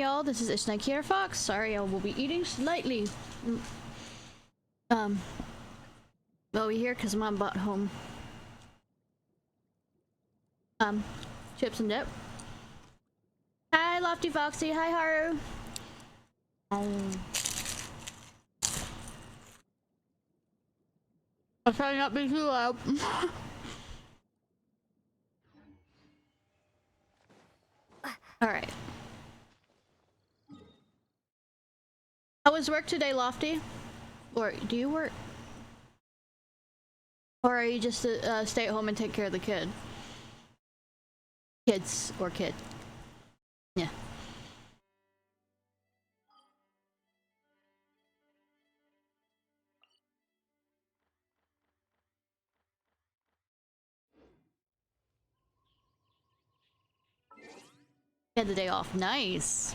y'all, this is Ishnai Ciarfox. Sorry, I will be eating slightly. Well, we here because Mom bought home chips and dip. Hi, Lofty Foxy. Hi, Haru. I'll try not to be too loud. Alright. How was work today, Lofty? Or do you work? Or are you just stay at home and take care of the kid? Kids or kid. Yeah. Had the day off. Nice.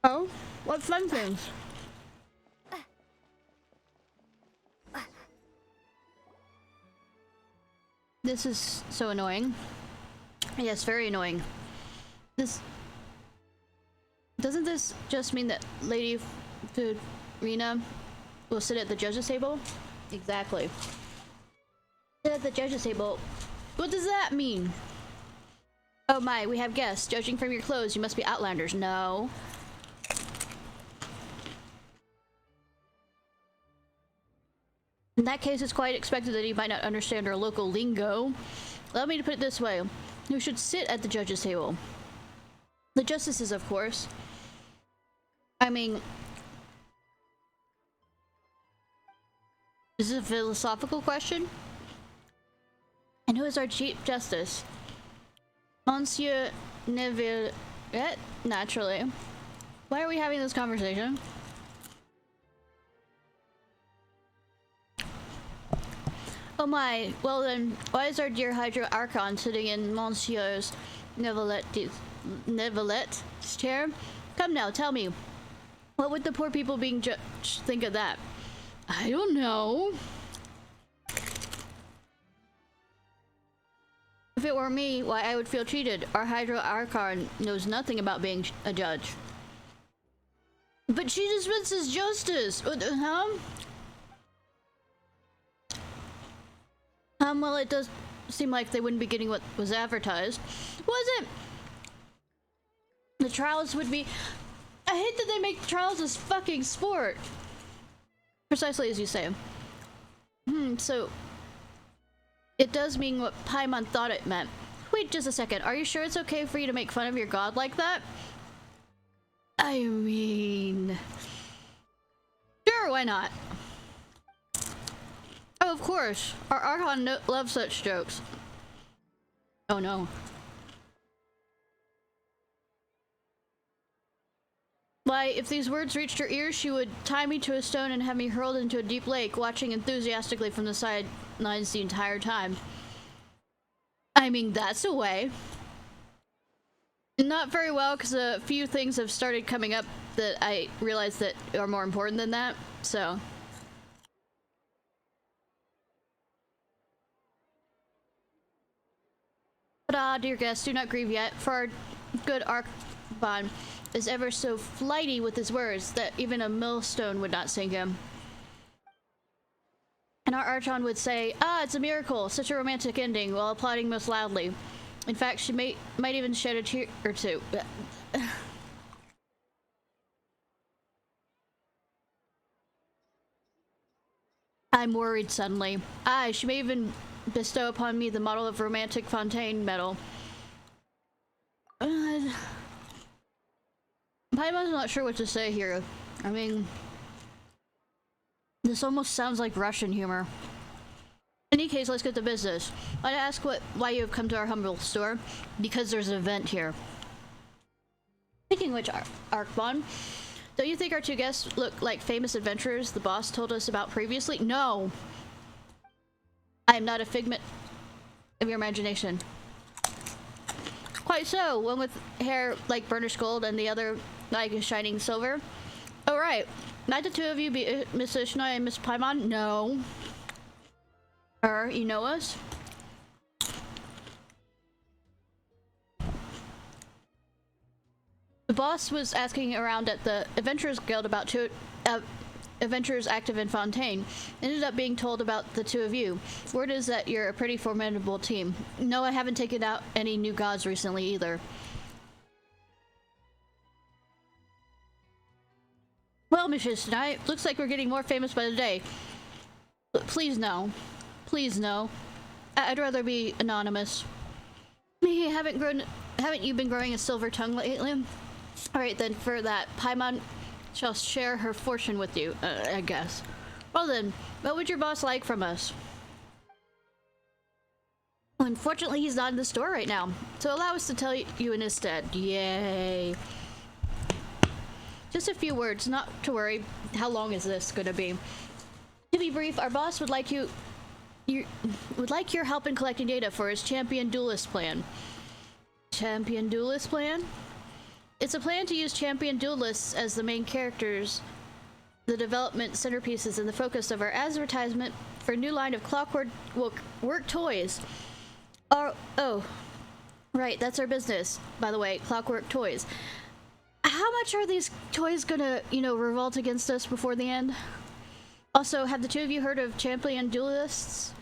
Oh, what fun things? This is so annoying. Yes, very annoying. Doesn't this just mean that Lady Furina will sit at the judge's table? Exactly. Sit at the judge's table. What does that mean? Oh my, we have guests. Judging from your clothes, you must be Outlanders. No. In that case, it's quite expected that he might not understand our local lingo. Allow me to put it this way. Who should sit at the judge's table? The justices, of course. I mean... Is this a philosophical question? And who is our Chief Justice? Monsieur Neville... Naturally. Why are we having this conversation? Oh my, well then, why is our dear Hydro Archon sitting in Monsieur's Nevelette's chair? Come now, tell me. What would the poor people being judged think of that? I don't know. If it were me, why I would feel cheated. Our Hydro Archon knows nothing about being a judge. But she dispenses justice! Huh? Well, it does seem like they wouldn't be getting what was advertised. Was it? The trials would be... I hate that they make trials as fucking sport. Precisely as you say. So... It does mean what Paimon thought it meant. Wait just a second, are you sure it's okay for you to make fun of your god like that? I mean... Sure, why not? Oh, of course. Our Archon loves such jokes. Oh no. Why, if these words reached her ears, she would tie me to a stone and have me hurled into a deep lake, watching enthusiastically from the sidelines the entire time. I mean, that's a way. Not very well, because a few things have started coming up that I realize that are more important than that, so... But dear guests, do not grieve yet, for our good Archon is ever so flighty with his words that even a millstone would not sink him. And our Archon would say, "Ah, it's a miracle, such a romantic ending," while applauding most loudly. In fact, she might even shed a tear or two. I'm worried suddenly. Aye, she may even bestow upon me the model of romantic fontaine medal. Paimon's not sure what to say here. I mean, this almost sounds like Russian humor. In any case, let's get to business. I'd ask why you have come to our humble store. Because there's an event here. Speaking of which, Arkbon, don't you think our two guests look like famous adventurers the boss told us about previously? No. I am not a figment of your imagination. Quite so. One with hair like burnished gold and the other like a shining silver. Oh, right. Might the two of you be Miss Ishnai and Miss Paimon? No. You know us? The boss was asking around at the Adventurers Guild about two adventurers active in Fontaine. Ended up being told about the two of you. Word is that you're a pretty formidable team. No, I haven't taken out any new gods recently either. Well, Miss Ishnai, looks like we're getting more famous by the day. Please no. Please no. I'd rather be anonymous. Me, haven't you been growing a silver tongue lately? Alright then, for that, Paimon shall share her fortune with you, I guess. Well then, what would your boss like from us? Unfortunately, he's not in the store right now, so allow us to tell you in his stead. Yay. Just a few words, not to worry. How long is this gonna be? To be brief, our boss would like your help in collecting data for his champion duelist plan. Champion duelist plan? It's a plan to use champion duelists as the main characters, the development centerpieces, and the focus of our advertisement for a new line of clockwork work toys. Oh, right, that's our business, by the way, clockwork toys. How much are these toys gonna, revolt against us before the end? Also, have the two of you heard of champion duelists?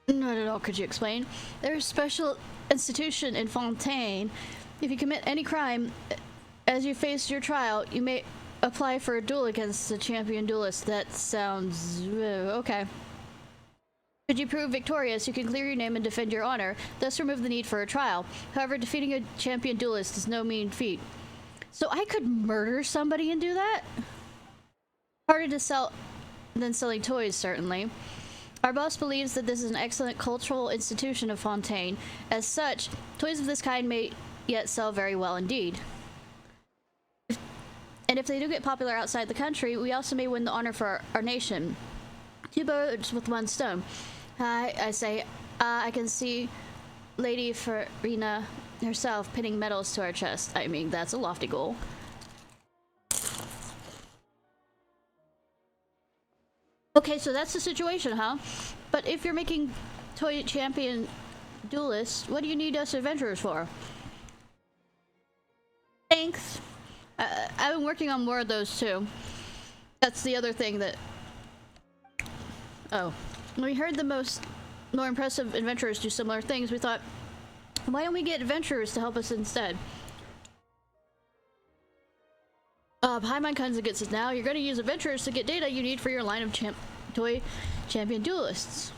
Not at all, could you explain? They're a special institution in Fontaine. If you commit any crime, as you face your trial, you may apply for a duel against the champion duelist. That sounds... okay. Should you prove victorious, you can clear your name and defend your honor, thus remove the need for a trial. However, defeating a champion duelist is no mean feat. So I could murder somebody and do that? Harder to sell than selling toys, certainly. Our boss believes that this is an excellent cultural institution of Fontaine. As such, toys of this kind may yet sell very well indeed. And if they do get popular outside the country, we also may win the honor for our nation. Two birds with one stone. I say, I can see Lady Farina herself pinning medals to our chest. I mean, that's a lofty goal. Okay, so that's the situation, huh? But if you're making toy champion duelists, what do you need us adventurers for? Thanks. I've been working on more of those too. That's the other thing that... Oh. When we heard the more impressive adventurers do similar things, we thought, why don't we get adventurers to help us instead? Paimon Kunza gets it now. You're going to use adventurers to get data you need for your line of toy champion duelists.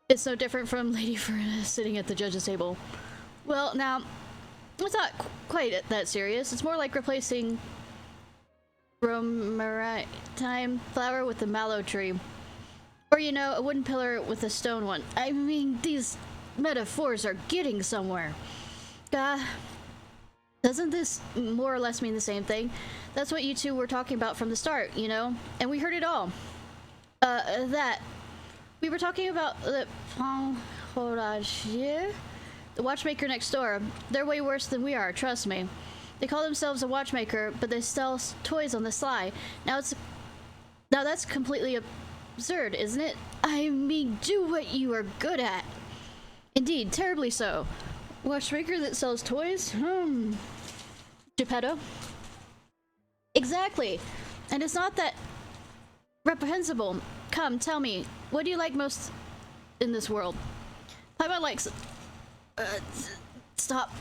It's no different from Lady Farina sitting at the judge's table. Well, now, it's not quite that serious. It's more like replacing bromaritime flower with a mallow tree. Or, a wooden pillar with a stone one. I mean, these metaphors are getting somewhere. Doesn't this more or less mean the same thing? That's what you two were talking about from the start, And we heard it all. We were talking about the... hold on, yeah? The watchmaker next door. They're way worse than we are, trust me. They call themselves a watchmaker, but they sell toys on the sly. Now that's completely absurd, isn't it? I mean, do what you are good at. Indeed, terribly so. Watchmaker that sells toys? Geppetto? Exactly. And it's not that reprehensible. Come, tell me, what do you like most in this world? Paimon likes... stop.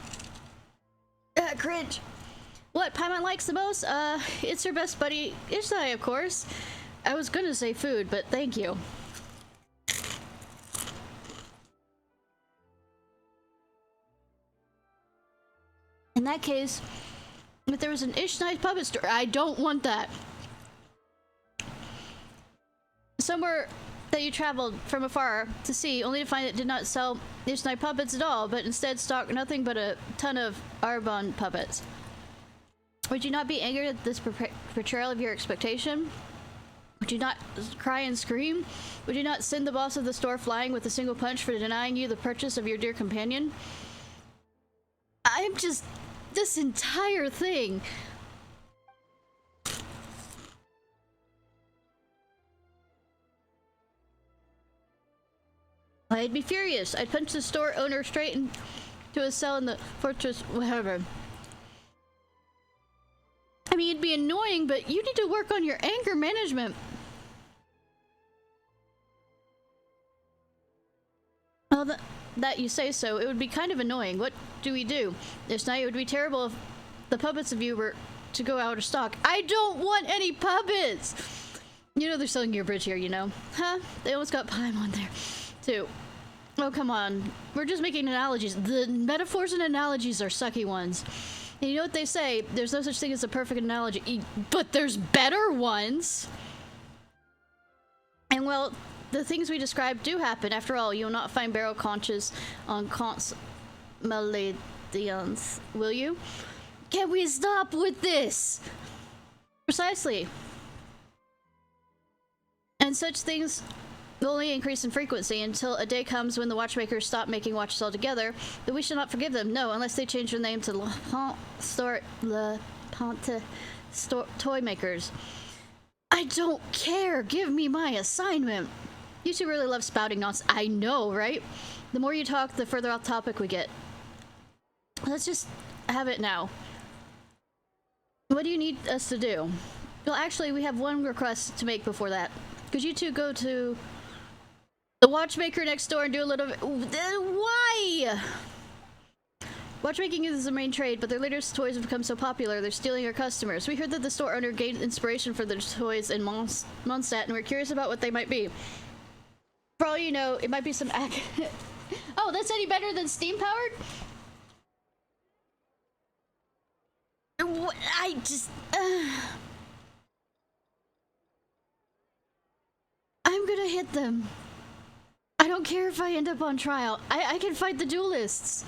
Cringe. What Paimon likes the most? It's her best buddy, Ishnai, of course. I was gonna say food, but thank you. In that case, if there was an Ishnai puppet store, I don't want that. Somewhere that you traveled from afar to see, only to find it did not sell Ishnai puppets at all, but instead stocked nothing but a ton of Arbonne puppets. Would you not be angered at this betrayal of your expectation? Would you not cry and scream? Would you not send the boss of the store flying with a single punch for denying you the purchase of your dear companion? I'm just... this entire thing... I'd be furious. I'd punch the store owner straight into his cell in the fortress, whatever. I mean, it'd be annoying, but you need to work on your anger management. Well, that you say so. It would be kind of annoying. What do we do? This night it would be terrible if the puppets of you were to go out of stock. I don't want any puppets! You know they're selling your bridge here, you know? Huh? They almost got Paimon on there, too. Oh, come on. We're just making analogies. The metaphors and analogies are sucky ones. And you know what they say? There's no such thing as a perfect analogy. But there's better ones! And well, the things we described do happen. After all, you'll not find barrel conches on Contes Maladians, will you? Can we stop with this? Precisely. And such things will only increase in frequency until a day comes when the watchmakers stop making watches altogether, but we shall not forgive them, no, unless they change their name to Le Ponte Toy Makers. I don't care! Give me my assignment! You two really love spouting nonsense. I know, right? The more you talk, the further off topic we get. Let's just have it now. What do you need us to do? Well, actually, we have one request to make before that. Could you two go to the watchmaker next door and do a little bit... Why? Watchmaking is the main trade, but their latest toys have become so popular, they're stealing our customers. We heard that the store owner gained inspiration for their toys in Mondstadt, and we're curious about what they might be. For all you know, it might be some... Oh, that's any better than steam-powered? I just... I'm gonna hit them. I don't care if I end up on trial. I can fight the duelists.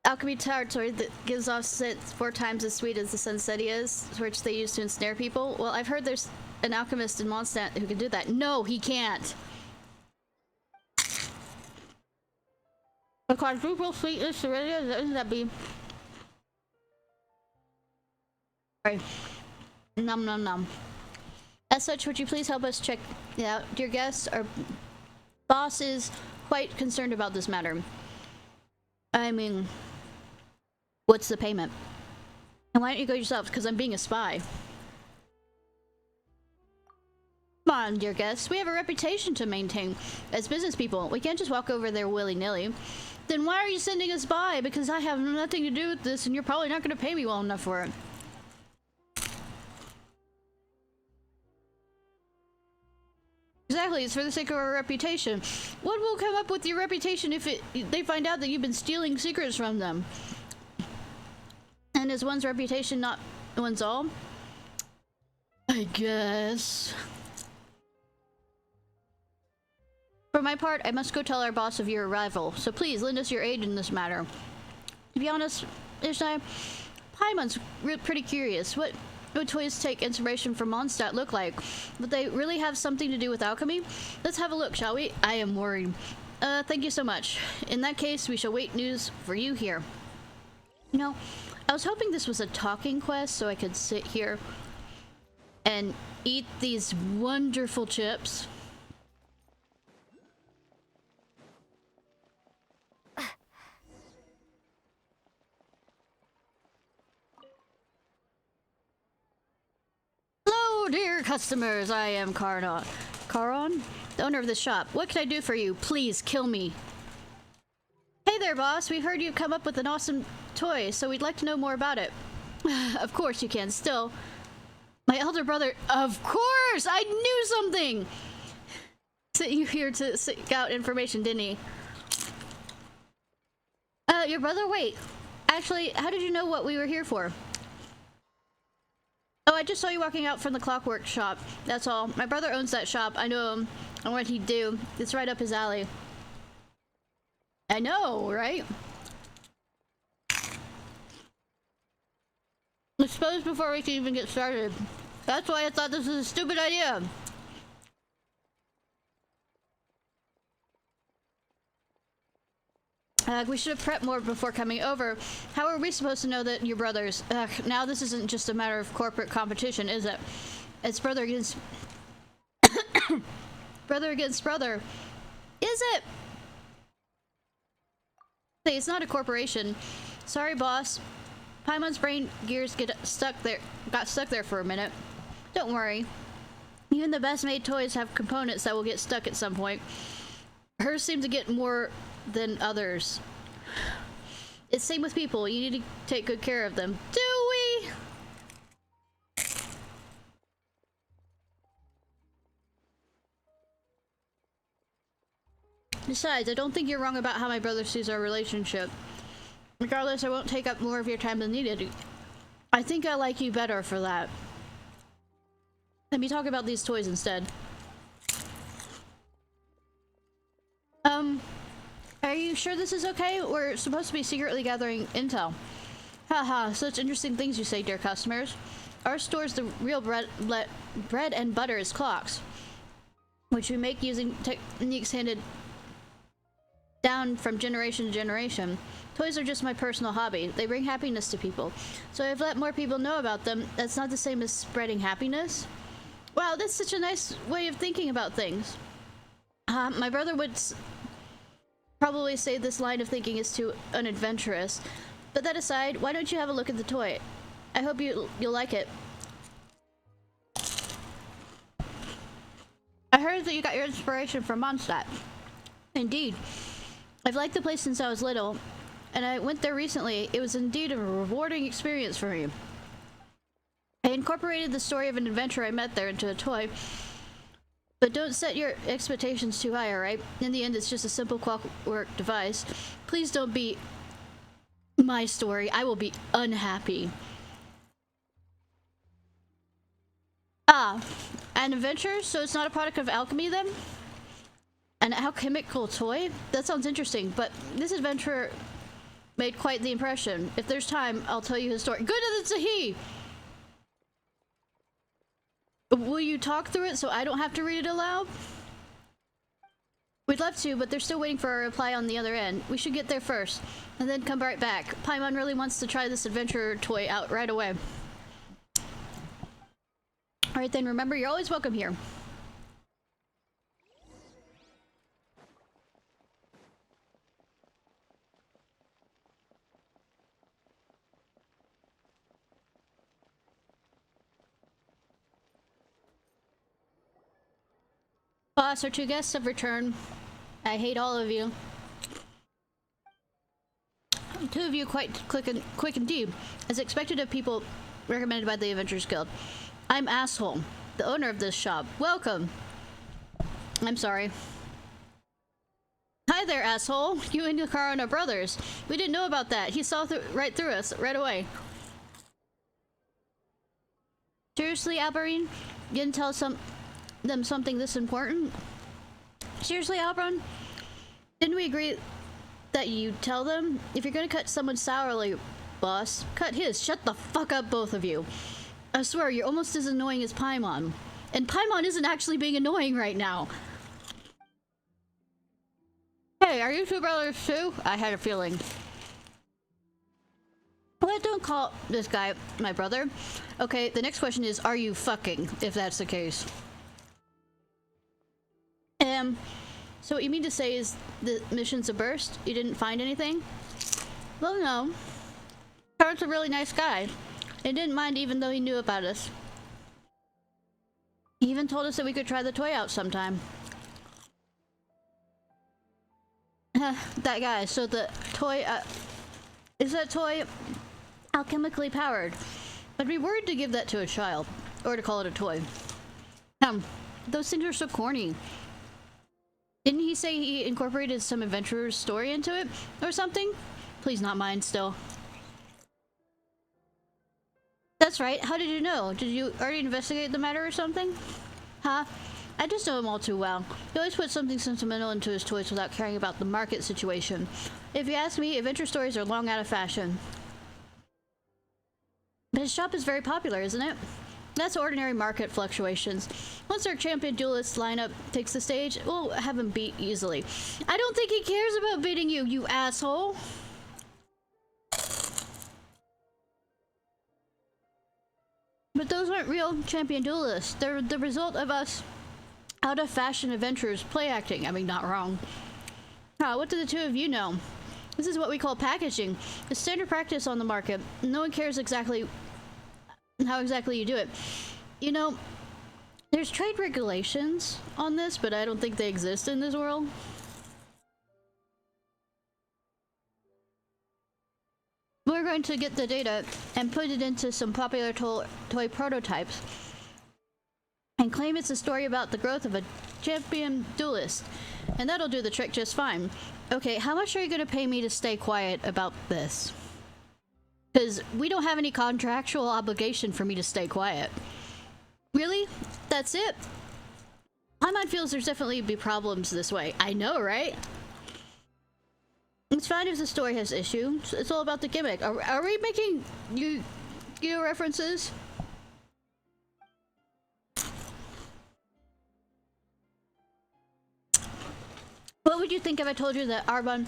Alchemy territory that gives off scent 4 times as sweet as the sunsettia is, which they use to ensnare people. Well, I've heard there's an alchemist in Mondstadt who can do that. No, he can't. A quadruple sweetness, doesn't that be? Sorry. Nom nom nom. As such, would you please help us check it out? Dear guests, our boss is quite concerned about this matter. I mean, what's the payment? And why don't you go yourself? Because I'm being a spy. Come on, dear guests. We have a reputation to maintain as business people. We can't just walk over there willy-nilly. Then why are you sending us by? Because I have nothing to do with this and you're probably not going to pay me well enough for it. Exactly, it's for the sake of our reputation. What will come up with your reputation if they find out that you've been stealing secrets from them? And is one's reputation not one's all? I guess. For my part, I must go tell our boss of your arrival, so please lend us your aid in this matter. To be honest, Ishnai, Paimon's pretty curious. What toys take inspiration from Mondstadt look like? Would they really have something to do with alchemy? Let's have a look, shall we? I am worried. Thank you so much. In that case, we shall wait news for you here. You know, I was hoping this was a talking quest so I could sit here and eat these wonderful chips. Hello, dear customers. I am Caron, the owner of this shop. What can I do for you? Please kill me. Hey there, boss. We heard you've come up with an awesome toy, so we'd like to know more about it. Of course you can. Still, my elder brother... Of course! I knew something! Sent you here to seek out information, didn't he? Your brother? Wait. Actually, how did you know what we were here for? Oh, I just saw you walking out from the clockwork shop. That's all. My brother owns that shop. I know him and what he'd do. It's right up his alley. I know, right? Expose before we can even get started. That's why I thought this was a stupid idea. We should have prepped more before coming over. How are we supposed to know that you're brothers? Now this isn't just a matter of corporate competition, is it? It's brother against... brother against brother. Is it? Hey, it's not a corporation. Sorry, boss. Paimon's brain gears got stuck there for a minute. Don't worry. Even the best made toys have components that will get stuck at some point. Hers seem to get more than others. It's same with people. You need to take good care of them. Do we? Besides, I don't think you're wrong about how my brother sees our relationship. Regardless, I won't take up more of your time than needed. I think I like you better for that. Let me talk about these toys instead. Are you sure this is okay? We're supposed to be secretly gathering intel. Haha, such interesting things you say, dear customers. Our store's the real bread and butter is clocks, which we make using techniques handed down from generation to generation. Toys are just my personal hobby. They bring happiness to people. So I've let more people know about them. That's not the same as spreading happiness. Wow, that's such a nice way of thinking about things. My brother would probably say this line of thinking is too unadventurous. But that aside, why don't you have a look at the toy? I hope you'll like it. I heard that you got your inspiration from Mondstadt. Indeed. I've liked the place since I was little, and I went there recently. It was indeed a rewarding experience for me. I incorporated the story of an adventurer I met there into a toy. But don't set your expectations too high, alright? In the end, it's just a simple clockwork device. Please don't be my story. I will be unhappy. Ah, an adventure? So it's not a product of alchemy then? An alchemical toy? That sounds interesting, but this adventurer made quite the impression. If there's time, I'll tell you his story. Good that it's a he! Will you talk through it so I don't have to read it aloud? We'd love to, but they're still waiting for a reply on the other end. We should get there first, and then come right back. Paimon really wants to try this adventure toy out right away. Alright then, remember, you're always welcome here. Boss, our two guests have returned. I hate all of you. Two of you quite quick indeed, as expected of people recommended by the Adventurers Guild. I'm Asshole, the owner of this shop. Welcome. I'm sorry. Hi there, Asshole. You and Yukara are brothers. We didn't know about that. He saw right through us, right away. Seriously, Alberine? You didn't tell them something this important? Seriously, Albron? Didn't we agree that you tell them? If you're gonna cut someone sourly, boss, cut his. Shut the fuck up, both of you. I swear, you're almost as annoying as Paimon. And Paimon isn't actually being annoying right now. Hey, are you two brothers too? I had a feeling. Well, don't call this guy my brother. Okay, the next question is, are you fucking, if that's the case? So what you mean to say is the mission's a burst? You didn't find anything? Well, no. Karn's a really nice guy. He didn't mind even though he knew about us. He even told us that we could try the toy out sometime. That guy, so the toy, is that toy alchemically powered? I'd be worried to give that to a child, or to call it a toy. Those things are so corny. Didn't he say he incorporated some adventurer's story into it, or something? Please not mine still. That's right. How did you know? Did you already investigate the matter or something? Huh? I just know him all too well. He always puts something sentimental into his toys without caring about the market situation. If you ask me, adventure stories are long out of fashion. But his shop is very popular, isn't it? That's ordinary market fluctuations. Once our champion duelist lineup takes the stage, we'll have him beat easily. I don't think he cares about beating you, you asshole! But those aren't real champion duelists. They're the result of us out-of-fashion adventurers play acting. I mean, not wrong. What do the two of you know? This is what we call packaging. It's standard practice on the market. No one cares exactly how exactly you do it. You know, there's trade regulations on this, but I don't think they exist in this world. We're going to get the data and put it into some popular toy prototypes and claim it's a story about the growth of a champion duelist. And that'll do the trick just fine. Okay, how much are you going to pay me to stay quiet about this? Because we don't have any contractual obligation for me to stay quiet. Really? That's it? My mind feels there's definitely be problems this way. I know, right? It's fine if the story has issues. It's all about the gimmick. Are we making you references? What would you think if I told you that Arbon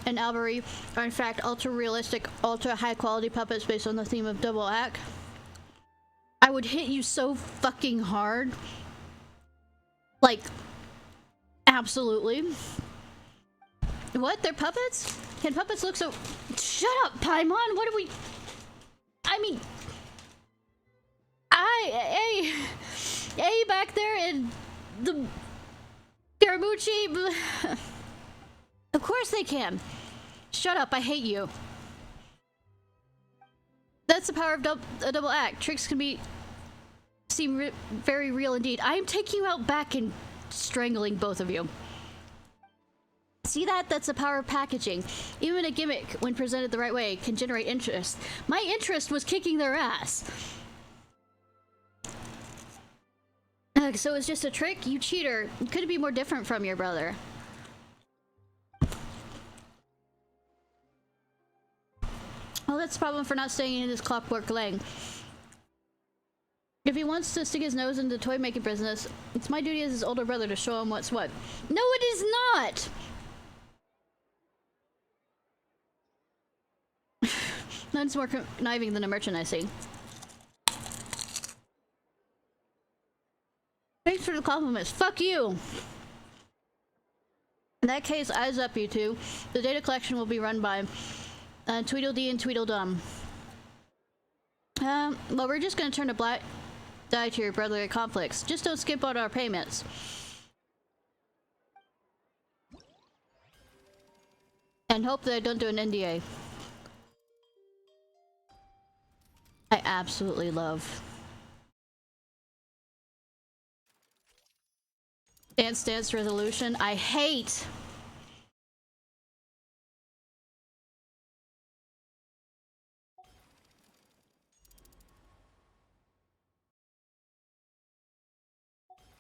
and Albery are in fact ultra-realistic, ultra-high-quality puppets based on the theme of Double Act? I would hit you so fucking hard. Like, absolutely. What? They're puppets? Can puppets look so... Shut up, Paimon! What are we... I mean... Hey, back there in the... Scaramucci... Of course they can. Shut up, I hate you. That's the power of a double act. Tricks can seem very real indeed. I am taking you out back and strangling both of you. See that? That's the power of packaging. Even a gimmick, when presented the right way, can generate interest. My interest was kicking their ass. So it's just a trick? You cheater. Could it be more different from your brother? Well, that's the problem for not staying in his clockwork lane. If he wants to stick his nose into the toy making business, it's my duty as his older brother to show him what's what. No, it is not! None's more conniving than a merchant, I see. Thanks for the compliments. Fuck you! In that case, eyes up, you two. The data collection will be run by Tweedledee and Tweedledum. Well, we're just gonna turn a black die to your brotherly conflicts. Just don't skip out our payments. And hope that I don't do an NDA. I absolutely love. Dance resolution. I hate.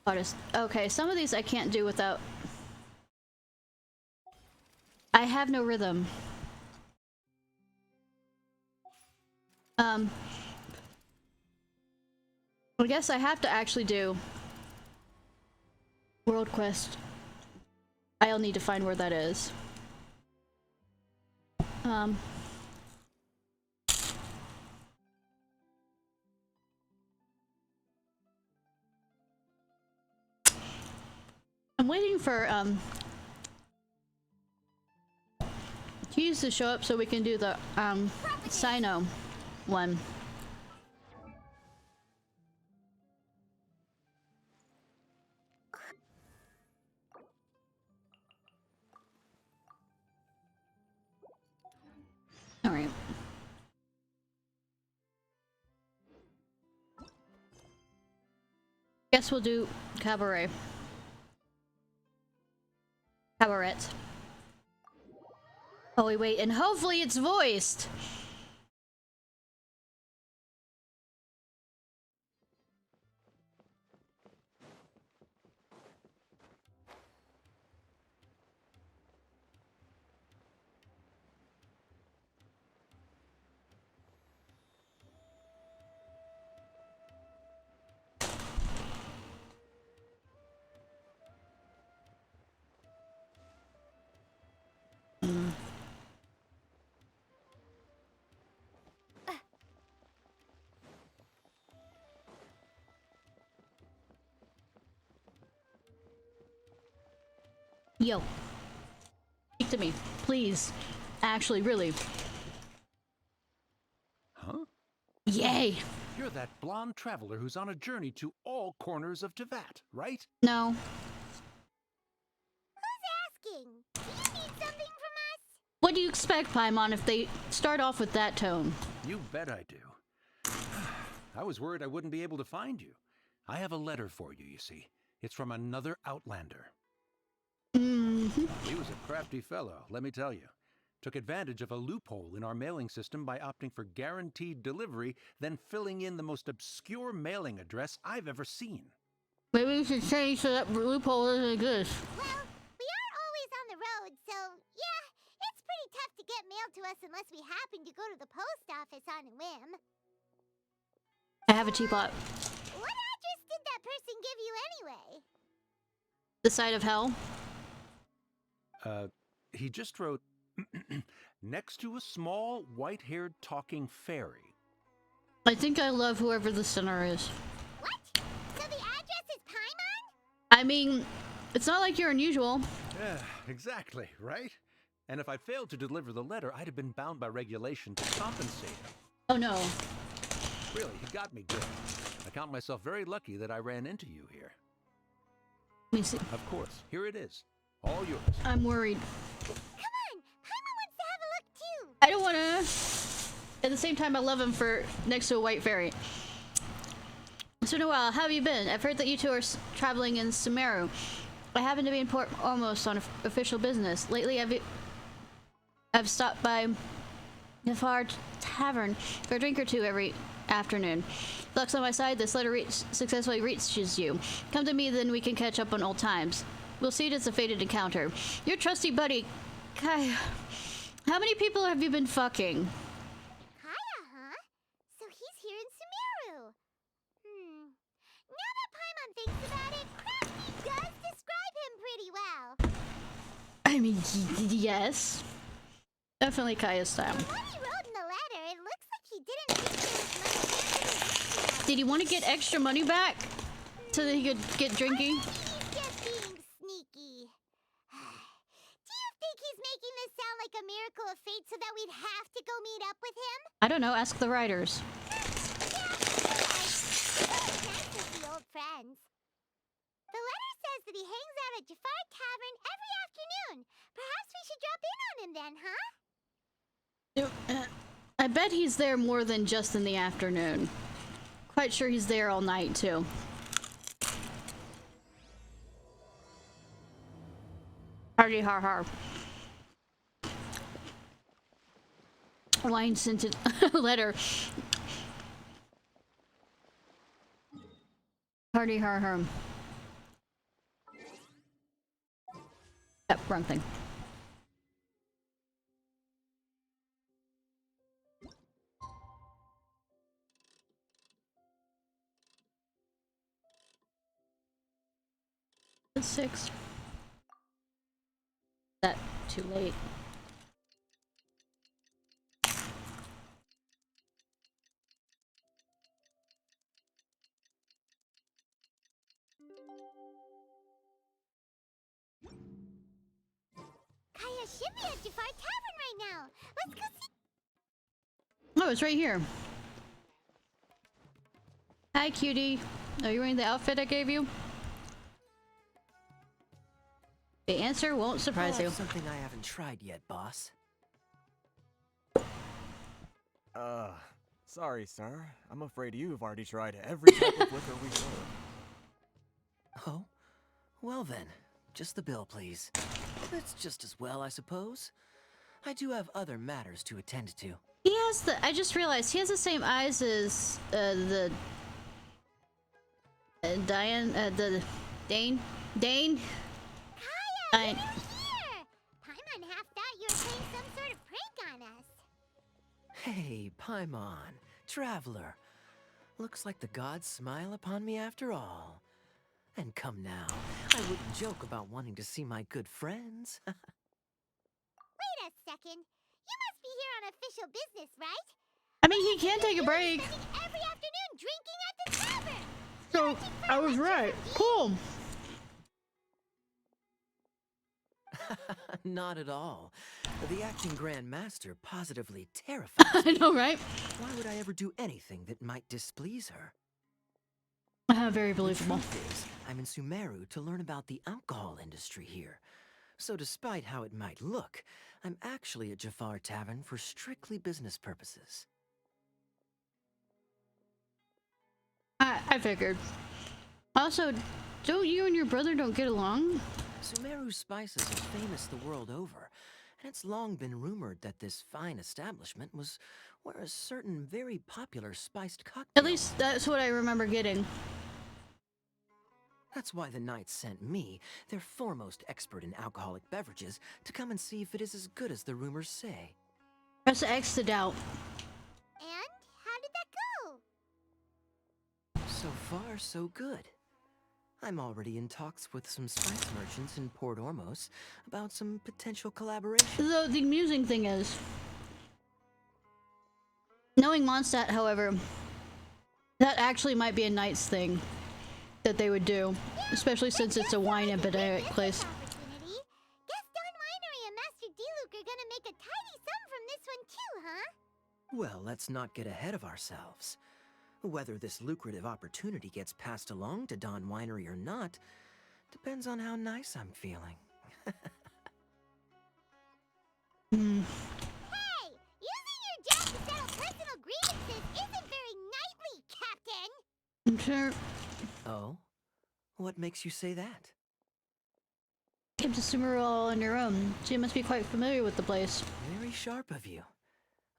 Artist. Okay, some of these I can't do without... I have no rhythm. I guess I have to actually do World Quest. I'll need to find where that is. I'm waiting for keys to show up so we can do the Sino one. All right. Guess we'll do Cabaret. Cabaret. Oh, wait, and hopefully it's voiced. Yo. Speak to me, please. Actually, really. Huh? Yay! You're that blonde traveler who's on a journey to all corners of Teyvat, right? No. Who's asking? Do you need something from us? What do you expect, Paimon, if they start off with that tone? You bet I do. I was worried I wouldn't be able to find you. I have a letter for you, you see. It's from another Outlander. Mm-hmm. He was a crafty fellow, let me tell you. Took advantage of a loophole in our mailing system by opting for guaranteed delivery, then filling in the most obscure mailing address I've ever seen. Maybe we should change so that loophole doesn't exist. Well, we are always on the road, so yeah, it's pretty tough to get mail to us unless we happen to go to the post office on a whim. I have a teapot. What address did that person give you anyway? The side of hell? He just wrote, next to a small, white-haired talking fairy. I think I love whoever the sinner is. What? So the address is Paimon? I mean, it's not like you're unusual. Yeah, exactly, right? And if I failed to deliver the letter, I'd have been bound by regulation to compensate him. Oh no. Really, he got me good. I count myself very lucky that I ran into you here. Let me see. Of course, here it is. All yours. I'm worried. Come on, Paimon wants to have a look too. I don't want to. At the same time, I love him for next to a white fairy. It's been a while. How have you been? I've heard that you two are traveling in Sumeru. I happen to be in Port almost on official business. Lately, I've stopped by the Far Tavern for a drink or two every afternoon. Luck's on my side. This letter successfully reaches you. Come to me, then we can catch up on old times. We'll see it as a fated encounter. Your trusty buddy, Kaya. How many people have you been fucking? Kaya, huh? So he's here in Sumeru. Now that Paimon thinks about it, Crafty does describe him pretty well. I mean, yes. Definitely Kaya's style. From what he wrote in the letter, it looks like he didn't think there was much chance of Did he want to get extra money back so that he could get drinking? He's just being sneaky. Do you think he's making this sound like a miracle of fate so that we'd have to go meet up with him? I don't know. Ask the writers. Yeah, you're right. Nice to see old friends. The letter says that he hangs out at Jafar Tavern every afternoon. Perhaps we should drop in on him then, huh? I bet he's there more than just in the afternoon. Quite sure he's there all night, too. Hardy har har. Wine scented letter. Hardy har har. Yep, wrong thing. It's 6. That too late. Kaya should be at Jafar Tavern right now. Let's go see. Oh, it's right here. Hi, cutie. Are you wearing the outfit I gave you? The answer won't surprise you. Something I haven't tried yet, boss. Sorry, sir. I'm afraid you've already tried every type of liquor we serve. Oh? Well then, just the bill, please. That's just as well, I suppose. I do have other matters to attend to. He has the. I just realized he has the same eyes as the Diane. The Dane. Dane. Kaya, you're here. Paimon half thought you were playing some sort of prank on us. Hey, Paimon, traveler. Looks like the gods smile upon me after all. And come now, I wouldn't joke about wanting to see my good friends. Wait a second. You must be here on official business, right? I mean, he can take a break. Spending every afternoon drinking at the tavern. So I was right. Cool. Not at all. The acting Grand Master positively terrifies I me. know, right? Why would I ever do anything that might displease her? Very The believable. truth is, I'm in Sumeru to learn about the alcohol industry here. So despite how it might look, I'm actually at Jafar Tavern for strictly business purposes. I figured. Also, don't you and your brother don't get along? Sumeru spices are famous the world over, and it's long been rumored that this fine establishment was where a certain very popular spiced cocktail... At least that's what I remember getting. That's why the Knights sent me, their foremost expert in alcoholic beverages, to come and see if it is as good as the rumors say. Press X to doubt. And how did that go? So far, so good. I'm already in talks with some spice merchants in Port Ormos about some potential collaboration. Though the amusing thing is, knowing Mondstadt, however, that actually might be a Knights thing that they would do, especially since it's a wine epidemic place. Opportunity. Guess Don Winery and Master D-Luke are gonna make a tidy sum from this one too, huh? Well, let's not get ahead of ourselves. Whether this lucrative opportunity gets passed along to Don Winery or not depends on how nice I'm feeling. Hey! Using your job to settle personal grievances isn't very knightly, Captain! I'm sure. Oh? What makes you say that? Came to Sumeru all on your own, so you must be quite familiar with the place. Very sharp of you.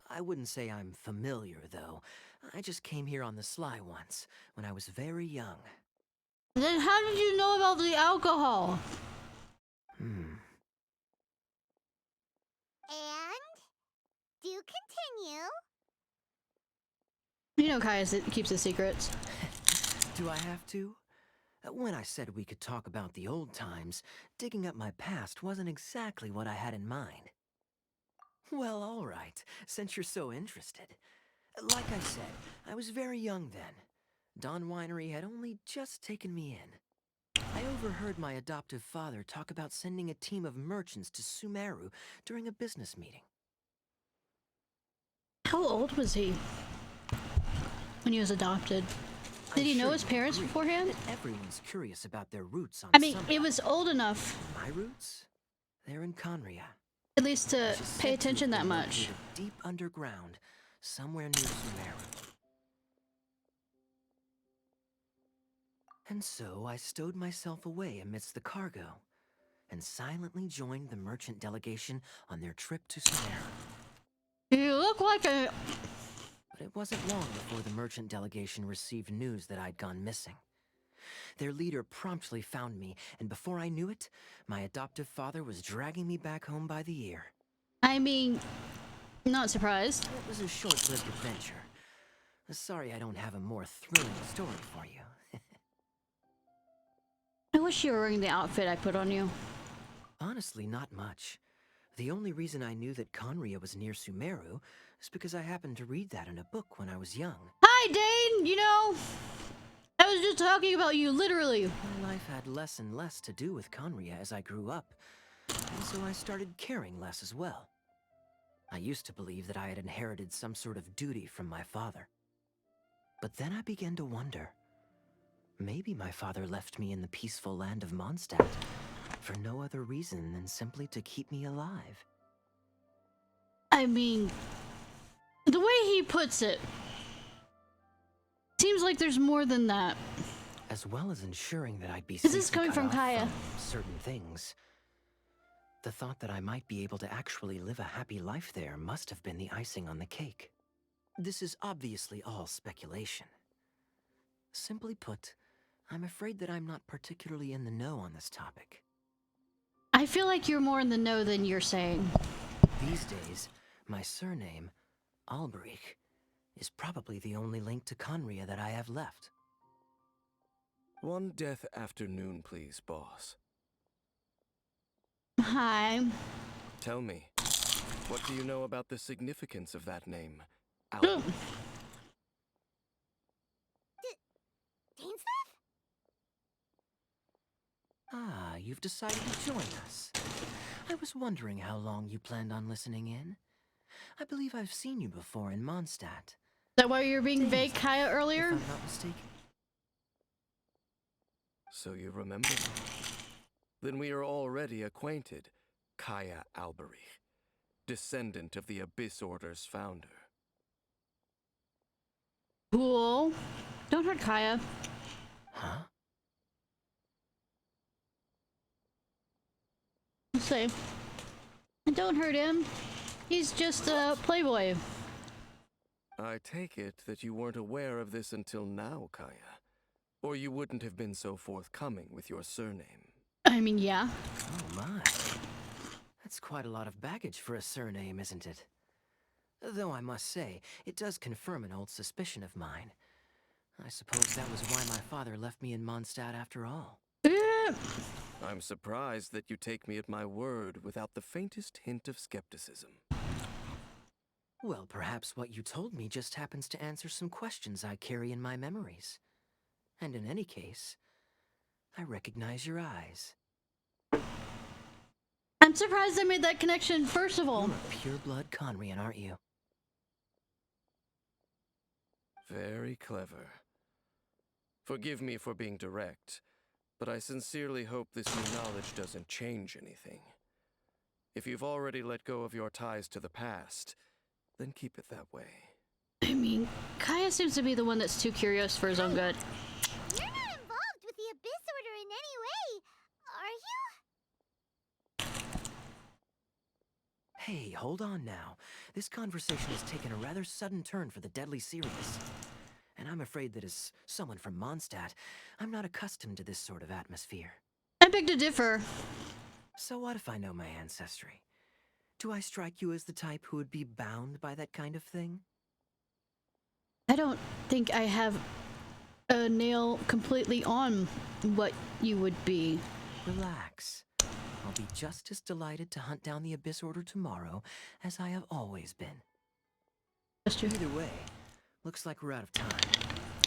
I wouldn't say I'm familiar, though. I just came here on the sly once, when I was very young. Then how did you know about the alcohol? And? Do continue. You know Kaya keeps his secrets. Do I have to? When I said we could talk about the old times, digging up my past wasn't exactly what I had in mind. Well, all right, since you're so interested. Like I said, I was very young then. Don Winery had only just taken me in. I overheard my adoptive father talk about sending a team of merchants to Sumeru during a business meeting. How old was he when he was adopted? Did he know his parents beforehand? That everyone's curious about their roots on I mean, some it was old enough, My roots? They're in Conria. at least to Which is pay said to attention have that been much. located deep underground, somewhere near Sumeru. And so I stowed myself away amidst the cargo, and silently joined the merchant delegation on their trip to Sumeru. You look like a... But it wasn't long before the merchant delegation received news that I'd gone missing. Their leader promptly found me, and before I knew it, my adoptive father was dragging me back home by the ear. I mean, not surprised. It was a short-lived adventure. Sorry I don't have a more thrilling story for you. I wish you were wearing the outfit I put on you. Honestly, not much. The only reason I knew that Conria was near Sumeru is because I happened to read that in a book when I was young. Hi, Dane! You know, I was just talking about you, literally. My life had less and less to do with Conria as I grew up, and so I started caring less as well. I used to believe that I had inherited some sort of duty from my father. But then I began to wonder. Maybe my father left me in the peaceful land of Mondstadt for no other reason than simply to keep me alive. I mean, the way he puts it, seems like there's more than that. As well as ensuring that I'd be This is safely coming cut from off Kaya. certain things. The thought that I might be able to actually live a happy life there must have been the icing on the cake. This is obviously all speculation. Simply put, I'm afraid that I'm not particularly in the know on this topic. I feel like you're more in the know than you're saying. These days, my surname, Alberich, is probably the only link to Conria that I have left. One death afternoon, please, boss. Hi. Tell me, what do you know about the significance of that name, Mm. Albert? Dainsleif? Ah, you've decided to join us. I was wondering how long you planned on listening in. I believe I've seen you before in Mondstadt. Is that why you were being vague, Kaya, earlier? If I'm not mistaken. So you remember me. Then we are already acquainted, Kaya Alberich, descendant of the Abyss Order's founder. Cool. Don't hurt Kaya. Huh? Say, don't hurt him. He's just a playboy. I take it that you weren't aware of this until now, Kaya. Or you wouldn't have been so forthcoming with your surname. I mean, yeah. Oh my. That's quite a lot of baggage for a surname, isn't it? Though I must say, it does confirm an old suspicion of mine. I suppose that was why my father left me in Mondstadt after all. I'm surprised that you take me at my word without the faintest hint of skepticism. Well, perhaps what you told me just happens to answer some questions I carry in my memories. And in any case, I recognize your eyes. I'm surprised I made that connection, first of all. You're a pure-blood Conrian, aren't you? Very clever. Forgive me for being direct, but I sincerely hope this new knowledge doesn't change anything. If you've already let go of your ties to the past, then keep it that way. I mean, Kaya seems to be the one that's too curious for his own good. You're not involved with the Abyss Order in any way, are you? Hey, hold on now. This conversation has taken a rather sudden turn for the deadly serious. And I'm afraid that as someone from Mondstadt, I'm not accustomed to this sort of atmosphere. I beg to differ. So what if I know my ancestry? Do I strike you as the type who would be bound by that kind of thing? I don't think I have a nail completely on what you would be. Relax. I'll be just as delighted to hunt down the Abyss Order tomorrow as I have always been. That's true. Either way, looks like we're out of time.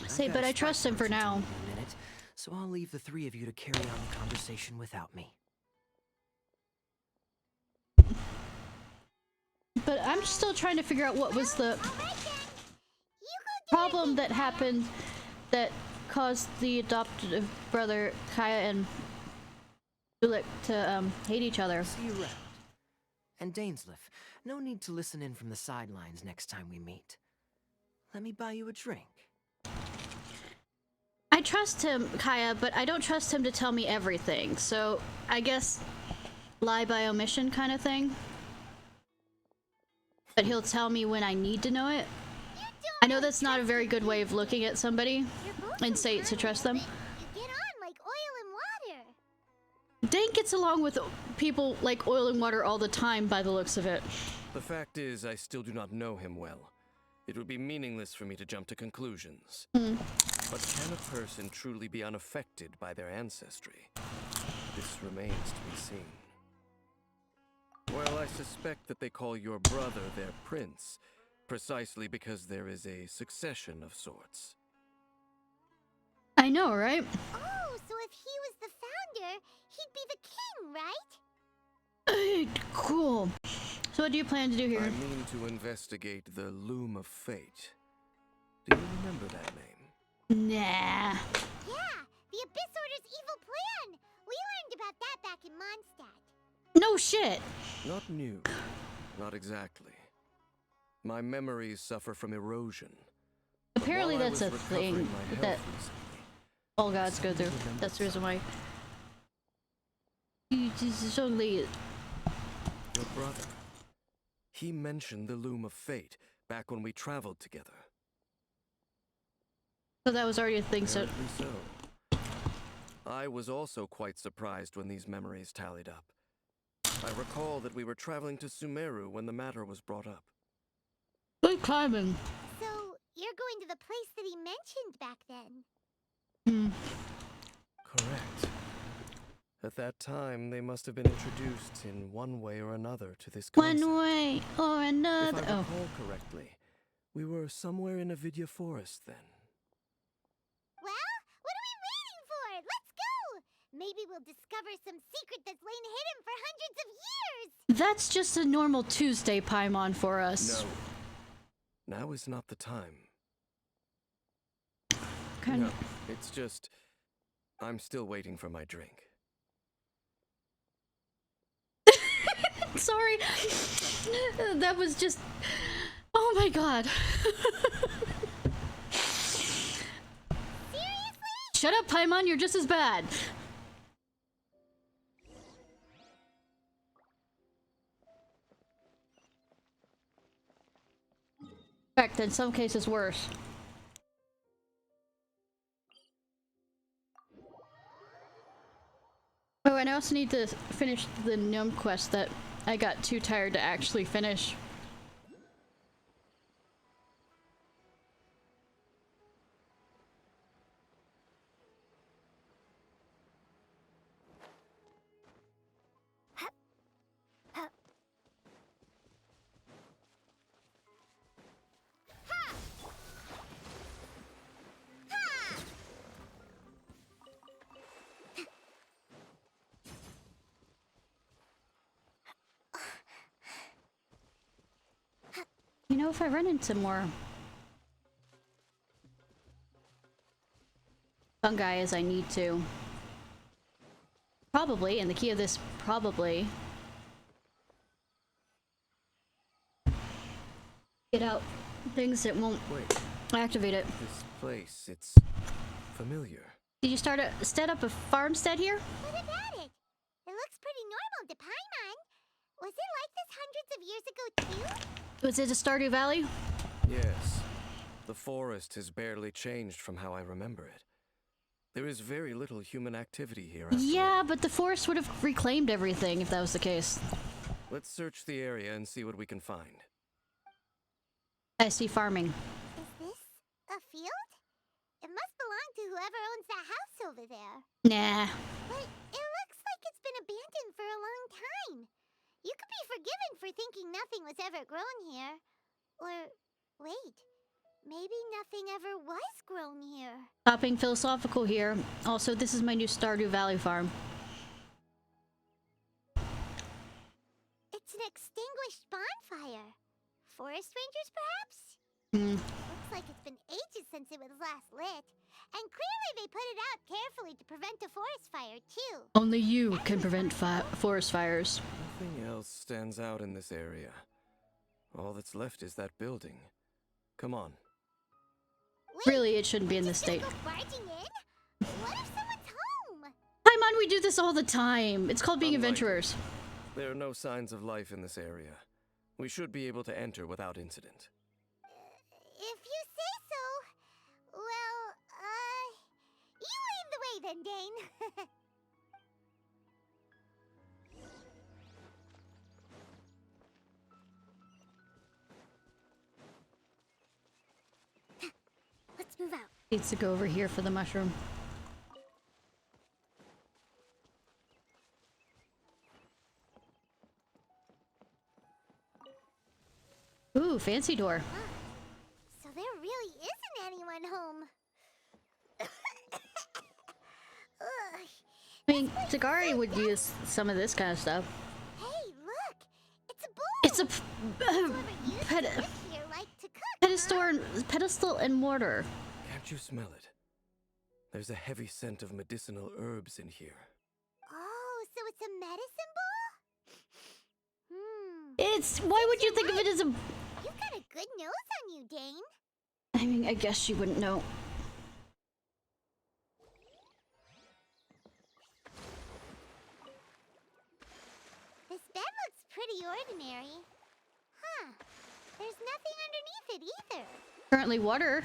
Say, I've got but a I trust strike him for fortune to now. meet in a minute, so I'll leave the three of you to carry on the conversation without me. But I'm still trying to figure out what was the Alright then. You go do problem your that thing, happened that caused the adoptive brother Kaya and Ulick to hate each other. See you around. And Dainsleif, no need to listen in from the sidelines next time we meet. Let me buy you a drink. I trust him, Kaya, but I don't trust him to tell me everything. So I guess lie by omission kind of thing. But he'll tell me when I need to know it. I know that's not a very good way of looking at somebody You're both and so say to trust them. charming, but you get on like oil and water. Dane gets along with people like oil and water all the time by the looks of it. The fact is, I still do not know him well. It would be meaningless for me to jump to conclusions. But can a person truly be unaffected by their ancestry? This remains to be seen. Well, I suspect that they call your brother their prince, precisely because there is a succession of sorts. I know, right? Oh, so if he was the founder, he'd be the king, right? Cool. So what do you plan to do I here? mean to investigate the Loom of Fate. Do you remember that name? Nah. Yeah, the Abyss Order's evil plan. We learned about that back in Mondstadt. No shit. Not new. Not exactly. My memories suffer from erosion. Apparently While I that's a was recovering thing my health that recently, all gods go through. That's the reason why. It's only your brother. He mentioned the Loom of Fate back when we traveled together. so that was already a thing. So Apparently so. I was also quite surprised when these memories tallied up. I recall that we were traveling to Sumeru when the matter was brought up. good climbing. So, you're going to the place that he mentioned back then. Correct. At that time, they must have been introduced in one way or another to this concept. One way or If another. I Oh, recall correctly, we were somewhere in a Vidya forest then. Well, what are we waiting for? Let's go! Maybe we'll discover some secret that's lain hidden for hundreds of years! That's just a normal Tuesday Paimon for us. No. Now is not the time. Kind No, it's just... I'm still waiting for my drink. Sorry. That was just... Oh my god. Seriously? Shut up, Paimon, you're just as bad. In fact, in some cases worse. Oh, and I also need to finish the gnome quest that I got too tired to actually finish. You know, if I run into more fungi as I need to, probably, and the key of this probably, get out things that won't Wait, activate it. this place, it's familiar. Did you set up a farmstead here? What about it? It looks pretty normal to Paimon. Was it like this hundreds of years ago too? Was it a Stardew Valley? Yes. The forest has barely changed from how I remember it. There is very little human activity here. Yeah, but the forest would have reclaimed everything if that was the case. Let's search the area and see what we can find. I see farming. Is this a field? It must belong to whoever owns that house over there. Nah. But it looks like it's been abandoned for a long time. You could be forgiven for thinking nothing was ever grown here. Or, wait, maybe nothing ever was grown here. Stop being philosophical here. Also, this is my new Stardew Valley farm. It's an extinguished bonfire. Forest rangers, perhaps? Looks like it's been ages since it was last lit. And clearly they put it out carefully to prevent a forest fire, too. Only you can prevent forest fires. Nothing else stands out in this area. All that's left is that building. Come on. Wait, Really, it shouldn't be in did this you state. just go barging in? What if someone's home? Paimon, we do this all the time. It's called being Unlikely. adventurers. There are no signs of life in this area. We should be able to enter without incident. If you say so. Well, you lead the way then, Dane. Let's move out. Needs to go over here for the mushroom. Ooh, fancy door. So there really isn't anyone home. Ugh. I mean, Tagari would use some of this kind of stuff. Hey, look! It's a bull! It's a Whoever used to ped- live here liked to cook, pedestal and mortar. Can't you smell it? There's a heavy scent of medicinal herbs in here. Oh, so it's a medicine ball? It's why would you think of it as a? You've got a good nose on you, Dane. I mean, I guess she wouldn't know. This bed looks pretty ordinary. Huh. There's nothing underneath it either. Currently water.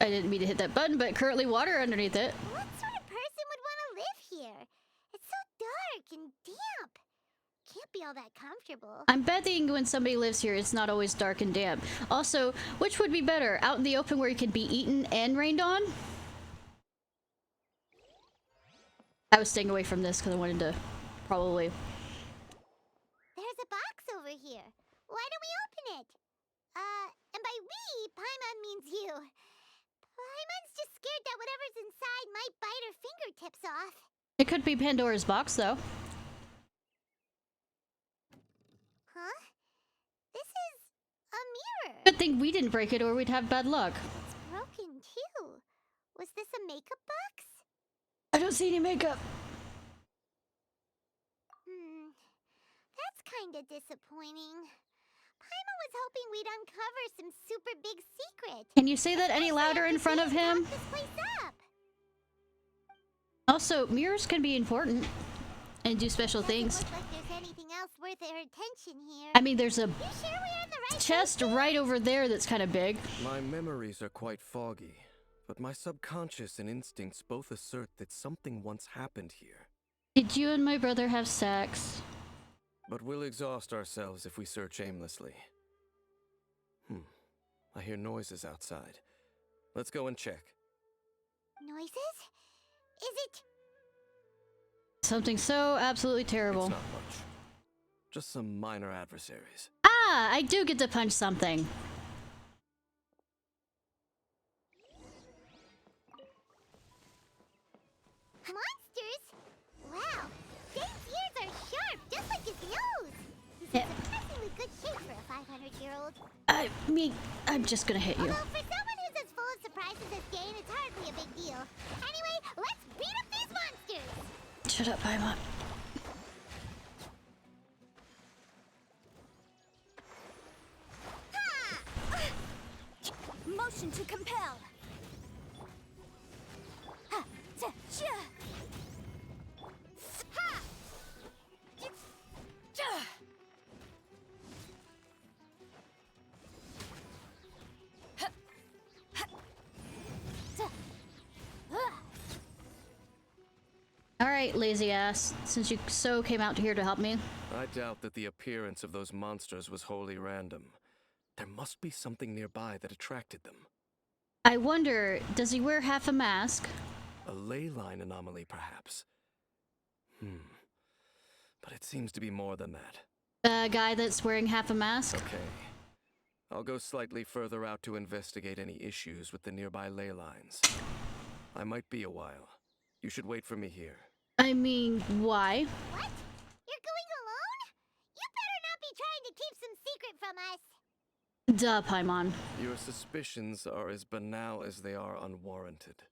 I didn't mean to hit that button, but currently water underneath it. What sort of person would want to live here? It's so dark and damp. Can't be all that comfortable. I'm betting when somebody lives here, it's not always dark and damp. Also, which would be better? Out in the open where you could be eaten and rained on? I was staying away from this because I wanted to probably... There's a box over here. Why don't we open it? And by we, Paimon means you. Paimon's just scared that whatever's inside might bite her fingertips off. It could be Pandora's box, though. Huh? This is a mirror. Good thing we didn't break it or we'd have bad luck. It's broken too. Was this a makeup box? I don't see any makeup. That's kinda disappointing. Paimon was hoping we'd uncover some super big secret. Can you say that any louder in front of him? Lock this place up. Also, mirrors can be important and do special things. Doesn't look like there's anything else worth our attention here. I mean, there's a You sure we're in the right chest place? right over there that's kind of big. My memories are quite foggy, but my subconscious and instincts both assert that something once happened here. Did you and my brother have sex? But we'll exhaust ourselves if we search aimlessly. I hear noises outside. Let's go and check. Noises? Is it? Something so absolutely terrible. It's not much. Just some minor adversaries. Ah, I do get to punch something. Monsters? Wow, Dane's ears are sharp, just like his nose. He's Yeah. in surprisingly good shape for a 500-year-old. I mean, I'm just gonna hit you. Although for someone who's as full of surprises as Dane, it's hardly a big deal. Anyway, let's beat up these monsters! Shut up, Paimon. Motion to compel. Ha! Cha! Ha! Cha! Alright, lazy ass. Since you so came out here to help me. I doubt that the appearance of those monsters was wholly random. There must be something nearby that attracted them. I wonder, does he wear half a mask? A ley line anomaly, perhaps. But it seems to be more than that. A guy that's wearing half a mask? Okay. I'll go slightly further out to investigate any issues with the nearby ley lines. I might be a while. You should wait for me here. I mean, why? What? You're going alone? You better not be trying to keep some secret from us. Duh, Paimon. Your suspicions are as banal as they are unwarranted.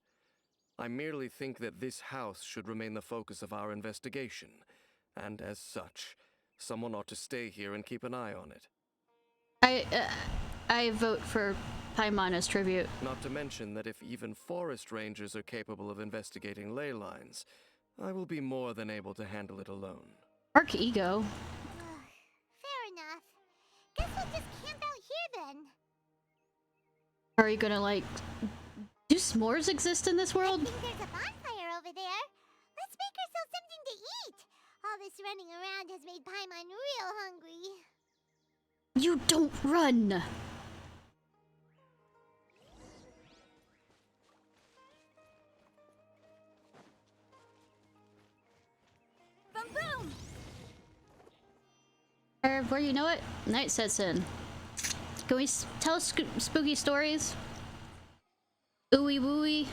I merely think that this house should remain the focus of our investigation, and as such, someone ought to stay here and keep an eye on it. I vote for Paimon as tribute. Not to mention that if even forest rangers are capable of investigating ley lines, I will be more than able to handle it alone. Arc ego. Fair enough. Guess we'll just camp out here then. Are you gonna, like... Do s'mores exist in this world? I think there's a bonfire over there. Let's make ourselves something to eat. All this running around has made Paimon real hungry. You don't run! Boom boom! Where you know it? Night sets in. Can we tell spooky stories? Ooey wooey.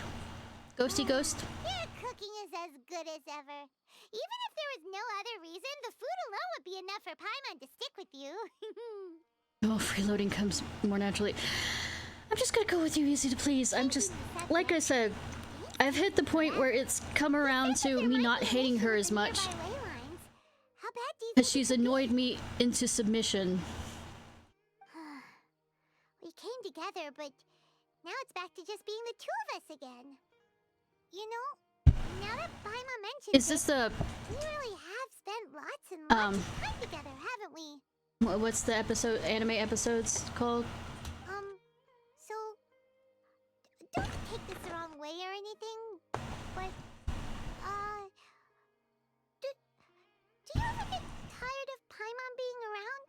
Ghosty ghost. Your cooking is as good as ever. Even if there was no other reason, the food alone would be enough for Paimon to stick with you. Oh, freeloading comes more naturally. I'm just gonna go with you easy to please. I'm just... Like I said, I've hit the point where it's come around to me not hating her as much. How bad do you Because think she's it could be? annoyed me into submission. We came together, but now it's back to just being the two of us again. You know, now that Paimon mentioned Is this the... we really have spent lots and lots of time together, haven't we? What's the episode, anime episodes called? So, don't take this the wrong way or anything, but, do you ever get tired of Paimon being around?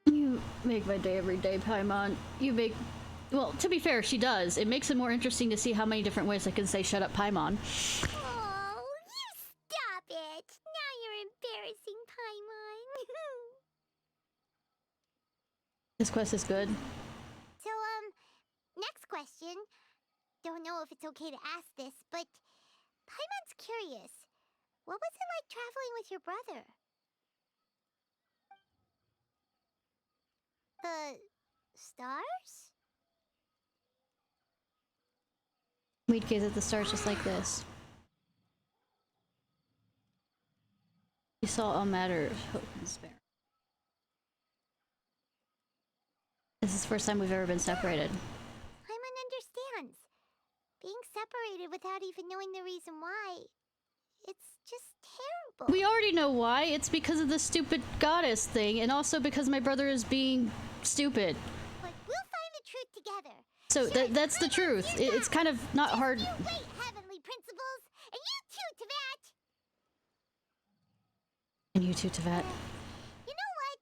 You make my day every day, Paimon. You make... Well, to be fair, she does. It makes it more interesting to see how many different ways I can say shut up, Paimon. Oh, you stop it! Now you're embarrassing Paimon. This quest is good. So, next question. Don't know if it's okay to ask this, but Paimon's curious. What was it like traveling with your brother? The stars? We'd gaze at the stars just like this. We saw all matter of hope and despair. This is the first time we've ever been separated. Paimon understands. Being separated without even knowing the reason why, it's just terrible. We already know why. It's because of the stupid goddess thing, and also because my brother is being stupid. But we'll find the truth together. So that's the truth. It's kind of not hard. You wait, heavenly principles, and you too, Teyvat. And you too, Teyvat. You know what?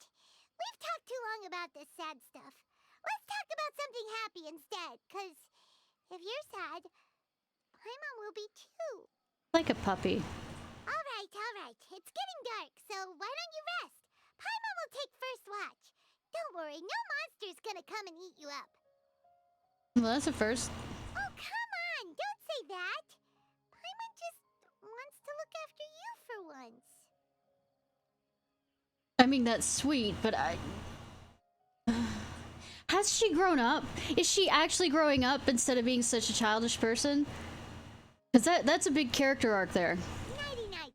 We've talked too long about this sad stuff. Let's talk about something happy instead, cause if you're sad, Paimon will be too. Like a puppy. All right. It's getting dark, so why don't you rest? Paimon will take first watch. Don't worry, no monster's gonna come and eat you up. Well, that's a first. Oh, come on! Don't say that! Paimon just wants to look after you for once. I mean, that's sweet, but has she grown up? Is she actually growing up instead of being such a childish person? Because that's a big character arc there. Nighty-night.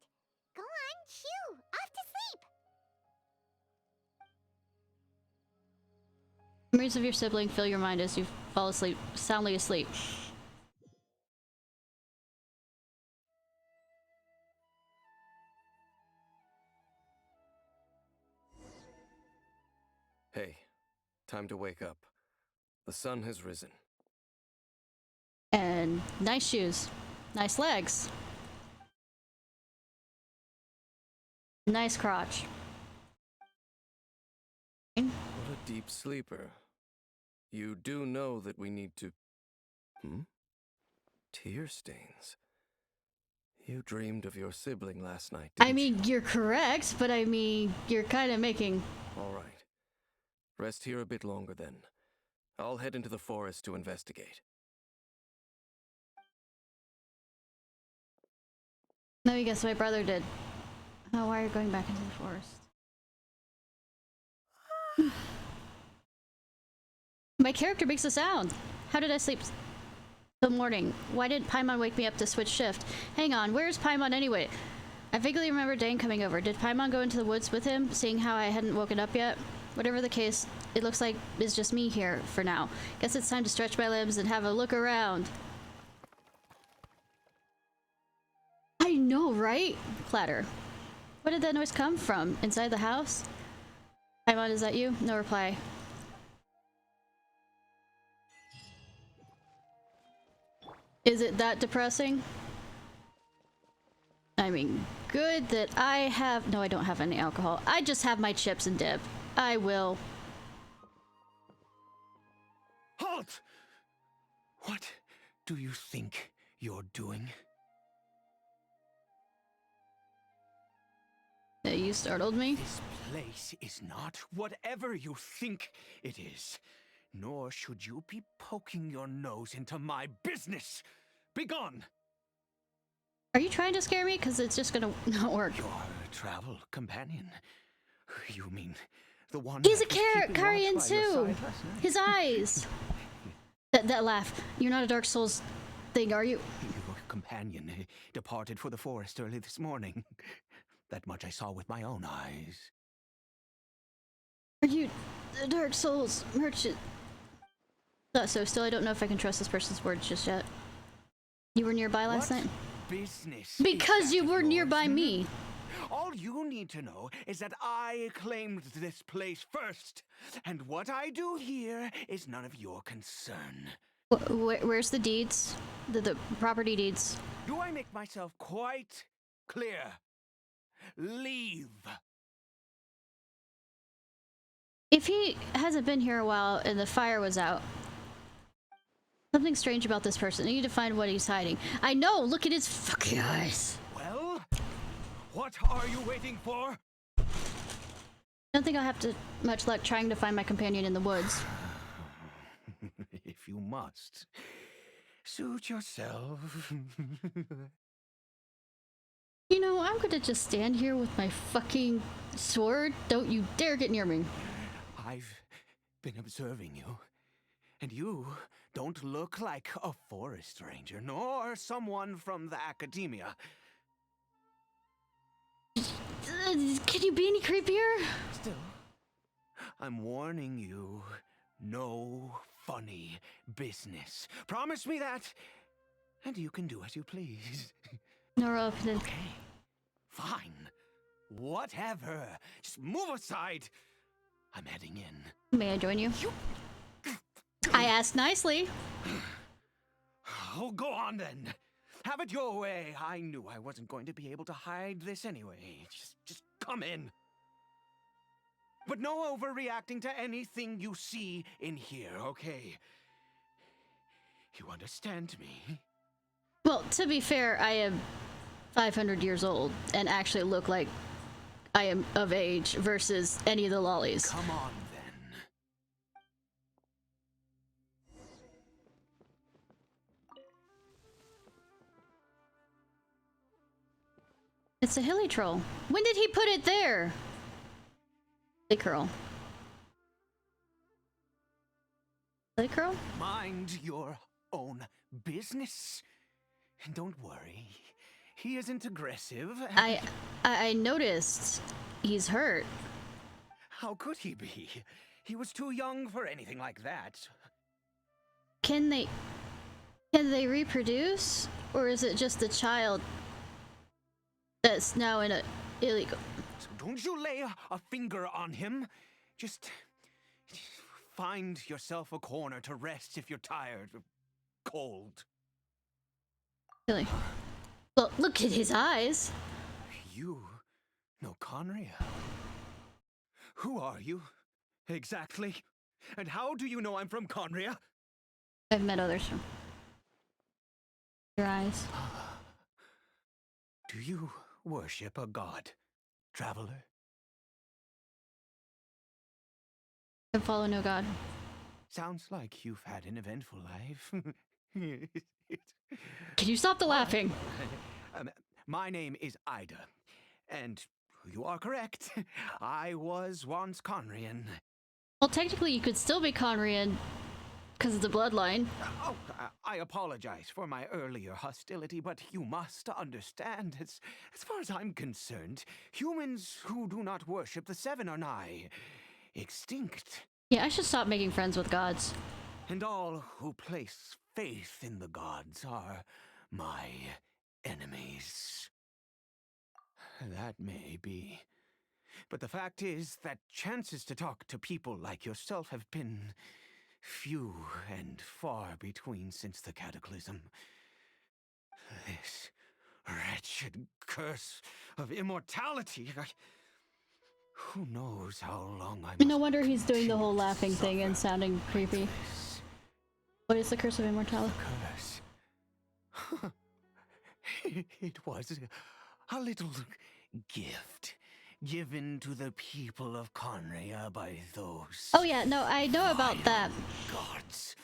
Go on, shoo! Off to sleep! Memories of your sibling fill your mind as you fall asleep, soundly asleep. Hey, time to wake up. The sun has risen. And nice shoes. Nice legs. Nice crotch. What a deep sleeper. You do know that we need to... Tear stains. You dreamed of your sibling last night, didn't I mean, you? you're correct, but I mean, you're kind of making... All right. Rest here a bit longer then. I'll head into the forest to investigate. Let me guess, my brother did. Oh, why are you going back into the forest? My character makes a sound. How did I sleep till morning? Why didn't Paimon wake me up to switch shift? Hang on, where's Paimon anyway? I vaguely remember Dane coming over. Did Paimon go into the woods with him, seeing how I hadn't woken up yet? Whatever the case, it looks like it's just me here for now. Guess it's time to stretch my limbs and have a look around. I know, right? Clatter. Where did that noise come from? Inside the house? Paimon, is that you? No reply. Is it that depressing? I mean, good that I have... No, I don't have any alcohol. I just have my chips and dip. I will. Halt! What do you think you're doing? You startled me. This place is not whatever you think it is. Nor should you be poking your nose into my business. Begone! Are you trying to scare me? Because it's just gonna not work. Your travel companion. You mean the one? He's a that was keeping Carian watch by your too. side last night? His eyes. That laugh. You're not a Dark Souls thing, are you? Your companion departed for the forest early this morning. That much I saw with my own eyes. Are you the Dark Souls merchant? So still, I don't know if I can trust this person's words just yet. You were nearby last night? Business? Because you were nearby Hmm? me. All you need to know is that I claimed this place first, and what I do here is none of your concern. Where's the deeds? The property deeds. Do I make myself quite clear? Leave. If he hasn't been here a while and the fire was out, something strange about this person. I need to find what he's hiding. I know! Look at his fucking eyes! Well, what are you waiting for? I don't think I'll have much luck trying to find my companion in the woods. If you must. Suit yourself. You know, I'm gonna just stand here with my fucking sword. Don't you dare get near me. I've been observing you, and you don't look like a forest ranger, nor someone from the academia. Can you be any creepier? Still, I'm warning you, no funny business. Promise me that, and you can do as you please. Nora, Okay, fine. Whatever. Just move aside. I'm heading in. may I join you? I asked nicely. Oh, go on then. Have it your way. I knew I wasn't going to be able to hide this anyway. Just come in. But no overreacting to anything you see in here, okay? You understand me? Well, to be fair, I am 500 years old and actually look like I am of age versus any of the lollies. Come on then. It's a hilly troll. When did he put it there? Hilly curl. Hilly curl? Mind your own business. And don't worry. He isn't aggressive. I noticed he's hurt. How could he be? He was too young for anything like that. Can they reproduce? Or is it just a child that's now in a illegal? So don't you lay a finger on him. Just find yourself a corner to rest if you're tired or cold. Really? Well, look at his eyes. You know Conria? Who are you? Exactly. And how do you know I'm from Conria? I've met others from your eyes. Do you worship a god, traveler? I follow no god. Sounds like you've had an eventful life. Can you stop the laughing? My name is Ida, and you are correct. I was once Conrian. Well, technically, you could still be Conrian because of the bloodline. Oh, I apologize for my earlier hostility, but you must understand, as far as I'm concerned, humans who do not worship the Seven are nigh extinct. Yeah, I should stop making friends with gods. And all who place faith in the gods are my enemies. That may be. But the fact is that chances to talk to people like yourself have been few and far between since the cataclysm. This wretched curse of immortality. Who knows how long I No wonder he's doing the whole laughing thing and sounding creepy. What is the curse of immortality? Curse. It was a little gift given to the people of Conria by those. Oh yeah, no, I know about that. Gods.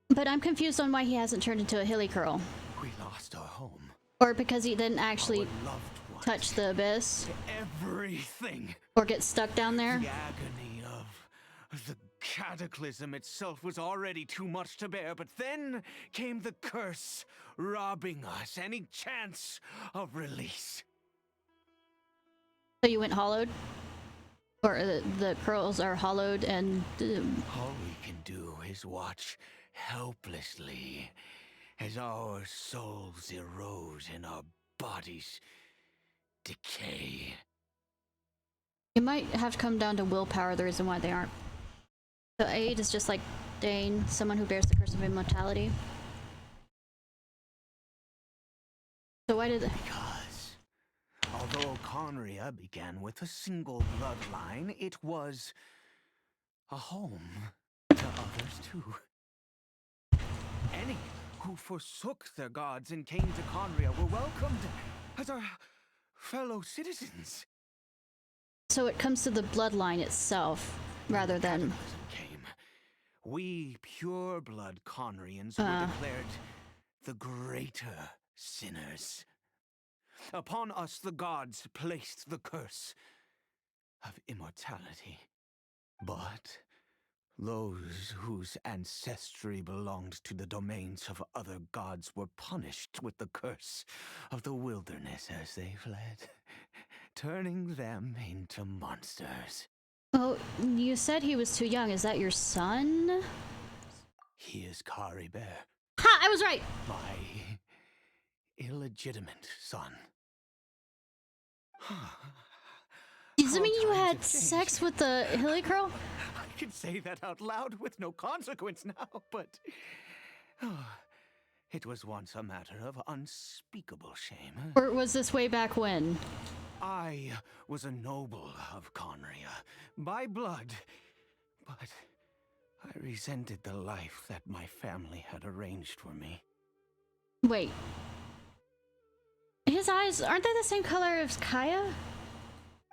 But I'm confused on why he hasn't turned into a hilly curl. We lost our home. Or because he didn't actually Our loved ones. touch the abyss. Everything. Or get stuck down there. The agony of the cataclysm itself was already too much to bear, but then came the curse, robbing us any chance of release. So you went hollowed? Or the curls are hollowed and... All we can do is watch helplessly as our souls erode and our bodies decay. It might have to come down to willpower, the reason why they aren't. So Aid is just like Dane, someone who bears the curse of immortality. So why did they... Because although Conria began with a single bloodline, it was a home to others too. Any who forsook their gods and came to Conria were welcomed as our fellow citizens. So it comes to the bloodline itself, rather than... Cataclysm came. we pure-blood Conrians were declared the greater sinners. Upon us the gods placed the curse of immortality. But those whose ancestry belonged to the domains of other gods were punished with the curse of the wilderness as they fled, turning them into monsters. Oh, you said he was too young. Is that your son? He is Kari Bear, Ha! I was right! my illegitimate son. Does it How mean you times had have changed. sex with the hilly girl? I can say that out loud with no consequence now, but it was once a matter of unspeakable shame. Or was this way back when? I was a noble of Conria by blood, but I resented the life that my family had arranged for me. Wait. His eyes, aren't they the same color as Kaya?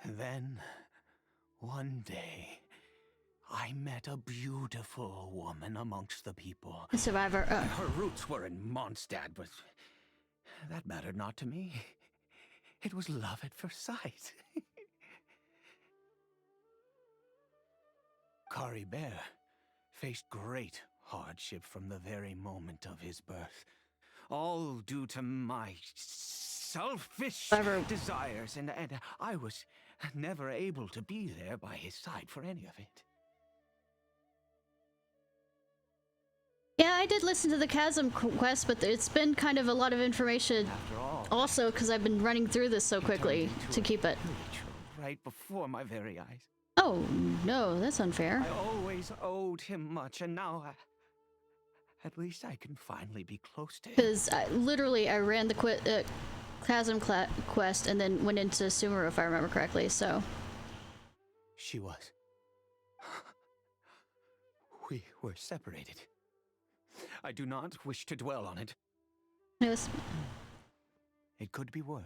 Then, one day, I met a beautiful woman amongst the people. The survivor. Her roots were in Mondstadt, but that mattered not to me. It was love at first sight. Kari Bear faced great hardship from the very moment of his birth. All due to my selfish desires, and I was never able to be there by his side for any of it. Yeah, I did listen to the Chasm quest, but it's been kind of a lot of information. After all, Also, because I've been running through this so quickly to keep it. right before my very eyes. Oh, no, that's unfair. I always owed him much, and now at least I can finally be close to him. Because I ran the Chasm quest and then went into Sumeru, if I remember correctly, so. She was. We were separated. I do not wish to dwell on it. Yes. It could be worse.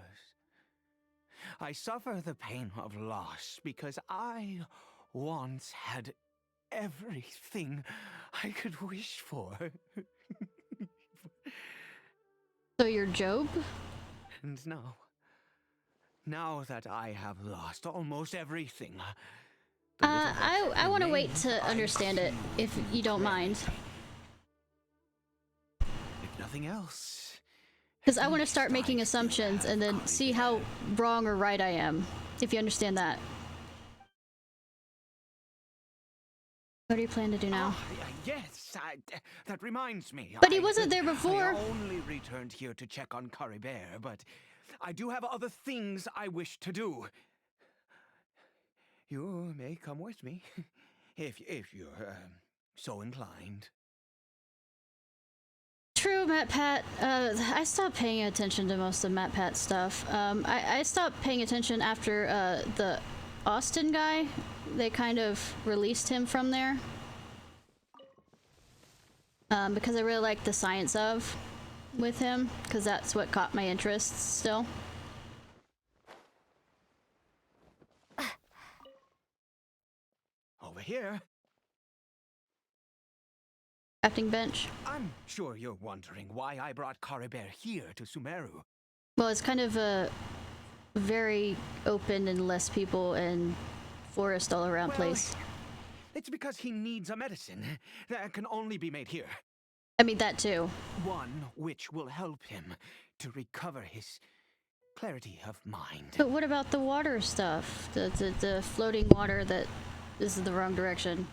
I suffer the pain of loss because I once had everything I could wish for. So you're Job? And now that I have lost almost everything, I want to wait to understand it, if you don't mind. if nothing else, Because I want to start making assumptions and then see how wrong or right I am, if you understand that. What do you plan to do now? Yes, that reminds me. But he wasn't there before. I only returned here to check on Kari Bear, but I do have other things I wish to do. You may come with me, if you're so inclined. True, Matt Pat. I stopped paying attention to most of Matt Pat stuff. I stopped paying attention after the Austin guy. They kind of released him from there. Because I really liked the science of with him, because that's what caught my interest still. Over here. Crafting bench. I'm sure you're wondering why I brought Kari Bear here to Sumeru. Well, it's kind of a very open and less people and forest all around place. It's because he needs a medicine that can only be made here. I mean, that too. One which will help him to recover his clarity of mind. But what about the water stuff? The floating water that is in the wrong direction.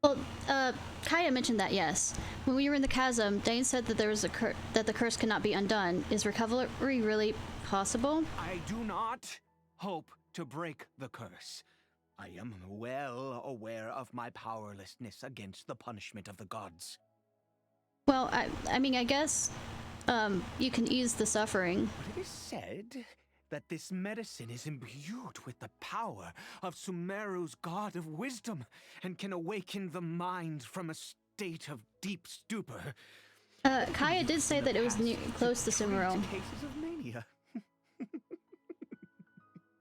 Well, Kaya mentioned that, yes. When we were in the chasm, Dane said that there was that the curse cannot be undone. Is recovery really possible? I do not hope to break the curse. I am well aware of my powerlessness against the punishment of the gods. Well, I mean, I guess you can ease the suffering. But it is said that this medicine is imbued with the power of Sumeru's god of wisdom and can awaken the mind from a state of deep stupor. Kaya did say that it was close to Sumeru. Cases of mania.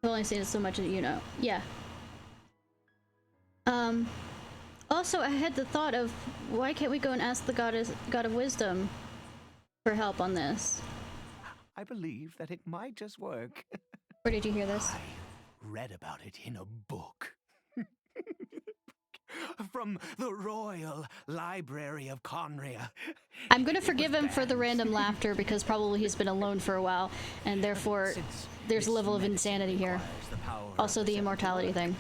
I've only seen it so much as you know. Yeah. Also, I had the thought of why can't we go and ask the god of wisdom for help on this? I believe that it might just work. Where did you hear this? I read about it in a book. From the Royal Library of Conria. I'm gonna forgive him for the random laughter because probably he's been alone for a while, and therefore there's a level of insanity here. Also, the immortality thing.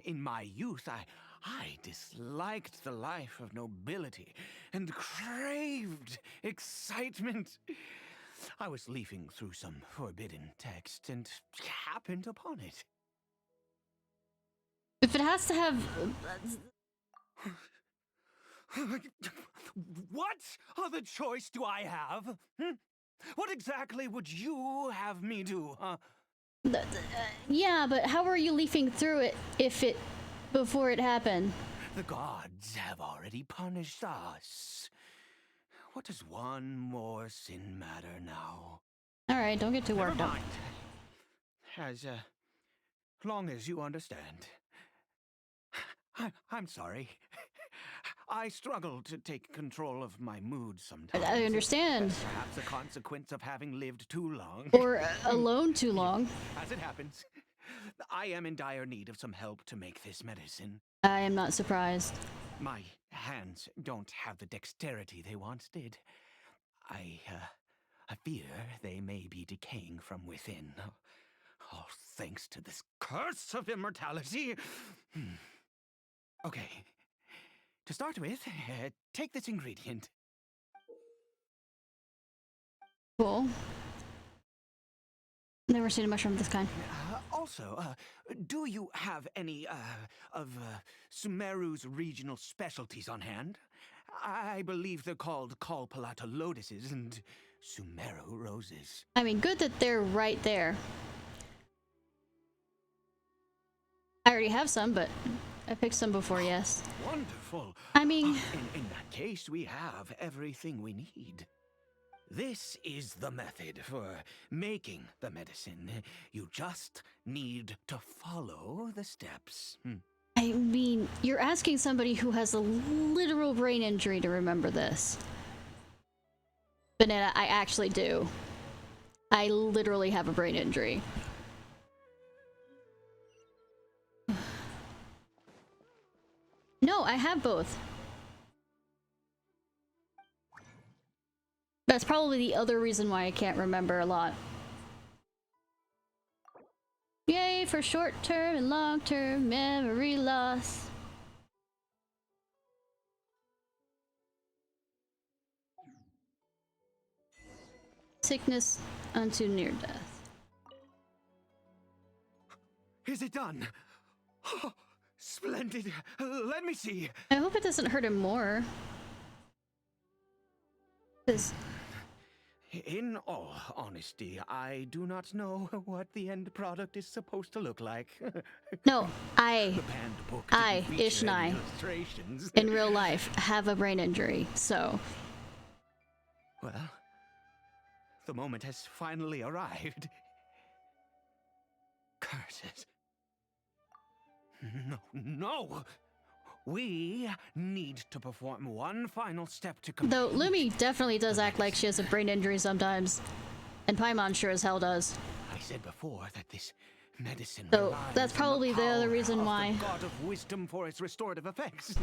In my youth, I disliked the life of nobility and craved excitement. I was leafing through some forbidden text and happened upon it. If it has to have... What other choice do I have? What exactly would you have me do, huh? Yeah, but how are you leafing through it before it happened? The gods have already punished us. What does one more sin matter now? Alright, don't get too worked up. As long as you understand. I'm sorry. I struggle to take control of my mood sometimes. I understand. Perhaps a consequence of having lived too long. Or alone too long. As it happens, I am in dire need of some help to make this medicine. I am not surprised. My hands don't have the dexterity they once did. I fear they may be decaying from within. All thanks to this curse of immortality. Okay. To start with, take this ingredient. Cool. Never seen a mushroom of this kind. Also, do you have any of Sumeru's regional specialties on hand? I believe they're called Kalpalata lotuses and Sumeru roses. I mean, good that they're right there. I already have some, but I picked some before, yes. Wonderful. I mean... In that case, we have everything we need. This is the method for making the medicine. You just need to follow the steps. I mean, you're asking somebody who has a literal brain injury to remember this. Banana, I actually do. I literally have a brain injury. No, I have both. That's probably the other reason why I can't remember a lot. Yay for short-term and long-term memory loss. Sickness unto near death. Is it done? Oh, splendid. Let me see. I hope it doesn't hurt him more. 'Cause in all honesty, I do not know what the end product is supposed to look like. no, The I, banned book didn't feature any Ishnai, illustrations. in real life, have a brain injury, so... Well, the moment has finally arrived. Curses. No! We need to perform one final step to complete. Though Lumi definitely does act like she has a brain injury sometimes. And Paimon sure as hell does. I said before that this medicine So relies that's on probably the other power reason of why. the God of wisdom for its restorative effects.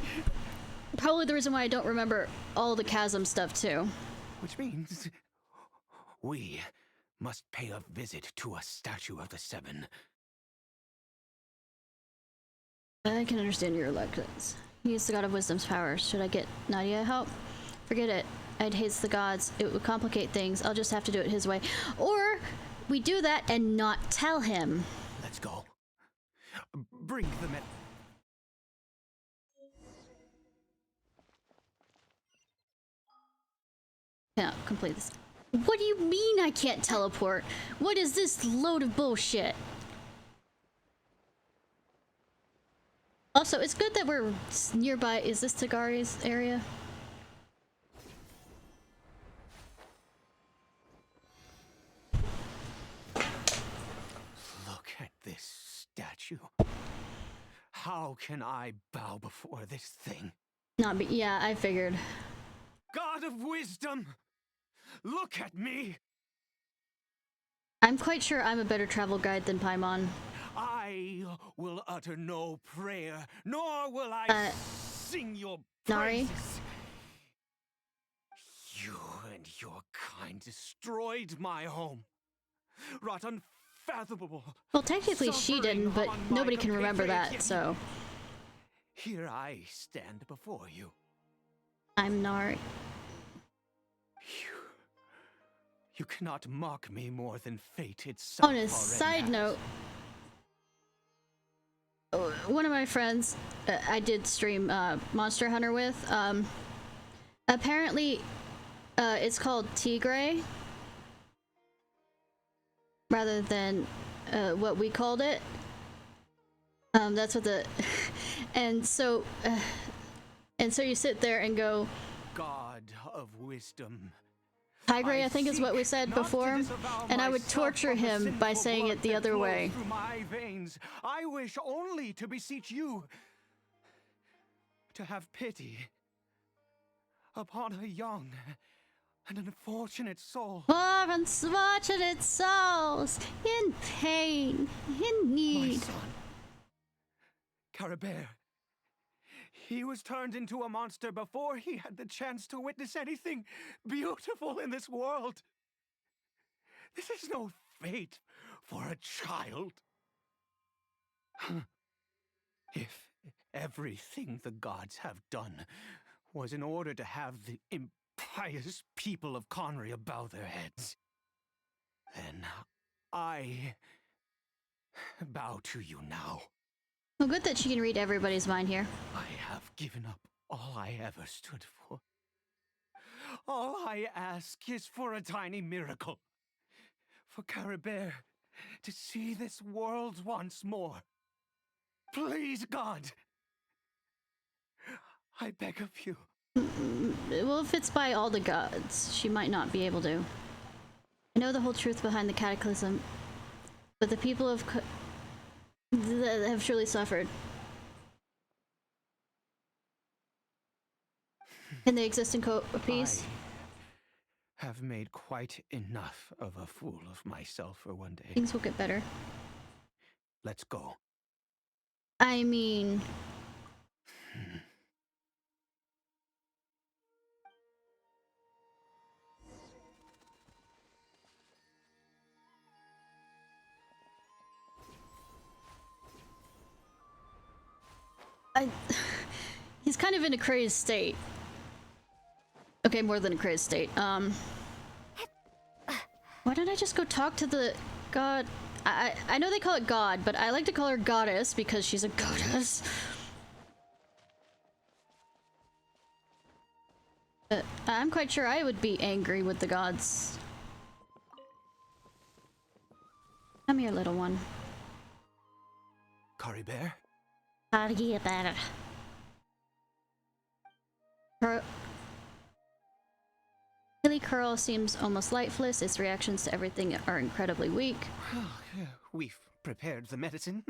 Probably the reason why I don't remember all the chasm stuff too. Which means we must pay a visit to a statue of the Seven. I can understand your reluctance. He is the god of wisdom's powers. Should I get Nadia help? Forget it. I'd hates the gods. It would complicate things. I'll just have to do it his way. Or we do that and not tell him. Let's go. Bring the med. Cannot complete this. What do you mean I can't teleport? What is this load of bullshit? Also, it's good that we're nearby. Is this Tagari's area? Look at this statue. how can I bow before this thing? Not be. Yeah, I figured. God of wisdom, look at me! I'm quite sure I'm a better travel guide than Paimon. I will utter no prayer, nor will I sing your Nari? praises. You and your kind destroyed my home. Wrought unfathomable. Well, technically she suffering didn't, but on my nobody can remember compatriot, that, yet so. Here I stand before you. I'm Nari. You cannot mock me more than fate itself. On a already side has. note, one of my friends I did stream Monster Hunter with, apparently it's called Tigray rather than what we called it. That's what the and so you sit there and go, God of wisdom. Tigray, I think is what we said before, and I would torture him by saying it the other way. Through my veins, I wish only to beseech you to have pity upon a young and unfortunate soul. For unfortunate souls in pain, in My need. son, Caribert. He was turned into a monster before he had the chance to witness anything beautiful in this world. This is no fate for a child. If everything the gods have done was in order to have the impious people of Conria bow their heads, then I bow to you now. Well, good that she can read everybody's mind here. I have given up all I ever stood for. All I ask is for a tiny miracle. For Caribert to see this world once more. Please, God. I beg of you. Well, if it's by all the gods, she might not be able to. I know the whole truth behind the cataclysm, but the people of that have truly suffered. Can they exist in peace? I have made quite enough of a fool of myself for one day. Things will get better. Let's go. I mean... He's kind of in a crazed state. Okay, more than a crazed state. Why don't I just go talk to the god? I know they call it god, but I like to call her goddess because she's a goddess. I'm quite sure I would be angry with the gods. Come here, little one. Caribert? How do you get better? Hilly Curl seems almost lifeless. Its reactions to everything are incredibly weak. We've prepared the medicine.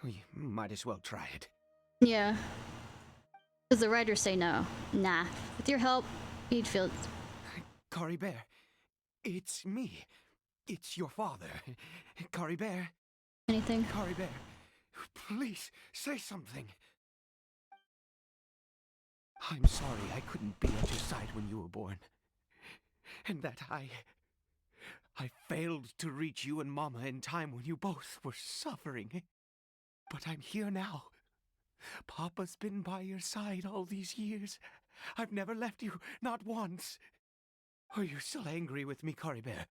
We might as well try it. Yeah. Because the writers say no. Nah. With your help, you'd feel... Caribert, it's me. It's your father. Caribert. Anything? Caribert, please, say something. I'm sorry I couldn't be at your side when you were born. And that I failed to reach you and Mama in time when you both were suffering. But I'm here now. Papa's been by your side all these years. I've never left you, not once. Are you still angry with me, Caribert?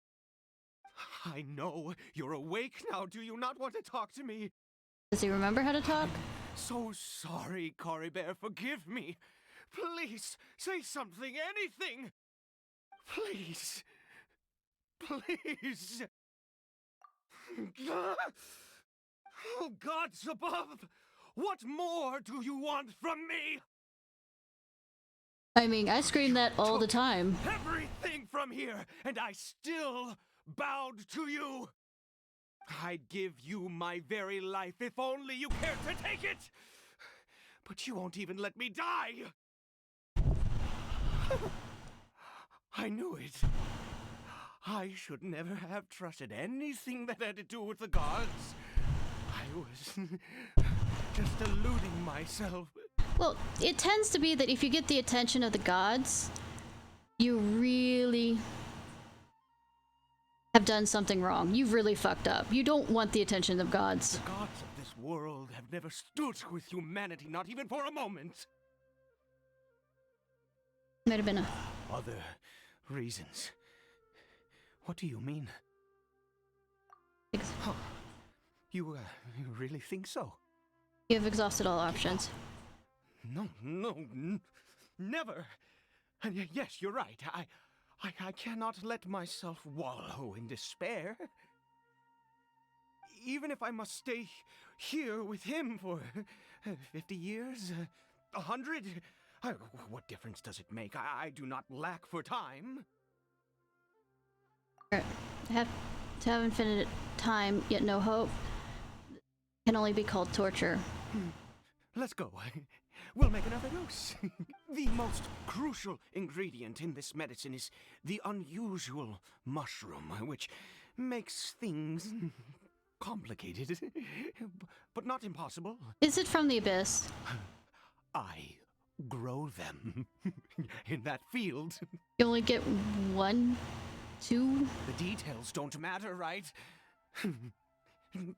I know you're awake now. Do you not want to talk to me? Does he remember how to talk? I'm so sorry, Caribert. Forgive me. Please, say something, anything. Please. Please. Oh, gods above! What more do you want from me? I mean, I scream that all the time. Everything from here, and I still bowed to you. I'd give you my very life if only you cared to take it! But you won't even let me die! I knew it. I should never have trusted anything that had to do with the gods. I was just deluding myself. Well, it tends to be that if you get the attention of the gods, you really have done something wrong. You've really fucked up. You don't want the attention of gods. The gods of this world have never stood with humanity, not even for a moment. Might have been a... Other reasons. What do you mean? Huh. You really think so? You've exhausted all options. No, never. And yes, you're right. I cannot let myself wallow in despair. Even if I must stay here with him for 50 years, 100, what difference does it make? I do not lack for time. To have infinite time, yet no hope, can only be called torture. Let's go. We'll make another dose. The most crucial ingredient in this medicine is the unusual mushroom, which makes things complicated, but not impossible. Is it from the abyss? I grow them in that field. You only get 1, 2? The details don't matter, right?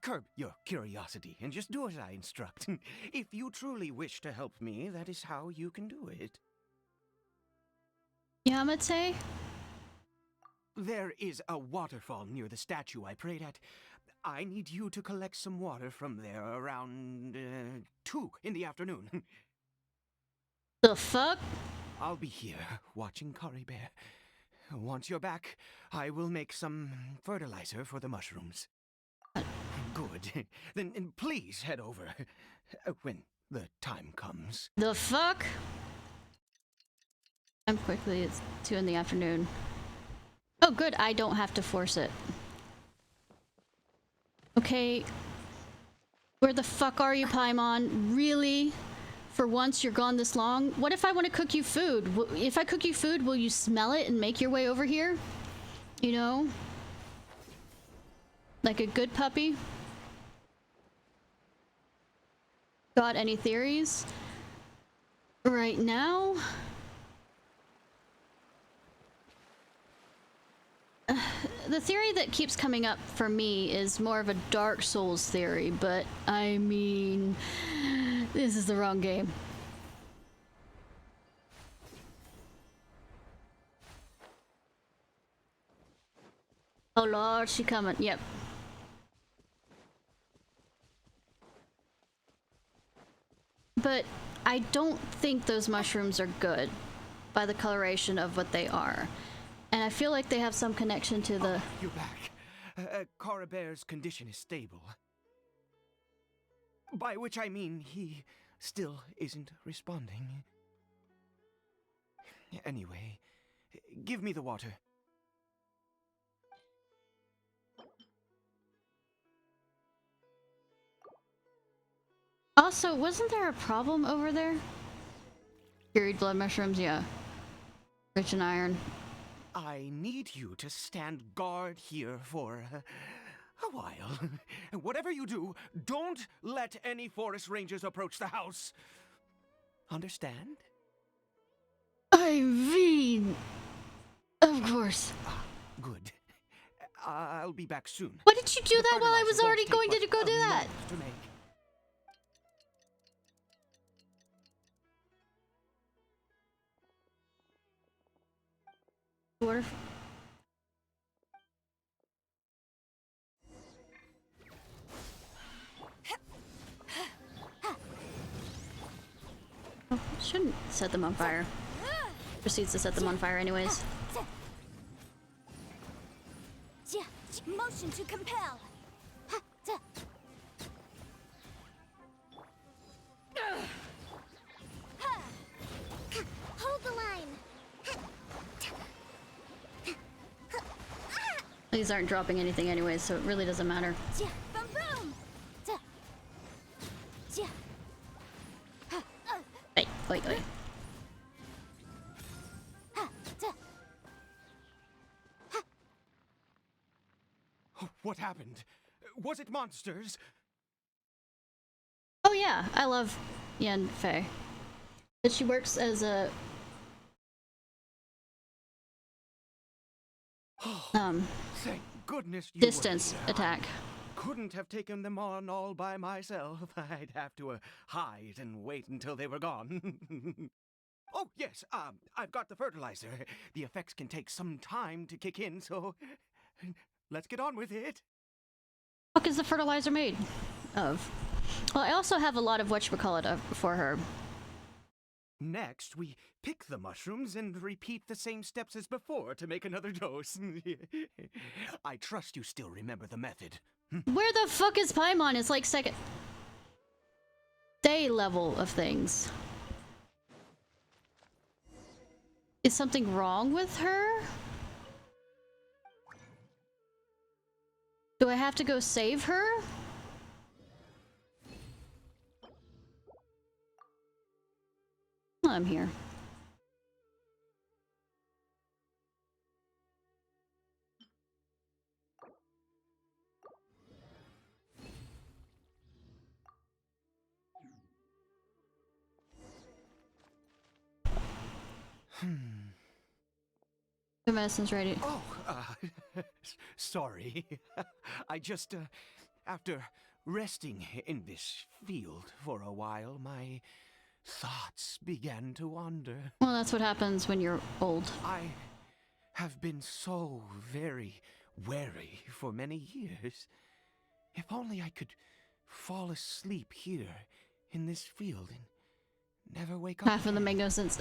Curb your curiosity and just do as I instruct. If you truly wish to help me, that is how you can do it. Yamate? There is a waterfall near the statue I prayed at. I need you to collect some water from there around 2 in the afternoon. The fuck? I'll be here watching Kari Bear. Once you're back, I will make some fertilizer for the mushrooms. Good. Then please head over when the time comes. The fuck? I'm quickly, it's 2 in the afternoon. Oh good, I don't have to force it. Okay. Where the fuck are you, Paimon? Really? For once you're gone this long? What if I want to cook you food? If I cook you food, will you smell it and make your way over here? You know? Like a good puppy? Got any theories? Right now? The theory that keeps coming up for me is more of a Dark Souls theory, but I mean, this is the wrong game. Oh lord, she coming. Yep. But I don't think those mushrooms are good by the coloration of what they are. And I feel like they have some connection to the... You're back. Kara Bear's condition is stable. By which I mean he still isn't responding. Anyway, give me the water. Also, wasn't there a problem over there? Buried blood mushrooms, yeah. Rich in iron. I need you to stand guard here for a while. Whatever you do, don't let any forest rangers approach the house. Understand? I mean... Of course. Good. I'll be back soon. Why did you do The that while I was fertilizer already won't going take to go but do a that? month to make. Water. Oh, shouldn't set them on fire. Proceeds to set them on fire anyways. Motion to compel. Hold the line. These aren't dropping anything anyway, so it really doesn't matter. Ja, boom, boom. Ja. Ja. Ha, Hey, wait, wait. ha, ja. What happened? Was it monsters? Oh yeah, I love Yen Fei. But she works as a Thank goodness you distance were here. attack. Couldn't have taken them on all by myself. I'd have to hide and wait until they were gone. Oh, yes, I've got the fertilizer. The effects can take some time to kick in, so let's get on with it. What is the fertilizer made of? Well, I also have a lot of whatchamacallit for her. Next, we pick the mushrooms and repeat the same steps as before to make another dose. I trust you still remember the method. Where the fuck is Paimon? It's like second day level of things. Is something wrong with her? Do I have to go save her? I'm here. The medicine's ready. Oh, sorry. I just, after resting in this field for a while, my thoughts began to wander. Well, that's what happens when you're old. I have been so very wary for many years. If only I could fall asleep here in this field and never wake up. Half of them make no sense.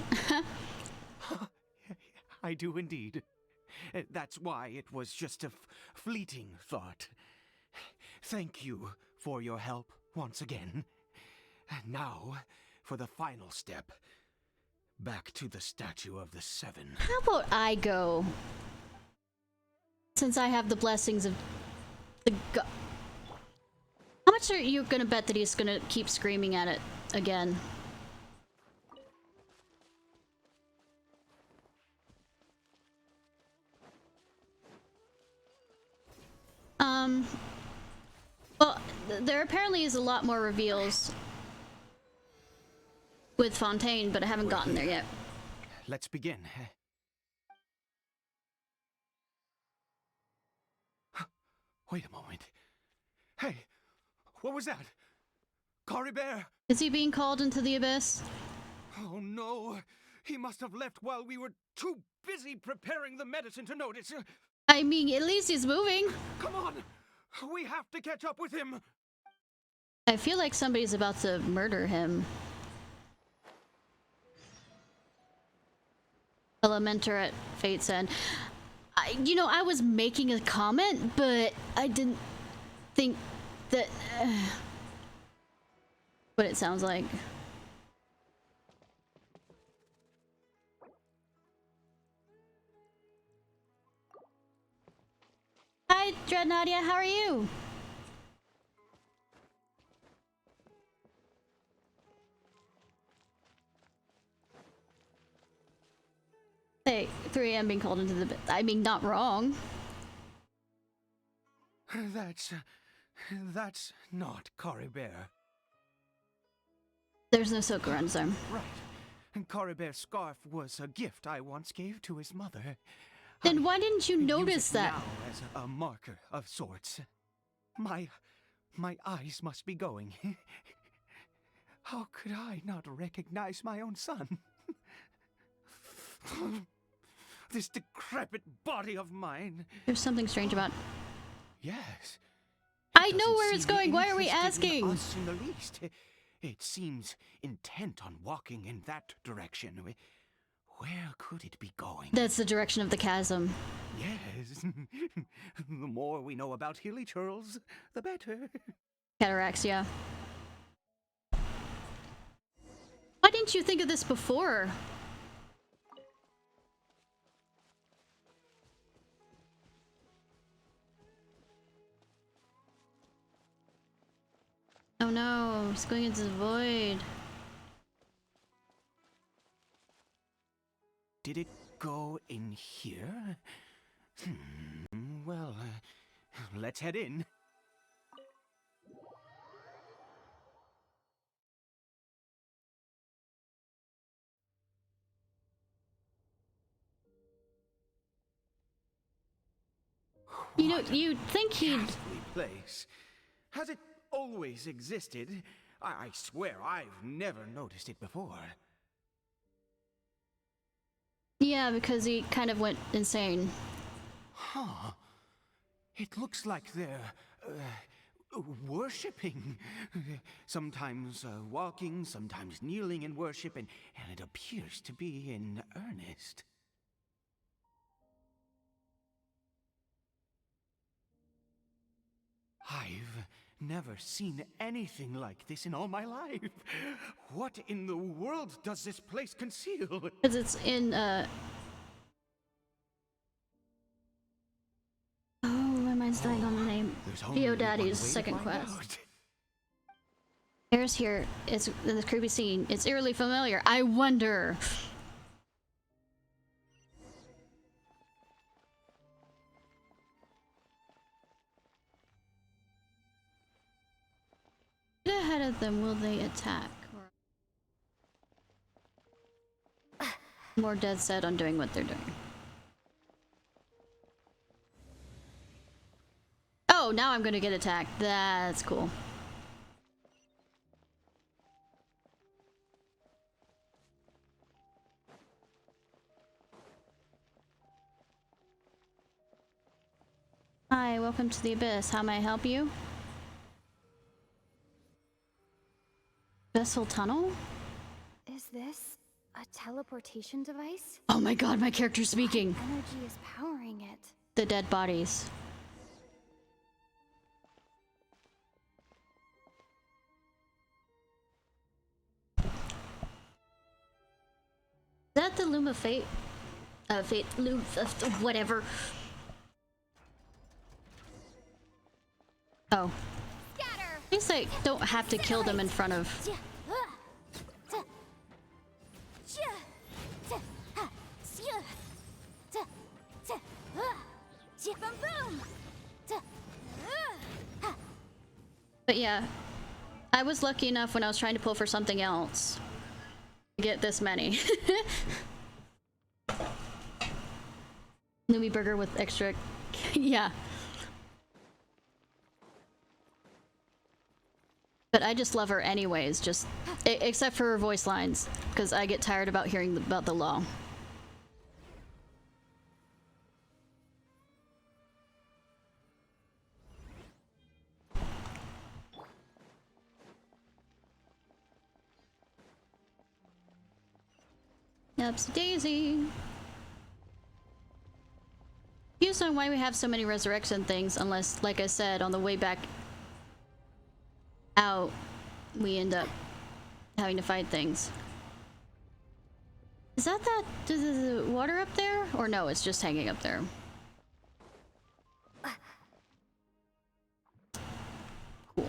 I do indeed. That's why it was just a fleeting thought. Thank you for your help once again. And now, for the final step. Back to the Statue of the Seven. How about I go? Since I have the blessings of the god. How much are you gonna bet that he's gonna keep screaming at it again? Well, there apparently is a lot more reveals with Fontaine, but I haven't gotten there yet. Let's begin. Wait a moment. Hey, what was that? Caribert! Is he being called into the abyss? Oh no! He must have left while we were too busy preparing the medicine to notice. I mean, at least he's moving. Come on! We have to catch up with him! I feel like somebody's about to murder him. Elementor at Fate's End. You know, I was making a comment, but I didn't think that... what it sounds like. Hi, Dreadnadia, how are you? Hey, 3 AM being called into the... I mean, not wrong. That's not Caribert. There's no silk around his arm. Right. Caribert's scarf was a gift I once gave to his mother. Then why didn't you use notice it that? now as a marker of sorts. My eyes must be going. How could I not recognize my own son? This decrepit body of mine. There's something strange about... Yes. I It know doesn't where it's seem going. Why are we interested in asking? us in the least. It seems intent on walking in that direction. Where could it be going? That's the direction of the chasm. Yes. The more we know about Hilly Churls, the better. Cataracts, yeah. Why didn't you think of this before? Oh no, he's going into the void. Did it go in here? Well, let's head in. You know, you'd think he'd... Ghastly place. Has it always existed? I swear I've never noticed it before. Yeah, because he kind of went insane. Huh. It looks like they're worshipping. Sometimes walking, sometimes kneeling in worship, and it appears to be in earnest. I've never seen anything like this in all my life. What in the world does this place conceal? Because it's in, Oh, my mind's dying on the name. There's only Geodaddy's one way to second find quest. out. Here's here. It's in this creepy scene. It's eerily familiar. I wonder. Get ahead of them. Will they attack? Or... More dead set on doing what they're doing. Oh, now I'm gonna get attacked. That's cool. Hi, welcome to the Abyss. How may I help you? Vessel tunnel? Is this a teleportation device? Oh my god, my character's speaking! What energy is powering it? The dead bodies. Is that the Loom of Fate? Loom of whatever. Oh. Scatter! At least I don't have to kill them in front of... But yeah, I was lucky enough when I was trying to pull for something else to get this many. Lumi burger with extra... yeah. But I just love her anyways, just... except for her voice lines, because I get tired about hearing about the law. Upsy daisy. Confused on why we have so many resurrection things, unless, like I said, on the way back out, we end up having to fight things. Is that the water up there? Or no, it's just hanging up there. Cool.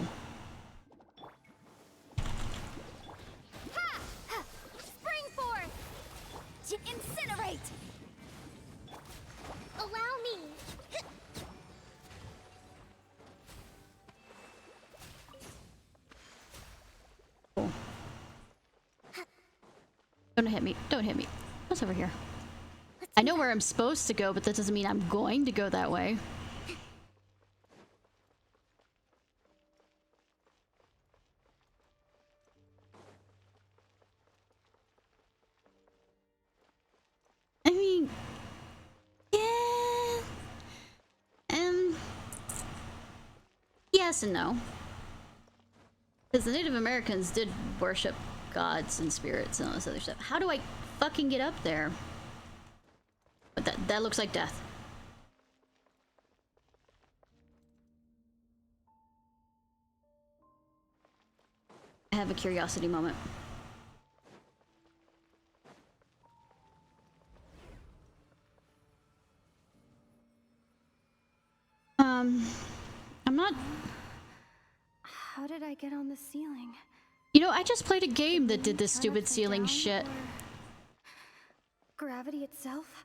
Spring forth! To incinerate! Allow me! Cool. Don't hit me. Don't hit me. What's over here? I know where I'm supposed to go, but that doesn't mean I'm going to go that way. I mean, yeah, yes and no. Because the Native Americans did worship gods and spirits and all this other stuff. How do I fucking get up there? But that looks like death. I have a curiosity moment. I'm not... How did I get on the ceiling? You know, I just played a game that did this stupid ceiling shit. Gravity itself?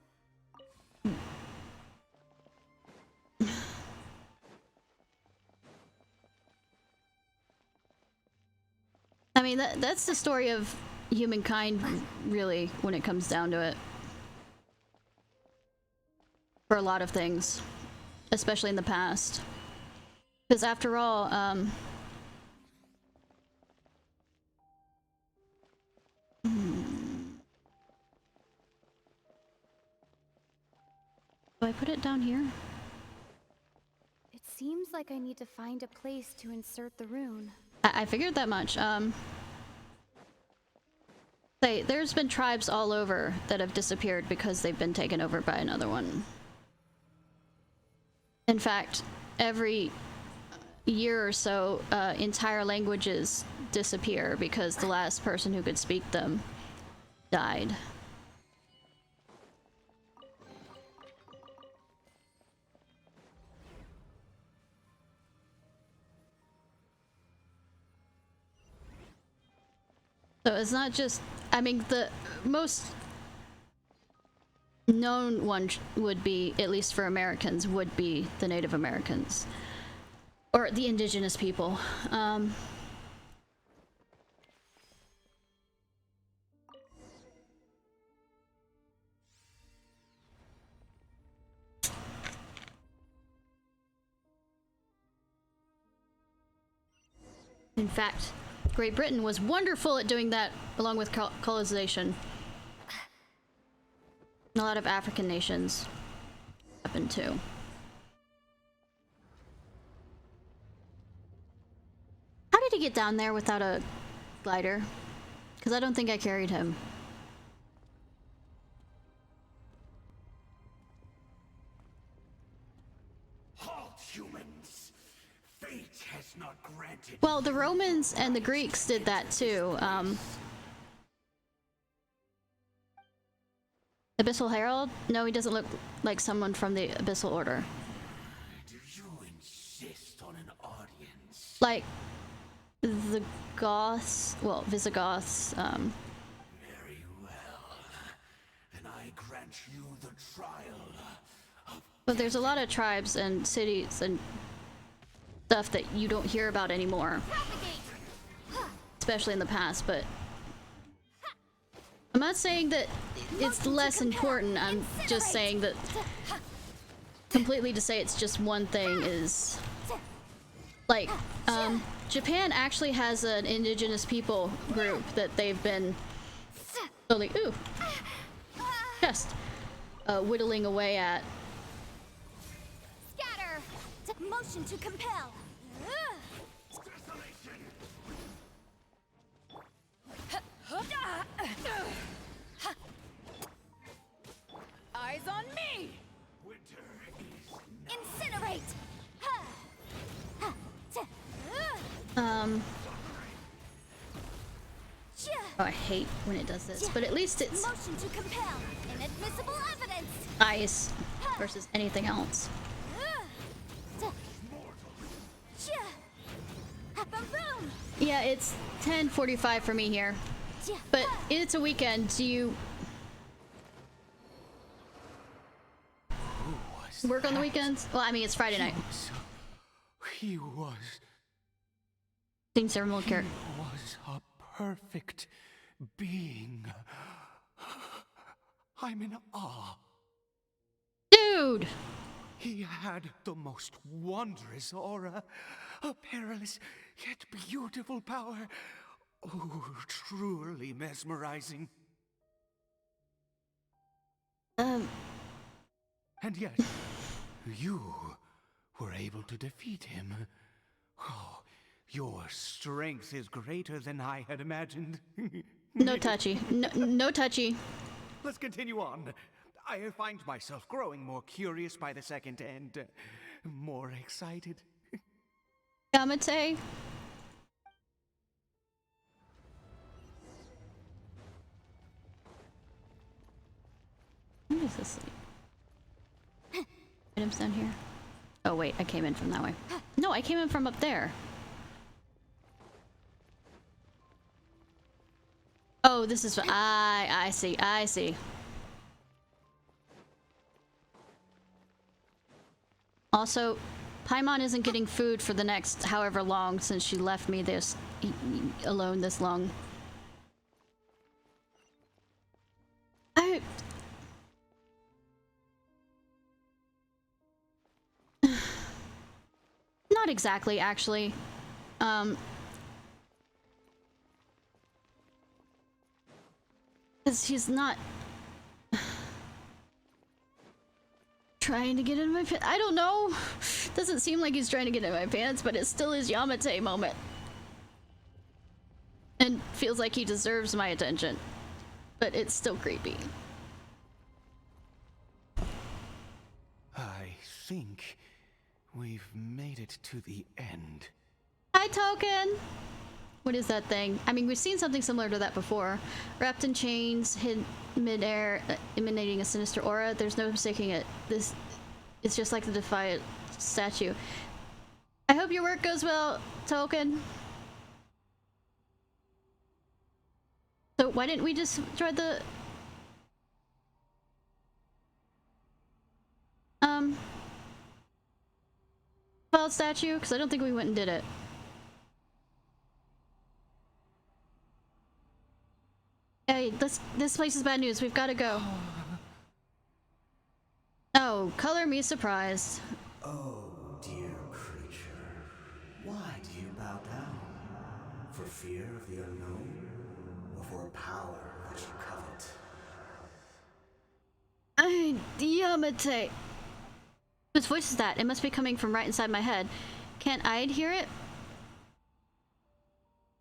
I mean, that's the story of humankind, really, when it comes down to it. For a lot of things. Especially in the past. Because after all, do I put it down here? It seems like I need to find a place to insert the rune. I figured that much. There's been tribes all over that have disappeared because they've been taken over by another one. In fact, every year or so, entire languages disappear because the last person who could speak them died. So it's not just, I mean, the most known one would be, at least for Americans, would be the Native Americans. Or the indigenous people. In fact, Great Britain was wonderful at doing that, along with colonization. A lot of African nations happened too. How did he get down there without a glider? Because I don't think I carried him. Halt, humans! Fate has not granted. Well, the Romans and the Greeks did that too. Abyssal Herald? No, he doesn't look like someone from the Abyssal Order. Do you insist on an audience? Like the Goths, well, Visigoths. Very well. Then I grant you the trial. But there's a lot of tribes and cities and stuff that you don't hear about anymore. Especially in the past, but I'm not saying that it's less important. I'm just saying that completely to say it's just one thing is like Japan actually has an indigenous people group that they've been slowly just whittling away at. Scatter! Motion to compel! Eyes on me! Winter is Incinerate! Oh, I hate when it does this, but at least it's Motion to compel! Inadmissible evidence! ice versus anything else. Boom! Yeah, it's 10:45 for me here, but it's a weekend. Do you work on the weekends? Well, I mean, it's Friday night. He was Seen several characters. a perfect being. I'm in awe. Dude! He had the most wondrous aura, a perilous yet beautiful power. Oh, truly mesmerizing. And yet, you were able to defeat him. Oh, your strength is greater than I had imagined. No touchy. No touchy. Let's continue on. I find myself growing more curious by the second and more excited. Yamate. What is this? Items down here. Oh wait, I came in from that way. No, I came in from up there. Oh, this is... I see, I see. Also, Paimon isn't getting food for the next however long since she left me this alone this long. Not exactly, actually. Because he's not trying to get in my pants. I don't know. Doesn't seem like he's trying to get in my pants, but it still is Yamate moment. And feels like he deserves my attention. But it's still creepy. I think we've made it to the end. Hi, Token! What is that thing? I mean, we've seen something similar to that before. Wrapped in chains, hid mid-air, emanating a sinister aura. There's no mistaking it. This is just like the Defiant statue. I hope your work goes well, Token. So why didn't we just try the... Wild statue? Because I don't think we went and did it. Hey, this place is bad news. We've got to go. Oh, color me surprised. Oh, dear creature. Why do you bow down? For fear of the unknown? Or for a power that you covet? Yamate. Whose voice is that? It must be coming from right inside my head. Can't I hear it?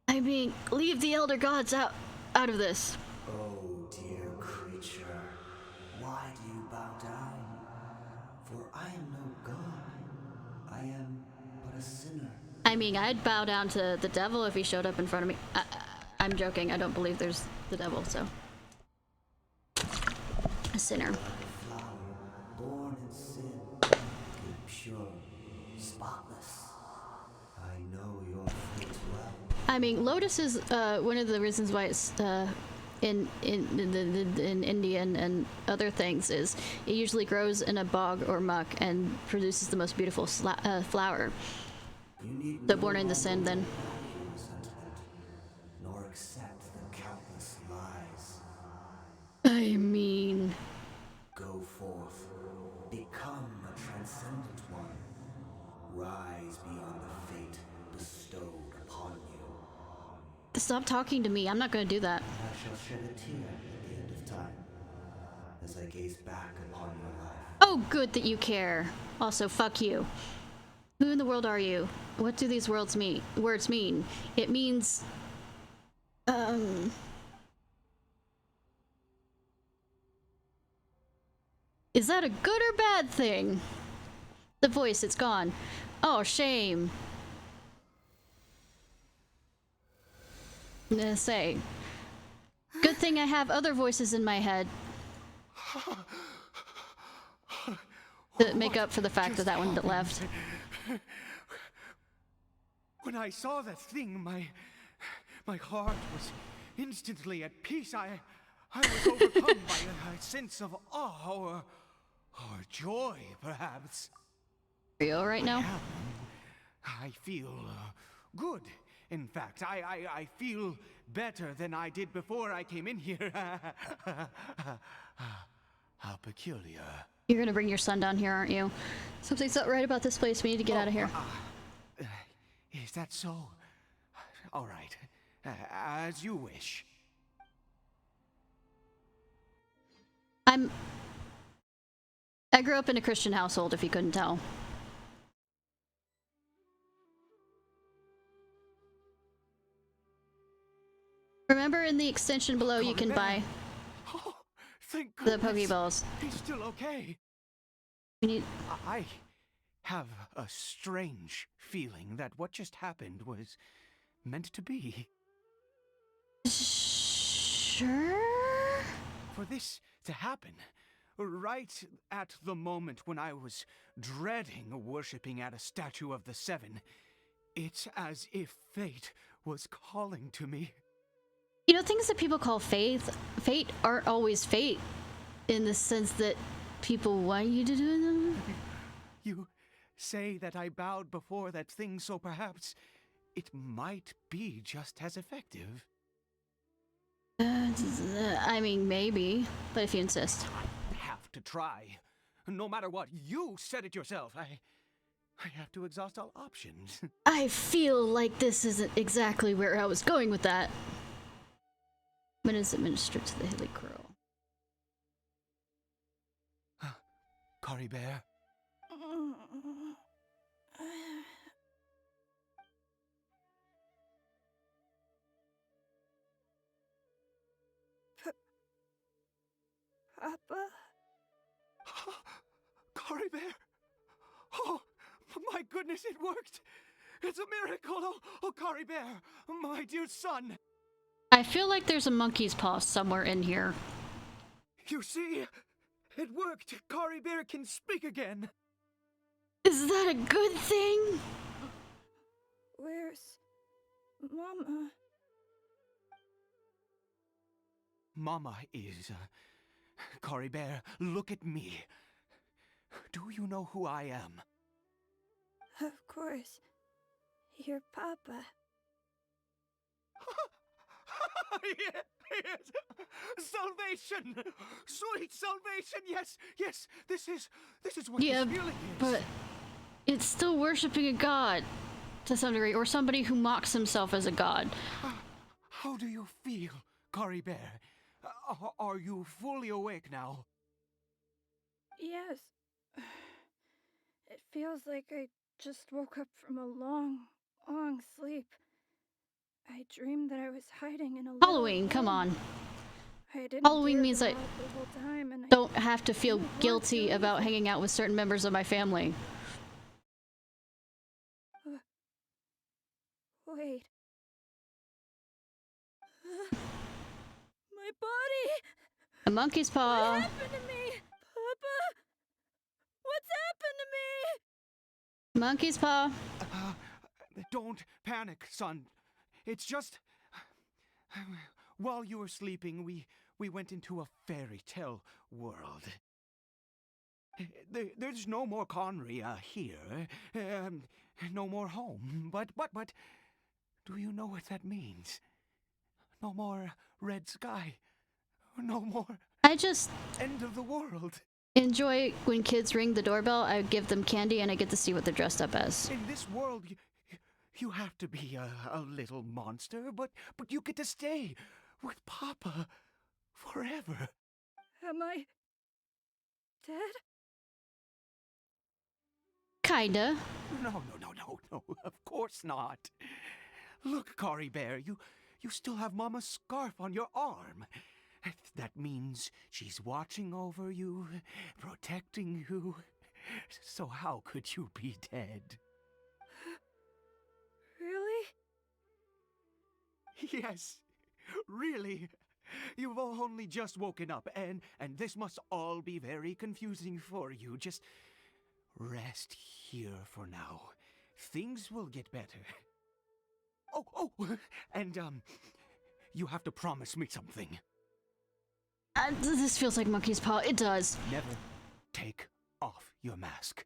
I mean, leave the elder gods out of this. Oh, dear creature. Why do you bow down? For I am no god. I am but a sinner. I mean, I'd bow down to the devil if he showed up in front of me. I'm joking. I don't believe there's the devil, so. A sinner. Like a flower, born in sin, yet pure, spotless. I know your fate well. I mean, lotus is one of the reasons why it's in Indian and other things is it usually grows in a bog or muck and produces the most beautiful flower. So born in the sin, then. Nor accept the countless lies. I mean, Go forth, become a transcendent one. Rise beyond the fate bestowed upon you. stop talking to me. I'm not going to do that. I shall shed a tear at the end of time, as I gaze back upon your life. Oh, good that you care. Also, fuck you. Who in the world are you? What do these words mean? It means, is that a good or bad thing? The voice, it's gone. Oh, shame. I'm gonna say, good thing I have other voices in my head to make up for the fact that one left. When I saw that thing, my heart was instantly at peace. I was overcome by a sense of awe or joy, perhaps. Are you all right now? I feel good. In fact, I feel better than I did before I came in here. How peculiar. You're gonna bring your son down here, aren't you? Something's not right about this place. We need to get out of here. Is that so? All right. As you wish. I grew up in a Christian household, if you couldn't tell. Remember, in the extension below, you can buy Thank the goodness. Pokeballs. He's still okay. We need... I have a strange feeling that what just happened was meant to be. Sure? For this to happen, right at the moment when I was dreading worshipping at a statue of the Seven, it's as if fate was calling to me. You know, things that people call fate aren't always fate in the sense that people want you to do them. You say that I bowed before that thing, so perhaps it might be just as effective. I mean, maybe, but if you insist. I have to try. No matter what, you said it yourself. I have to exhaust all options. I feel like this isn't exactly where I was going with that. When is administered to the hilly crow? Kari Bear. Papa? Kari Bear! Oh, my goodness, it worked! It's a miracle! Oh, Kari Bear, my dear son! I feel like there's a monkey's paw somewhere in here. You see? It worked! Kari Bear can speak again! Is that a good thing? Where's Mama? Mama is... Kari Bear, look at me. Do you know who I am? Of course. Your Papa. Yes! Salvation! Sweet salvation! Yes! Yes! This is what Yeah, this feeling is. but it's still worshipping a god to some degree, or somebody who mocks himself as a god. How do you feel, Kari Bear? Are you fully awake now? Yes. It feels like I just woke up from a long, long sleep. I dreamed that I was hiding in a little Halloween, come room. on. I didn't Halloween dare means go I out the whole time, and I don't have to feel didn't want guilty to about either. hanging out with certain members of my family. Wait. My body! A monkey's paw. What happened to me? Papa? What's happened to me? Monkey's paw. Don't panic, son. It's just... While you were sleeping, we went into a fairy tale world. There's no more Conria here. No more home. But... Do you know what that means? No more red sky. No more I just end of the world. enjoy when kids ring the doorbell. I give them candy and I get to see what they're dressed up as. In this world, you have to be a little monster, but you get to stay with Papa forever. Am I dead? Kinda. No, of course not. Look, Kari Bear, you still have Mama's scarf on your arm. That means she's watching over you, protecting you. So how could you be dead? Really? Yes, really. You've only just woken up, and this must all be very confusing for you. Just rest here for now. Things will get better. Oh, and you have to promise me something. This feels like monkey's paw. It does. Never take off your mask.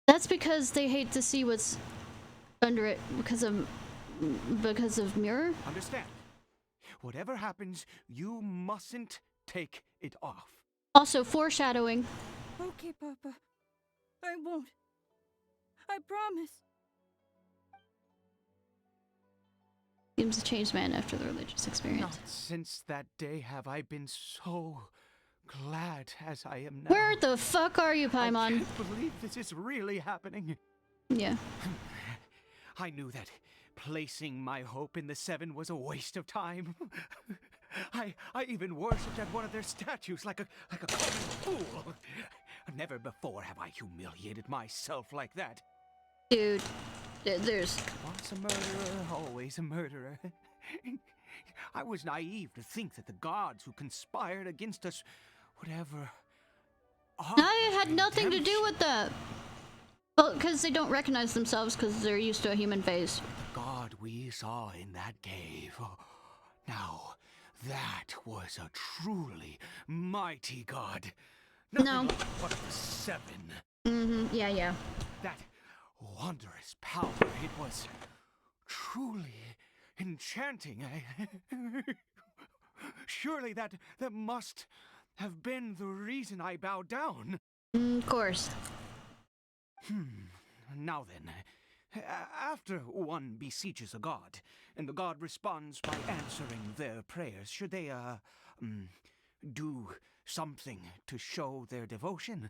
That's because they hate to see what's under it because of mirror. Understand? Whatever happens, you mustn't take it off. Also, foreshadowing. Okay, Papa. I won't. I promise. Seems a changed man after the religious experience. Not since that day have I been so glad as I am now. Where the fuck are you, I Paimon? can't believe this is really happening. Yeah. I knew that placing my hope in the Seven was a waste of time. I even worshipped at one of their statues like a common fool. Never before have I humiliated myself like that. Dude, there's... Once a murderer, always a murderer. I was naive to think that the gods who conspired against us would ever... I had nothing to do with that. Well, because they don't recognize themselves because they're used to a human face. God what we saw in that cave. Now, that was a truly mighty god. Nothing No. like but the seven. Yeah. That wondrous power, it was truly enchanting. Surely that must have been the reason I bowed down. Of course. Now then, after one beseeches a god, and the god responds by answering their prayers, should they, do something to show their devotion?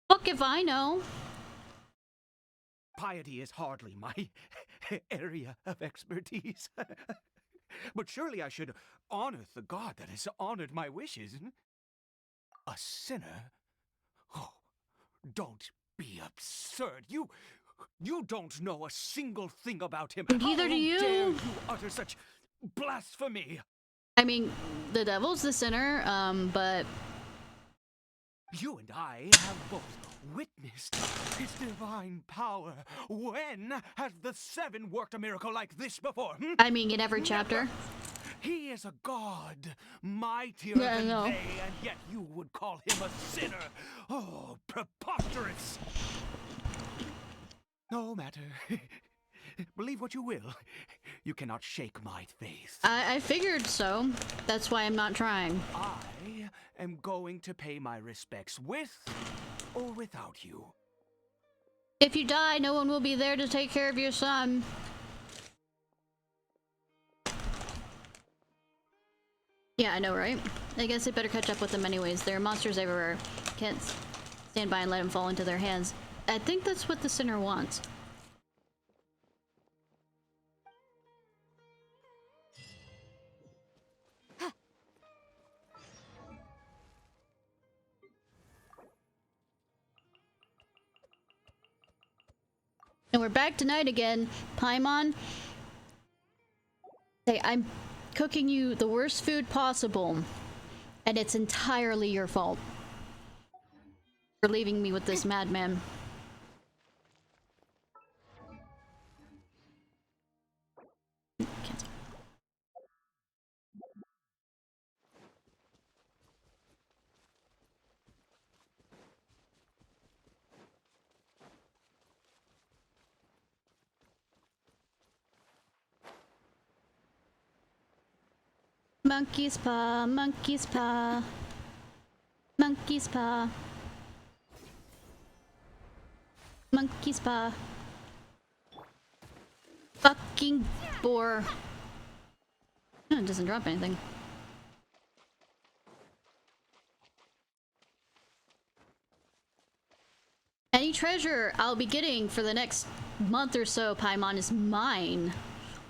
Fuck if I know. Piety is hardly my area of expertise. But surely I should honor the god that has honored my wishes. A sinner? Oh, don't be absurd. You don't know a single thing about him. Neither do you. How dare you utter such blasphemy? I mean, the devil's the sinner, but... You and I have both witnessed his divine power. When has the seven worked a miracle like this before? I mean, in every chapter. He is a god, mightier Yeah, I than know. they, and yet you would call him a sinner. Oh, preposterous! No matter. Believe what you will. You cannot shake my faith. I figured so. That's why I'm not trying. I am going to pay my respects with or without you. If you die, no one will be there to take care of your son. Yeah, I know, right? I guess I better catch up with them anyways. There are monsters everywhere. Can't stand by and let them fall into their hands. I think that's what the sinner wants. And we're back tonight again. Paimon. Hey, I'm cooking you the worst food possible, and it's entirely your fault for leaving me with this madman. Cancel. Monkey's paw, monkey's paw, monkey's paw, monkey's paw. Fucking boar. Oh, it doesn't drop anything. Any treasure I'll be getting for the next month or so, Paimon, is mine.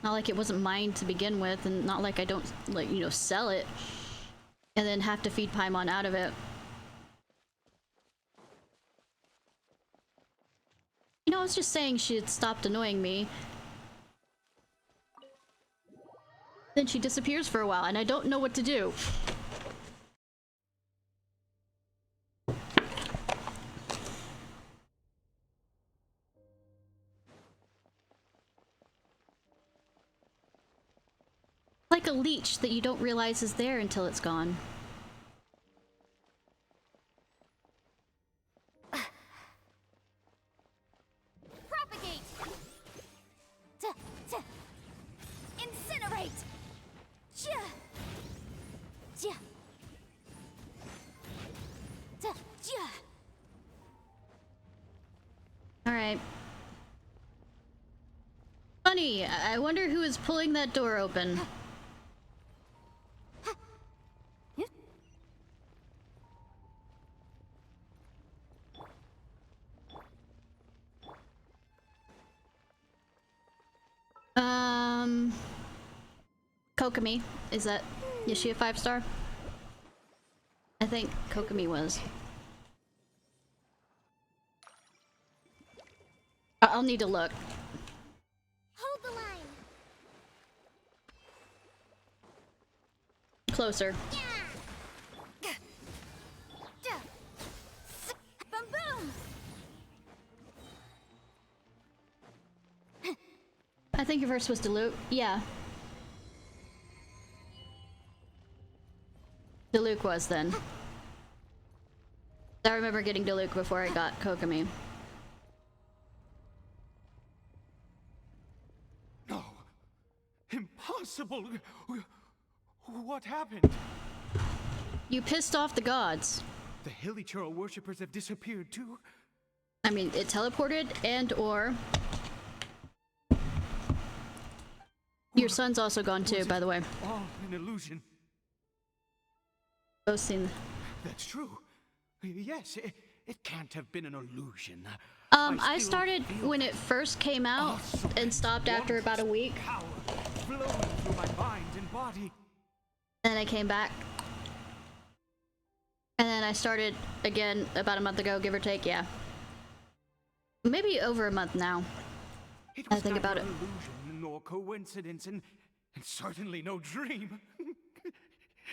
Not like it wasn't mine to begin with, and not like I don't, like, you know, sell it and then have to feed Paimon out of it. You know, I was just saying she had stopped annoying me. Then she disappears for a while, and I don't know what to do. Like a leech that you don't realize is there until it's gone. Propagate! Incinerate! Alright. Funny, I wonder who is pulling that door open. Kokomi. Is she a 5-star? I think Kokomi was. I'll need to look. Hold the line! Closer. Boom boom! I think your verse was Diluc. Yeah. Diluc was then. I remember getting Diluc before I got Kokomi. No. Impossible. What happened? You pissed off the gods. The Hilichurl worshippers have disappeared too? I mean, it teleported and or... Your son's also gone too, by the way. All an illusion. Both seen. That's true. Yes, it can't have been an illusion. I started when it first came out and stopped after about a week. Power flowing through my mind and body. And then I came back. And then I started again about a month ago, give or take, yeah. Maybe over a month now. I think about it. Illusion nor coincidence, and certainly no dream.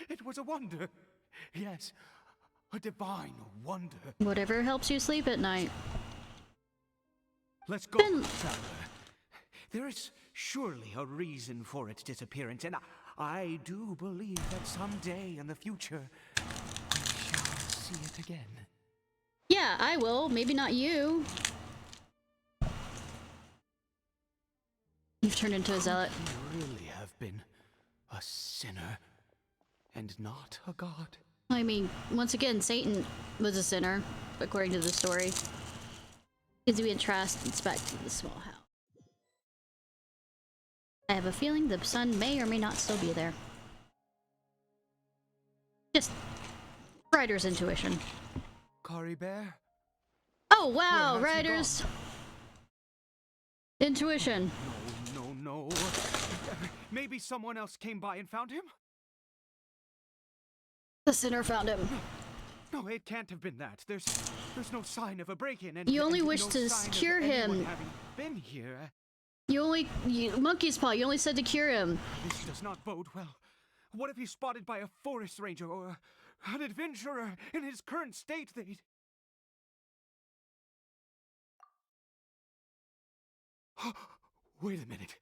It was a wonder. Yes, a divine wonder. Whatever helps you sleep at night. Let's go, traveler. There is surely a reason for its disappearance, and I do believe that someday in the future we shall see it again. Yeah, I will. Maybe not you. You've turned into a zealot. You really have been a sinner and not a god. I mean, once again, Satan was a sinner, according to the story. Because we entrusted back to the small house. I have a feeling the sun may or may not still be there. Just writer's intuition. Kari Bear? Oh wow, writer's intuition. No. Maybe someone else came by and found him? The sinner found him. No, it can't have been that. There's no sign of a break-in, and you only and wish no to sign of cure him. anyone having been here. Monkey's paw. You only said to cure him. This does not bode well. What if he's spotted by a forest ranger or an adventurer in his current state? They'd... Wait a minute.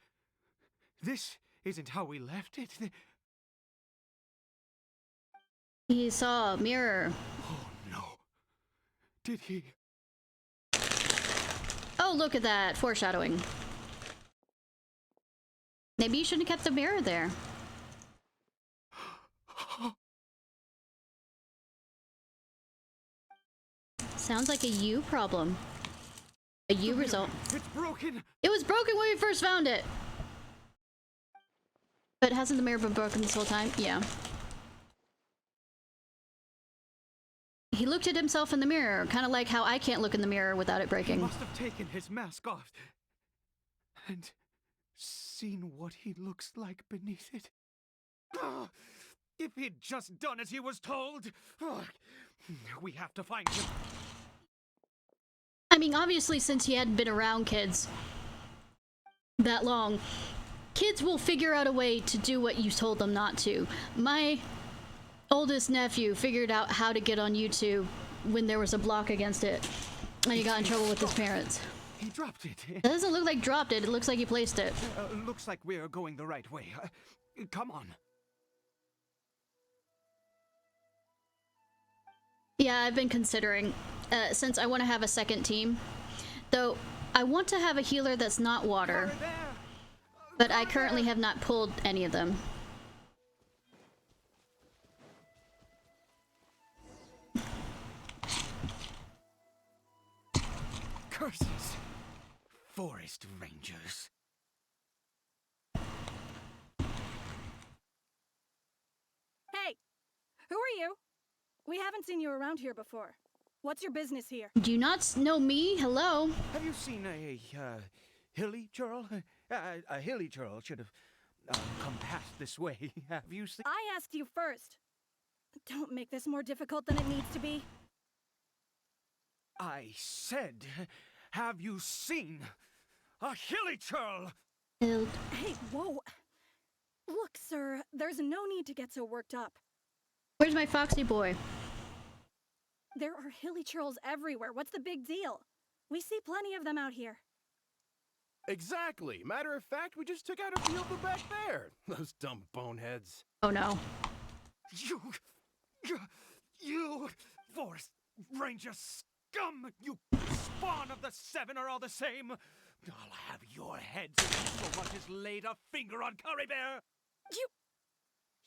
This isn't how we left it. He saw a mirror. Oh no. Did he? Oh, look at that. Foreshadowing. Maybe you shouldn't have kept the mirror there. Sounds like a you problem. A you result. It's broken. It was broken when we first found it. But hasn't the mirror been broken this whole time? Yeah. He looked at himself in the mirror, kind of like how I can't look in the mirror without it breaking. He must have taken his mask off and seen what he looks like beneath it. If he'd just done as he was told. We have to find him. I mean, obviously, since he hadn't been around kids that long, kids will figure out a way to do what you told them not to. My oldest nephew figured out how to get on YouTube when there was a block against it, and he got in trouble with his parents. He dropped it. It doesn't look like dropped it, it looks like he placed it. Looks like we're going the right way. Come on. Yeah, I've been considering, since I want to have a second team. Though, I want to have a healer that's not water. But I currently have not pulled any of them. Curses! Forest rangers. Hey! Who are you? We haven't seen you around here before. What's your business here? Do you not know me? Hello? Have you seen a Hilichurl? A Hilichurl should have come past this way. Have you seen? I asked you first. Don't make this more difficult than it needs to be. I said, have you seen a Hilichurl? Hey, whoa. Look, sir, there's no need to get so worked up. Where's my foxy boy? There are Hilichurls everywhere. What's the big deal? We see plenty of them out here. Exactly. Matter of fact, we just took out a field back there. Those dumb boneheads. Oh no. You forest ranger scum! You spawn of the seven are all the same! I'll have your heads if you so much as laid a finger on Curry Bear!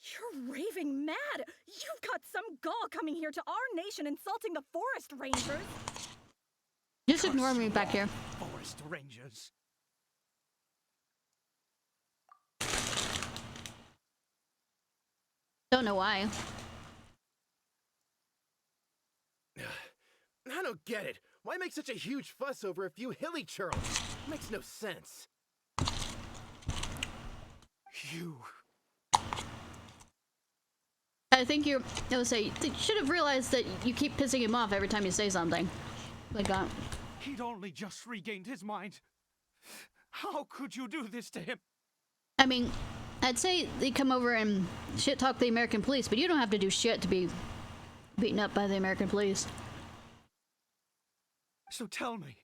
You're raving mad! You've got some gall coming here to our nation insulting the forest rangers! Just ignore me back here. Forest rangers. Don't know why. I don't get it. Why make such a huge fuss over a few hilly churls? Makes no sense. You. I think you should have realized that you keep pissing him off every time you say something. Like that. He'd only just regained his mind. How could you do this to him? I mean, I'd say they come over and shit talk the American police, but you don't have to do shit to be beaten up by the American police. So tell me,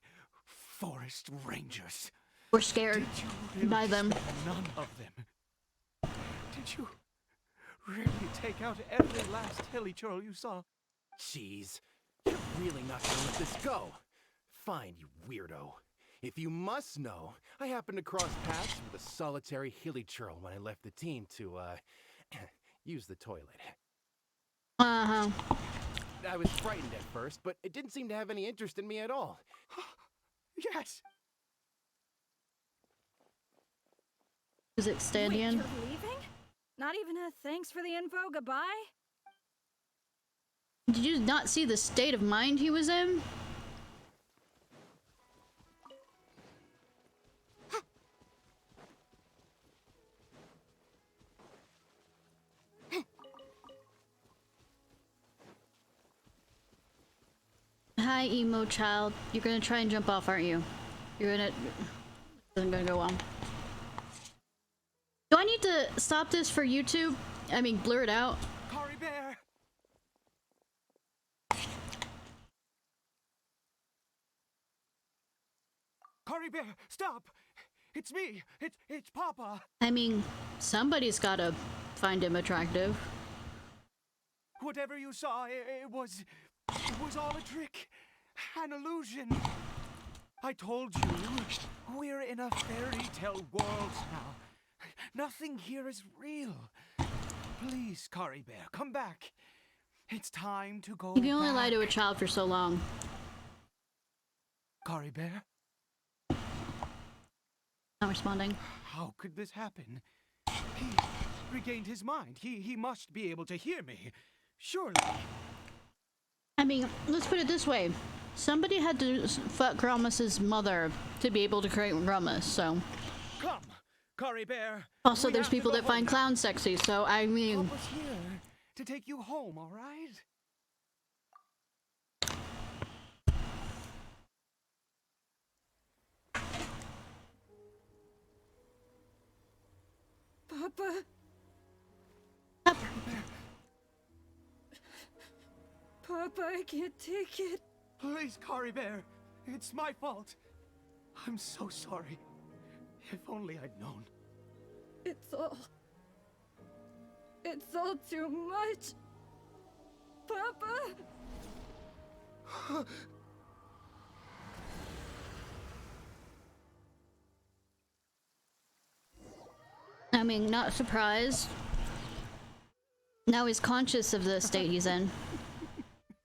forest rangers. We're scared Did you really by them. spare none of them? Did you really take out every last hilly churl you saw? Jeez. You're really not gonna let this go. Fine, you weirdo. If you must know, I happened to cross paths with a solitary hilly churl when I left the team to, use the toilet. Uh-huh. I was frightened at first, but it didn't seem to have any interest in me at all. Yes. Is it Wait, Standian? you're leaving? Not even a thanks for the info, goodbye? Did you not see the state of mind he was in? Hi, emo child. You're gonna try and jump off, aren't you? You're gonna... Isn't gonna go well. Do I need to stop this for YouTube? I mean, blur it out? Curry Bear. Curry Bear, stop! It's me! It's Papa! I mean, somebody's gotta find him attractive. Whatever you saw, it was all a trick. An illusion. I told you, we're in a fairy tale world now. Nothing here is real. Please, Curry Bear, come back. It's time to go You can only back. lie to a child for so long. Curry Bear, Not responding. how could this happen? He regained his mind. He must be able to hear me. Surely. I mean, let's put it this way. Somebody had to fuck Grommus's mother to be able to create Grommus, so... Come, Curry Bear. Also, We there's have to people go that find home now. clowns sexy, so I mean... Papa's here to take you home, all right? Papa? Papa, I can't take it. Please, Curry Bear. It's my fault. I'm so sorry. If only I'd known. It's all too much. Papa? I mean, not surprised. Now he's conscious of the state he's in.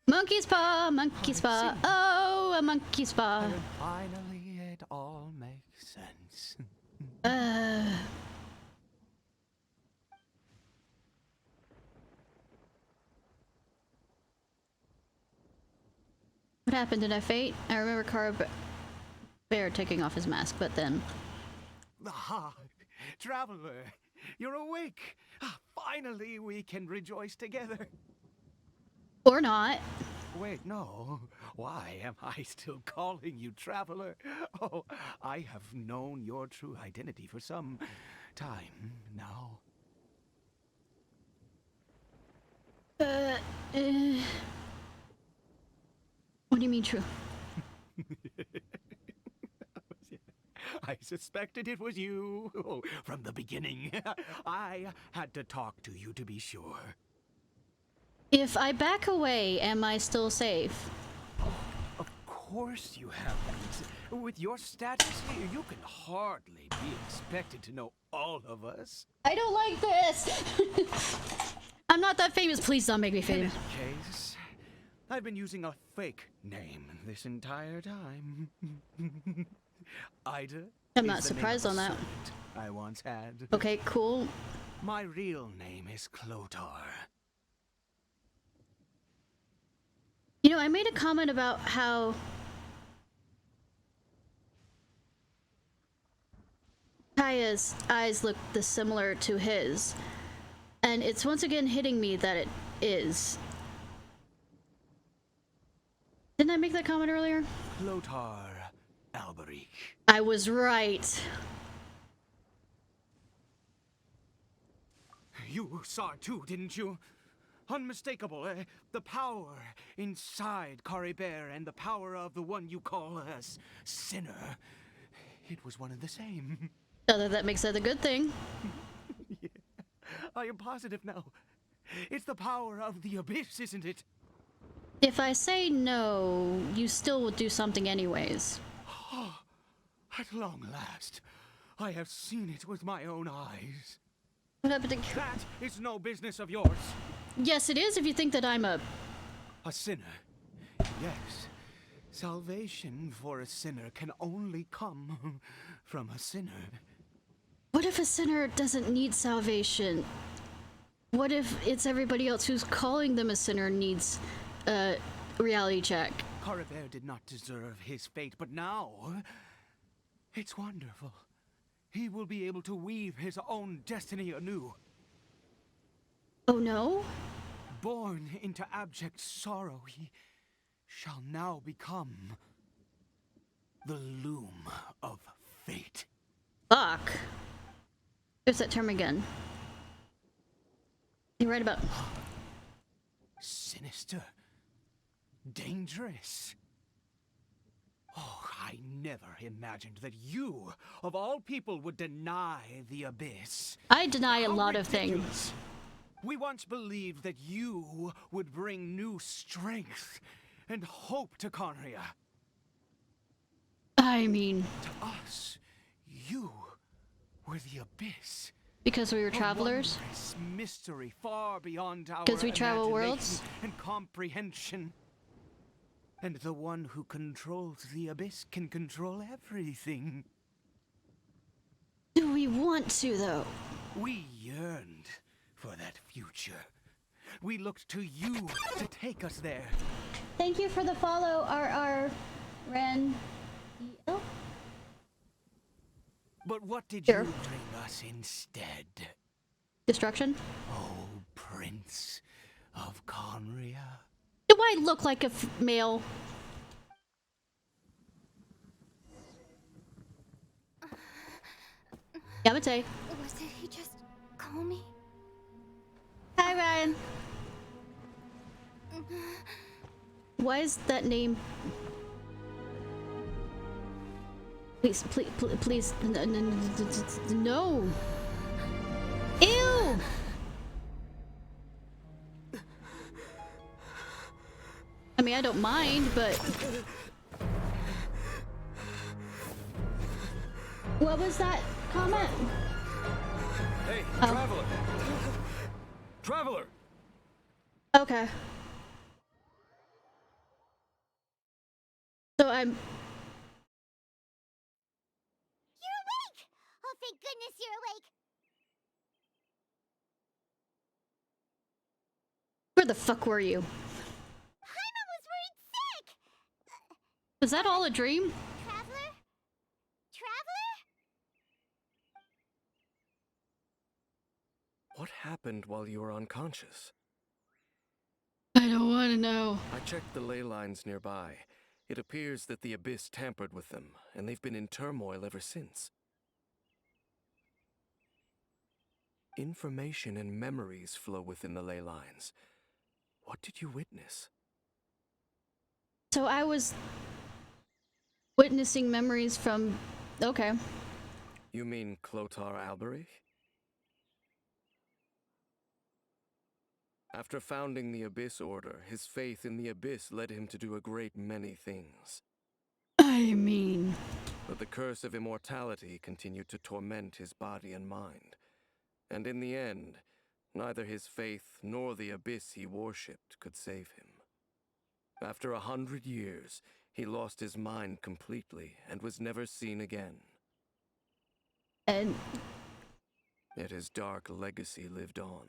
Monkey's paw, monkey's paw, oh, a monkey's paw. And finally, it all makes sense. What happened? Did I faint? I remember Bear taking off his mask, but then... Ah, traveler, you're awake. Finally, we can rejoice together. Or not. Wait, no. Why am I still calling you traveler? Oh, I have known your true identity for some time now. What do you mean true? I suspected it was you from the beginning. I had to talk to you to be sure. If I back away, am I still safe? Of course you haven't. With your status, you can hardly be expected to know all of us. I don't like this! I'm not that famous. Please don't make me In famous. any case, I've been using a fake name this entire time. Ida. I'm is not the name surprised of a on that. servant I once had. Okay, cool. My real name is Clotar. You know, I made a comment about how Kaya's eyes look this similar to his. And it's once again hitting me that it is. Didn't I make that comment earlier? Clotar Alberic. I was right. You saw it too, didn't you? Unmistakable, the power inside Caribert and the power of the one you call a sinner. It was one and the same. That makes that a good thing. Yeah, I am positive now. It's the power of the abyss, isn't it? If I say no, you still would do something anyways. At long last, I have seen it with my own eyes. What happened to... That is no business of yours. Yes, it is if you think that I'm a... A sinner. Yes. Salvation for a sinner can only come from a sinner. What if a sinner doesn't need salvation? What if it's everybody else who's calling them a sinner needs a reality check? Caribert did not deserve his fate, but now it's wonderful. He will be able to weave his own destiny anew. Oh no? Born into abject sorrow, he shall now become the loom of fate. Fuck. There's that term again. You're right about... Sinister. Dangerous. Oh, I never imagined that you, of all people, would deny the abyss. I deny a How lot of ridiculous. things. We once believed that you would bring new strength and hope to Conria. I mean... To us, you were the abyss. Because we were A travelers? wondrous mystery far beyond our 'Cause we travel imagination worlds? and comprehension. And the one who controls the abyss can control everything. Do we want to, though? We yearned for that future. We looked to you to take us there. Thank you for the follow, RR Ren. Oh, But what did Sure. you bring us instead? destruction? Oh, Prince of Conria. Do I look like a male? Yamate. Was it he just call me? Hi, Ryan. Why is that name? Please, please, please, no. Ew! I mean, I don't mind, but... What was that comment? Hey, Oh. traveler! Traveler! Okay. So I'm... You're awake! Oh, thank goodness you're awake! Where the fuck were you? Paimon was worried sick! Was that all a dream? Traveler? Traveler? What happened while you were unconscious? I don't want to know. I checked the ley lines nearby. It appears that the Abyss tampered with them, and they've been in turmoil ever since. Information and memories flow within the ley lines. What did you witness? So I was witnessing memories from Okay. You mean Clotar Alberich? After founding the Abyss Order, his faith in the Abyss led him to do a great many things. I mean... But the curse of immortality continued to torment his body and mind. And in the end, neither his faith nor the Abyss he worshipped could save him. After 100 years, he lost his mind completely and was never seen again. And... Yet his dark legacy lived on.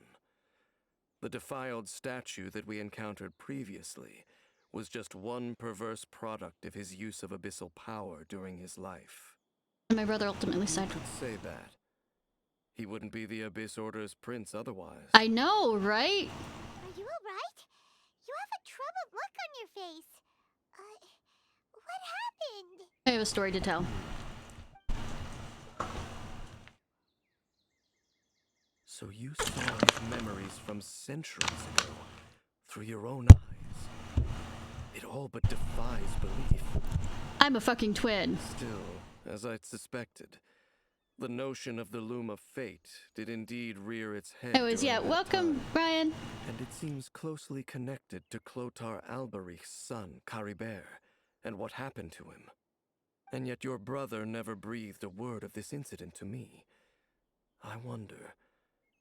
The defiled statue that we encountered previously was just one perverse product of his use of abyssal power during his life. my brother ultimately said... You could say that. He wouldn't be the Abyss Order's prince otherwise. I know, right? Are you alright? You have a troubled look on your face. What happened? I have a story to tell. So you saw his memories from centuries ago through your own eyes. It all but defies belief. I'm a fucking twin. Still, as I'd suspected, the notion of the loom of fate did indeed rear its head. Anyways, yeah, during that welcome, time, Brian. and it seems closely connected to Clotar Alberich's son, Caribert, and what happened to him. And yet your brother never breathed a word of this incident to me. I wonder,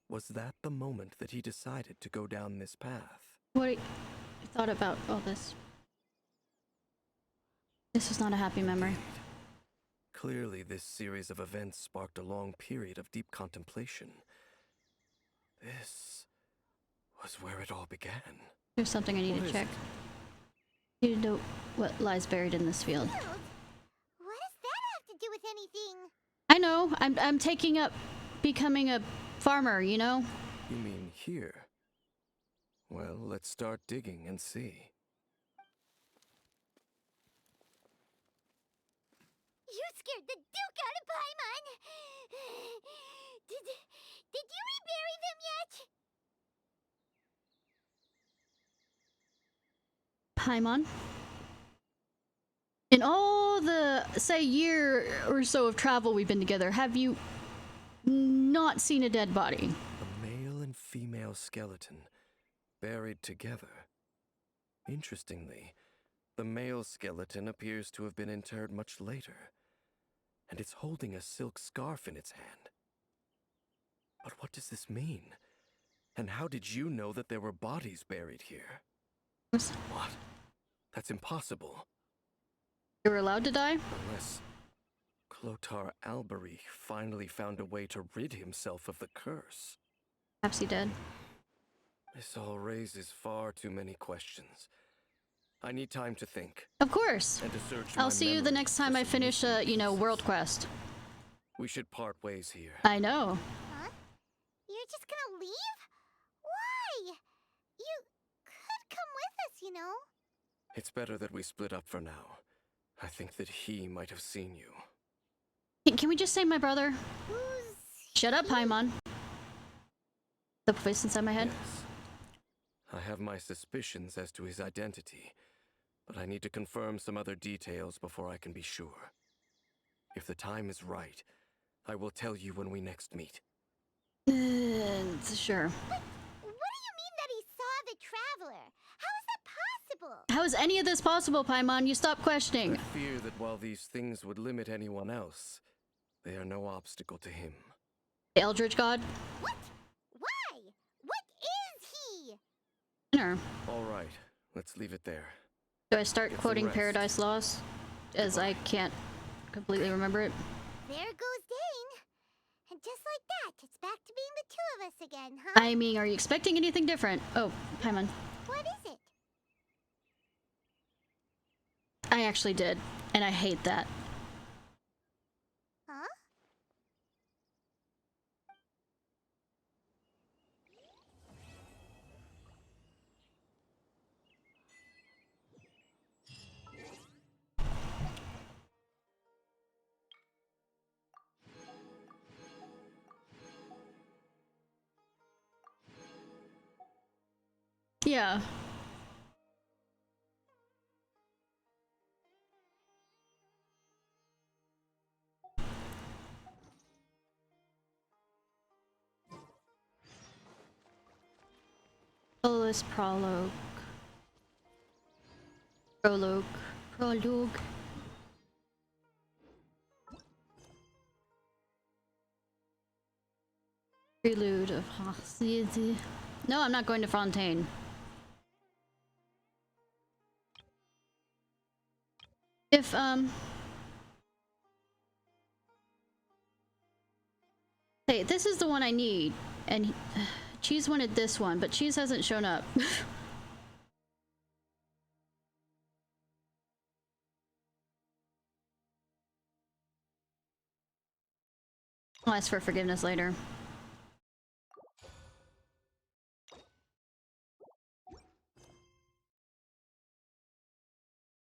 was that the moment that he decided to go down this path? What you thought about all this? This was not a happy memory. Clearly, this series of events sparked a long period of deep contemplation. This was where it all began. There's something I need What to is check. it? You know what lies buried in this field. What does that have to do with anything? I know. I'm taking up becoming a farmer, you know? You mean here? Well, let's start digging and see. You scared the Duke out of Paimon! Did you rebury them yet? Paimon? In all the, say, year or so of travel we've been together, have you not seen a dead body? A male and female skeleton, buried together. Interestingly, the male skeleton appears to have been interred much later, and it's holding a silk scarf in its hand. But what does this mean? And how did you know that there were bodies buried here? What? That's impossible. You're allowed to die? Unless Clotar Alberich finally found a way to rid himself of the curse. Perhaps he did. This all raises far too many questions. I need time to think. Of course. And to search I'll my see you the memories next for time I some finish missing you know, pieces. World Quest. We should part ways here. I know. Huh? You're just gonna leave? Why? You could come with us, you know? It's better that we split up for now. I think that he might have seen you. Can we just say my brother? Who's... Shut up, Paimon. The voice inside my head? Yes. I have my suspicions as to his identity, but I need to confirm some other details before I can be sure. If the time is right, I will tell you when we next meet. Sure. What do you mean that he saw the Traveler? How is that possible? How is any of this possible, Paimon? You stop questioning. I fear that while these things would limit anyone else, they are no obstacle to him. The Eldritch God? What? Why? What is he? Dinner. All right, let's leave it there. Do I start Get some quoting rest. Paradise Lost? As I can't completely remember it. There goes Dane. And just like that, it's back to being the two of us again, huh? I mean, are you expecting anything different? Oh, Paimon. What is it? I actually did. And I hate that. Huh? Yeah. Solus prologue. Prologue. Prologue. Prelude of Hostility. No, I'm not going to Fontaine. If, hey, this is the one I need, and Cheese wanted this one, but Cheese hasn't shown up. I'll ask for forgiveness later.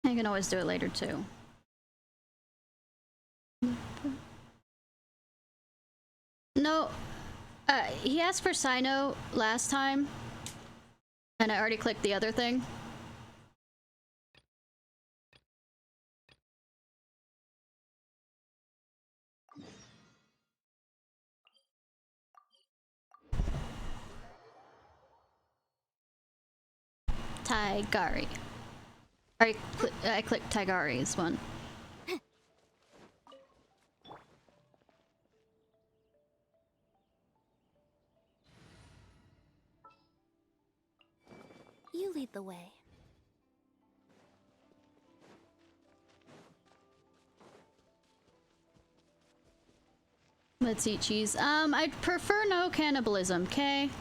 I can always do it later too. No, he asked for Sino last time, and I already clicked the other thing. Tigari. I clicked Tigari's one. You lead the way. Let's eat cheese. I'd prefer no cannibalism, okay?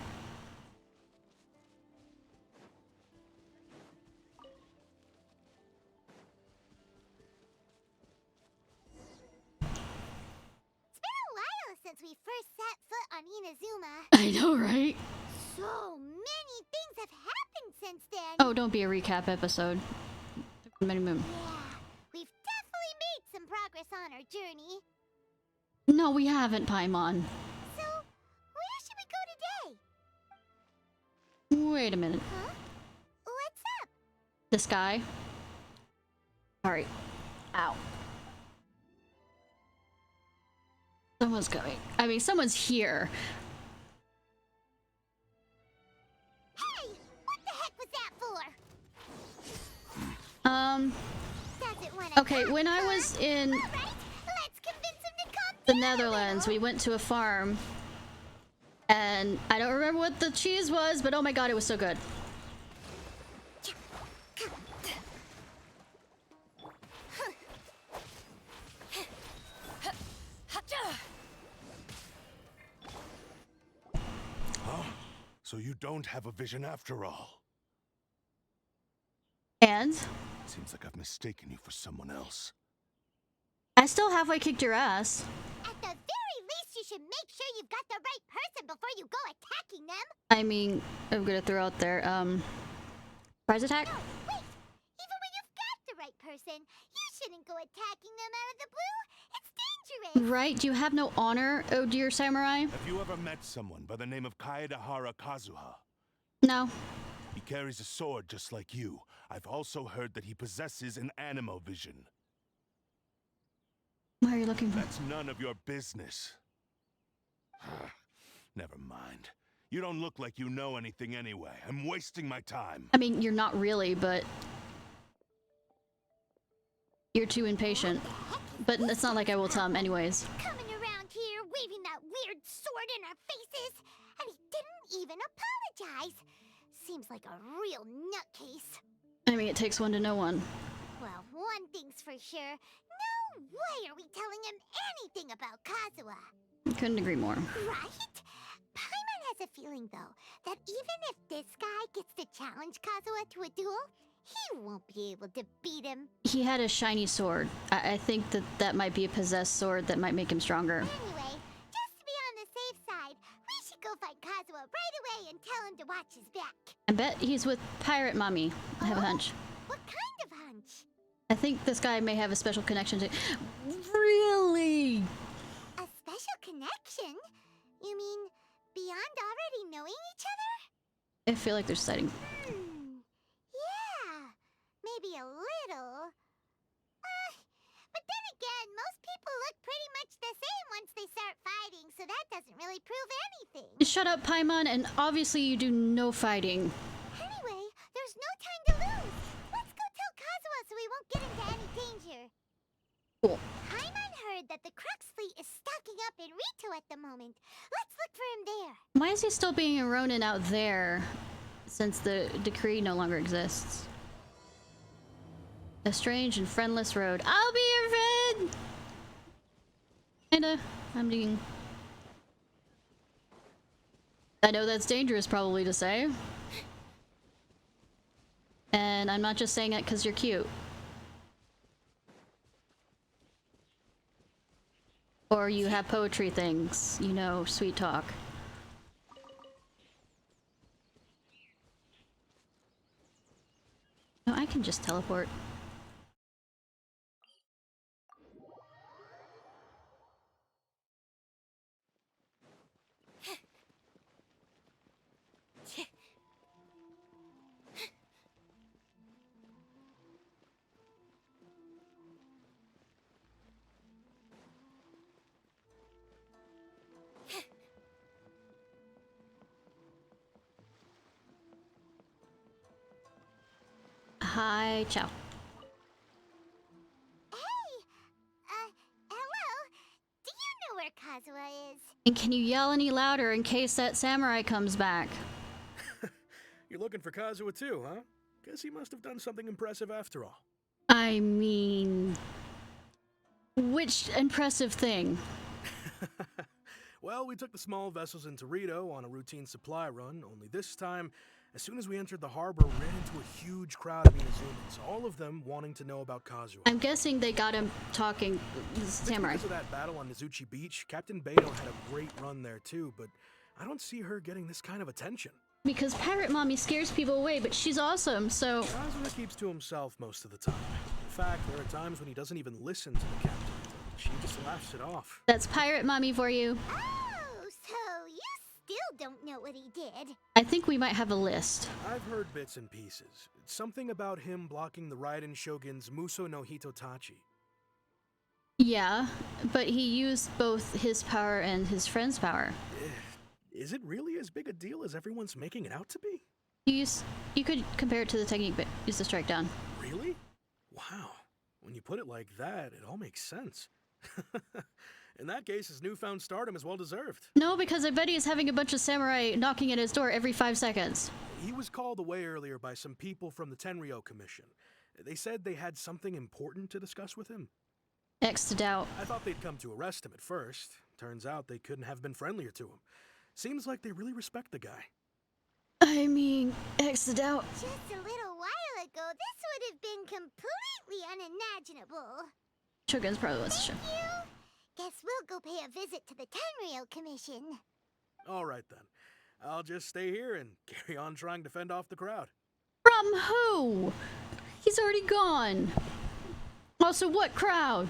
Since we first set foot on Inazuma. I know, right? So many things have happened since then. Oh, don't be a recap episode. Many moon. Yeah, we've definitely made some progress on our journey. No, we haven't, Paimon. So, where should we go today? Wait a minute. Huh? What's up? This guy. Alright. Ow. Someone's coming. I mean, someone's here. Hey! What the heck was that for? Okay, when I was in All right, let's convince him to come the down. Netherlands, we went to a farm. And I don't remember what the cheese was, but oh my god, it was so good. So you don't have a vision after all. And Seems like I've mistaken you for someone else. I still halfway kicked your ass. At the very least, you should make sure you've got the right person before you go attacking them. I mean, I'm gonna throw out there, surprise attack? No, wait! Even when you've got the right person, you shouldn't go attacking them out of the blue. It's dangerous. Right? You have no honor, oh dear samurai? Have you ever met someone by the name of Kaedahara Kazuha? No. He carries a sword just like you. I've also heard that he possesses an animo vision. What are you looking for? That's none of your business. Never mind. You don't look like you know anything anyway. I'm wasting my time. I mean, you're not really, but you're too impatient. But it's not like I will tell him anyways. Coming around here, waving that weird sword in our faces, and he didn't even apologize. Seems like a real nutcase. I mean, it takes one to know one. Well, one thing's for sure. No way are we telling him anything about Kazuha. Couldn't agree more. Right? Paimon has a feeling, though, that even if this guy gets to challenge Kazuha to a duel, he won't be able to beat him. He had a shiny sword. I think that might be a possessed sword that might make him stronger. Anyway, just to be on the safe side, we should go find Kazuha right away and tell him to watch his back. I bet he's with Pirate Mommy. I have a hunch. What kind of hunch? I think this guy may have a special connection to... Really? A special connection? You mean beyond already knowing each other? I feel like they're sighting. Yeah, maybe a little. But then again, most people look pretty much the same once they start fighting, so that doesn't really prove anything. Shut up, Paimon, and obviously you do no fighting. Anyway, there's no time to lose. Let's go tell Kazuha so we won't get into any danger. Cool. Paimon heard that the Crux fleet is stocking up in Rito at the moment. Let's look for him there. Why is he still being a Ronin out there, since the decree no longer exists? A strange and friendless road. I'll be your friend! Kinda. I'm being... I know that's dangerous probably to say. And I'm not just saying it because you're cute. Or you have poetry things, you know, sweet talk. No, I can just teleport. Hi, ciao. Hey! Hello? Do you know where Kazuha is? And can you yell any louder in case that samurai comes back? You're looking for Kazuha too, huh? Guess he must have done something impressive after all. I mean... which impressive thing? Well, we took the small vessels into Rito on a routine supply run, only this time, as soon as we entered the harbor, we ran into a huge crowd of Inazumans, all of them wanting to know about Kazuha. I'm guessing they got him talking samurai. Because of that battle on Nizuchi Beach, Captain Beto had a great run there too, but I don't see her getting this kind of attention. Because Pirate Mommy scares people away, but she's awesome, so... Kazuha keeps to himself most of the time. In fact, there are times when he doesn't even listen to the captain. She just laughs it off. That's Pirate Mommy for you. Oh, so you still don't know what he did? I think we might have a list. I've heard bits and pieces. It's something about him blocking the Raiden Shogun's Muso no Hitotachi. Yeah, but he used both his power and his friend's power. Is it really as big a deal as everyone's making it out to be? You could compare it to the technique, but use the strike down. Really? Wow. When you put it like that, it all makes sense. In that case, his newfound stardom is well deserved. No, because I bet he's having a bunch of samurai knocking at his door every 5 seconds. He was called away earlier by some people from the Tenryou Commission. They said they had something important to discuss with him. X to doubt. I thought they'd come to arrest him at first. Turns out they couldn't have been friendlier to him. Seems like they really respect the guy. I mean, X to doubt. Just a little while ago, this would have been completely unimaginable. Shogun's probably wants to show. Thank you. Guess we'll go pay a visit to the Tenryou Commission. All right then. I'll just stay here and carry on trying to fend off the crowd. From who? He's already gone. Also, what crowd?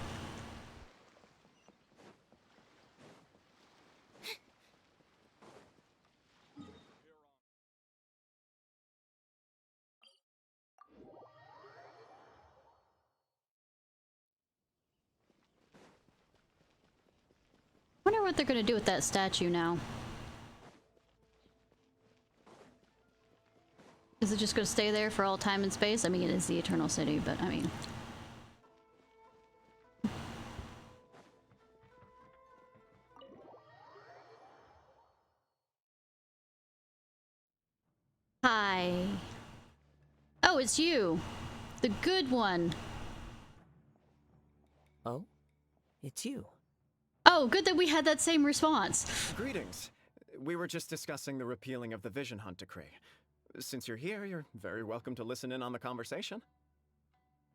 I wonder what they're gonna do with that statue now. Is it just gonna stay there for all time and space? I mean, it is the Eternal City, but I mean... Hi. Oh, it's you. The good one. Oh? It's you. Oh, good that we had that same response. Greetings. We were just discussing the repealing of the Vision Hunt Decree. Since you're here, you're very welcome to listen in on the conversation.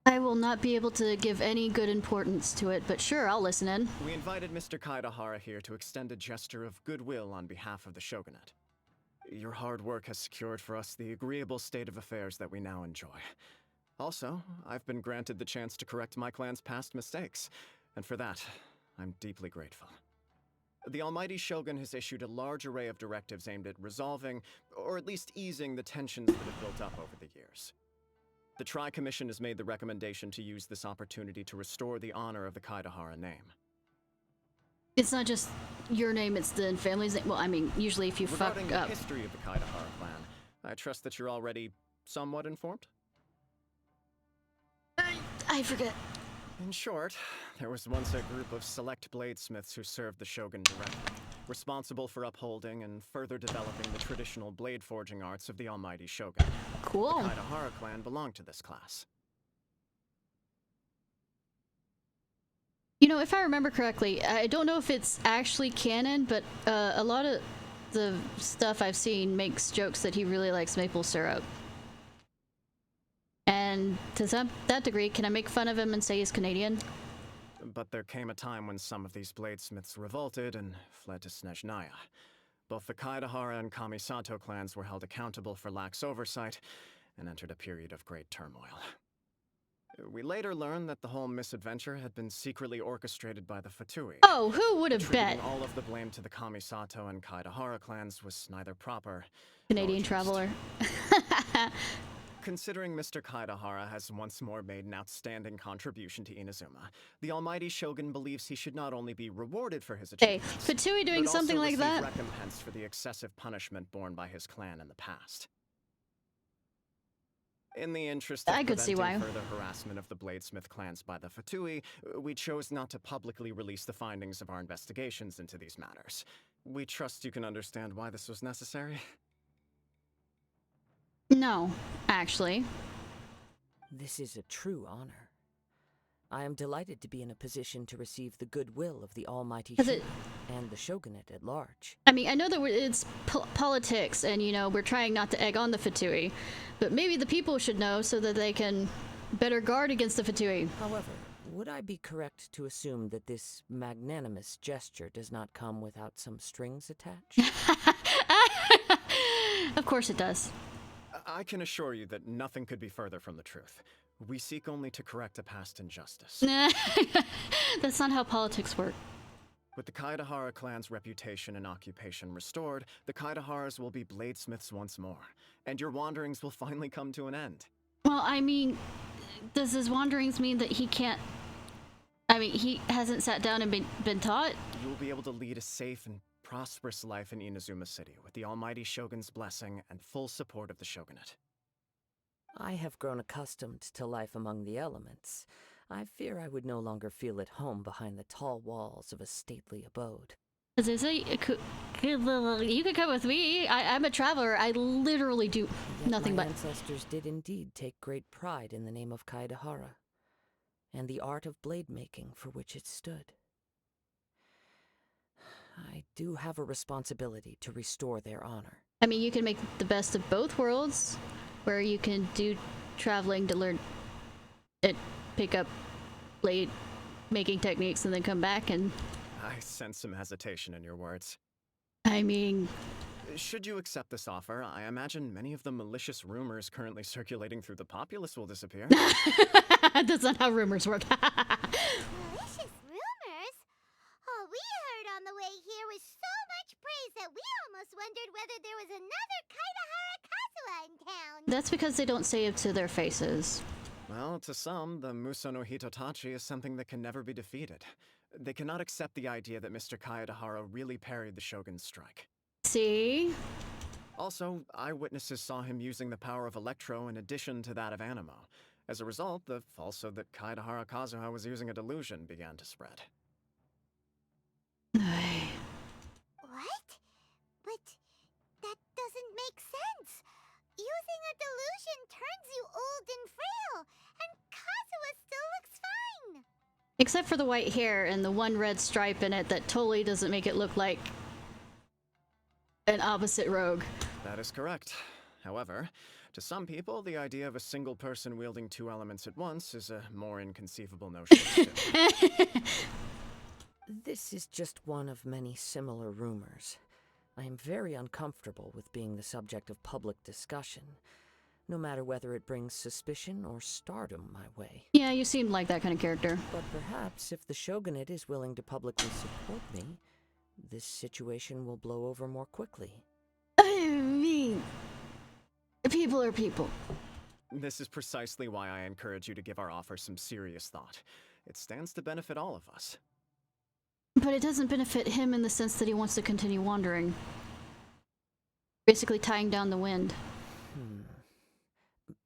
I will not be able to give any good importance to it, but sure, I'll listen in. We invited Mr. Kaidahara here to extend a gesture of goodwill on behalf of the Shogunate. Your hard work has secured for us the agreeable state of affairs that we now enjoy. Also, I've been granted the chance to correct my clan's past mistakes, and for that, I'm deeply grateful. The Almighty Shogun has issued a large array of directives aimed at resolving, or at least easing, the tensions that have built up over the years. The Tri-Commission has made the recommendation to use this opportunity to restore the honor of the Kaidahara name. It's not just your name, it's the family's name. Well, I mean, usually if you fuck Regarding the up. history of the Kaidahara clan, I trust that you're already somewhat informed? I forget. In short, there was once a group of select bladesmiths who served the shogun directly, responsible for upholding and further developing the traditional blade forging arts of the almighty shogun. Cool. The Kaidahara clan belonged to this class. You know, if I remember correctly, I don't know if it's actually canon, but a lot of the stuff I've seen makes jokes that he really likes maple syrup. And to that degree, can I make fun of him and say he's Canadian? But there came a time when some of these bladesmiths revolted and fled to Snezhnaya. Both the Kaidahara and Kamisato clans were held accountable for lax oversight and entered a period of great turmoil. We later learned that the whole misadventure had been secretly orchestrated by the Fatui. Oh, who would have bet? Attributing all of the blame to the Kamisato and Kaidahara clans was neither proper Canadian nor just. traveler. Considering Mr. Kaidahara has once more made an outstanding contribution to Inazuma, the almighty shogun believes he should not only be rewarded for his Hey, achievements, Fatui doing but something also like receive that? recompense for the excessive punishment borne by his clan in the past. In the interest of I could see preventing why. further harassment of the bladesmith clans by the Fatui, we chose not to publicly release the findings of our investigations into these matters. We trust you can understand why this was necessary. No, actually. This is a true honor. I am delighted to be in a position to receive the goodwill of the almighty shogun and the shogunate at large. I mean, I know that it's politics, and you know, we're trying not to egg on the Fatui, but maybe the people should know so that they can better guard against the Fatui. However, would I be correct to assume that this magnanimous gesture does not come without some strings attached? Of course it does. I can assure you that nothing could be further from the truth. We seek only to correct a past injustice. That's not how politics work. With the Kaidahara clan's reputation and occupation restored, the Kaidaharas will be bladesmiths once more, and your wanderings will finally come to an end. Well, I mean, does his wanderings mean that he can't... I mean, he hasn't sat down and been taught? You will be able to lead a safe and prosperous life in Inazuma City, with the almighty shogun's blessing and full support of the shogunate. I have grown accustomed to life among the elements. I fear I would no longer feel at home behind the tall walls of a stately abode. As I say, you could come with me. I'm a traveler. I literally do nothing my but... ancestors did indeed take great pride in the name of Kaidahara, and the art of blade making for which it stood. I do have a responsibility to restore their honor. I mean, you can make the best of both worlds, where you can do traveling to learn and pick up blade making techniques and then come back and... I sense some hesitation in your words. I mean... Should you accept this offer, I imagine many of the malicious rumors currently circulating through the populace will disappear. That's not how rumors work. Malicious rumors? All we heard on the way here was so much praise that we almost wondered whether there was another Kaidahara Kazuha in town. That's because they don't say it to their faces. Well, to some, the Muso no Hitotachi is something that can never be defeated. They cannot accept the idea that Mr. Kaedahara really parried the Shogun's strike. See? Also, eyewitnesses saw him using the power of Electro in addition to that of Animo. As a result, the falsehood that Kaedahara Kazuha was using a delusion began to spread. What? But that doesn't make sense. Using a delusion turns you old and frail, and Kazuha still looks fine. Except for the white hair and the one red stripe in it that totally doesn't make it look like an opposite rogue. That is correct. However, to some people, the idea of a single person wielding two elements at once is a more inconceivable notion. This is just one of many similar rumors. I am very uncomfortable with being the subject of public discussion, no matter whether it brings suspicion or stardom my way. Yeah, you seem like that kind of character. But perhaps if the Shogunate is willing to publicly support me, this situation will blow over more quickly. I mean, people are people. This is precisely why I encourage you to give our offer some serious thought. It stands to benefit all of us. But it doesn't benefit him in the sense that he wants to continue wandering. Basically tying down the wind.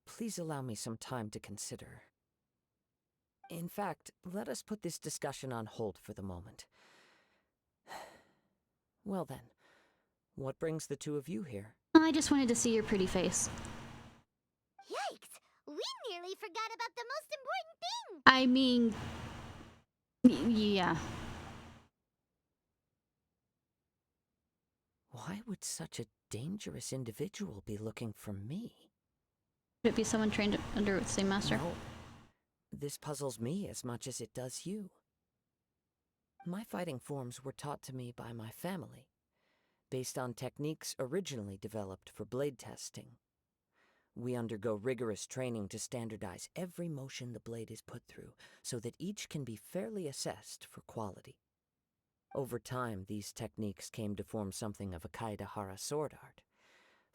Please allow me some time to consider. In fact, let us put this discussion on hold for the moment. Well then, what brings the two of you here? I just wanted to see your pretty face. Yikes! We nearly forgot about the most important thing! I mean... yeah. Why would such a dangerous individual be looking for me? Could it be someone trained under the same master? No. This puzzles me as much as it does you. My fighting forms were taught to me by my family, based on techniques originally developed for blade testing. We undergo rigorous training to standardize every motion the blade is put through, so that each can be fairly assessed for quality. Over time, these techniques came to form something of a Kaedehara sword art,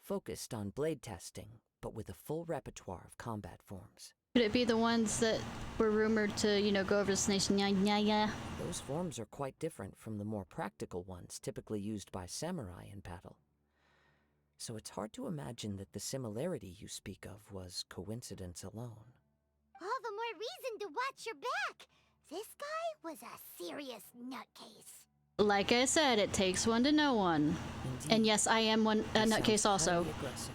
focused on blade testing, but with a full repertoire of combat forms. Could it be the ones that were rumored to, you know, go over this nation? Yeah. Those forms are quite different from the more practical ones typically used by samurai in battle. So it's hard to imagine that the similarity you speak of was coincidence alone. All the more reason to watch your back! This guy was a serious nutcase. Like I said, it takes one to know one. Indeed. And yes, I am a nutcase also. Aggressive.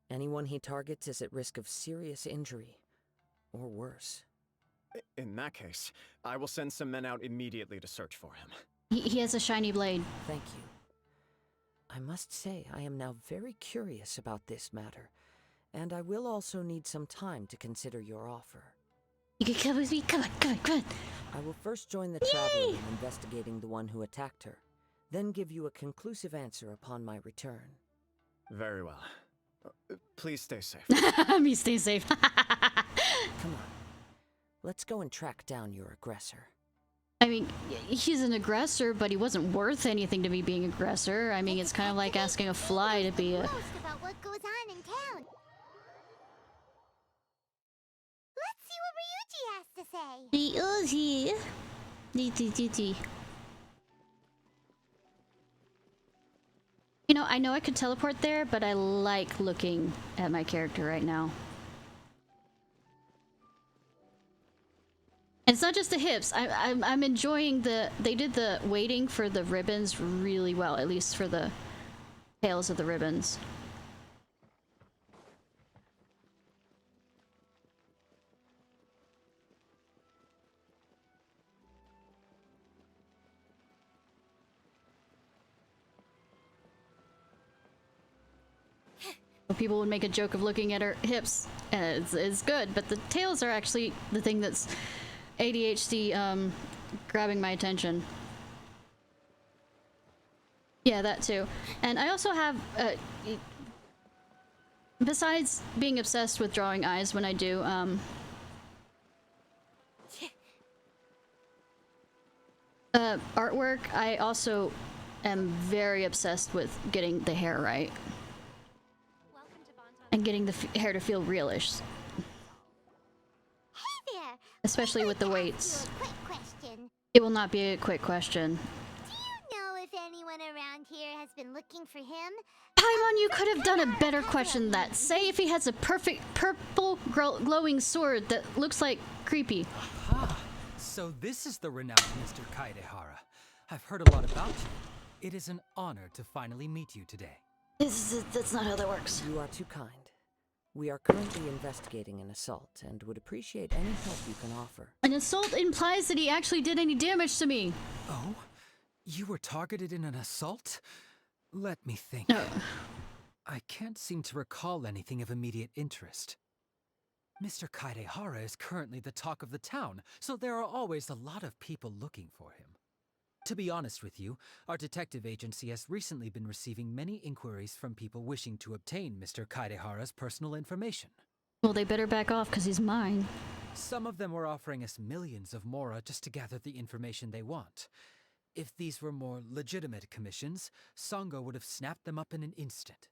Anyone he targets is at risk of serious injury, or worse. In that case, I will send some men out immediately to search for him. He has a shiny blade. Thank you. I must say, I am now very curious about this matter, and I will also need some time to consider your offer. You can come with me. Come on. I will first join the traveler in investigating the one who attacked her, then give you a conclusive answer upon my return. Very well. Please stay safe. Me stay safe. Come on. Let's go and track down your aggressor. I mean, he's an aggressor, but he wasn't worth anything to me being aggressor. I mean, it's kind of like asking a fly to be a... Most about what goes on in town. Let's see what Ryuji has to say. You know, I know I could teleport there, but I like looking at my character right now. And it's not just the hips. I'm enjoying the... They did the weighting for the ribbons really well, at least for the tails of the ribbons. People would make a joke of looking at her hips. It's good, but the tails are actually the thing that's ADHD grabbing my attention. Yeah, that too. And I also have, besides being obsessed with drawing eyes when I do, artwork, I also am very obsessed with getting the hair right. And getting the hair to feel realish. Hey there! Especially with the weights. Quick question. It will not be a quick question. Do you know if anyone around here has been looking for him? Paimon, you could have done a better question than that. Say if he has a perfect purple glowing sword that looks like creepy. Ah, so this is the renowned Mr. Kaedehara. I've heard a lot about you. It is an honor to finally meet you today. That's not how that works. You are too kind. We are currently investigating an assault and would appreciate any help you can offer. An assault implies that he actually did any damage to me. Oh? You were targeted in an assault? Let me think. I can't seem to recall anything of immediate interest. Mr. Kaedehara is currently the talk of the town, so there are always a lot of people looking for him. To be honest with you, our detective agency has recently been receiving many inquiries from people wishing to obtain Mr. Kaedehara's personal information. Well, they better back off, because he's mine. Some of them were offering us millions of mora just to gather the information they want. If these were more legitimate commissions, Sango would have snapped them up in an instant.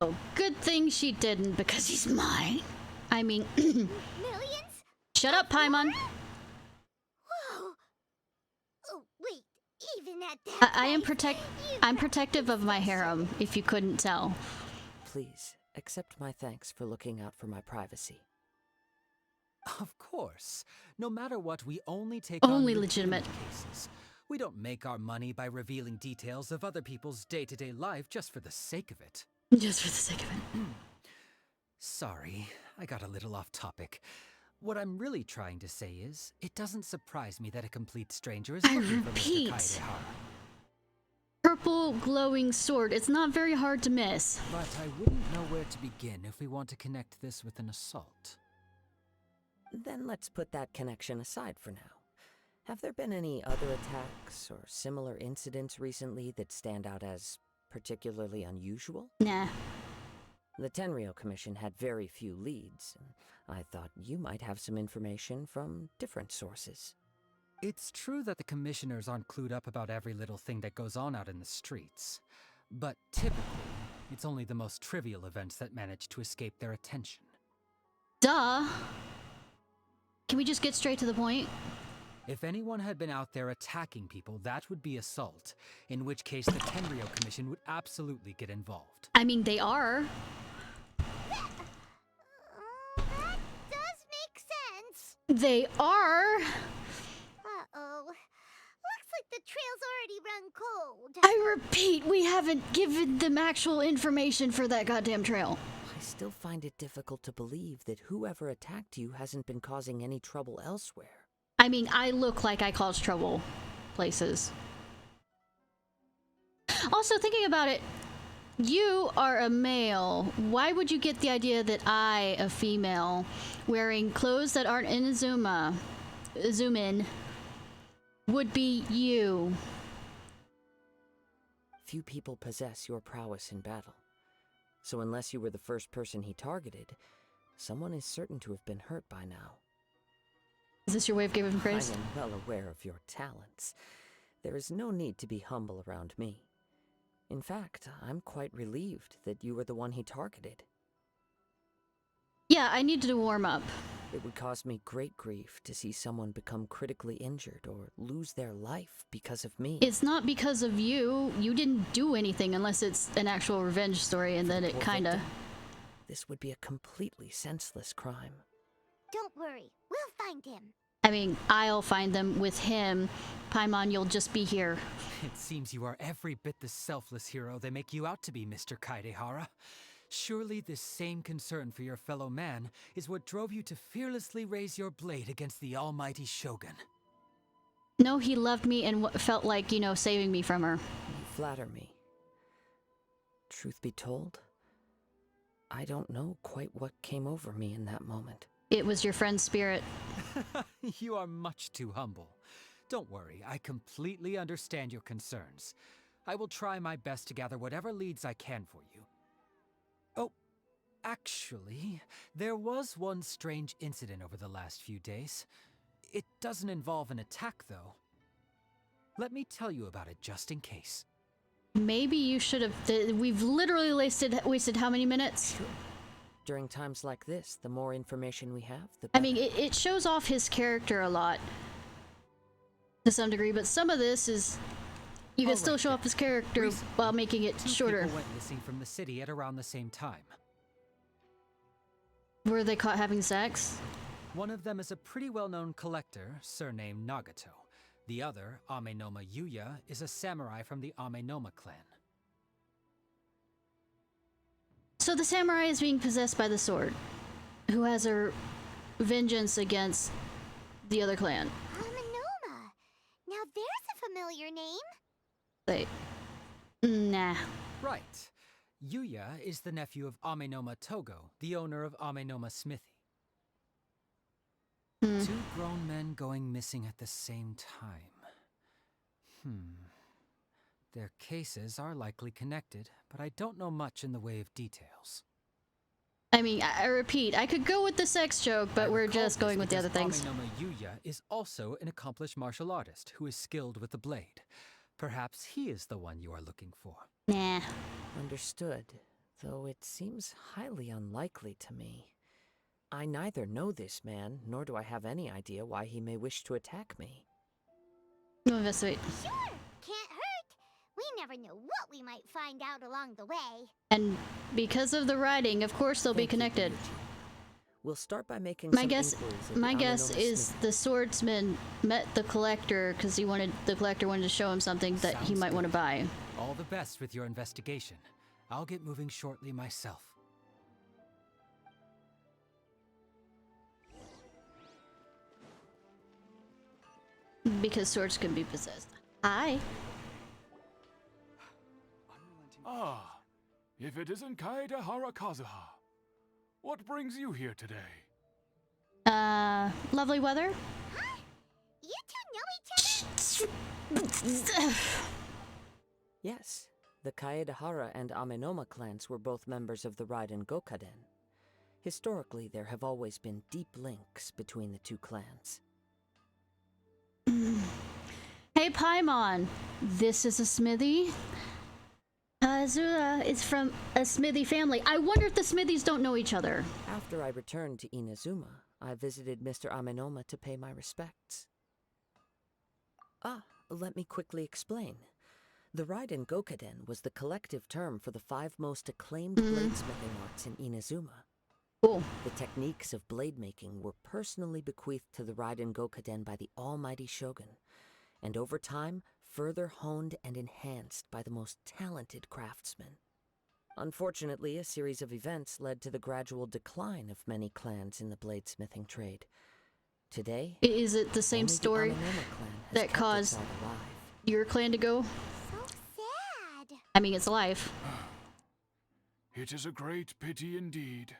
Oh, good thing she didn't, because he's mine. I mean... Millions? Shut up, Paimon! Whoa! at that I'm place. I'm protective of my harem, if you couldn't tell. Please, accept my thanks for looking out for my privacy. Of course. No matter what, we only take Only on legitimate cases. We don't make our money by revealing details of other people's day-to-day life just for the sake of it. Just for the sake of it. Sorry, I got a little off topic. What I'm really trying to say is, it doesn't surprise me that a complete stranger is looking for Mr. Kaedehara. Purple glowing sword. It's not very hard to miss. But I wouldn't know where to begin if we want to connect this with an assault. Then let's put that connection aside for now. Have there been any other attacks or similar incidents recently that stand out as particularly unusual? Nah. The Tenryou Commission had very few leads, and I thought you might have some information from different sources. It's true that the commissioners aren't clued up about every little thing that goes on out in the streets. But typically, it's only the most trivial events that manage to escape their attention. Duh! Can we just get straight to the point? If anyone had been out there attacking people, that would be assault, in which case the Tenryou Commission would absolutely get involved. I mean, they are. That does make sense. They are. Uh-oh. Looks like the trail's already run cold. I repeat, we haven't given them actual information for that goddamn trail. I still find it difficult to believe that whoever attacked you hasn't been causing any trouble elsewhere. I mean, I look like I cause trouble places. Also, thinking about it, you are a male. Why would you get the idea that I, a female, wearing clothes that aren't in Azumin, would be you? Few people possess your prowess in battle. So unless you were the first person he targeted, someone is certain to have been hurt by now. Is this your way of giving praise? I am well aware of your talents. There is no need to be humble around me. In fact, I'm quite relieved that you were the one he targeted. Yeah, I need to warm up. It would cause me great grief to see someone become critically injured or lose their life because of me. It's not because of you. You didn't do anything unless it's an actual revenge story, and then it kinda... This would be a completely senseless crime. Don't worry, we'll find him. I mean, I'll find them with him. Paimon, you'll just be here. It seems you are every bit the selfless hero they make you out to be, Mr. Kaedehara. Surely this same concern for your fellow man is what drove you to fearlessly raise your blade against the almighty Shogun. No, he loved me and felt like, you know, saving me from her. You flatter me. Truth be told, I don't know quite what came over me in that moment. It was your friend's spirit. You are much too humble. Don't worry, I completely understand your concerns. I will try my best to gather whatever leads I can for you. Oh, actually, there was one strange incident over the last few days. It doesn't involve an attack, though. Let me tell you about it just in case. Maybe you should have... We've literally wasted how many minutes? Sure. During times like this, the more information we have, the better. I mean, it shows off his character a lot. To some degree, but some of this is... You can still show off his character while making it shorter. Two people went missing from the city at around the same time. Were they caught having sex? One of them is a pretty well-known collector, surnamed Nagato. The other, Amenoma Yuya, is a samurai from the Amenoma clan. So the samurai is being possessed by the sword, who has a vengeance against the other clan. Amenoma. Now there's a familiar name. Wait. Nah. Right. Yuya is the nephew of Amenoma Togo, the owner of Amenoma Smithy. Two grown men going missing at the same time. Their cases are likely connected, but I don't know much in the way of details. I mean, I repeat, I could go with the sex joke, but we're just going with the other things. Amenoma Yuya is also an accomplished martial artist who is skilled with the blade. Perhaps he is the one you are looking for. Nah. Understood, though it seems highly unlikely to me. I neither know this man, nor do I have any idea why he may wish to attack me. Investigate. Sure, can't hurt. We never know what we might find out along the way. And because of the writing, of course they'll be connected. We'll start by making My some guess, inquiries at the my guess Amenoma is Smithy. the swordsman met the collector because the collector wanted to show him something that he Sounds might want to good. buy. All the best with your investigation. I'll get moving shortly myself. Because swords can be possessed. Hi. Ah, if it isn't Kaede Harakazuha. What brings you here today? Lovely weather? Huh? You two know each other? Yes, the Kaedehara and Amenoma clans were both members of the Raiden Gokaden. Historically, there have always been deep links between the two clans. Hey Paimon, this is a smithy. Azura is from a smithy family. I wonder if the smithies don't know each other. After I returned to Inazuma, I visited Mr. Amenoma to pay my respects. Let me quickly explain. The Raiden Gokaden was the collective term for the 5 most acclaimed bladesmithing arts in Inazuma. Cool. The techniques of blade making were personally bequeathed to the Raiden Gokaden by the almighty Shogun, and over time, further honed and enhanced by the most talented craftsmen. Unfortunately, a series of events led to the gradual decline of many clans in the bladesmithing trade. Today, is it the same only story the Amenoma clan has that kept caused itself alive. your clan to go? So sad. I mean, it's life. It is a great pity indeed.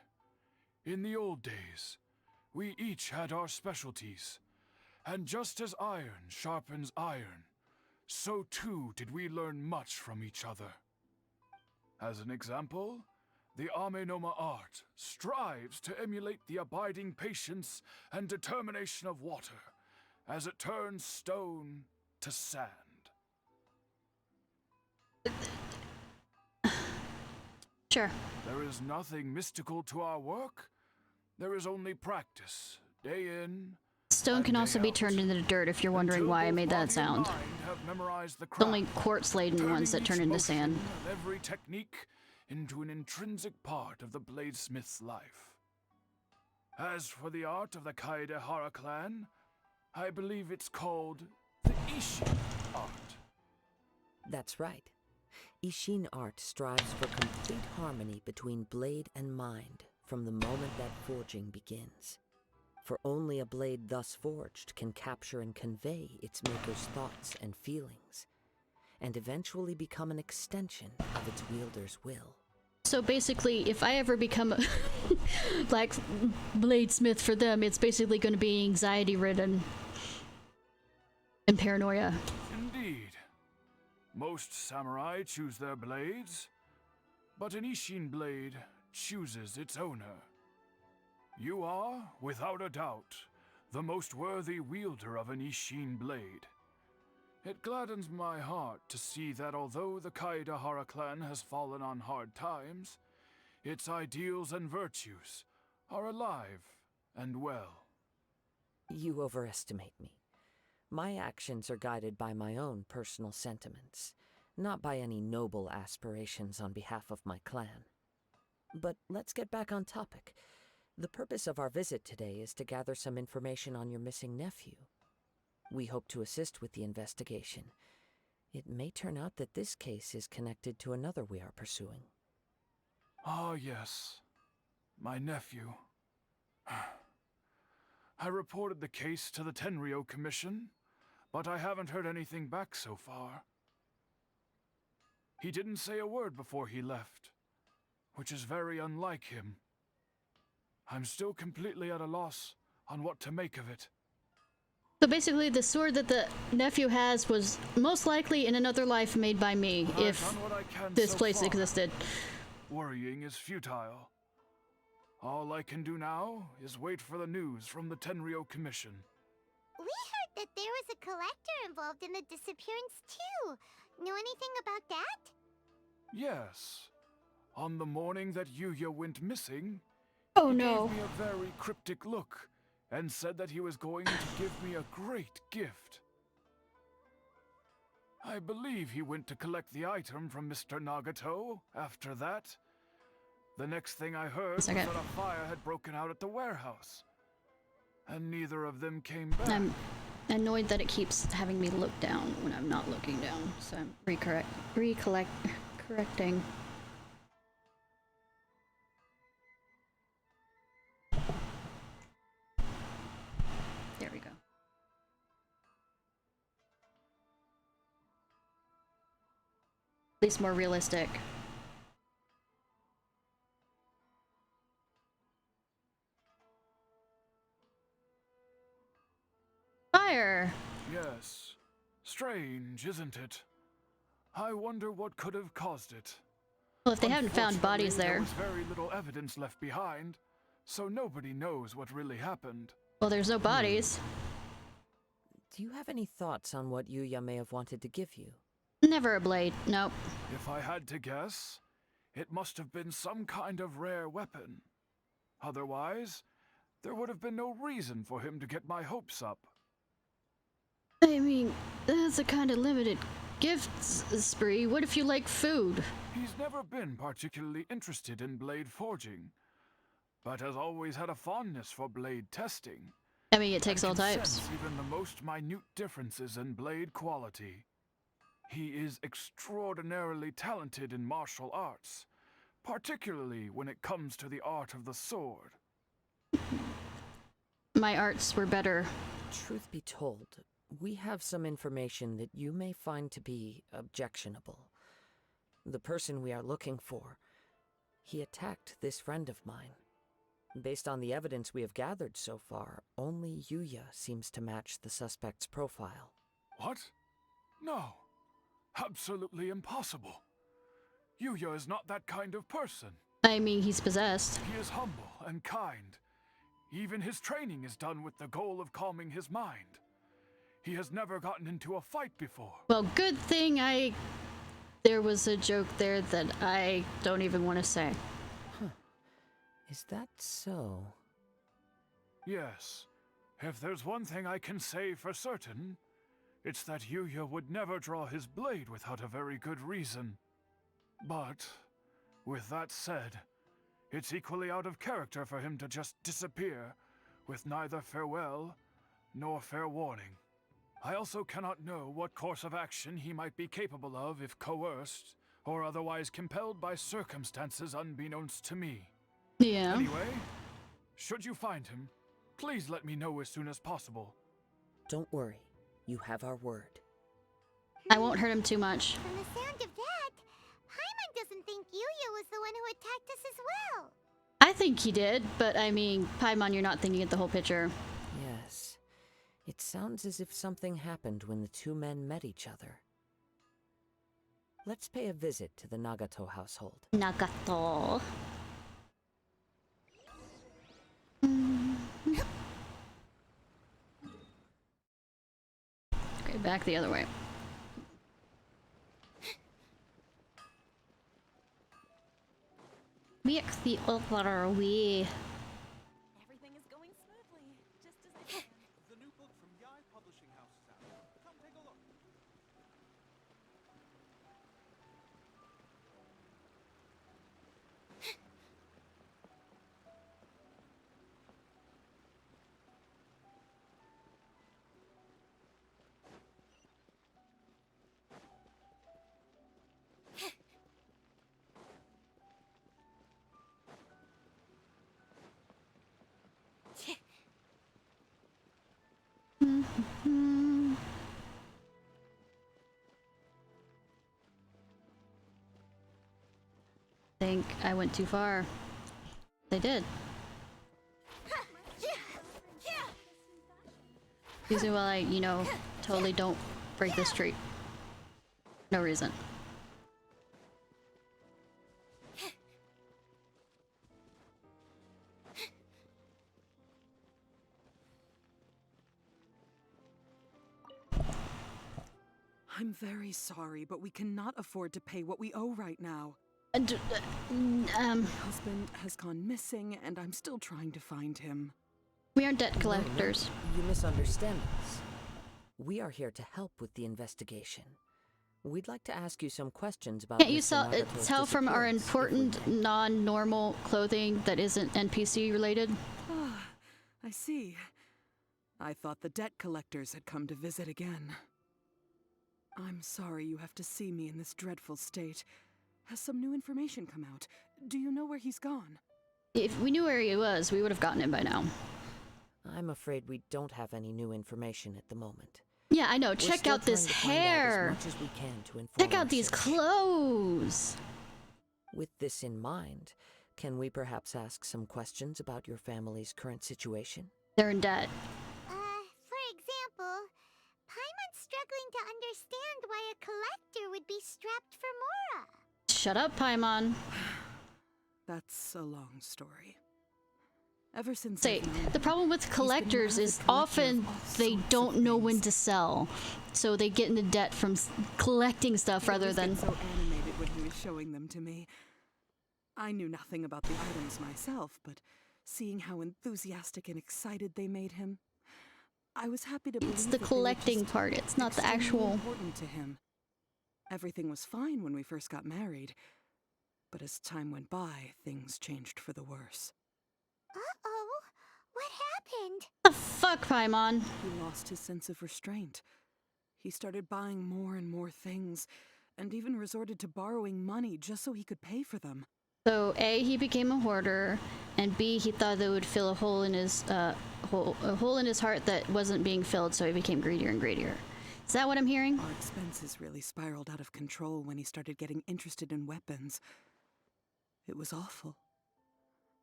In the old days, we each had our specialties, and just as iron sharpens iron, so too did we learn much from each other. As an example, the Amenoma art strives to emulate the abiding patience and determination of water as it turns stone to sand. Sure. There is nothing mystical to our work. There is only practice, day in. Stone can also be turned into dirt if you're wondering why I made that sound. It's only quartz-laden ones that turn into sand. Every technique into an intrinsic part of the bladesmith's life. As for the art of the Kaedehara clan, I believe it's called the Ishin art. That's right. Ishin art strives for complete harmony between blade and mind from the moment that forging begins. For only a blade thus forged can capture and convey its maker's thoughts and feelings, and eventually become an extension of its wielder's will. So basically, if I ever become a black bladesmith for them, it's basically going to be anxiety-ridden and paranoia. Indeed. Most samurai choose their blades, but an Ishin blade chooses its owner. You are, without a doubt, the most worthy wielder of an Ishin blade. It gladdens my heart to see that although the Kaedehara clan has fallen on hard times, its ideals and virtues are alive and well. You overestimate me. My actions are guided by my own personal sentiments, not by any noble aspirations on behalf of my clan. But let's get back on topic. The purpose of our visit today is to gather some information on your missing nephew. We hope to assist with the investigation. It may turn out that this case is connected to another we are pursuing. Ah, yes. My nephew. I reported the case to the Tenryo Commission, but I haven't heard anything back so far. He didn't say a word before he left, which is very unlike him. I'm still completely at a loss on what to make of it. So basically, the sword that the nephew has was most likely in another life made by me, if this place existed. Worrying is futile. All I can do now is wait for the news from the Tenryo Commission. We heard that there was a collector involved in the disappearance too. Know anything about that? Yes. On the morning that Yuya went missing, oh he no, gave me a very cryptic look and said that he was going to give me a great gift. I believe he went to collect the item from Mr. Nagato after that. The next thing I heard was that a fire had broken out at the warehouse. And neither of them came back. I'm annoyed that it keeps having me look down when I'm not looking down, so I'm correcting. There we go. At least more realistic. Fire! Yes. Strange, isn't it? I wonder what could have caused it. Well, if they haven't found bodies there was very little evidence left behind, so nobody knows what really happened. Well, there's no bodies. Do you have any thoughts on what Yuya may have wanted to give you? Never a blade, nope. If I had to guess, it must have been some kind of rare weapon. Otherwise, there would have been no reason for him to get my hopes up. I mean, that's a kind of limited gifts spree. What if you like food? He's never been particularly interested in blade forging, but has always had a fondness for blade testing. I mean, it takes all types. Sense even the most minute differences in blade quality. He is extraordinarily talented in martial arts, particularly when it comes to the art of the sword. My arts were better. Truth be told, we have some information that you may find to be objectionable. The person we are looking for, he attacked this friend of mine. Based on the evidence we have gathered so far, only Yuya seems to match the suspect's profile. What? No. Absolutely impossible. Yuya is not that kind of person. I mean, he's possessed. He is humble and kind. Even his training is done with the goal of calming his mind. He has never gotten into a fight before. Well, good thing there was a joke there that I don't even want to say. Huh. Is that so? Yes. If there's one thing I can say for certain, it's that Yuya would never draw his blade without a very good reason. But, with that said, it's equally out of character for him to just disappear, with neither farewell nor fair warning. I also cannot know what course of action he might be capable of if coerced, or otherwise compelled by circumstances unbeknownst to me. Yeah. Anyway, should you find him, please let me know as soon as possible. Don't worry. You have our word. I won't hurt him too much. From the sound of that, Paimon doesn't think Yuya was the one who attacked us as well. I think he did, but I mean, Paimon, you're not thinking of the whole picture. Yes. It sounds as if something happened when the two men met each other. Let's pay a visit to the Nagato household. Nagato. Okay, back the other way. Back the other way. Everything is going smoothly, just as I said. The new book from Yai Publishing House is out. Come take a look. I think I went too far. They did. Usually while I, totally don't break this tree. No reason. I'm very sorry, but we cannot afford to pay what we owe right now. My husband has gone missing, and I'm still trying to find him. We aren't debt collectors. No, you misunderstand us. We are here to help with the investigation. We'd like to ask you some questions about Can't you Mr. Nagato's tell from our disappearance, if we important, may. non-normal clothing that isn't NPC related? Ah, I see. I thought the debt collectors had come to visit again. I'm sorry you have to see me in this dreadful state. Has some new information come out? Do you know where he's gone? If we knew where he was, we would have gotten him by now. I'm afraid we don't have any new information at the moment. Yeah, I know. We're Check still out this trying to find out hair. as much as we can to inform Check our out these search. clothes. With this in mind, can we perhaps ask some questions about your family's current situation? They're in debt. For example, Paimon's struggling to understand why a collector would be strapped for Mora. Shut up, Paimon. That's a long story. Ever since Say, I've known the him, problem with he's been collectors an is avid collector often of all they sorts don't of know when things. to sell. So they get into debt from collecting stuff I rather always than... get so animated when he was showing them to me. I knew nothing about the items myself, but seeing how enthusiastic and excited they made him, I was happy to believe It's the that they were collecting just part, it's not the extremely actual... important to him. Everything was fine when we first got married, but as time went by, things changed for the worse. Uh-oh. What happened? The fuck, Paimon? He lost his sense of restraint. He started buying more and more things, and even resorted to borrowing money just so he could pay for them. So A, he became a hoarder, and B, he thought that would fill a hole in his a hole in his heart that wasn't being filled, so he became greedier and greedier. Is that what I'm hearing? Our expenses really spiraled out of control when he started getting interested in weapons. It was awful.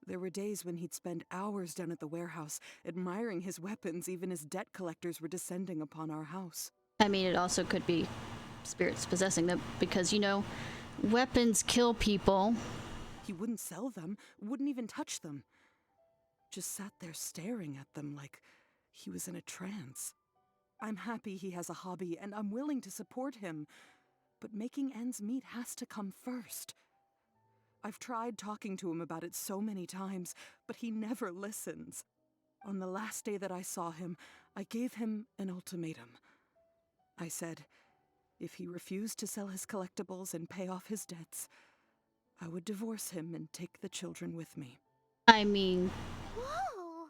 There were days when he'd spend hours down at the warehouse, admiring his weapons even as debt collectors were descending upon our house. I mean, it also could be spirits possessing them, because, you know, weapons kill people. He wouldn't sell them, wouldn't even touch them. Just sat there staring at them like he was in a trance. I'm happy he has a hobby, and I'm willing to support him. But making ends meet has to come first. I've tried talking to him about it so many times, but he never listens. On the last day that I saw him, I gave him an ultimatum. I said, if he refused to sell his collectibles and pay off his debts, I would divorce him and take the children with me. I mean, Whoa.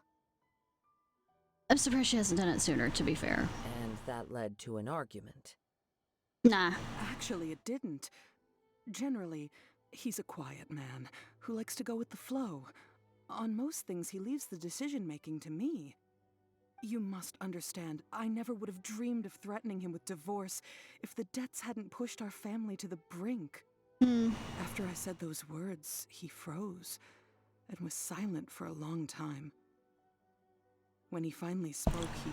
I'm surprised she hasn't done it sooner, to be fair. And that led to an argument. Nah. Actually, it didn't. Generally, he's a quiet man who likes to go with the flow. On most things, he leaves the decision-making to me. You must understand, I never would have dreamed of threatening him with divorce if the debts hadn't pushed our family to the brink. After I said those words, he froze and was silent for a long time. When he finally spoke, he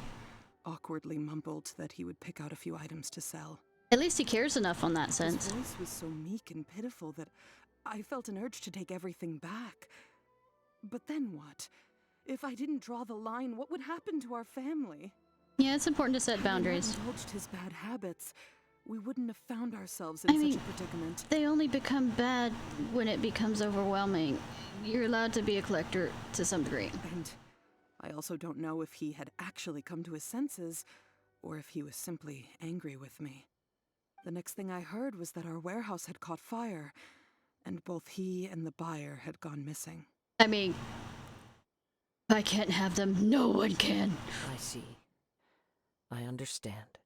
awkwardly mumbled that he would pick out a few items to sell. At least he cares enough on that sense. His voice was so meek and pitiful that I felt an urge to take everything back. But then what? If I didn't draw the line, what would happen to our family? Yeah, it's important to set boundaries. If we hadn't indulged his bad habits, we wouldn't have found ourselves in such a predicament. They only become bad when it becomes overwhelming. You're allowed to be a collector to some degree. And I also don't know if he had actually come to his senses, or if he was simply angry with me. The next thing I heard was that our warehouse had caught fire, and both he and the buyer had gone missing. I mean, I can't have them. No one can. I see. I understand.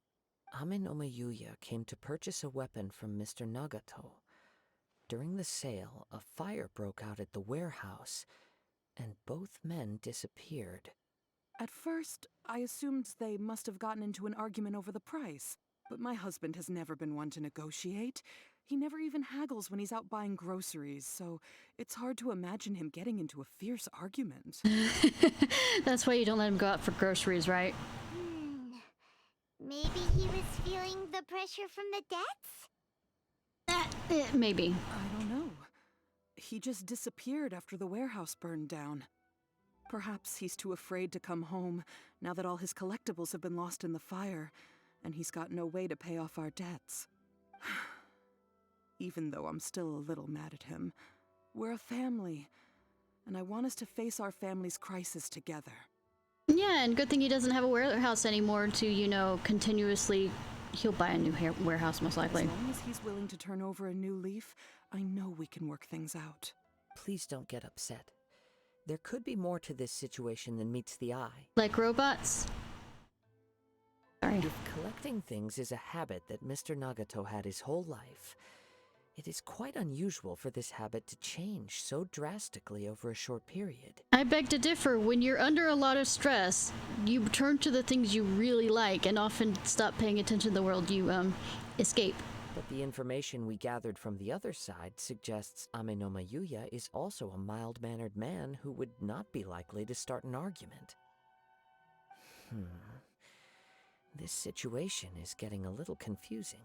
Amin Omeyuya came to purchase a weapon from Mr. Nagato. During the sale, a fire broke out at the warehouse, and both men disappeared. At first, I assumed they must have gotten into an argument over the price. But my husband has never been one to negotiate. He never even haggles when he's out buying groceries, so it's hard to imagine him getting into a fierce argument. That's why you don't let him go out for groceries, right? Maybe he was feeling the pressure from the debts? Maybe. I don't know. He just disappeared after the warehouse burned down. Perhaps he's too afraid to come home now that all his collectibles have been lost in the fire, and he's got no way to pay off our debts. Even though I'm still a little mad at him, we're a family, and I want us to face our family's crisis together. Yeah, and good thing he doesn't have a warehouse anymore to, you know, continuously he'll buy a new warehouse most likely. As long as he's willing to turn over a new leaf, I know we can work things out. Please don't get upset. There could be more to this situation than meets the eye. Like robots? Sorry. If collecting things is a habit that Mr. Nagato had his whole life, it is quite unusual for this habit to change so drastically over a short period. I beg to differ. When you're under a lot of stress, you turn to the things you really like and often stop paying attention to the world. You, escape. But the information we gathered from the other side suggests Amenoma Yuya is also a mild-mannered man who would not be likely to start an argument. This situation is getting a little confusing.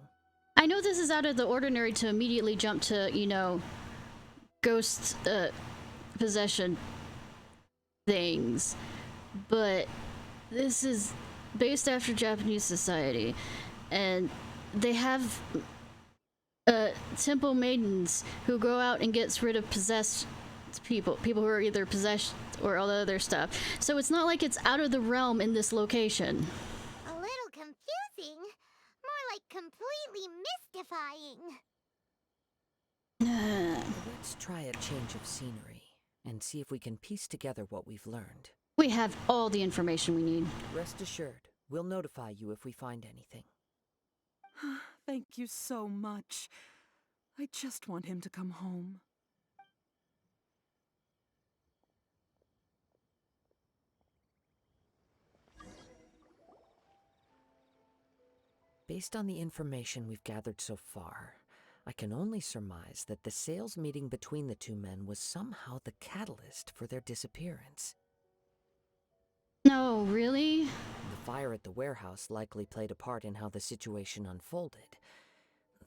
I know this is out of the ordinary to immediately jump to, you know, ghost possession things, but this is based after Japanese society, and they have temple maidens who go out and gets rid of possessed people who are either possessed or all the other stuff. So it's not like it's out of the realm in this location. A little confusing. More like completely mystifying. Let's try a change of scenery and see if we can piece together what we've learned. We have all the information we need. Rest assured, we'll notify you if we find anything. Thank you so much. I just want him to come home. Based on the information we've gathered so far, I can only surmise that the sales meeting between the two men was somehow the catalyst for their disappearance. No, really? The fire at the warehouse likely played a part in how the situation unfolded,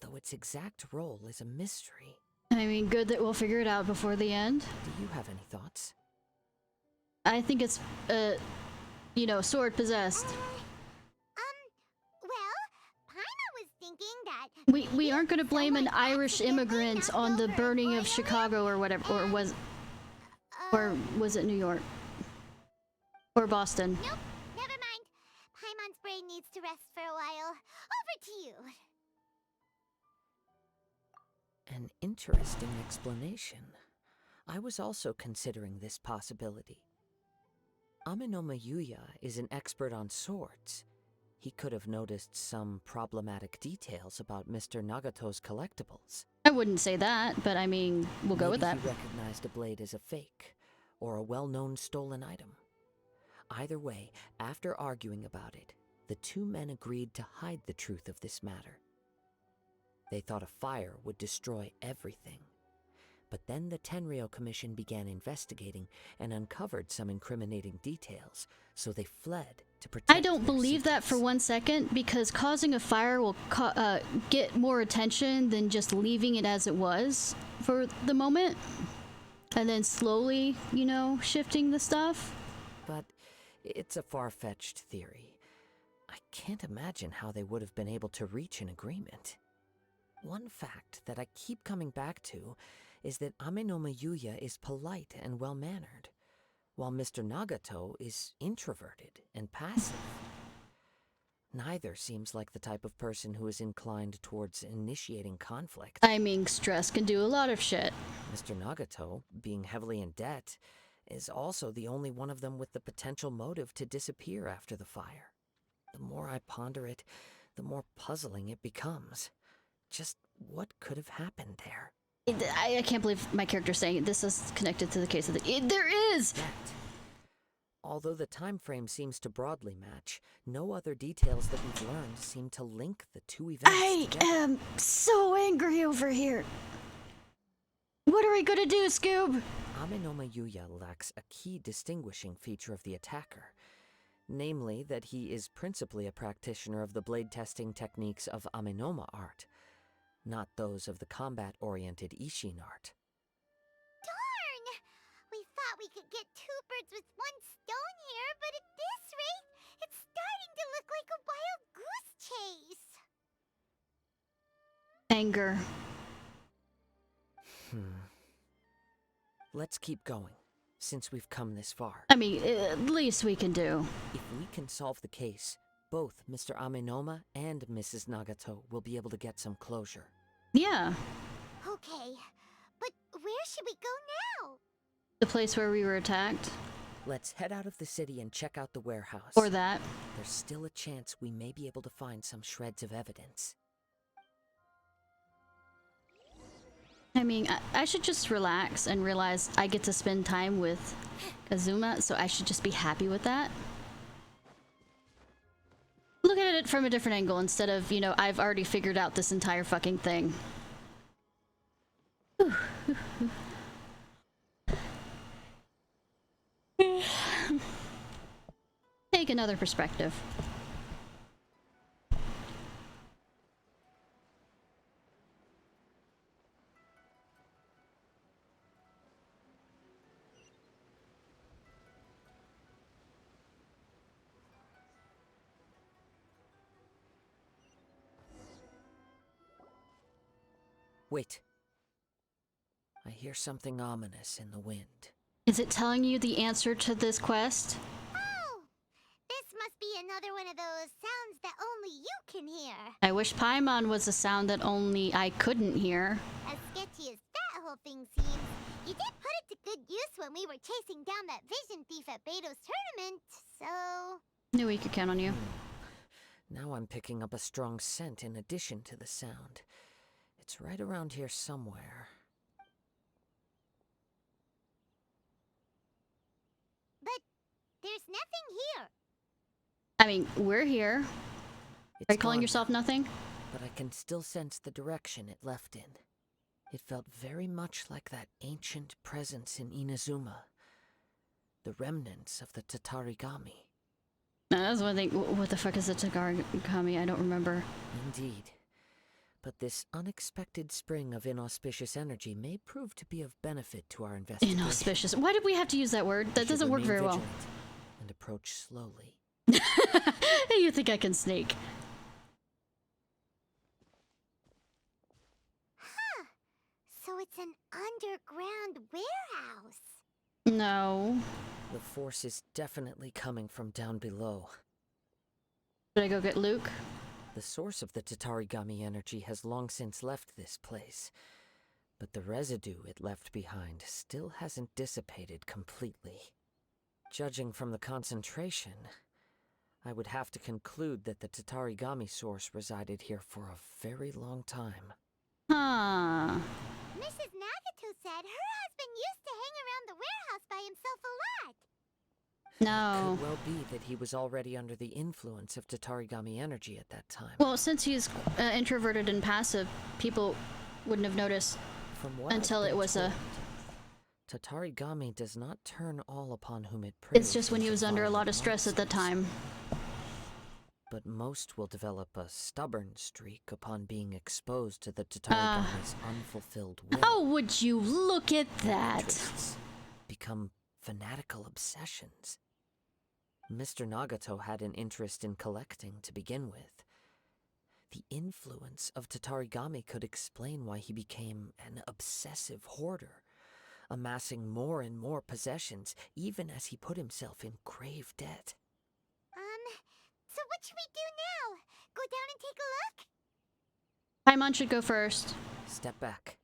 though its exact role is a mystery. I mean, good that we'll figure it out before the end. Do you have any thoughts? I think it's, you know, sword possessed. We aren't gonna blame an Irish immigrant on the burning of Chicago or whatever, or was it New York? Or Boston? Nope, never mind. Paimon's brain needs to rest for a while. Over to you. An interesting explanation. I was also considering this possibility. Amenoma Yuya is an expert on swords. He could have noticed some problematic details about Mr. Nagato's collectibles. I wouldn't say that, but I mean, we'll go with that. Maybe he recognized a blade as a fake, or a well-known stolen item. Either way, after arguing about it, the two men agreed to hide the truth of this matter. They thought a fire would destroy everything. But then the Tenryou Commission began investigating and uncovered some incriminating details, so they fled to protect I don't believe that for 1 second, because causing a fire will get more attention than just leaving it as it was for the moment, and then slowly, you know, shifting the stuff. But it's a far-fetched theory. I can't imagine how they would have been able to reach an agreement. One fact that I keep coming back to is that Amenoma Yuya is polite and well-mannered, while Mr. Nagato is introverted and passive. Neither seems like the type of person who is inclined towards initiating conflict. I mean, stress can do a lot of shit. Mr. Nagato, being heavily in debt, is also the only one of them with the potential motive to disappear after the fire. The more I ponder it, the more puzzling it becomes. Just what could have happened there? I can't believe my character's saying this is connected to the case of the... There is! Although the time frame seems to broadly match, no other details that we've learned seem to link the two events together. am so angry over here. What are we gonna do, Scoob? Amenoma Yuya lacks a key distinguishing feature of the attacker, namely that he is principally a practitioner of the blade testing techniques of Amenoma art, not those of the combat-oriented Ishin art. Darn! We thought we could get two birds with one stone here, but at this rate, it's starting to look like a wild goose chase. Anger. Let's keep going, since we've come this far. I mean, at least we can do. If we can solve the case, both Mr. Amenoma and Mrs. Nagato will be able to get some closure. Yeah. Okay, but where should we go now? The place where we were attacked. Let's head out of the city and check out the warehouse. Or that. There's still a chance we may be able to find some shreds of evidence. I mean, I should just relax and realize I get to spend time with Kazuma, so I should just be happy with that. Look at it from a different angle instead of, you know, I've already figured out this entire fucking thing. Take another perspective. Wait. I hear something ominous in the wind. Is it telling you the answer to this quest? Oh! This must be another one of those sounds that only you can hear. I wish Paimon was a sound that only I couldn't hear. As sketchy as that whole thing seems, you did put it to good use when we were chasing down that vision thief at Beto's tournament, so... Knew we could count on you. Now I'm picking up a strong scent in addition to the sound. It's right around here somewhere. But there's nothing here. I mean, we're here. Are you calling gone yourself now, nothing? But I can still sense the direction it left in. It felt very much like that ancient presence in Inazuma. The remnants of the Tatarigami. That's one thing. What the fuck is a Tatarigami? I don't remember. Indeed. But this unexpected spring of inauspicious energy may prove to be of benefit to our investigation. Inauspicious. Why did we have to use that word? That doesn't work very well. And approach slowly. You think I can sneak? Huh. So it's an underground warehouse. No. The force is definitely coming from down below. Should I go get Luke? The source of the Tatarigami energy has long since left this place, but the residue it left behind still hasn't dissipated completely. Judging from the concentration, I would have to conclude that the Tatarigami source resided here for a very long time. Huh. Mrs. Nagato said her husband used to hang around the warehouse by himself a lot. No. Could well be that he was already under the influence of Tatarigami energy at that time. Well, since he's introverted and passive, people wouldn't have noticed until it was a... Tatarigami does not turn all upon whom it preys. It's just when he was under a lot of stress at the time. But most will develop a stubborn streak upon being exposed to the Tatarigami's unfulfilled will. Oh, would you look at that? Interests become fanatical obsessions. Mr. Nagato had an interest in collecting to begin with. The influence of Tatarigami could explain why he became an obsessive hoarder, amassing more and more possessions, even as he put himself in grave debt. So what should we do now? Go down and take a look? Paimon should go first. Step back.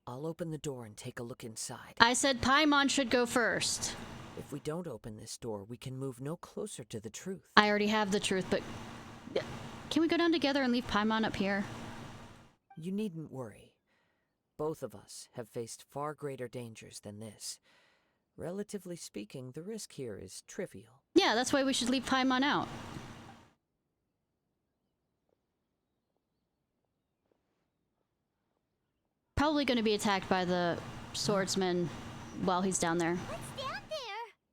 I'll open the door and take a look inside. I said Paimon should go first. If we don't open this door, we can move no closer to the truth. I already have the truth, but... Can we go down together and leave Paimon up here? You needn't worry. Both of us have faced far greater dangers than this. Relatively speaking, the risk here is trivial. Yeah, that's why we should leave Paimon out. Probably going to be attacked by the swordsman while he's down there. What's down there?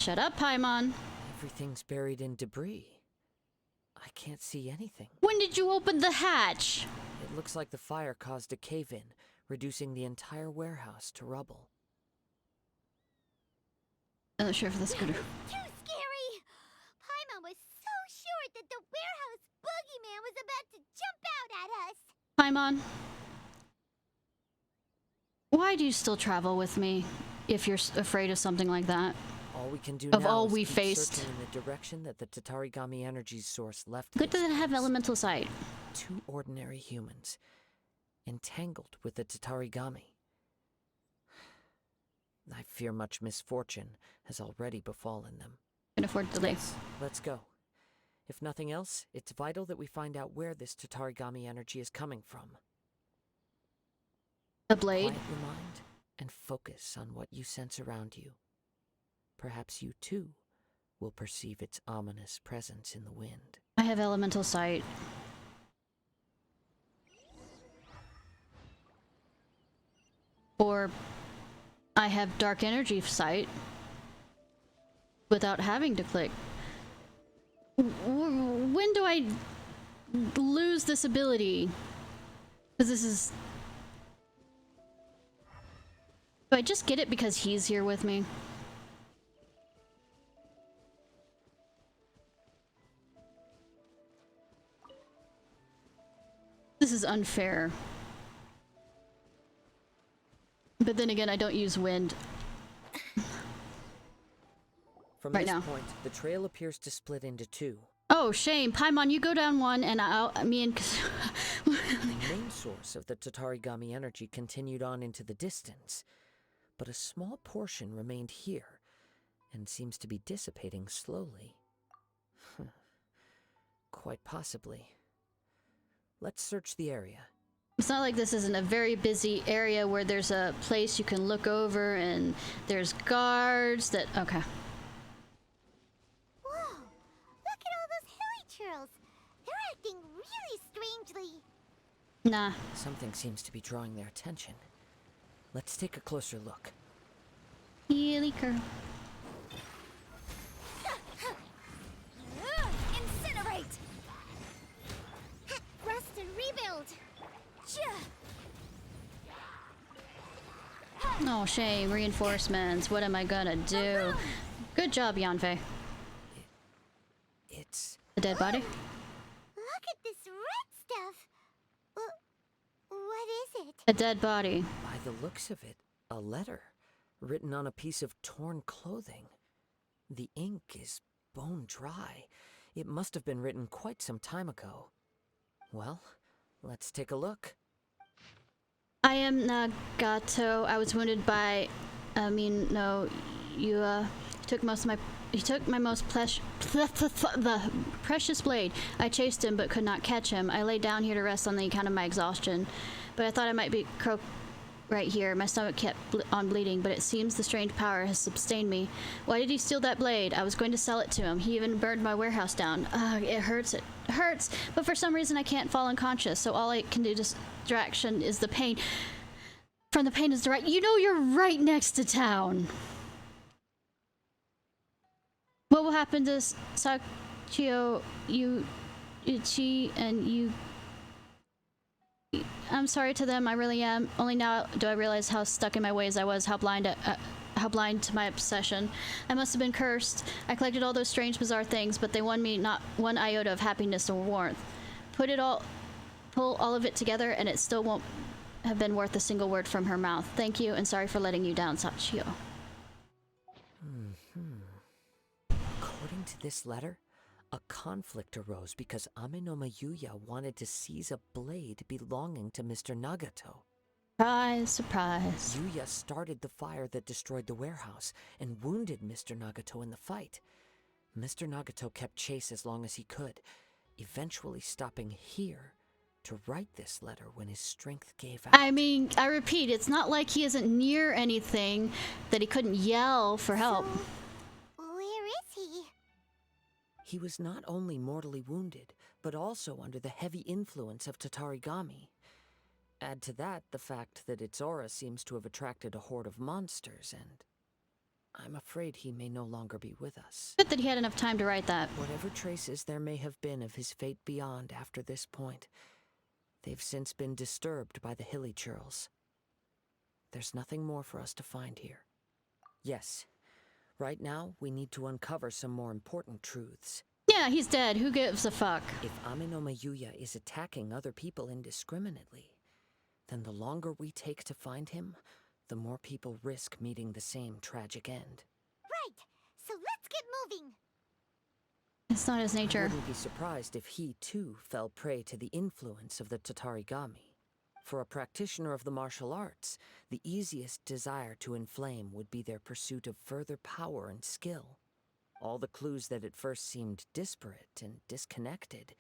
Shut up, Paimon. Everything's buried in debris. I can't see anything. When did you open the hatch? It looks like the fire caused a cave-in, reducing the entire warehouse to rubble. I'm not sure if that's good or... Too scary! Paimon was so sure that the warehouse boogeyman was about to jump out at us! Paimon, why do you still travel with me if you're afraid of something like that? All we can do of now all is we keep faced. searching in the direction that the Tatarigami energy source left. Good that it have elemental sight. 2 ordinary humans, entangled with the Tatarigami. I fear much misfortune has already befallen them. Can afford to delay. Yes, let's go. If nothing else, it's vital that we find out where this Tatarigami energy is coming from. The blade? Quiet your mind and focus on what you sense around you. Perhaps you, too, will perceive its ominous presence in the wind. I have elemental sight. Or I have dark energy sight without having to click. When do I lose this ability? Because this is... Do I just get it because he's here with me? This is unfair. But then again, I don't use wind. From right this now. point, the trail appears to split into 2. Oh, shame. Paimon, you go down one and me and... The main source of the Tatarigami energy continued on into the distance, but a small portion remained here and seems to be dissipating slowly. Quite possibly. Let's search the area. It's not like this isn't a very busy area where there's a place you can look over and there's guards that... Okay. Whoa! Look at all those hilly churls. They're acting really strangely. Nah. Something seems to be drawing their attention. Let's take a closer look. Healy curl. Incinerate! Rust and rebuild! Oh, shame. Reinforcements. What am I gonna do? Good job, Yanfei. It's... A dead body? Look at this red stuff! What is it? A dead body. By the looks of it, a letter written on a piece of torn clothing. The ink is bone dry. It must have been written quite some time ago. Well, let's take a look. I am Nagato. I was wounded by... you took my most the precious blade. I chased him but could not catch him. I lay down here to rest on the account of my exhaustion. But I thought I might be croaked right here. My stomach kept on bleeding, but it seems the strange power has sustained me. Why did he steal that blade? I was going to sell it to him. He even burned my warehouse down. It hurts. It hurts. But for some reason I can't fall unconscious, so all I can do distraction is the pain. From the pain is direct. You know you're right next to town. What will happen to Sachio, Uchi, and you? I'm sorry to them, I really am. Only now do I realize how stuck in my ways I was, how blind to my obsession. I must have been cursed. I collected all those strange, bizarre things, but they won me not one iota of happiness or warmth. Pull all of it together, and it still won't have been worth a single word from her mouth. Thank you, and sorry for letting you down, Sachio. According to this letter, a conflict arose because Amenoma Yuya wanted to seize a blade belonging to Mr. Nagato. Surprise, surprise. Yuya started the fire that destroyed the warehouse and wounded Mr. Nagato in the fight. Mr. Nagato kept chase as long as he could, eventually stopping here to write this letter when his strength gave out. I mean, I repeat, it's not like he isn't near anything that he couldn't yell for help. So, where is he? He was not only mortally wounded, but also under the heavy influence of Tatarigami. Add to that the fact that its aura seems to have attracted a horde of monsters, and I'm afraid he may no longer be with us. Good that he had enough time to write that. Whatever traces there may have been of his fate beyond after this point, they've since been disturbed by the hilly churls. There's nothing more for us to find here. Yes, right now we need to uncover some more important truths. Yeah, he's dead. Who gives a fuck? If Amenoma Yuya is attacking other people indiscriminately, then the longer we take to find him, the more people risk meeting the same tragic end. Right! moving. It's not his nature. I wouldn't be surprised if he, too, fell prey to the influence of the Tatarigami. For a practitioner of the martial arts, the easiest desire to inflame would be their pursuit of further power and skill. All the clues that at first seemed disparate and disconnected,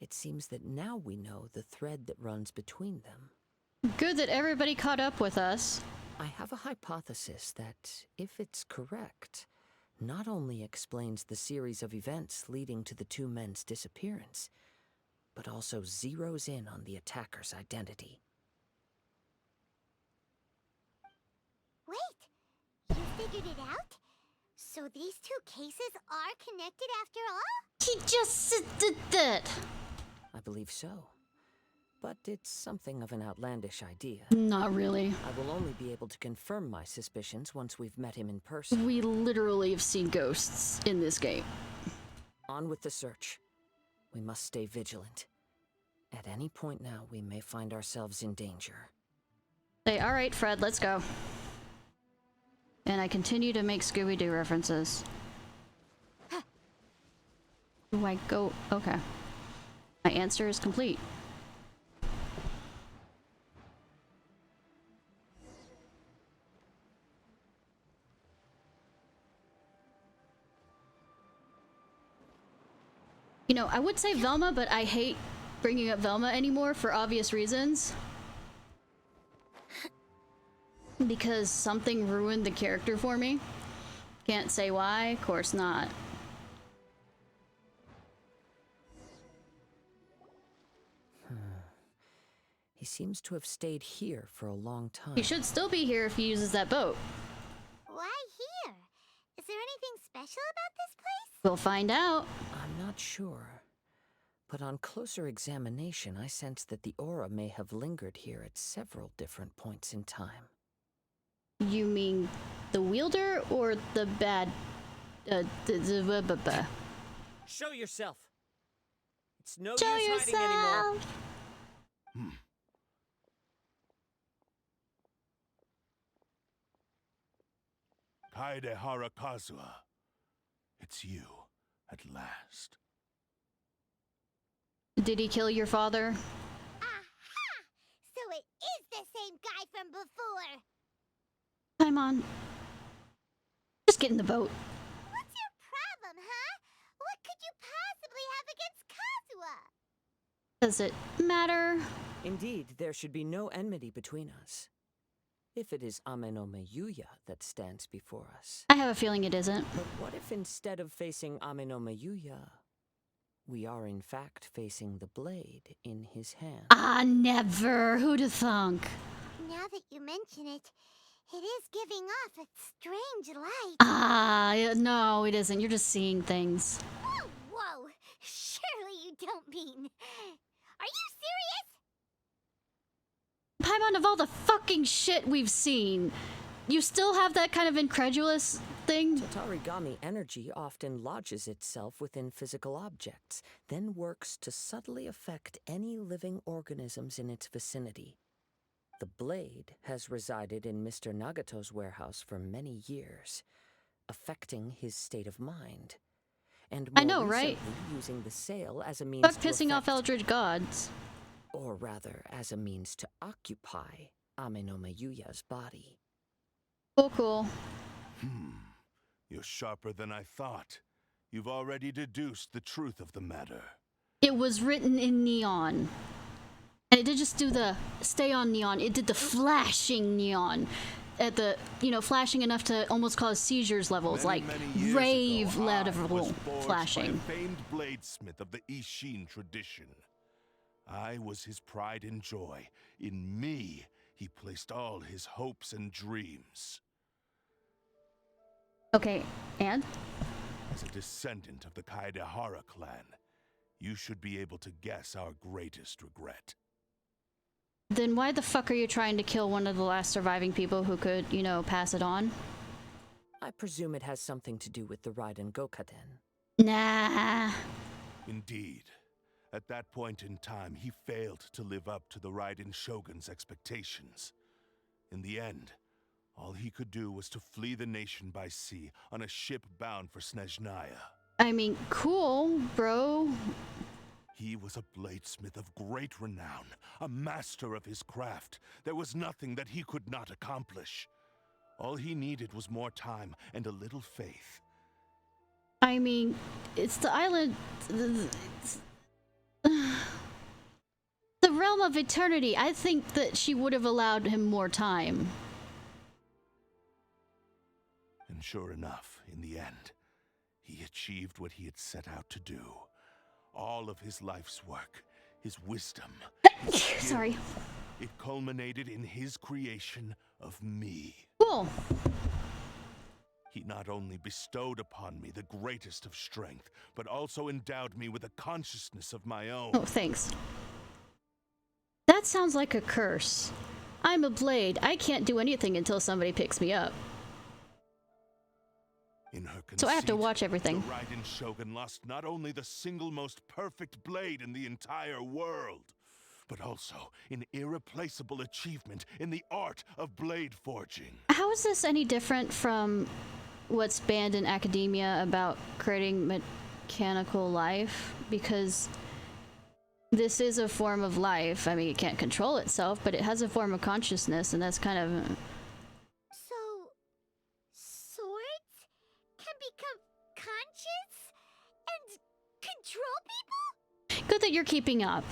it seems that now we know the thread that runs between them. Good that everybody caught up with us. I have a hypothesis that, if it's correct, not only explains the series of events leading to the two men's disappearance, but also zeroes in on the attacker's identity. Wait, you figured it out? So these two cases are connected after all? He just did that. I believe so. But it's something of an outlandish idea. Not really. I will only be able to confirm my suspicions once we've met him in person. We literally have seen ghosts in this game. On with the search. We must stay vigilant. At any point now, we may find ourselves in danger. Say, all right, Fred, let's go. And I continue to make Scooby-Doo references. Do I go? Okay. My answer is complete. You know, I would say Velma, but I hate bringing up Velma anymore for obvious reasons. Because something ruined the character for me. Can't say why, of course not. He seems to have stayed here for a long time. He should still be here if he uses that boat. Why here? Is there anything special about this place? We'll find out. I'm not sure. But on closer examination, I sense that the aura may have lingered here at several different points in time. You mean the wielder or the bad... Show yourself! It's no Show use hiding anymore! Kaede Harakazua, it's you, at last. Did he kill your father? Aha! So it is the same guy from before! Paimon. Just get in the boat. What's your problem, huh? What could you possibly have against Kazuha? Does it matter? Indeed, there should be no enmity between us. If it is Amenome Yuya that stands before us. I have a feeling it isn't. But what if instead of facing Amenome Yuya, we are in fact facing the blade in his hand? Ah, never. Who'd have thunk? Now that you mention it, it is giving off a strange light. Ah, no, it isn't. You're just seeing things. Whoa, whoa! Surely you don't mean... Are you serious? Paimon, of all the fucking shit we've seen, you still have that kind of incredulous thing? Tatarigami energy often lodges itself within physical objects, then works to subtly affect any living organisms in its vicinity. The blade has resided in Mr. Nagato's warehouse for many years, affecting his state of mind. And more I know, right? Using the sale as a means Fuck to pissing off affect, Eldritch gods. or rather, as a means to occupy Amenome Yuya's body. Cool. You're sharper than I thought. You've already deduced the truth of the matter. It was written in neon. And it did just do the stay on neon. It did the flashing neon. At the, flashing enough to almost cause seizures levels, Many years rave ago, loud I of was forged flashing. by a famed bladesmith of the Ishin tradition. I was his pride and joy. In me, he placed all his hopes and dreams. Okay, and? As a descendant of the Kaedehara clan, you should be able to guess our greatest regret. Then why the fuck are you trying to kill one of the last surviving people who could, pass it on? I presume it has something to do with the Raiden Gokaden. Nah. Indeed. At that point in time, he failed to live up to the Raiden Shogun's expectations. In the end, All he could do was to flee the nation by sea on a ship bound for Snezhnaya. I mean, cool, bro. He was a bladesmith of great renown, a master of his craft. There was nothing that he could not accomplish. All he needed was more time and a little faith. I mean, it's the island... the realm of eternity. I think that she would have allowed him more time. And sure enough, in the end, he achieved what he had set out to do. All of his life's work, his wisdom, his skill, sorry. it culminated in his creation of me. Cool. He not only bestowed upon me the greatest of strength, but also endowed me with a consciousness of my own. Oh, thanks. That sounds like a curse. I'm a blade. I can't do anything until somebody picks me up. In her conceit, so I have to watch everything. The Raiden Shogun lost not only the single most perfect blade in the entire world, but also an irreplaceable achievement in the art of blade forging. How is this any different from what's banned in academia about creating mechanical life? Because this is a form of life. I mean, it can't control itself, but it has a form of consciousness, and that's kind of... So, swords can become conscious and control people? Good that you're keeping up.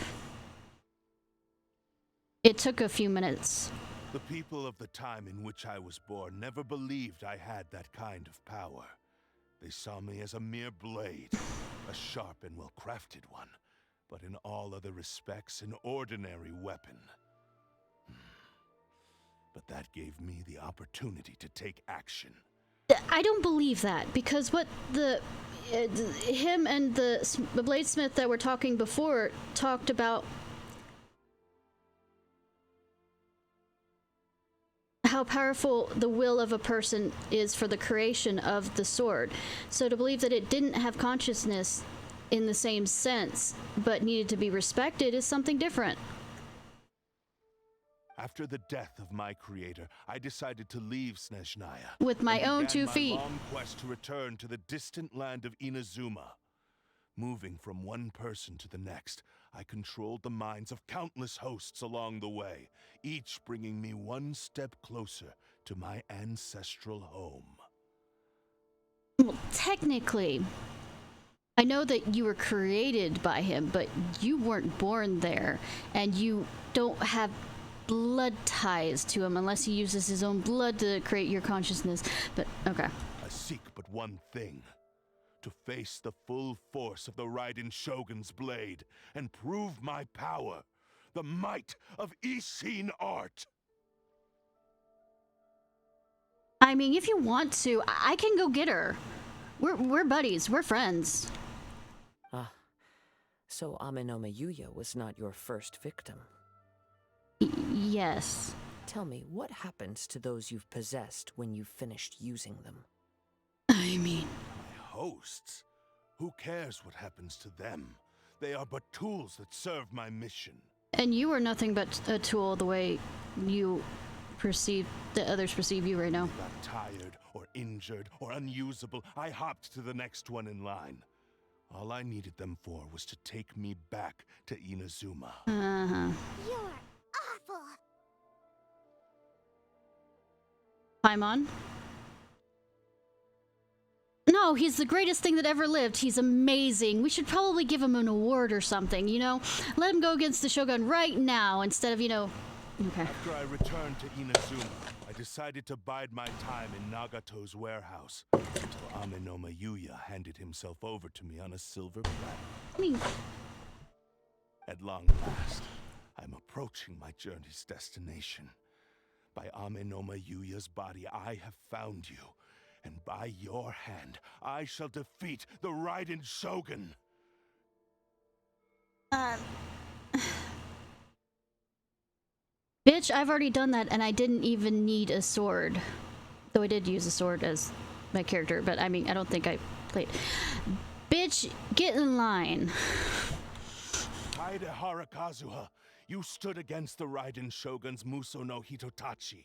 It took a few minutes. The people of the time in which I was born never believed I had that kind of power. They saw me as a mere blade, a sharp and well-crafted one, but in all other respects an ordinary weapon. But that gave me the opportunity to take action. I don't believe that, because what him and the bladesmith that were talking before talked about how powerful the will of a person is for the creation of the sword. So to believe that it didn't have consciousness in the same sense, but needed to be respected, is something different. After the death of my creator, I decided to leave Snezhnaya with my own 2 feet. My long quest to return to the distant land of Inazuma. Moving from one person to the next, I controlled the minds of countless hosts along the way, each bringing me one step closer to my ancestral home. Well, technically, I know that you were created by him, but you weren't born there, and you don't have blood ties to him unless he uses his own blood to create your consciousness. But, okay. I seek but one thing. To face the full force of the Raiden Shogun's blade and prove my power, the might of Ishin art. I mean, if you want to, I can go get her. We're buddies. We're friends. Ah, so Amenoma Yuya was not your first victim. Yes. Tell me, what happens to those you've possessed when you've finished using them? I mean... Hosts? Who cares what happens to them? They are but tools that serve my mission. And you are nothing but a tool the way you perceive, that others perceive you right now. They got tired, or injured, or unusable. I hopped to the next one in line. All I needed them for was to take me back to Inazuma. Uh-huh. You're awful. Paimon? No, he's the greatest thing that ever lived. He's amazing. We should probably give him an award or something, you know? Let him go against the Shogun right now instead of, you know... Okay. After I returned to Inazuma, I decided to bide my time in Nagato's warehouse until Amenoma Yuya handed himself over to me on a silver platter. I mean... At long last, I'm approaching my journey's destination. By Amenoma Yuya's body, I have found you. And by your hand, I shall defeat the Raiden Shogun. Bitch, I've already done that, and I didn't even need a sword. Though I did use a sword as my character, but I mean, I don't think I played. Bitch, get in line. Kaede Harakazuha, you stood against the Raiden Shogun's Muso no Hitotachi.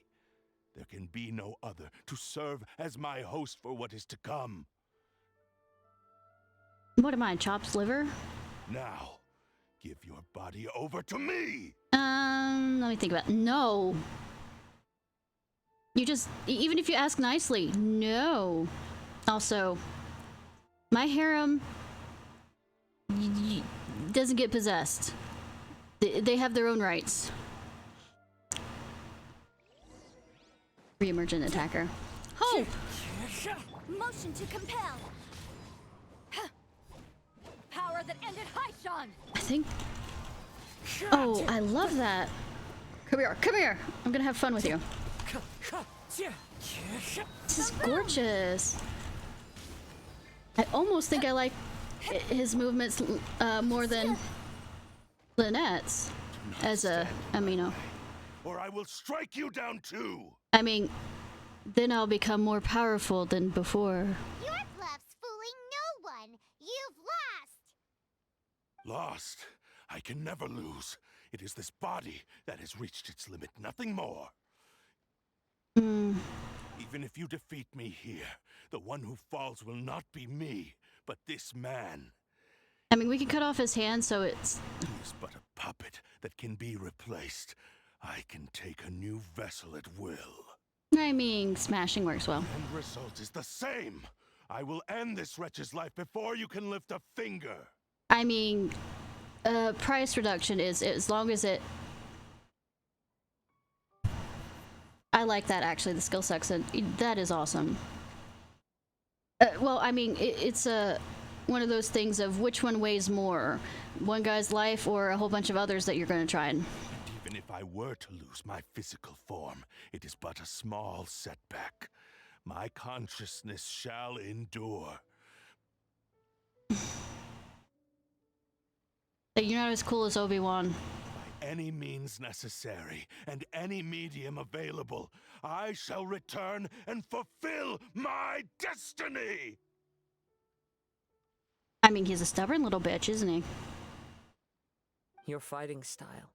There can be no other to serve as my host for what is to come. What am I, chopped liver? Now, give your body over to me! Let me think about it. No. You just, even if you ask nicely, no. Also, my harem doesn't get possessed. They have their own rights. Re-emergent attacker. Hope! Motion to compel. Power that ended Haishan. I think... Oh, I love that. Come here, come here. I'm gonna have fun with you. This is gorgeous. I almost think I like his movements more than Lynette's as a amino. Or I will strike you down too. I mean, then I'll become more powerful than before. Your bluff's fooling no one. You've lost. Lost? I can never lose. It is this body that has reached its limit, nothing more. Even if you defeat me here, the one who falls will not be me, but this man. I mean, we can cut off his hand, so it's... He is but a puppet that can be replaced. I can take a new vessel at will. I mean, smashing works well. The end result is the same. I will end this wretch's life before you can lift a finger. I mean, price reduction is as long as it... I like that, actually, the skill section. That is awesome. Well, I mean, it's one of those things of which one weighs more. One guy's life or a whole bunch of others that you're going to try and... Even if I were to lose my physical form, it is but a small setback. My consciousness shall endure. You're not as cool as Obi-Wan. By any means necessary, and any medium available, I shall return and fulfill my destiny! I mean, he's a stubborn little bitch, isn't he? Your fighting style.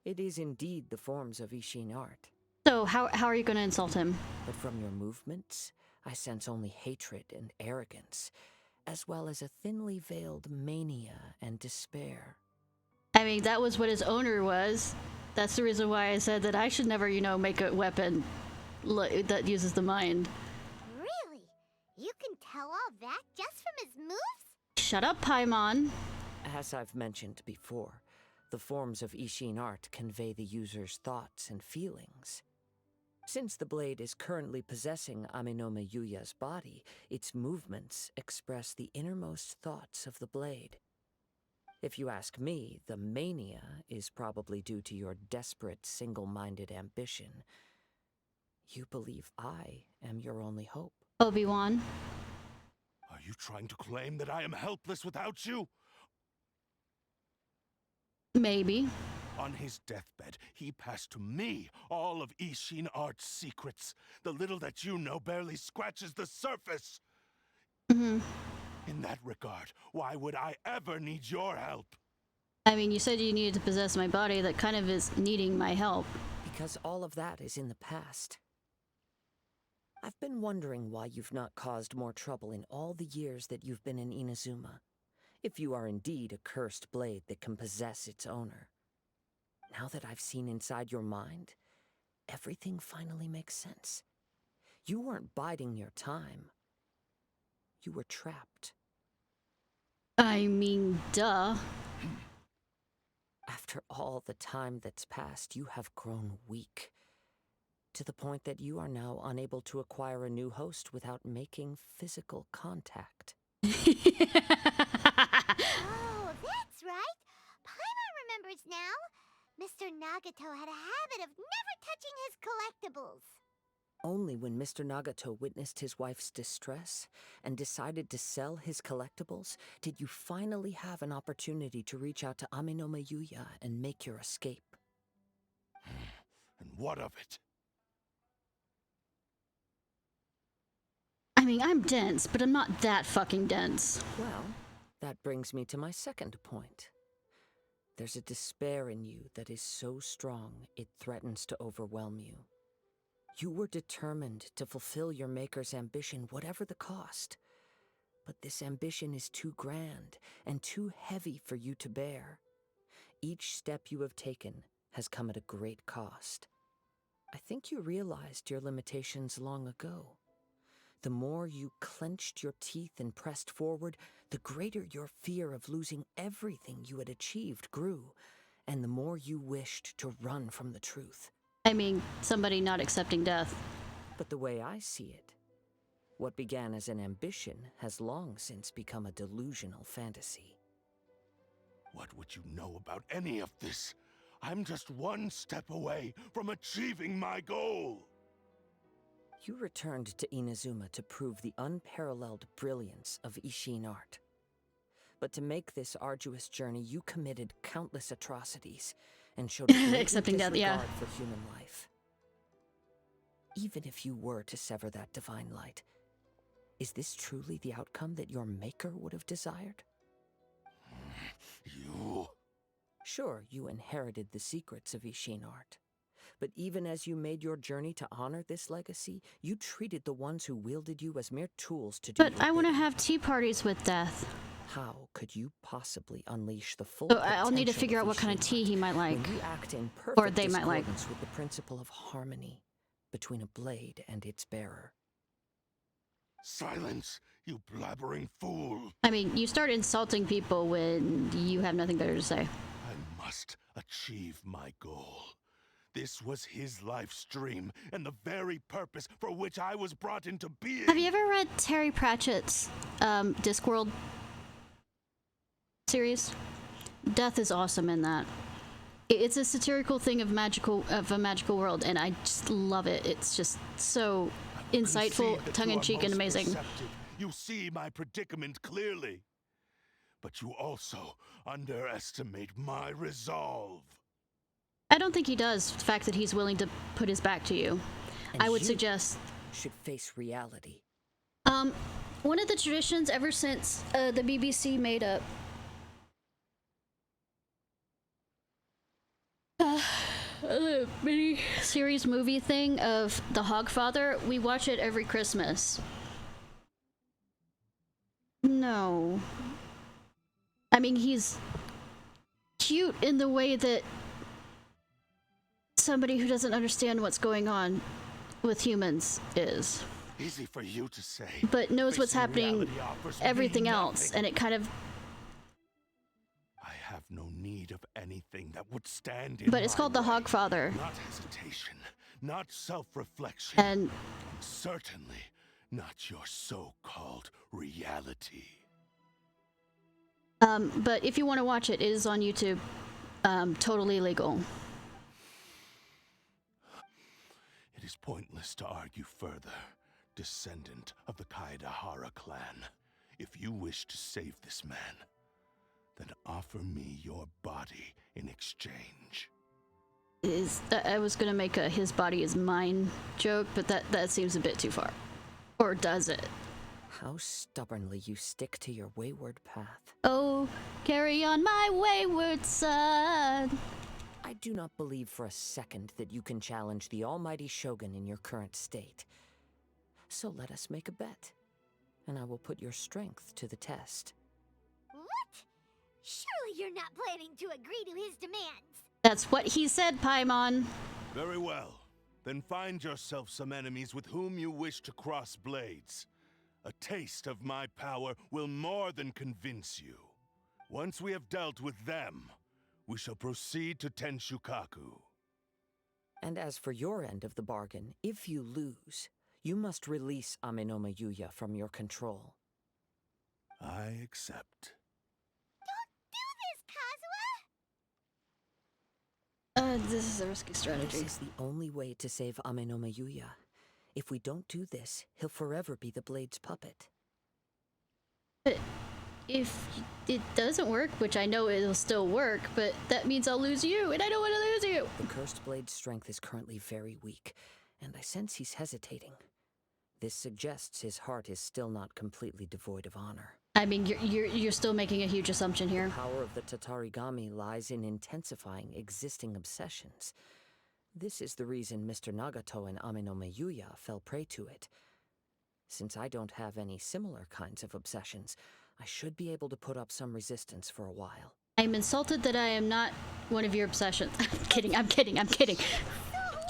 It is indeed the forms of Ishin art. So, how are you going to insult him? But from your movements, I sense only hatred and arrogance, as well as a thinly veiled mania and despair. I mean, that was what his owner was. That's the reason why I said that I should never, you know, make a weapon that uses the mind. Really? You can tell all that just from his moves? Shut up, Paimon. As I've mentioned before, the forms of Ishin art convey the user's thoughts and feelings. Since the blade is currently possessing Aminome Yuya's body, its movements express the innermost thoughts of the blade. If you ask me, the mania is probably due to your desperate, single-minded ambition. You believe I am your only hope. Obi-Wan. Are you trying to claim that I am helpless without you? Maybe. On his deathbed, he passed to me all of Ishin art's secrets. The little that you know barely scratches the surface. Mm-hmm. In that regard, why would I ever need your help? I mean, you said you needed to possess my body. That kind of is needing my help. Because all of that is in the past. I've been wondering why you've not caused more trouble in all the years that you've been in Inazuma. If you are indeed a cursed blade that can possess its owner. Now that I've seen inside your mind, everything finally makes sense. You weren't biding your time. You were trapped. I mean, duh. After all the time that's passed, you have grown weak. To the point that you are now unable to acquire a new host without making physical contact. Oh, that's right. Paimon remembers now. Mr. Nagato had a habit of never touching his collectibles. Only when Mr. Nagato witnessed his wife's distress and decided to sell his collectibles did you finally have an opportunity to reach out to Aminome Yuya and make your escape. And what of it? I mean, I'm dense, but I'm not that fucking dense. Well, that brings me to my second point. There's a despair in you that is so strong it threatens to overwhelm you. You were determined to fulfill your maker's ambition, whatever the cost. But this ambition is too grand and too heavy for you to bear. Each step you have taken has come at a great cost. I think you realized your limitations long ago. The more you clenched your teeth and pressed forward, the greater your fear of losing everything you had achieved grew, and the more you wished to run from the truth. I mean, somebody not accepting death. But the way I see it, what began as an ambition has long since become a delusional fantasy. What would you know about any of this? I'm just one step away from achieving my goal! You returned to Inazuma to prove the unparalleled brilliance of Ishin art. But to make this arduous journey, you committed countless atrocities and showed a blatant Accepting death, disregard yeah. for human life. Even if you were to sever that divine light, is this truly the outcome that your maker would have desired? You... Sure, you inherited the secrets of Ishin art. But even as you made your journey to honor this legacy, you treated the ones who wielded you as mere tools to do But I want to have tea parties with death. How could you possibly unleash the full So I'll need to potential figure of out what kind of Ishin tea he might like. when you act in Or perfect they might like. discordance with the principle of harmony between a blade and its bearer? Silence, you blabbering fool! I mean, you start insulting people when you have nothing better to say. I must achieve my goal. This was his life's dream, and the very purpose for which I was brought into being. Have you ever read Terry Pratchett's Discworld series? Death is awesome in that. It's a satirical thing of a magical world, and I just love it. It's just so insightful, tongue-in-cheek, and amazing. Perceptive. You see my predicament clearly, but you also underestimate my resolve. I don't think he does. The fact that he's willing to put his back to you. And I would you suggest should face reality. one of the traditions ever since the BBC made a mini series movie thing of the Hogfather, we watch it every Christmas. No. I mean, he's cute in the way that somebody who doesn't understand what's going on with humans is. Easy for you to say. But knows what's Facing happening reality offers me everything else, nothing. and it kind of... I have no need of anything that would stand in But it's my called the way. Hogfather. Not hesitation, not self-reflection, And certainly not your so-called reality. but if you want to watch it, it is on YouTube. Totally legal. It is pointless to argue further, descendant of the Kaedahara clan. If you wish to save this man, then offer me your body in exchange. I was gonna make a his body is mine joke, but that seems a bit too far. Or does it? How stubbornly you stick to your wayward path. Oh, carry on my wayward son. I do not believe for a second that you can challenge the almighty Shogun in your current state. So let us make a bet, and I will put your strength to the test. What? Surely you're not planning to agree to his demands. That's what he said, Paimon. Very well. Then find yourself some enemies with whom you wish to cross blades. A taste of my power will more than convince you. Once we have dealt with them, we shall proceed to Tenshukaku. And as for your end of the bargain, if you lose, you must release Amenoma Yuya from your control. I accept. Don't do this, Kazuha! This is a risky strategy. This is the only way to save Amenoma Yuya. If we don't do this, he'll forever be the Blade's puppet. But if it doesn't work, which I know it'll still work, but that means I'll lose you, and I don't want to lose you. The Cursed Blade's strength is currently very weak, and I sense he's hesitating. This suggests his heart is still not completely devoid of honor. I mean, you're still making a huge assumption here. The power of the Tatarigami lies in intensifying existing obsessions. This is the reason Mr. Nagato and Amenome Yuya fell prey to it. Since I don't have any similar kinds of obsessions, I should be able to put up some resistance for a while. I'm insulted that I am not one of your obsessions. I'm kidding.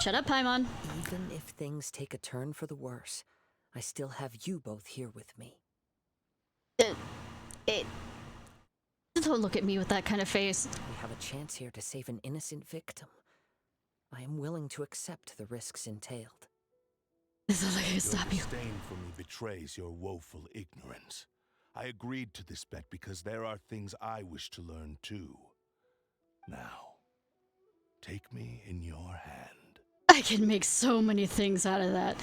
Shut up, Paimon. Even if things take a turn for the worse, I still have you both here with me. Don't look at me with that kind of face. We have a chance here to save an innocent victim. I am willing to accept the risks entailed. This is like to stop you. Your disdain for me betrays your woeful ignorance. I agreed to this bet because there are things I wish to learn too. Now, take me in your hand. I can make so many things out of that.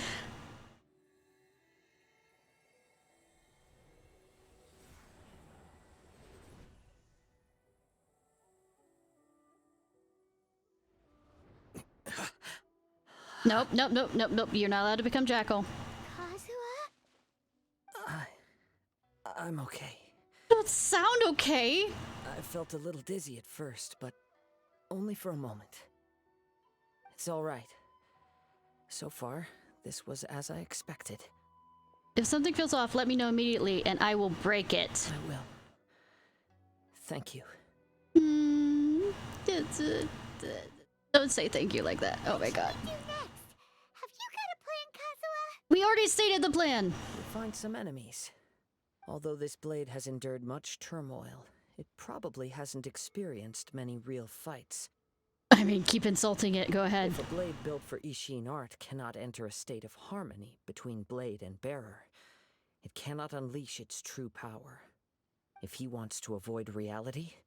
Nope. You're not allowed to become Jackal. I'm okay. Don't sound okay. I felt a little dizzy at first, but only for a moment. It's all right. So far, this was as I expected. If something feels off, let me know immediately, and I will break it. I will. Thank you. Don't say thank you like that. Oh my god. We already stated the plan. We'll find some enemies. Although this blade has endured much turmoil, it probably hasn't experienced many real fights. I mean, keep insulting it. Go ahead. If a blade built for Ishin art cannot enter a state of harmony between blade and bearer, it cannot unleash its true power. If he wants to avoid reality,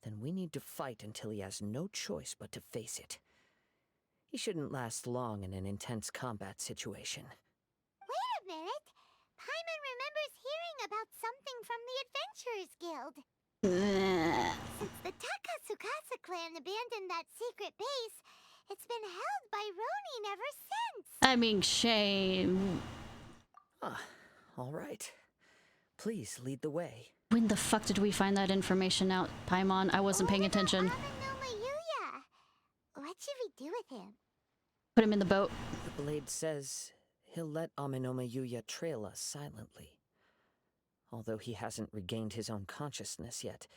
then we need to fight until he has no choice but to face it. He shouldn't last long in an intense combat situation. Wait a minute! Paimon remembers hearing about something from the Adventurers Guild. Since the Takatsukasa clan abandoned that secret base, it's been held by Ronin ever since. I mean, shame. All right. Please lead the way. When the fuck did we find that information out, Paimon? I wasn't paying attention. What should we do with him? Put him in the boat. The blade says he'll let Amenome Yuya trail us silently. Although he hasn't regained his own consciousness yet,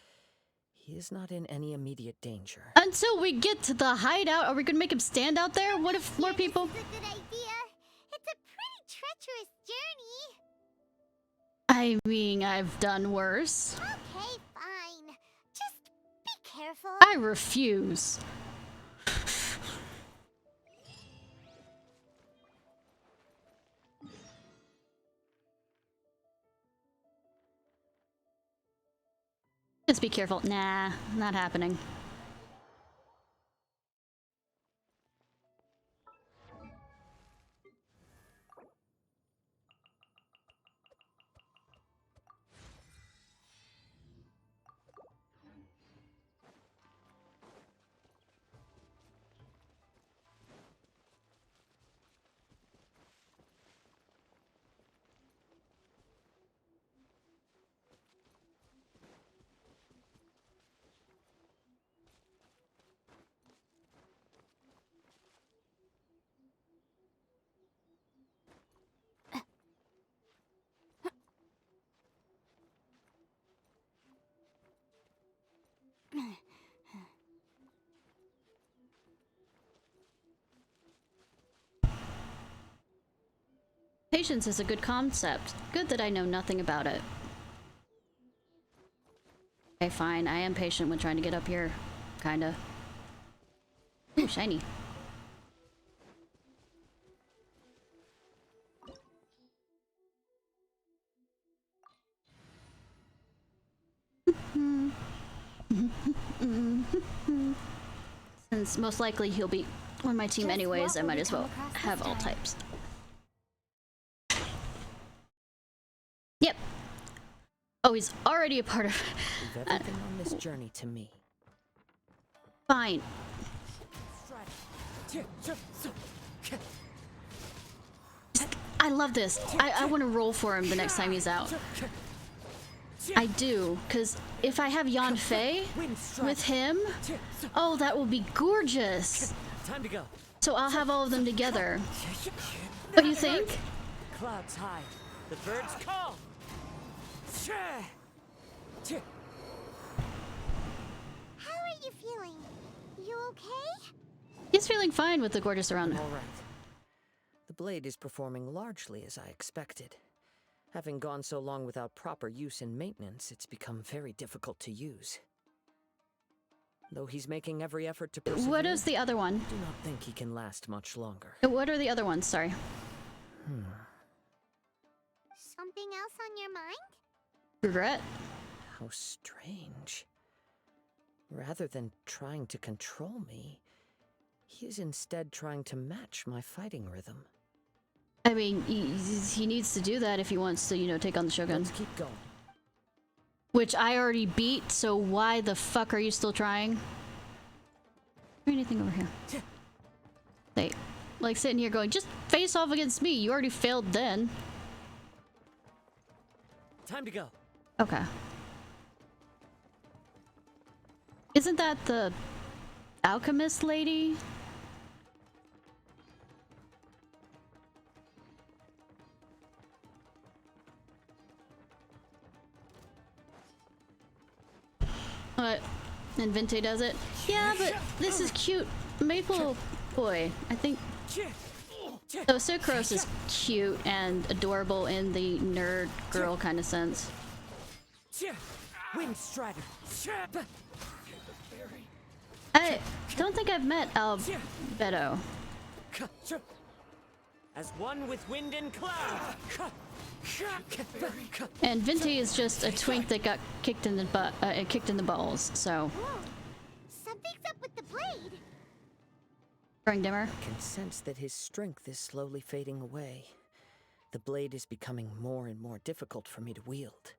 he is not in any immediate danger. Until we get to the hideout, are we gonna make him stand out there? What if more people... This is a good idea. It's a pretty treacherous journey. I mean, I've done worse. Okay, fine. Just be careful. I refuse. Just be careful. Nah, not happening. Patience is a good concept. Good that I know nothing about it. Okay, fine. I am patient when trying to get up here. Kinda. Ooh, shiny. Since most likely he'll be on my team anyways, I might as well have all types. Yep. Oh, he's already a part of... Leave everything on this journey to me. Fine. I love this. I want to roll for him the next time he's out. I do, because if I have Yanfei with him, oh, that will be gorgeous. Time to go. So I'll have all of them together. What do you think? Clouds high. The birds call. How are you feeling? You okay? He's feeling fine with the gorgeous around him. All right. The blade is performing largely as I expected. Having gone so long without proper use and maintenance, it's become very difficult to use. Though he's making every effort to persevere, What is the other one? I do not think he can last much longer. What are the other ones? Sorry. Something else on your mind? Regret? How strange. Rather than trying to control me, he is instead trying to match my fighting rhythm. I mean, he needs to do that if he wants to, you know, take on the Shogun. Let's keep going. Which I already beat, so why the fuck are you still trying? Is there anything over here? They, like, sitting here going, just face off against me. You already failed then. Time to go. Okay. Isn't that the alchemist lady? What? And Vente does it? Yeah, but this is cute. Maple boy, I think. So Sucrose is cute and adorable in the nerd girl kind of sense. Wind Strider. I don't think I've met Albedo. As one with wind and cloud. And Vente is just a twink that got kicked in the butt, kicked in the balls. So. Something's up with the blade. Growing dimmer. I can sense that his strength is slowly fading away. The blade is becoming more and more difficult for me to wield.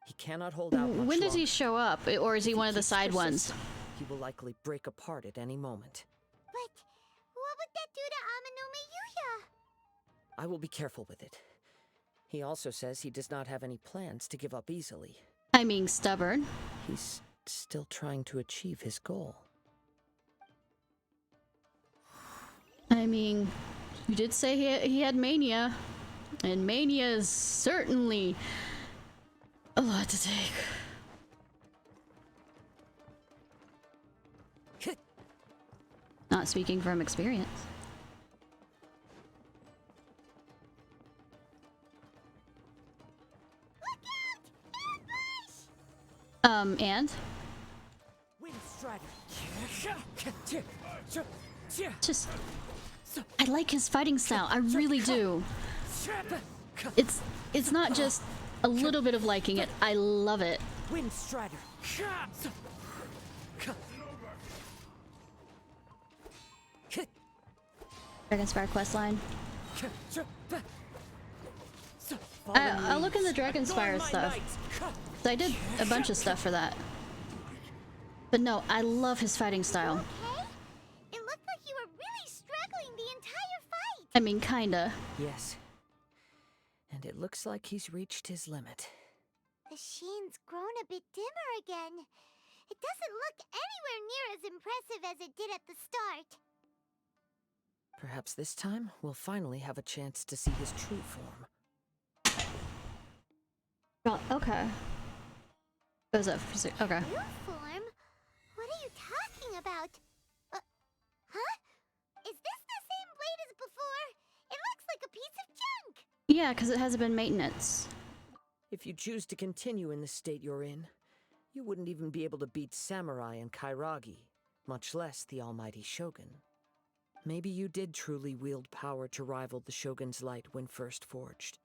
He cannot hold out much When does he longer. show up, or is he one of the side ones? He will likely break apart at any moment. But what would that do to Amanome Yuya? I will be careful with it. He also says he does not have any plans to give up easily. I mean, stubborn. He's still trying to achieve his goal. I mean, you did say he had mania, and mania is certainly a lot to take. Not speaking from experience. And? Wind Strider. Just, I like his fighting style. I really do. It's not just a little bit of liking it. I love it. Wind Strider. Dragonspire questline. I'll look in the Dragonspire stuff. So I did a bunch of stuff for that. But no, I love his fighting style. Okay? It looked like you were really struggling the entire fight. I mean, kinda. Yes. And it looks like he's reached his limit. The sheen's grown a bit dimmer again. It doesn't look anywhere near as impressive as it did at the start. Perhaps this time we'll finally have a chance to see his true form. Oh, okay. Goes up. Okay. True form? What are you talking about? Huh? Is this the same blade as before? It looks like a piece of junk. Yeah, because it hasn't been maintenance. If you choose to continue in the state you're in, you wouldn't even be able to beat Samurai and Kairagi, much less the almighty Shogun. Maybe you did truly wield power to rival the Shogun's light when first forged.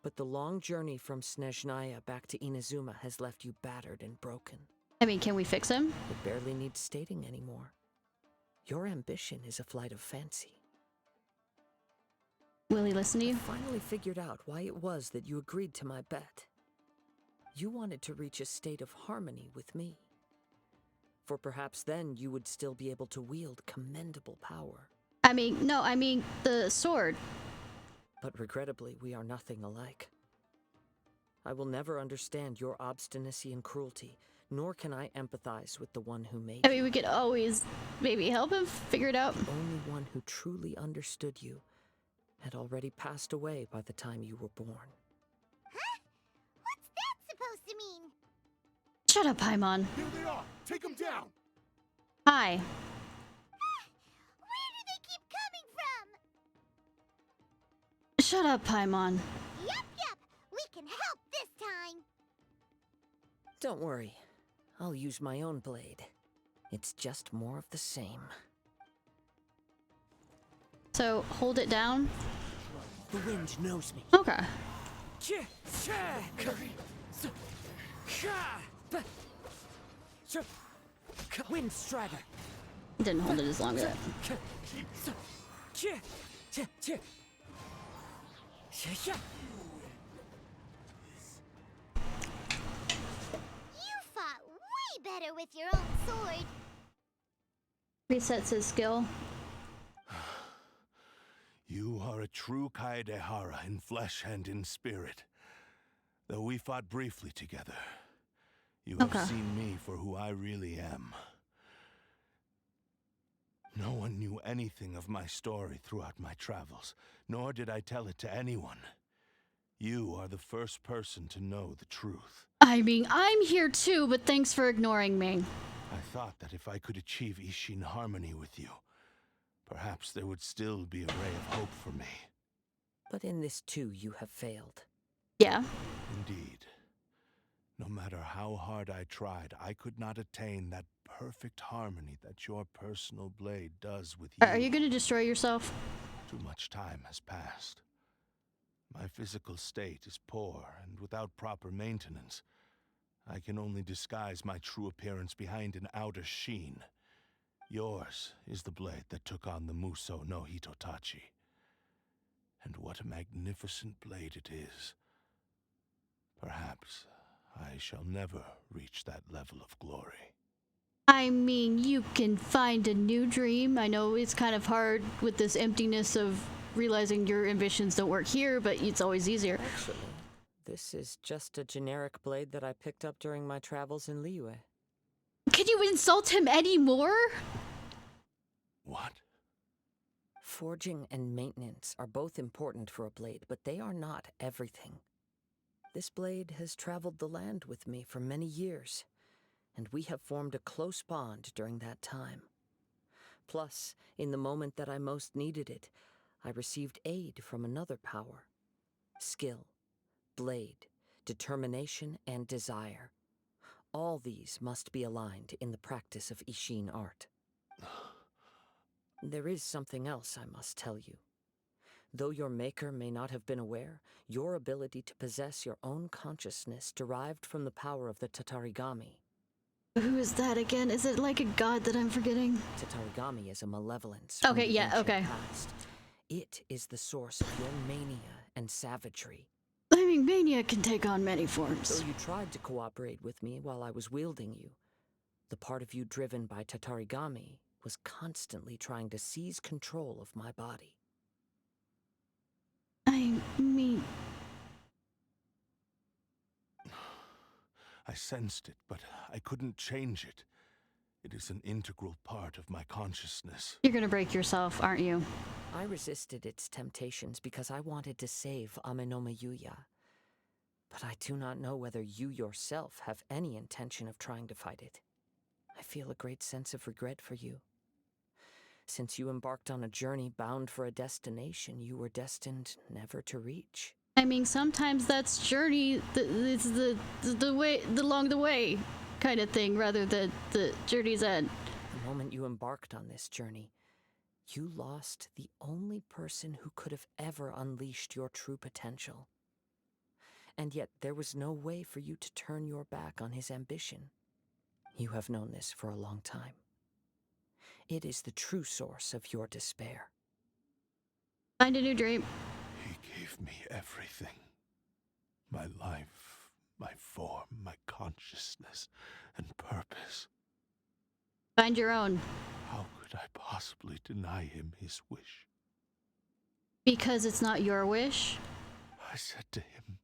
But the long journey from Snezhnaya back to Inazuma has left you battered and broken. I mean, can we fix him? It barely needs stating anymore. Your ambition is a flight of fancy. Will he listen to you? I finally figured out why it was that you agreed to my bet. You wanted to reach a state of harmony with me. For perhaps then you would still be able to wield commendable power. I mean, no, I mean the sword. But regrettably, we are nothing alike. I will never understand your obstinacy and cruelty, nor can I empathize with the one who made I mean, we could always maybe help him figure it out. The only one who truly understood you had already passed away by the time you were born. Huh? What's that supposed to mean? Shut up, Paimon. Here they are! Take them down! Hi. Where do they keep coming from? Shut up, Paimon. Yup. We can help this time. Don't worry. I'll use my own blade. It's just more of the same. So, hold it down? The wind knows me. Okay. Wind Strider. Didn't hold it as long as that. You fought way better with your own sword. Resets his skill. You are a true Kaedehara in flesh and in spirit. Though we fought briefly together, you have seen me for who I really am. No one knew anything of my story throughout my travels, nor did I tell it to anyone. You are the first person to know the truth. I mean, I'm here too, but thanks for ignoring me. I thought that if I could achieve Ishin harmony with you, perhaps there would still be a ray of hope for me. But in this too, you have failed. Yeah. Indeed. No matter how hard I tried, I could not attain that perfect harmony that your personal blade does with you. Are you gonna destroy yourself? Too much time has passed. My physical state is poor, and without proper maintenance, I can only disguise my true appearance behind an outer sheen. Yours is the blade that took on the Muso no Hitotachi. And what a magnificent blade it is. Perhaps I shall never reach that level of glory. I mean, you can find a new dream. I know it's kind of hard with this emptiness of realizing your ambitions don't work here, but it's always easier. Actually, this is just a generic blade that I picked up during my travels in Liyue. Can you insult him anymore? What? Forging and maintenance are both important for a blade, but they are not everything. This blade has traveled the land with me for many years, and we have formed a close bond during that time. Plus, in the moment that I most needed it, I received aid from another power. Skill, blade, determination, and desire. All these must be aligned in the practice of Ishin art. There is something else I must tell you. Though your maker may not have been aware, your ability to possess your own consciousness derived from the power of the Tatarigami. Who is that again? Is it like a god that I'm forgetting? Tatarigami is a malevolence. Okay, yeah, okay. Past. It is the source of your mania and savagery. I mean, mania can take on many forms. Though you tried to cooperate with me while I was wielding you, the part of you driven by Tatarigami was constantly trying to seize control of my body. I mean... I sensed it, but I couldn't change it. It is an integral part of my consciousness. You're gonna break yourself, aren't you? I resisted its temptations because I wanted to save Amenoma Yuya. But I do not know whether you yourself have any intention of trying to fight it. I feel a great sense of regret for you. Since you embarked on a journey bound for a destination you were destined never to reach. I mean, sometimes that's journey, it's the way, along the way kind of thing, rather than the journey's end. The moment you embarked on this journey, you lost the only person who could have ever unleashed your true potential. And yet there was no way for you to turn your back on his ambition. You have known this for a long time. It is the true source of your despair. Find a new dream. He gave me everything. My life, my form, my consciousness, and purpose. Find your own. How could I possibly deny him his wish? Because it's not your wish? I said to him,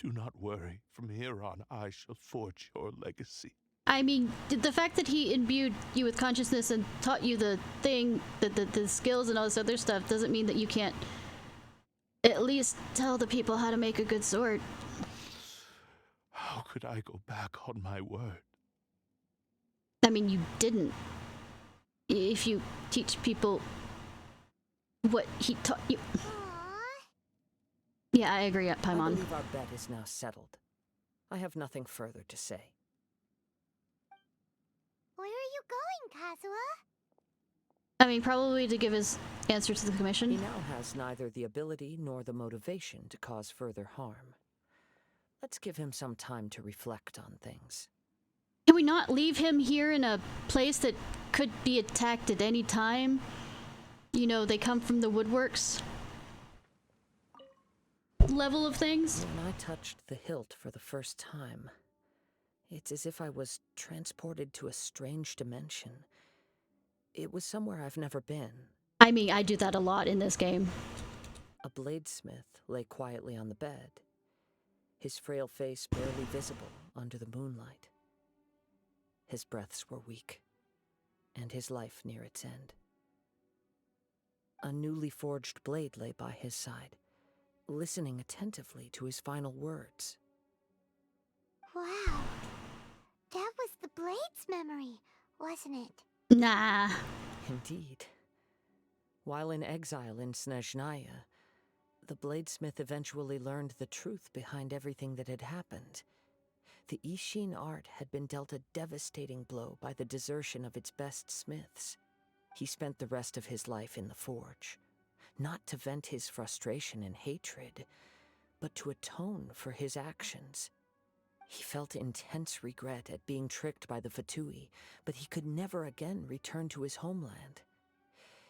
Do not worry. From here on, I shall forge your legacy. I mean, the fact that he imbued you with consciousness and taught you the thing, the skills and all this other stuff doesn't mean that you can't at least tell the people how to make a good sword. How could I go back on my word? I mean, you didn't. If you teach people what he taught you. Yeah, I agree, Paimon. I believe our bet is now settled. I have nothing further to say. Where are you going, Kazuha? I mean, probably to give his answer to the commission. He now has neither the ability nor the motivation to cause further harm. Let's give him some time to reflect on things. Can we not leave him here in a place that could be attacked at any time? You know, they come from the woodworks level of things. When I touched the hilt for the first time, it's as if I was transported to a strange dimension. It was somewhere I've never been. I mean, I do that a lot in this game. A bladesmith lay quietly on the bed, his frail face barely visible under the moonlight. His breaths were weak, and his life near its end. A newly forged blade lay by his side, listening attentively to his final words. Wow. That was the blade's memory, wasn't it? Nah. Indeed. While in exile in Snezhnaya, the bladesmith eventually learned the truth behind everything that had happened. The Ishin art had been dealt a devastating blow by the desertion of its best smiths. He spent the rest of his life in the forge, not to vent his frustration and hatred, but to atone for his actions. He felt intense regret at being tricked by the Fatui, but he could never again return to his homeland.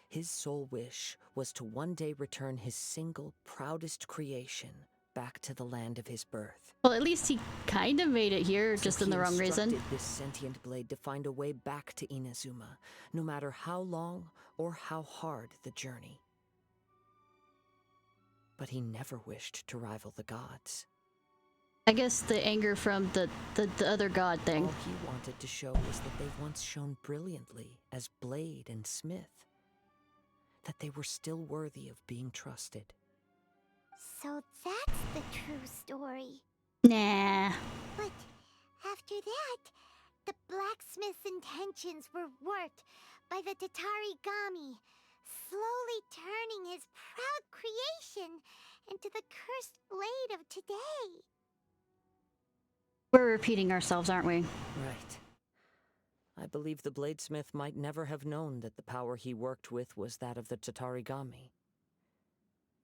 His sole wish was to one day return his single, proudest creation back to the land of his birth. Well, at least he kind of made it here, just in the wrong reason. He instructed this sentient blade to find a way back to Inazuma, no matter how long or how hard the journey. But he never wished to rival the gods. I guess the anger from the other god thing. All he wanted to show was that they once shone brilliantly as blade and smith, that they were still worthy of being trusted. So that's the true story. Nah. But after that, the blacksmith's intentions were warped by the Tatarigami, slowly turning his proud creation into the cursed blade of today. We're repeating ourselves, aren't we? Right. I believe the bladesmith might never have known that the power he worked with was that of the Tatarigami.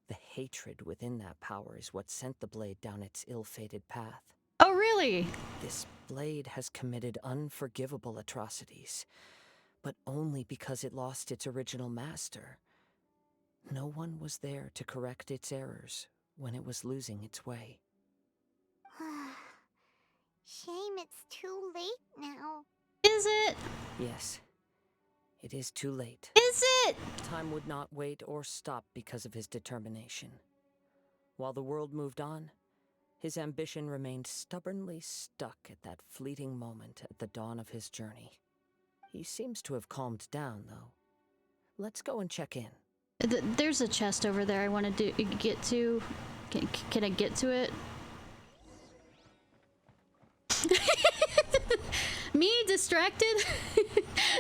The hatred within that power is what sent the blade down its ill-fated path. Oh, really? This blade has committed unforgivable atrocities, but only because it lost its original master. No one was there to correct its errors when it was losing its way. Shame it's too late now. Is it? Yes. It is too late. Is it? Time would not wait or stop because of his determination. While the world moved on, his ambition remained stubbornly stuck at that fleeting moment at the dawn of his journey. He seems to have calmed down, though. Let's go and check in. There's a chest over there I want to get to. Can I get to it? Me distracted?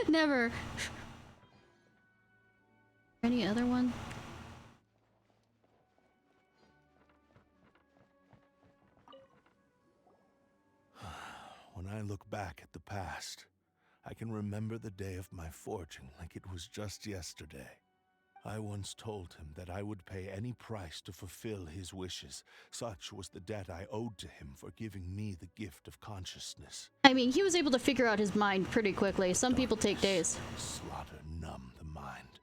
Never. Any other one? When I look back at the past, I can remember the day of my forging like it was just yesterday. I once told him that I would pay any price to fulfill his wishes. Such was the debt I owed to him for giving me the gift of consciousness. I mean, he was able to figure out his mind pretty quickly. Some people take days. Slaughter numb the mind.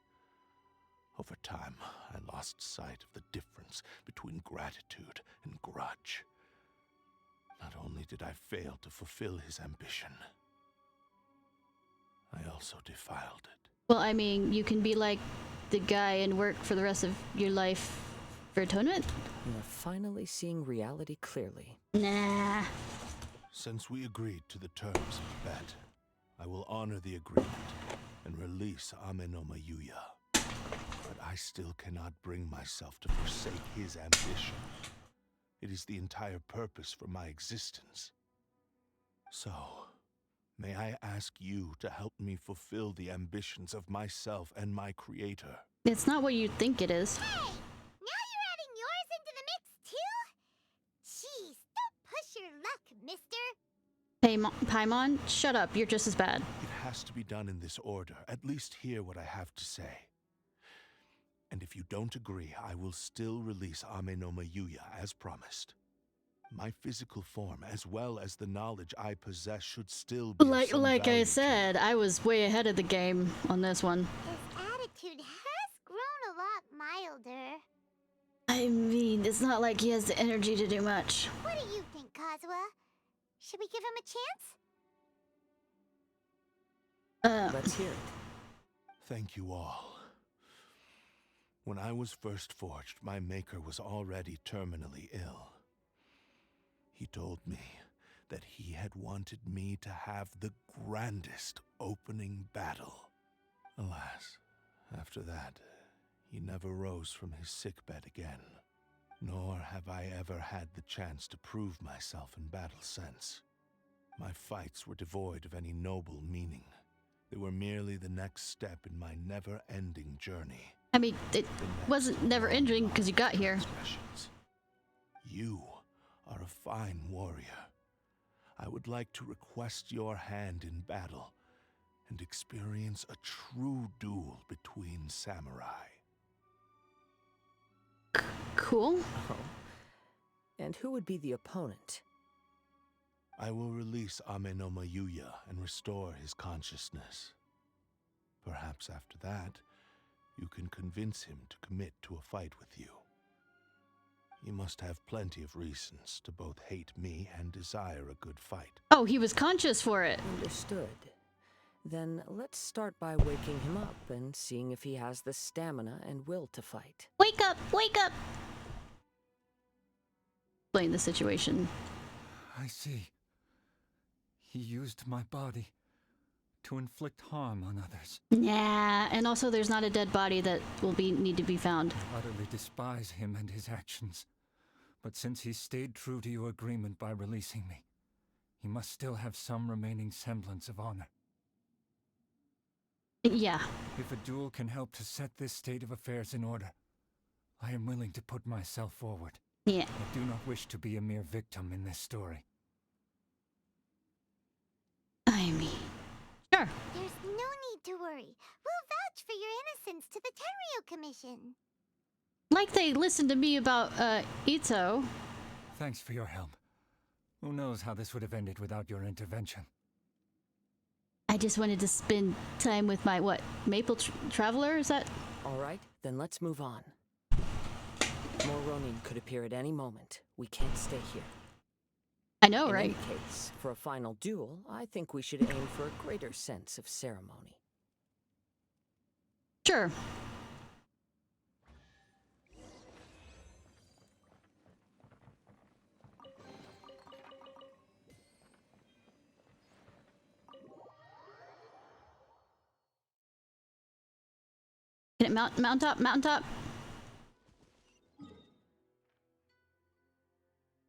Over time, I lost sight of the difference between gratitude and grudge. Not only did I fail to fulfill his ambition, I also defiled it. Well, I mean, you can be like the guy and work for the rest of your life For atonement? You're finally seeing reality clearly. Nah. Since we agreed to the terms of the bet, I will honor the agreement and release Ame no Mayuya. But I still cannot bring myself to forsake his ambition. It is the entire purpose for my existence. So, may I ask you to help me fulfill the ambitions of myself and my creator? It's not what you think it is. Hey! Now you're adding yours into the mix, too? Jeez, don't push your luck, mister. Paimon, shut up. You're just as bad. It has to be done in this order. At least hear what I have to say. And if you don't agree, I will still release Ame no Mayuya as promised. My physical form, as well as the knowledge I possess, should still be Like I said, I was way ahead of the game on this one. His attitude has grown a lot milder. I mean, it's not like he has the energy to do much. What do you think, Kazuha? Should we give him a chance? Let's hear it. Thank you all. When I was first forged, my maker was already terminally ill. He told me that he had wanted me to have the grandest opening battle. Alas, after that, he never rose from his sickbed again. Nor have I ever had the chance to prove myself in battle since. My fights were devoid of any noble meaning. They were merely the next step in my never-ending journey. I mean, it wasn't never-ending because you got here. You are a fine warrior. I would like to request your hand in battle and experience a true duel between samurai. Cool. Oh. And who would be the opponent? I will release Ame no Mayuya and restore his consciousness. Perhaps after that, you can convince him to commit to a fight with you. He must have plenty of reasons to both hate me and desire a good fight. Oh, he was conscious for it. Understood. Then let's start by waking him up and seeing if he has the stamina and will to fight. Wake up! Wake up! Explain the situation. I see. He used my body to inflict harm on others. Nah, and also there's not a dead body that will need to be found. I utterly despise him and his actions. But since he stayed true to your agreement by releasing me, he must still have some remaining semblance of honor. Yeah. If a duel can help to set this state of affairs in order, I am willing to put myself forward. Yeah. I do not wish to be a mere victim in this story. I mean, sure. There's no need to worry. We'll vouch for your innocence to the Tenryu Commission. Like they listened to me about, Ito. Thanks for your help. Who knows how this would have ended without your intervention. I just wanted to spend time with my, Maple Traveler, is that? Alright, then let's move on. More Ronin could appear at any moment. We can't stay here. I know, In right? any case, for a final duel, I think we should aim for a greater sense of ceremony. Sure. Can it mount up, mountain top?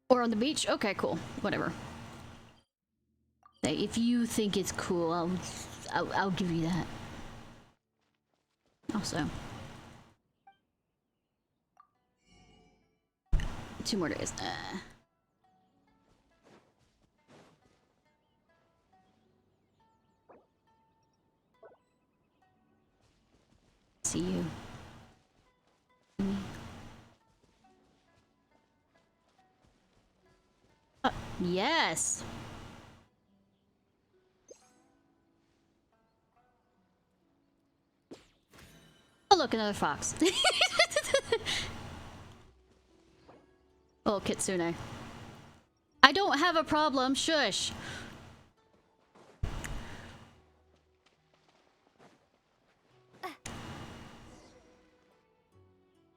Or on the beach? Okay, cool. Whatever. Hey, if you think it's cool, I'll give you that. Also. 2 more days. See you. Yes. Oh, look, another fox. Oh, Kitsune. I don't have a problem. Shush.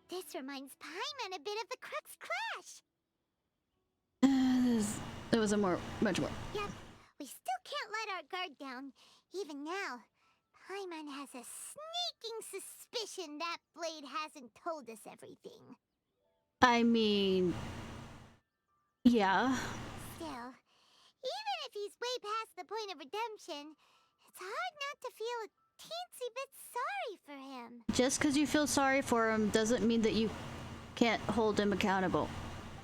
This This reminds Paimon a bit of the Crux Clash. There was much more. Yep, we still can't let our guard down. Even now, Paimon has a sneaking suspicion that blade hasn't told us everything. I mean, yeah. Still, even if he's way past the point of redemption, it's hard not to feel a teensy bit sorry for him. Just because you feel sorry for him doesn't mean that you can't hold him accountable.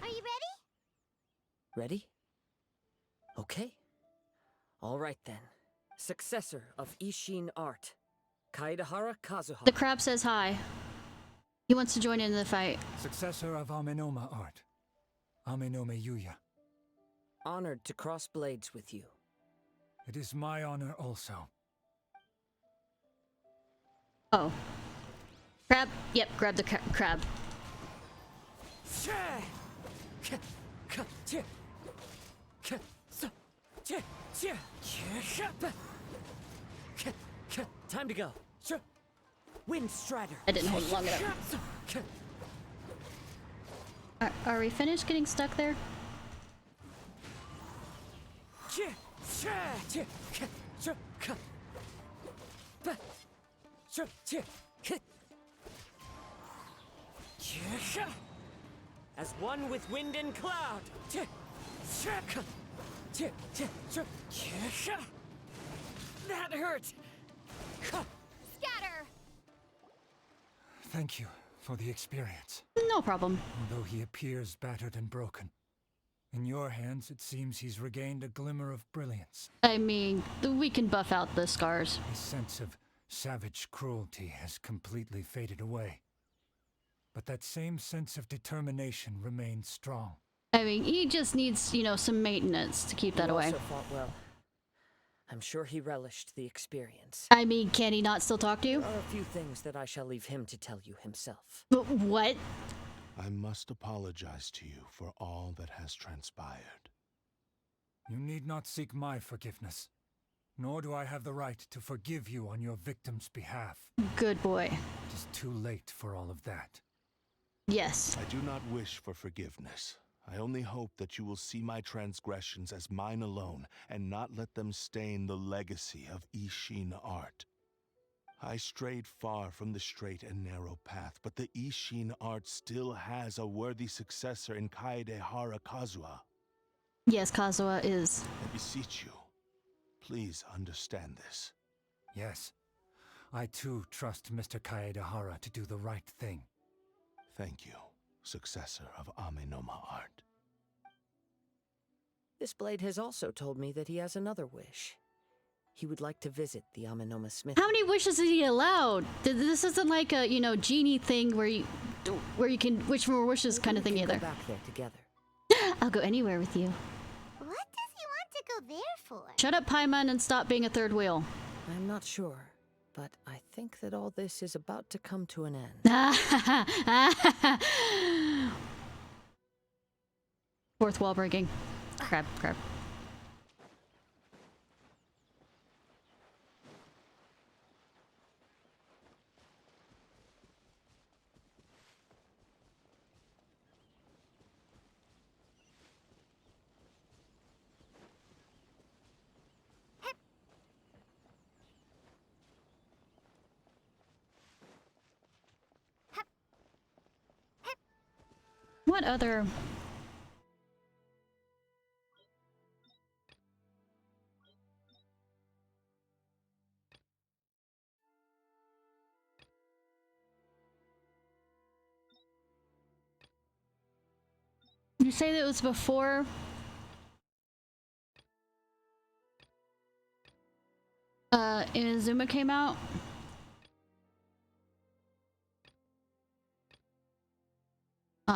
Are you ready? Ready? Okay. All right then. Successor of Ishin art, Kaedehara Kazuha. The crab says hi. He wants to join in the fight. Successor of Amenoma art, Amenome Yuya. Honored to cross blades with you. It is my honor also. Oh. Crab? Yep, grab the crab. Time to go. Wind Strider. I didn't hold long enough. Are we finished getting stuck there? As one with wind and cloud. That hurt. Scatter. Thank you for the experience. No problem. Although he appears battered and broken. In your hands, it seems he's regained a glimmer of brilliance. I mean, we can buff out the scars. His sense of savage cruelty has completely faded away. But that same sense of determination remains strong. I mean, he just needs, you know, some maintenance to keep that away. Also fought well. I'm sure he relished the experience. I mean, can he not still talk to you? There are a few things that I shall leave him to tell you himself. What? I must apologize to you for all that has transpired. You need not seek my forgiveness. Nor do I have the right to forgive you on your victim's behalf. Good boy. It is too late for all of that. Yes. I do not wish for forgiveness. I only hope that you will see my transgressions as mine alone, and not let them stain the legacy of Ishin art. I strayed far from the straight and narrow path, but the Ishin art still has a worthy successor in Kaedehara Kazuha. Yes, Kazuha is. I beseech you, please understand this. Yes. I too trust Mr. Kaedehara to do the right thing. Thank you, successor of Amenoma art. This blade has also told me that he has another wish. He would like to visit the Amenoma Smith. How many wishes is he allowed? This isn't like a, you know, genie thing where you can wish more wishes kind of thing either. Go back there together. I'll go anywhere with you. What does he want to go there for? Shut up, Paimon, and stop being a third wheel. I'm not sure, but I think that all this is about to come to an end. Fourth wall breaking. Crap. What other... You say that it was before... Inazuma came out?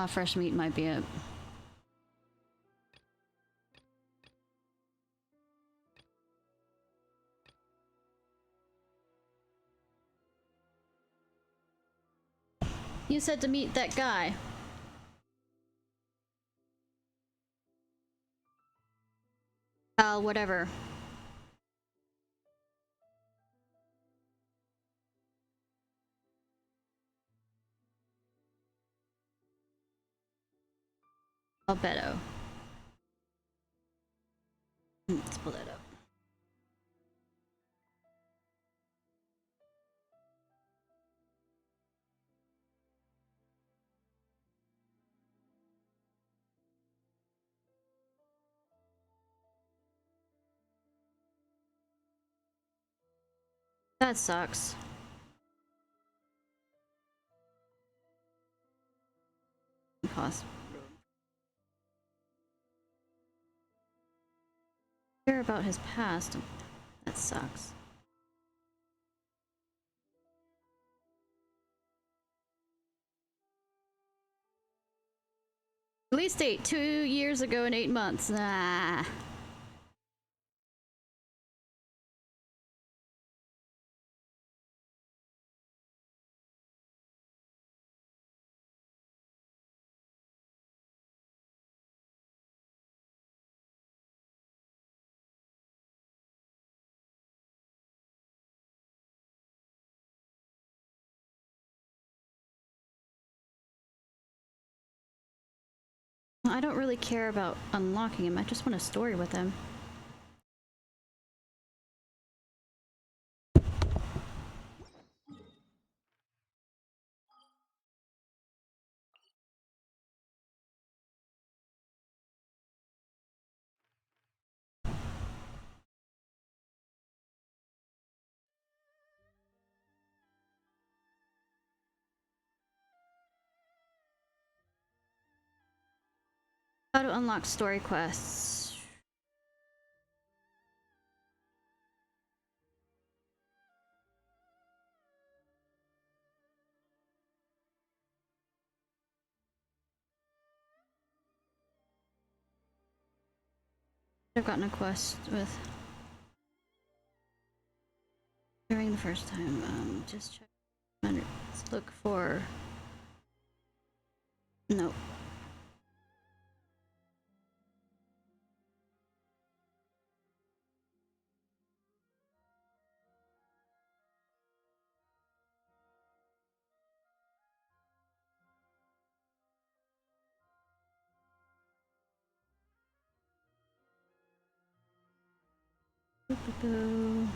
Fresh meat might be it. You said to meet that guy. Whatever. Albedo. Let's pull that up. That sucks. Impossible. Care about his past. That sucks. Release date 2 years ago and 8 months. Ah. I don't really care about unlocking him. I just want a story with him. How to unlock story quests. I've gotten a quest with during the first time. Just check. Let's look for. Nope. Boo.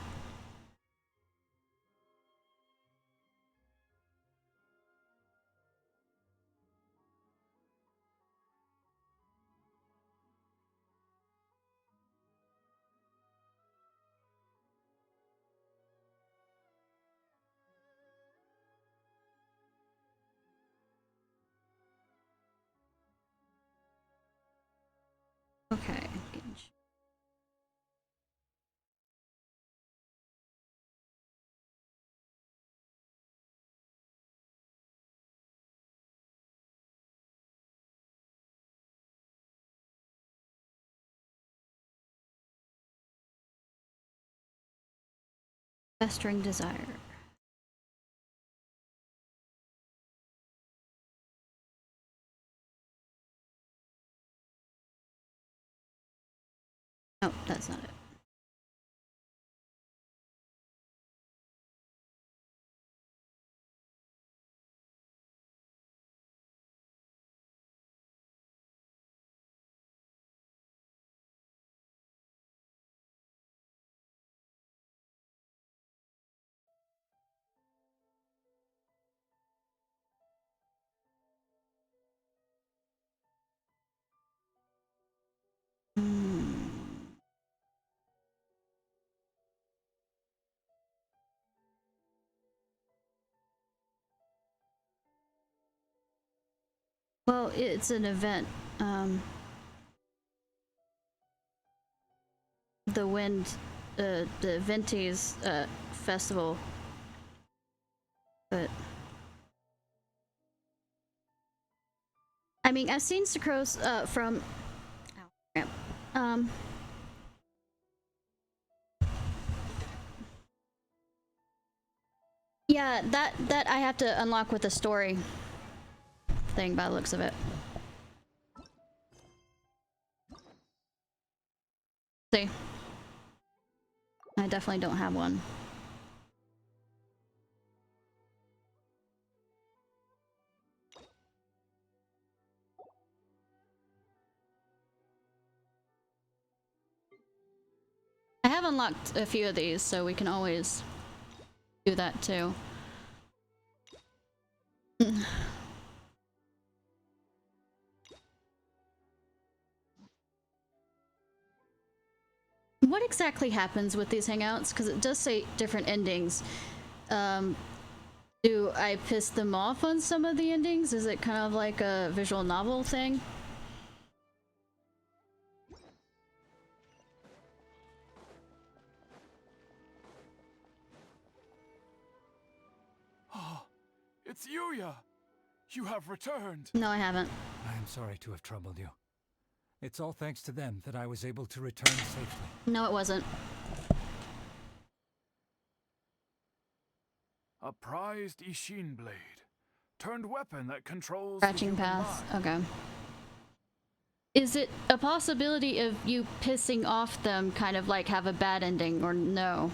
Okay. Festering desire. Nope, that's not it. Well, it's an event. The Venties festival. But I mean, I've seen Sucrose from. Yeah, that I have to unlock with a story thing by the looks of it. See, I definitely don't have one. I have unlocked a few of these, so we can always do that too. What exactly happens with these hangouts? Because it does say different endings. Do I piss them off on some of the endings? Is it kind of like a visual novel thing? Oh, it's Yuya! You have returned! No, I haven't. I am sorry to have troubled you. It's all thanks to them that I was able to return safely. No, it wasn't. A prized Ishin blade. Turned weapon that controls Scratching path. Okay. Is it a possibility of you pissing off them kind of like have a bad ending, or no?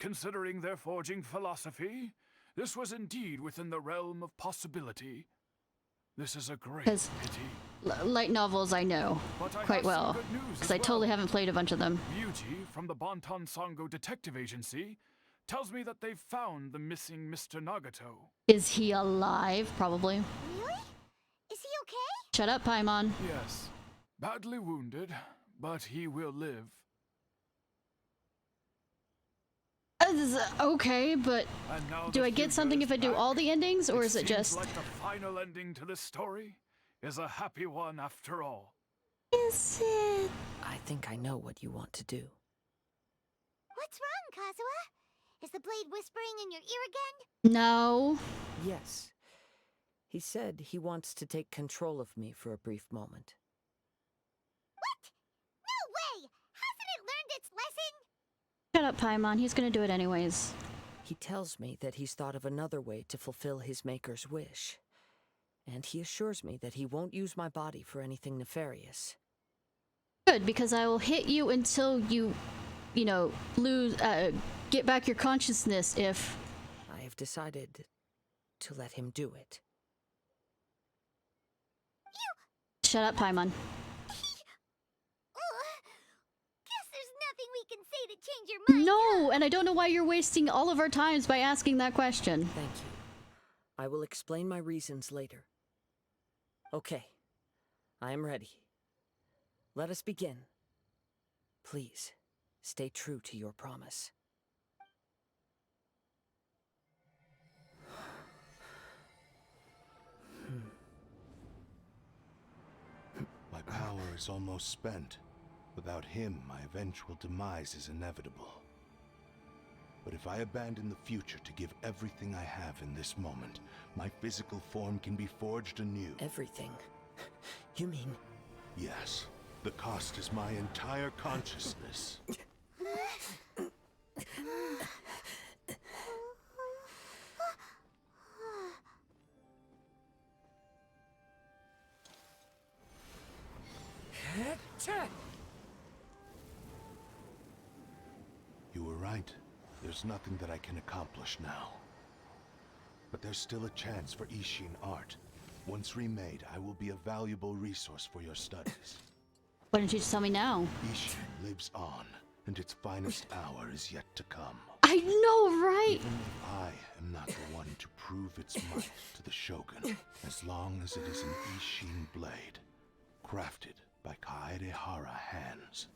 Considering their forging philosophy, this was indeed within the realm of possibility. This is a great pity. Light novels I know quite well, because I totally haven't played a bunch of them. Beauty from the Bonton Sango Detective Agency tells me that they've found the missing Mr. Nagato. Is he alive? Probably. Really? Is he okay? Shut up, Paimon. Yes. Badly wounded, but he will live. Okay, but do I get something if I do all the endings, or is it just... like the final ending to this story is a happy one after all. Is it? I think I know what you want to do. What's wrong, Kazuha? Is the blade whispering in your ear again? No. Yes. He said he wants to take control of me for a brief moment. What? No way! Hasn't it learned its lesson? Shut up, Paimon. He's gonna do it anyways. He tells me that he's thought of another way to fulfill his maker's wish. And he assures me that he won't use my body for anything nefarious. Good, because I will hit you until you know, get back your consciousness if... I have decided to let him do it. Shut up, Paimon. Guess there's nothing we can say to change your mind. No, and I don't know why you're wasting all of our times by asking that question. Thank you. I will explain my reasons later. Okay. I am ready. Let us begin. Please, stay true to your promise. My power is almost spent. Without him, my eventual demise is inevitable. But if I abandon the future to give everything I have in this moment, my physical form can be forged anew. Everything? You mean... Yes. The cost is my entire consciousness. You were right. There's nothing that I can accomplish now. But there's still a chance for Ishin art. Once remade, I will be a valuable resource for your studies. Why don't you just tell me now? Ishin lives on, and its finest hour is yet to come. I know, right? Even if I am not the one to prove its might to the Shogun, as long as it is an Ishin blade, crafted by Kaedehara hands,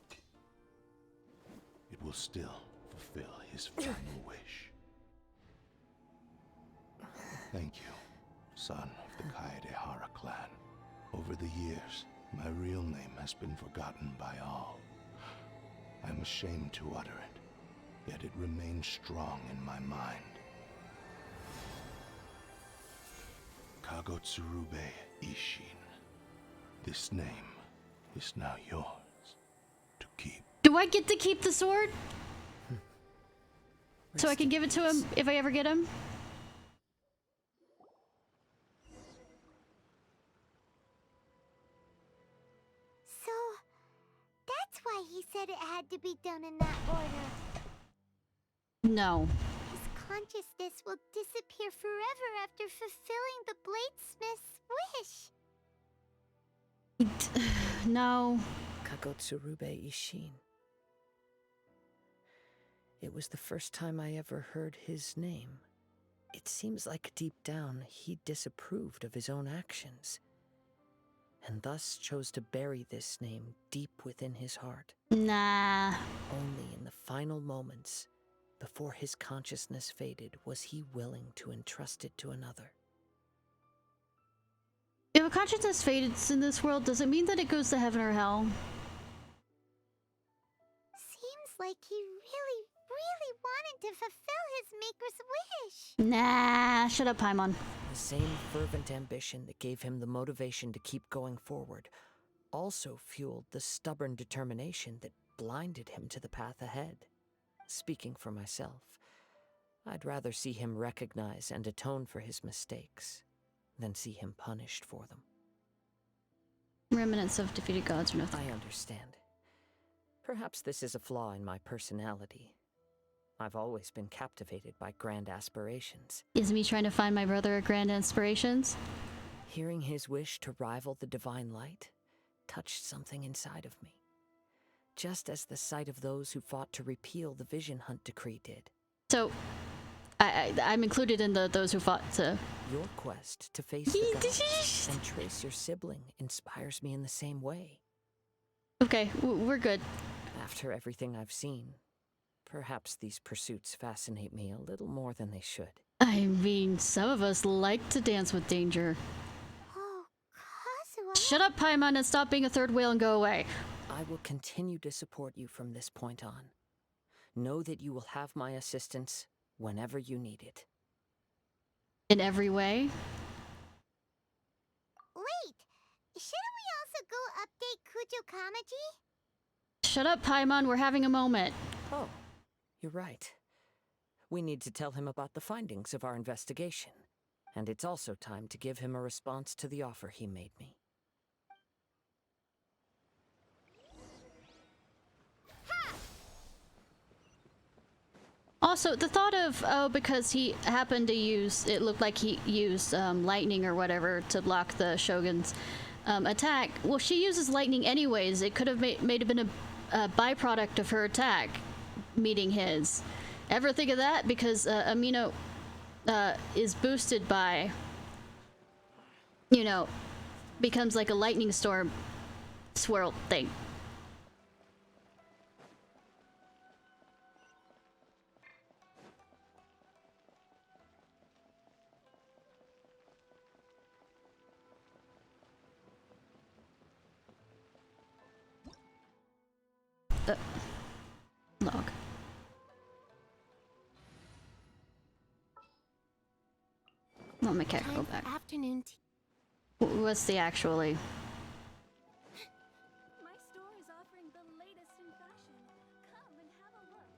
it will still fulfill his final wish. Thank you, son of the Kaedehara clan. Over the years, my real name has been forgotten by all. I'm ashamed to utter it, yet it remains strong in my mind. Kagotsurube Ishin. This name is now yours to keep. Do I get to keep the sword? So I can give it to him if I ever get him? So, that's why he said it had to be done in that order. No. His consciousness will disappear forever after fulfilling the bladesmith's wish. No. Kagotsurube Ishin. It was the first time I ever heard his name. It seems like deep down he disapproved of his own actions, and thus chose to bury this name deep within his heart. Nah. Only in the final moments, before his consciousness faded, was he willing to entrust it to another. If a consciousness fades in this world, does it mean that it goes to heaven or hell? Seems like he really wanted to fulfill his maker's wish. Nah, shut up, Paimon. The same fervent ambition that gave him the motivation to keep going forward also fueled the stubborn determination that blinded him to the path ahead. Speaking for myself, I'd rather see him recognize and atone for his mistakes than see him punished for them. Remnants of defeated gods or nothing. I understand. Perhaps this is a flaw in my personality. I've always been captivated by grand aspirations. Is me trying to find my brother grand inspirations? Hearing his wish to rival the divine light touched something inside of me, just as the sight of those who fought to repeal the Vision Hunt decree did. So, I'm included in those who fought to... Your quest to face the gods and trace your sibling inspires me in the same way. Okay, we're good. After everything I've seen, perhaps these pursuits fascinate me a little more than they should. I mean, some of us like to dance with danger. Oh, Kazuha. Shut up, Paimon, and stop being a third whale and go away. I will continue to support you from this point on. Know that you will have my assistance whenever you need it. In every way? Wait, shouldn't we also go update Kujo Kamaji? Shut up, Paimon, we're having a moment. Oh, you're right. We need to tell him about the findings of our investigation. And it's also time to give him a response to the offer he made me. Also, the thought of, oh, because he happened to use, it looked like he used lightning or whatever to block the Shogun's attack. Well, she uses lightning anyways. It could have been a byproduct of her attack meeting his. Ever think of that? Because Amino is boosted by, you know, becomes like a lightning storm swirl thing. Log. Let my cat go back. Afternoon tea. What's the actually? My store is offering the latest in fashion. Come and have a look.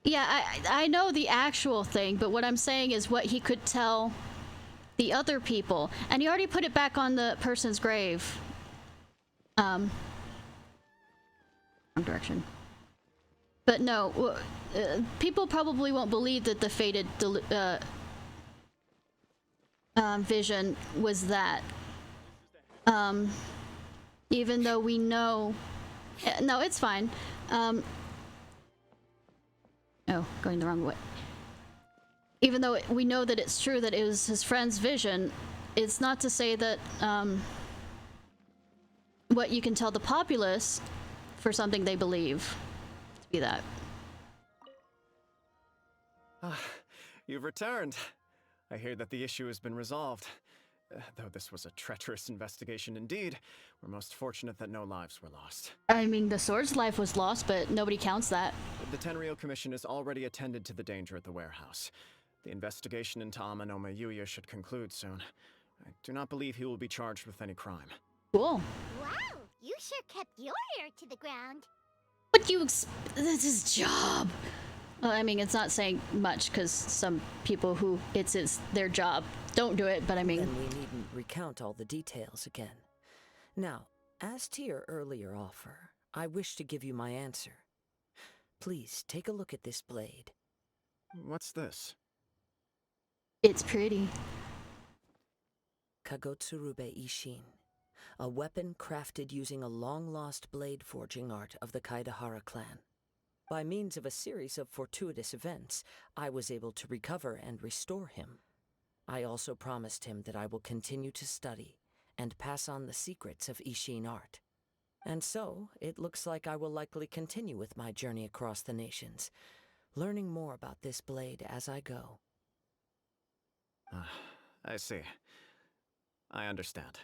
Yeah, I know the actual thing, but what I'm saying is what he could tell the other people. And he already put it back on the person's grave. Wrong direction. But no, people probably won't believe that the fated vision was that. Even though we know... No, it's fine. Oh, going the wrong way. Even though we know that it's true that it was his friend's vision, it's not to say that what you can tell the populace for something they believe to be that. You've returned. I hear that the issue has been resolved. Though this was a treacherous investigation indeed, we're most fortunate that no lives were lost. I mean, the sword's life was lost, but nobody counts that. The Tenryou Commission has already attended to the danger at the warehouse. The investigation into Amanoma Yuya should conclude soon. I do not believe he will be charged with any crime. Cool. Wow, you sure kept your ear to the ground. But that's his job. Well, I mean, it's not saying much because some people who it's their job don't do it, but I mean... Then we needn't recount all the details again. Now, as to your earlier offer, I wish to give you my answer. Please, take a look at this blade. What's this? It's pretty. Kagotsurube Ishin, a weapon crafted using a long-lost blade forging art of the Kaidahara clan. By means of a series of fortuitous events, I was able to recover and restore him. I also promised him that I will continue to study and pass on the secrets of Ishin art. And so, it looks like I will likely continue with my journey across the nations, learning more about this blade as I go. I see. I understand.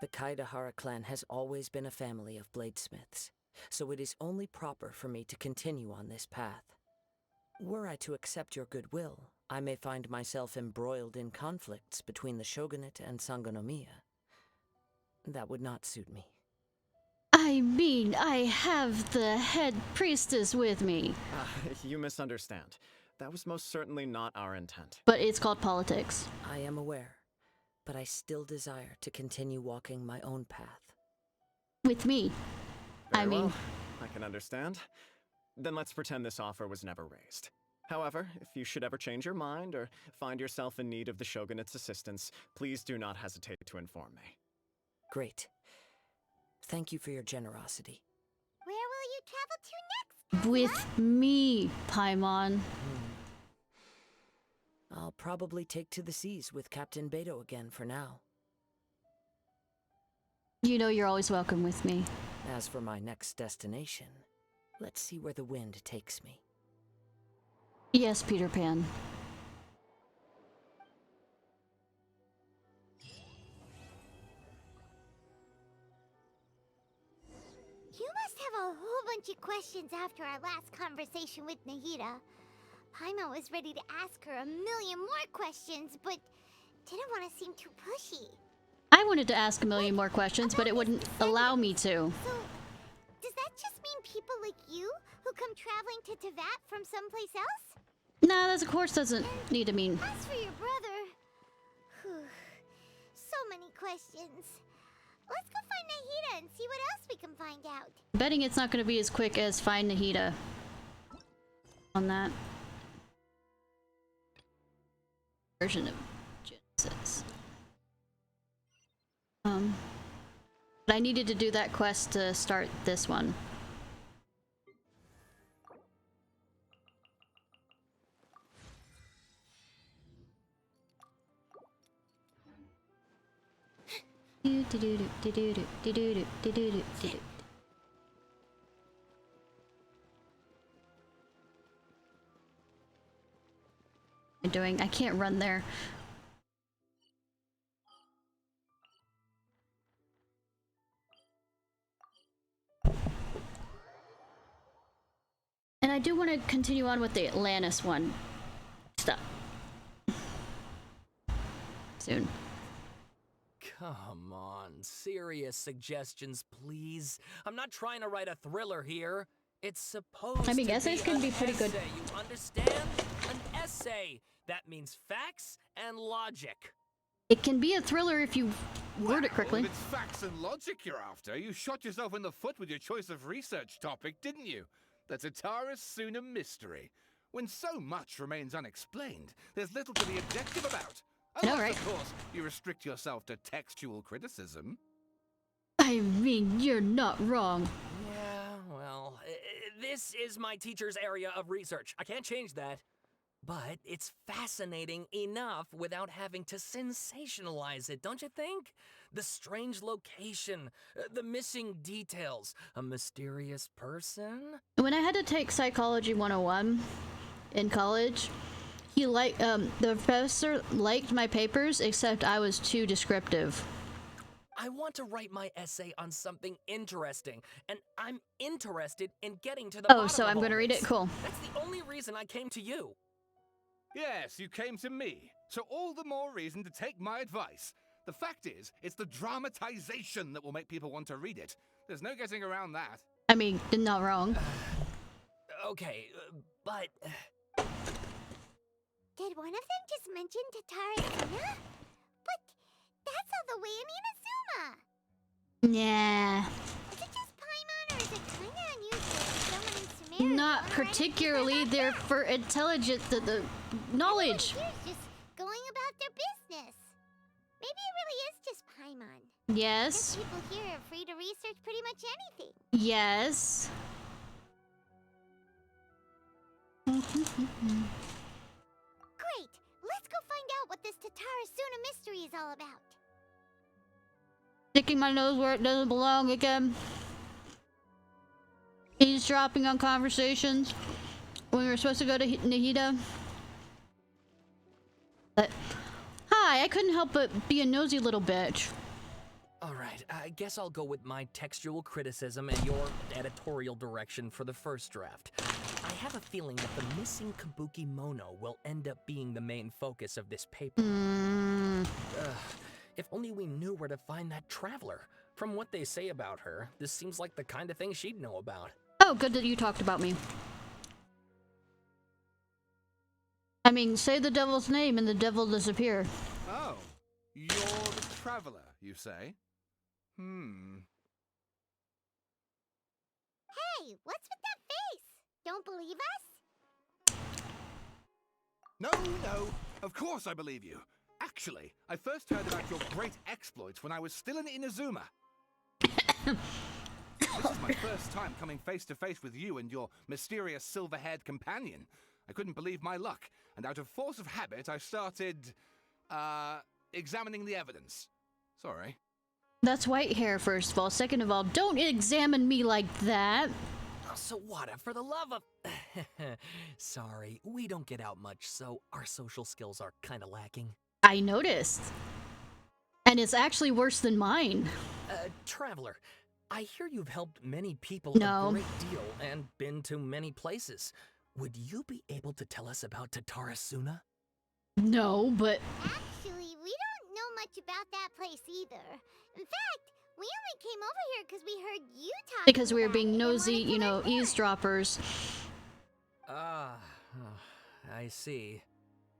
The Kaidahara clan has always been a family of bladesmiths, so it is only proper for me to continue on this path. Were I to accept your goodwill, I may find myself embroiled in conflicts between the shogunate and Sangonomiya. That would not suit me. I mean, I have the head priestess with me. You misunderstand. That was most certainly not our intent. But it's called politics. I am aware, but I still desire to continue walking my own path. With me. Very well. I can understand. Then let's pretend this offer was never raised. However, if you should ever change your mind or find yourself in need of the shogunate's assistance, please do not hesitate to inform me. Great. Thank you for your generosity. Where will you travel to next? With me, Paimon. I'll probably take to the seas with Captain Beto again for now. You know you're always welcome with me. As for my next destination, let's see where the wind takes me. Yes, Peter Pan. You must have a whole bunch of questions after our last conversation with Nahida. Paimon was ready to ask her a million more questions, but didn't want to seem too pushy. I wanted to ask a million more questions, but it wouldn't allow me to. So, does that just mean people like you who come traveling to Teyvat from someplace else? Nah, that of course doesn't need to mean. As for your brother... Whew, so many questions. Let's go find Nahida and see what else we can find out. Betting it's not going to be as quick as find Nahida on that version of Genesis. But I needed to do that quest to start this one. I can't run there. And I do want to continue on with the Atlantis one. Stuff. Soon. Come on, serious suggestions, please. I'm not trying to write a thriller here. It's supposed I mean, to essays be can be pretty good. essay, you understand? An essay. That means facts and logic. It can be a thriller if you word it correctly. If it's facts and logic you're after, you shot yourself in the foot with your choice of research topic, didn't you? The Tataris Suna mystery. When so much remains unexplained, there's little to be objective about. Unless, right? Of course, you restrict yourself to textual criticism. I mean, you're not wrong. Yeah, well, this is my teacher's area of research. I can't change that. But it's fascinating enough without having to sensationalize it, don't you think? The strange location, the missing details, a mysterious person. When I had to take Psychology 101 in college, the professor liked my papers, except I was too descriptive. I want to write my essay on something interesting, and I'm interested in getting to the bottom so I'm of gonna all read this. it? Cool. That's the only reason I came to you. Yes, you came to me. So all the more reason to take my advice. The fact is, it's the dramatization that will make people want to read it. There's no getting around that. I mean, you're not wrong. Okay, but... Did one of them just mention Tataris Suna? But that's all the way in Inazuma. Yeah. Is it just Paimon, or is it kinda unusual for someone in Sumeru? Not particularly. They're for intelligent, the knowledge. Here's just going about their business. Maybe it really is Yes. People here are free to research pretty much anything. Yes. Great! Let's go find out what this Tatarasuna mystery is all about. Sticking my nose where it doesn't belong again. Eavesdropping on conversations when we were supposed to go to Nahida. But, hi, I couldn't help but be a nosy little bitch. Alright, I guess I'll go with my textual criticism and your editorial direction for the first draft. I have a feeling that the missing Kabuki Mono will end up being the main focus of this paper. If only we knew where to find that traveler. From what they say about her, this seems like the kind of thing she'd know about. Oh, good that you talked about me. I mean, say the devil's name and the devil disappear. Oh, you're the traveler, you say? Hey, what's with that face? Don't believe us? No, of course I believe you. Actually, I first heard about your great exploits when I was still in Inazuma. This is my first time coming face to face with you and your mysterious silver-haired companion. I couldn't believe my luck, and out of force of habit, I started, examining the evidence. Sorry. That's white hair, first of all. Second of all, don't examine me like that. So what, for the love of... Sorry, we don't get out much, so our social skills are kinda lacking. I noticed. And it's actually worse than mine. Traveler, I hear you've helped many people No. a great deal and been to many places. Would you be able to tell us about Tatarasuna? No, but... Actually, we don't know much about that place either. In fact, we only came over here because we heard you talking Because we were about being it and nosy, wanted to you know, learn more. eavesdroppers. I see.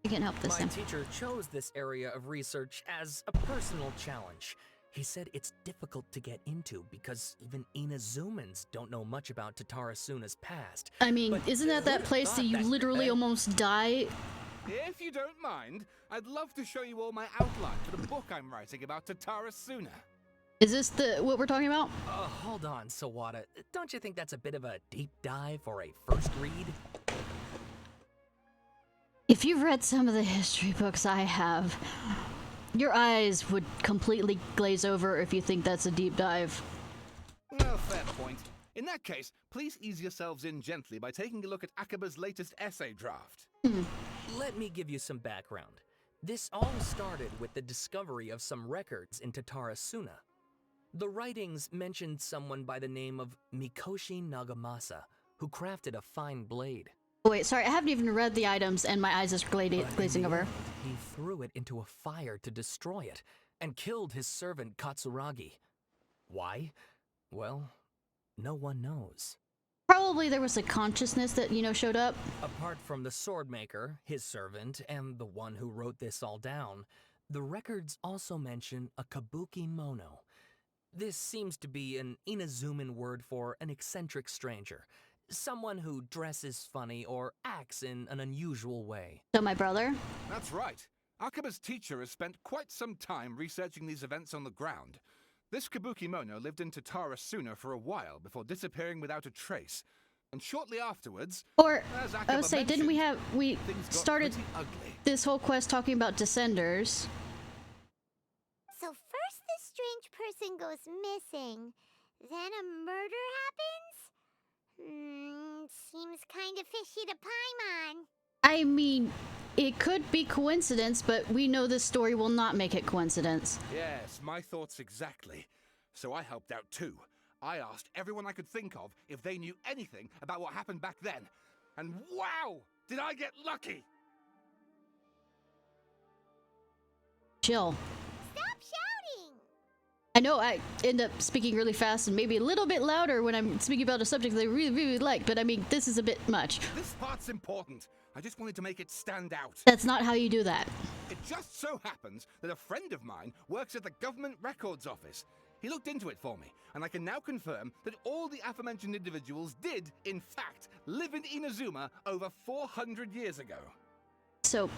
I can't help this My then. teacher chose this area of research as a personal challenge. He said it's difficult to get into because even Inazumans don't know much about Tatarasuna's past. I mean, But isn't that who'd place have that you thought literally almost die? If you don't mind, I'd love to show you all my outline for the book I'm writing about Tatarasuna. Is this what we're talking about? Hold on, Sawada. Don't you think that's a bit of a deep dive for a first read? If you've read some of the history books I have, your eyes would completely glaze over if you think that's a deep dive. Well, fair point. In that case, please ease yourselves in gently by taking a look at Akaba's latest essay draft. Let me give you some background. This all started with the discovery of some records in Tatarasuna. The writings mentioned someone by the name of Mikoshi Nagamasa, who crafted a fine blade. Wait, sorry, I haven't even read the items and my eyes are glazing over. He threw it into a fire to destroy it, and killed his servant Katsuragi. Why? Well, no one knows. Probably there was a consciousness that, you know, showed up. Apart from the swordmaker, his servant, and the one who wrote this all down, the records also mention a kabuki mono. This seems to be an Inazuman word for an eccentric stranger. Someone who dresses funny or acts in an unusual way. So my brother? That's right. Akaba's teacher has spent quite some time researching these events on the ground. This kabuki mono lived in Tatarasuna for a while before disappearing without a trace. And shortly afterwards... Or, as Akaba I would say, didn't we mentioned, started pretty ugly. this whole quest talking about Descenders. So first this strange person goes missing, then a murder happens? Seems kinda fishy to Paimon. I mean, it could be coincidence, but we know this story will not make it coincidence. Yes, my thoughts exactly. So I helped out too. I asked everyone I could think of if they knew anything about what happened back then. And wow! Did I get lucky! Chill. Stop shouting! I know I end up speaking really fast and maybe a little bit louder when I'm speaking about a subject they really, really like, but I mean, this is a bit much. This part's important. I just wanted to make it stand out. That's not how you do that. It just so happens that a friend of mine works at the Government Records Office. He looked into it for me, and I can now confirm that all the aforementioned individuals did, in fact, live in Inazuma over 400 years ago. So...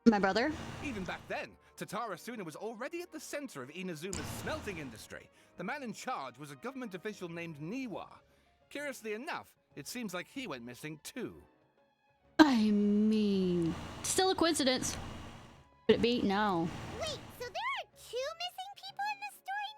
my brother? Even back then, Tatara Suna was already at the center of Inazuma's smelting industry. The man in charge was a government official named Niwa. Curiously enough, it seems like he went missing too. I mean, still a coincidence. Could it be? No. Wait, so there are 2 missing people in the story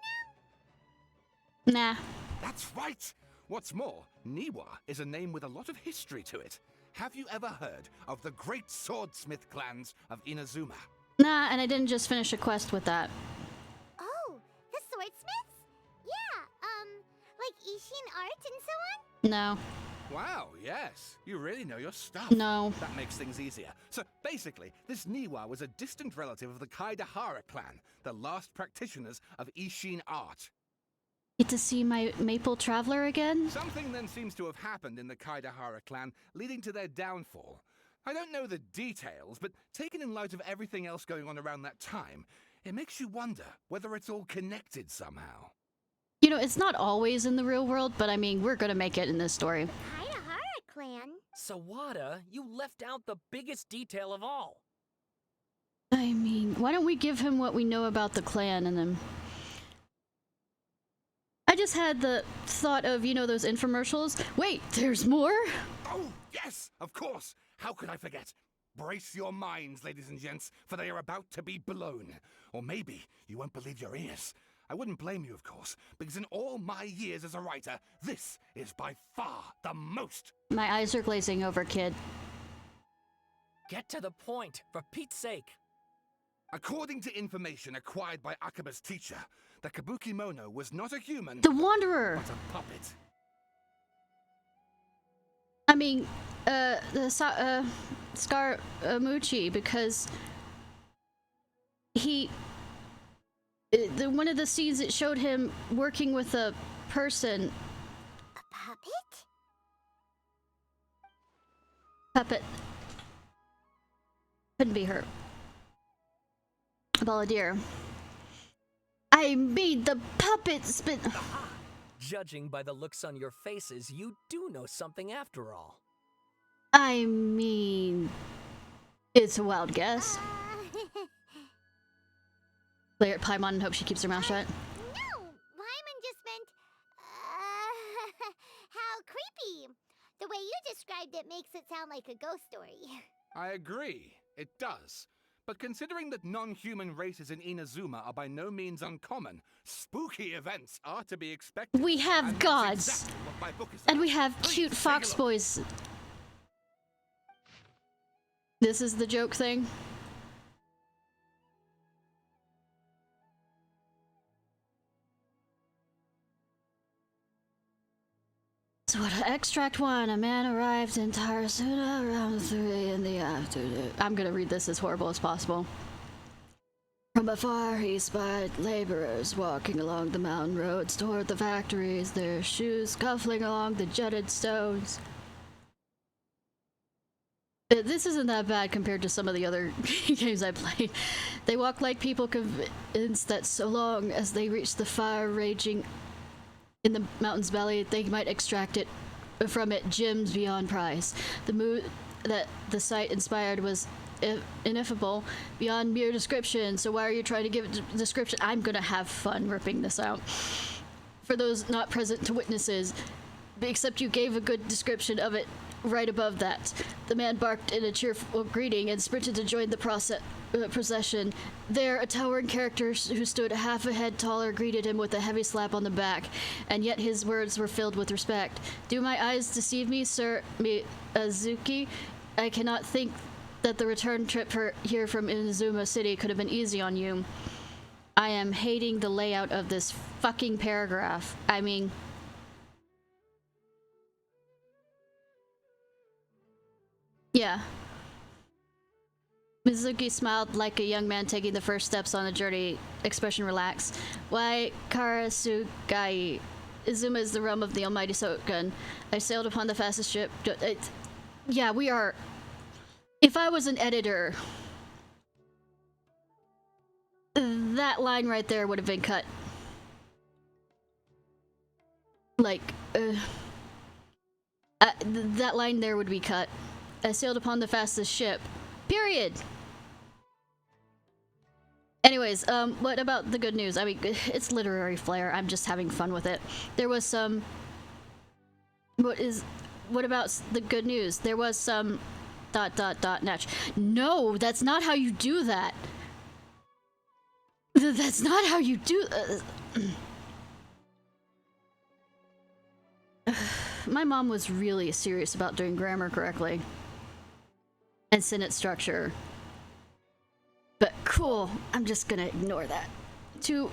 now? Nah. That's right! What's more, Niwa is a name with a lot of history to it. Have you ever heard of the great swordsmith clans of Inazuma? Nah, and I didn't just finish a quest with that. Oh, the swordsmiths? Yeah, like Ishin art and so on? No. Wow, yes. You really know your stuff. No. That makes things easier. So basically, this Niwa was a distant relative of the Kaidahara clan, the last practitioners of Ishin art. Get to see my maple traveler again? Something then seems to have happened in the Kaidahara clan, leading to their downfall. I don't know the details, but taken in light of everything else going on around that time, it makes you wonder whether it's all connected somehow. You know, it's not always in the real world, but I mean, we're gonna make it in this story. Kaidahara clan? Sawada, you left out the biggest detail of all. I mean, why don't we give him what we know about the clan and then... I just had the thought of, you know, those infomercials. Wait, there's more? Oh, yes, of course. How could I forget? Brace your minds, ladies and gents, for they are about to be blown. Or maybe you won't believe your ears. I wouldn't blame you, of course, because in all my years as a writer, this is by far the most. My eyes are glazing over, kid. Get to the point, for Pete's sake. According to information acquired by Akaba's teacher, the Kabuki Mono was not a human, The Wanderer! but a puppet. I mean, Scaramucci, because he... one of the scenes it showed him working with a person. A puppet? Puppet. Couldn't be her. Balladeer. I mean, the puppet's been... Judging by the looks on your faces, you do know something after all. I mean... It's a wild guess. Glare at Paimon and hope she keeps her mouth shut. No! Paimon just meant... how creepy. The way you described it makes it sound like a ghost story. I agree, it does. But considering that non-human races in Inazuma are by no means uncommon, spooky events are to be expected. We have and gods! that's exactly what my book is And we about. have Please, cute take a fox look. boys. This is the joke thing. So what, extract 1, a man arrived in Tarasuna around 3 in the afternoon. I'm gonna read this as horrible as possible. From afar he spied laborers walking along the mountain roads toward the factories, their shoes scuffling along the jutted stones. This isn't that bad compared to some of the other games I played. They walk like people convinced that so long as they reach the fire raging in the mountain's belly, they might extract it from it gems beyond price. The mood that the sight inspired was ineffable, beyond mere description. So why are you trying to give it a description? I'm gonna have fun ripping this out. For those not present to witnesses, except you gave a good description of it right above that. The man barked in a cheerful greeting and sprinted to join the procession. There, a towering character who stood half a head taller greeted him with a heavy slap on the back, and yet his words were filled with respect. Do my eyes deceive me, Sir Miyazuki? I cannot think that the return trip here from Inazuma City could have been easy on you. I am hating the layout of this fucking paragraph. I mean... Yeah. Mizuki smiled like a young man taking the first steps on a journey, expression relaxed. Why, Karasugai, Izuma is the realm of the almighty Shogun. I sailed upon the fastest ship. Yeah, we are... If I was an editor, that line right there would have been cut. Like, that line there would be cut. I sailed upon the fastest ship. Period. Anyways, what about the good news? I mean, it's literary flair. I'm just having fun with it. There was some... What about the good news? There was some... ... Natch. No, that's not how you do that. That's not how you do... My mom was really serious about doing grammar correctly. And sentence structure. But cool, I'm just gonna ignore that. Two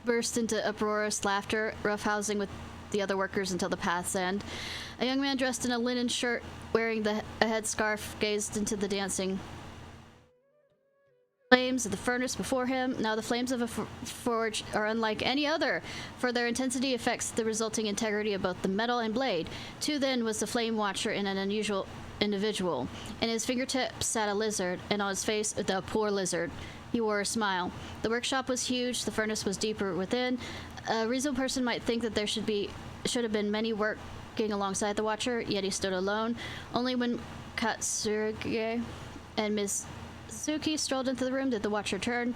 burst into uproarious laughter, roughhousing with the other workers until the path's end. A young man dressed in a linen shirt, wearing a headscarf, gazed into the dancing flames of the furnace before him. Now the flames of a forge are unlike any other, for their intensity affects the resulting integrity of both the metal and blade. Too then was the flame watcher in an unusual individual. In his fingertips sat a lizard, and on his face, the poor lizard. He wore a smile. The workshop was huge, the furnace was deeper within. A reasonable person might think that there should have been many working alongside the watcher, yet he stood alone. Only when Katsurugi and Ms. Suki strolled into the room did the watcher turn.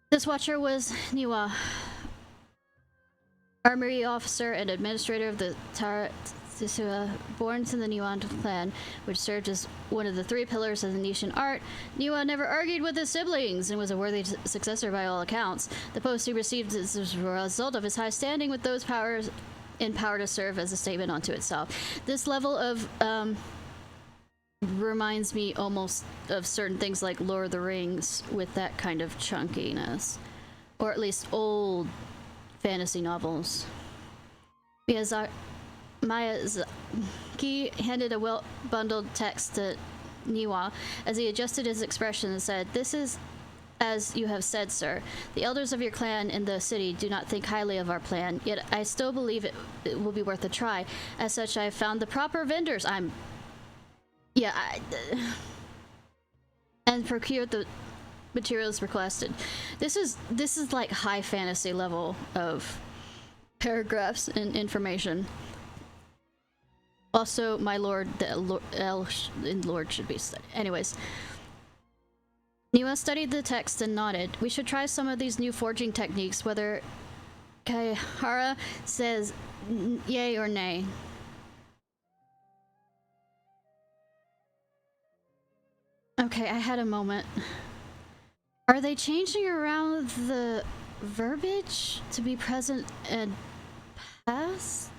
This watcher was Niwa, armory officer and administrator of the Tsisua, born to the Niwa clan, which served as one of the 3 pillars of the Nishan art. Niwa never argued with his siblings and was a worthy successor by all accounts. The post he received is a result of his high standing with those powers in power to serve as a statement unto itself. This level of reminds me almost of certain things like Lord of the Rings with that kind of chunkiness, or at least old fantasy novels. Miyazaki handed a well-bundled text to Niwa as he adjusted his expression and said, "This is as you have said, sir. The elders of your clan in the city do not think highly of our plan, yet I still believe it will be worth a try. As such, I have found the proper vendors. And procured the materials requested." This is like high fantasy level of paragraphs and information. Also, my lord, the L in lord should be studied. Anyways, Niwa studied the text and nodded. "We should try some of these new forging techniques, whether Kaihara says yay or nay." Okay, I had a moment. Are they changing around the verbiage to be present and past?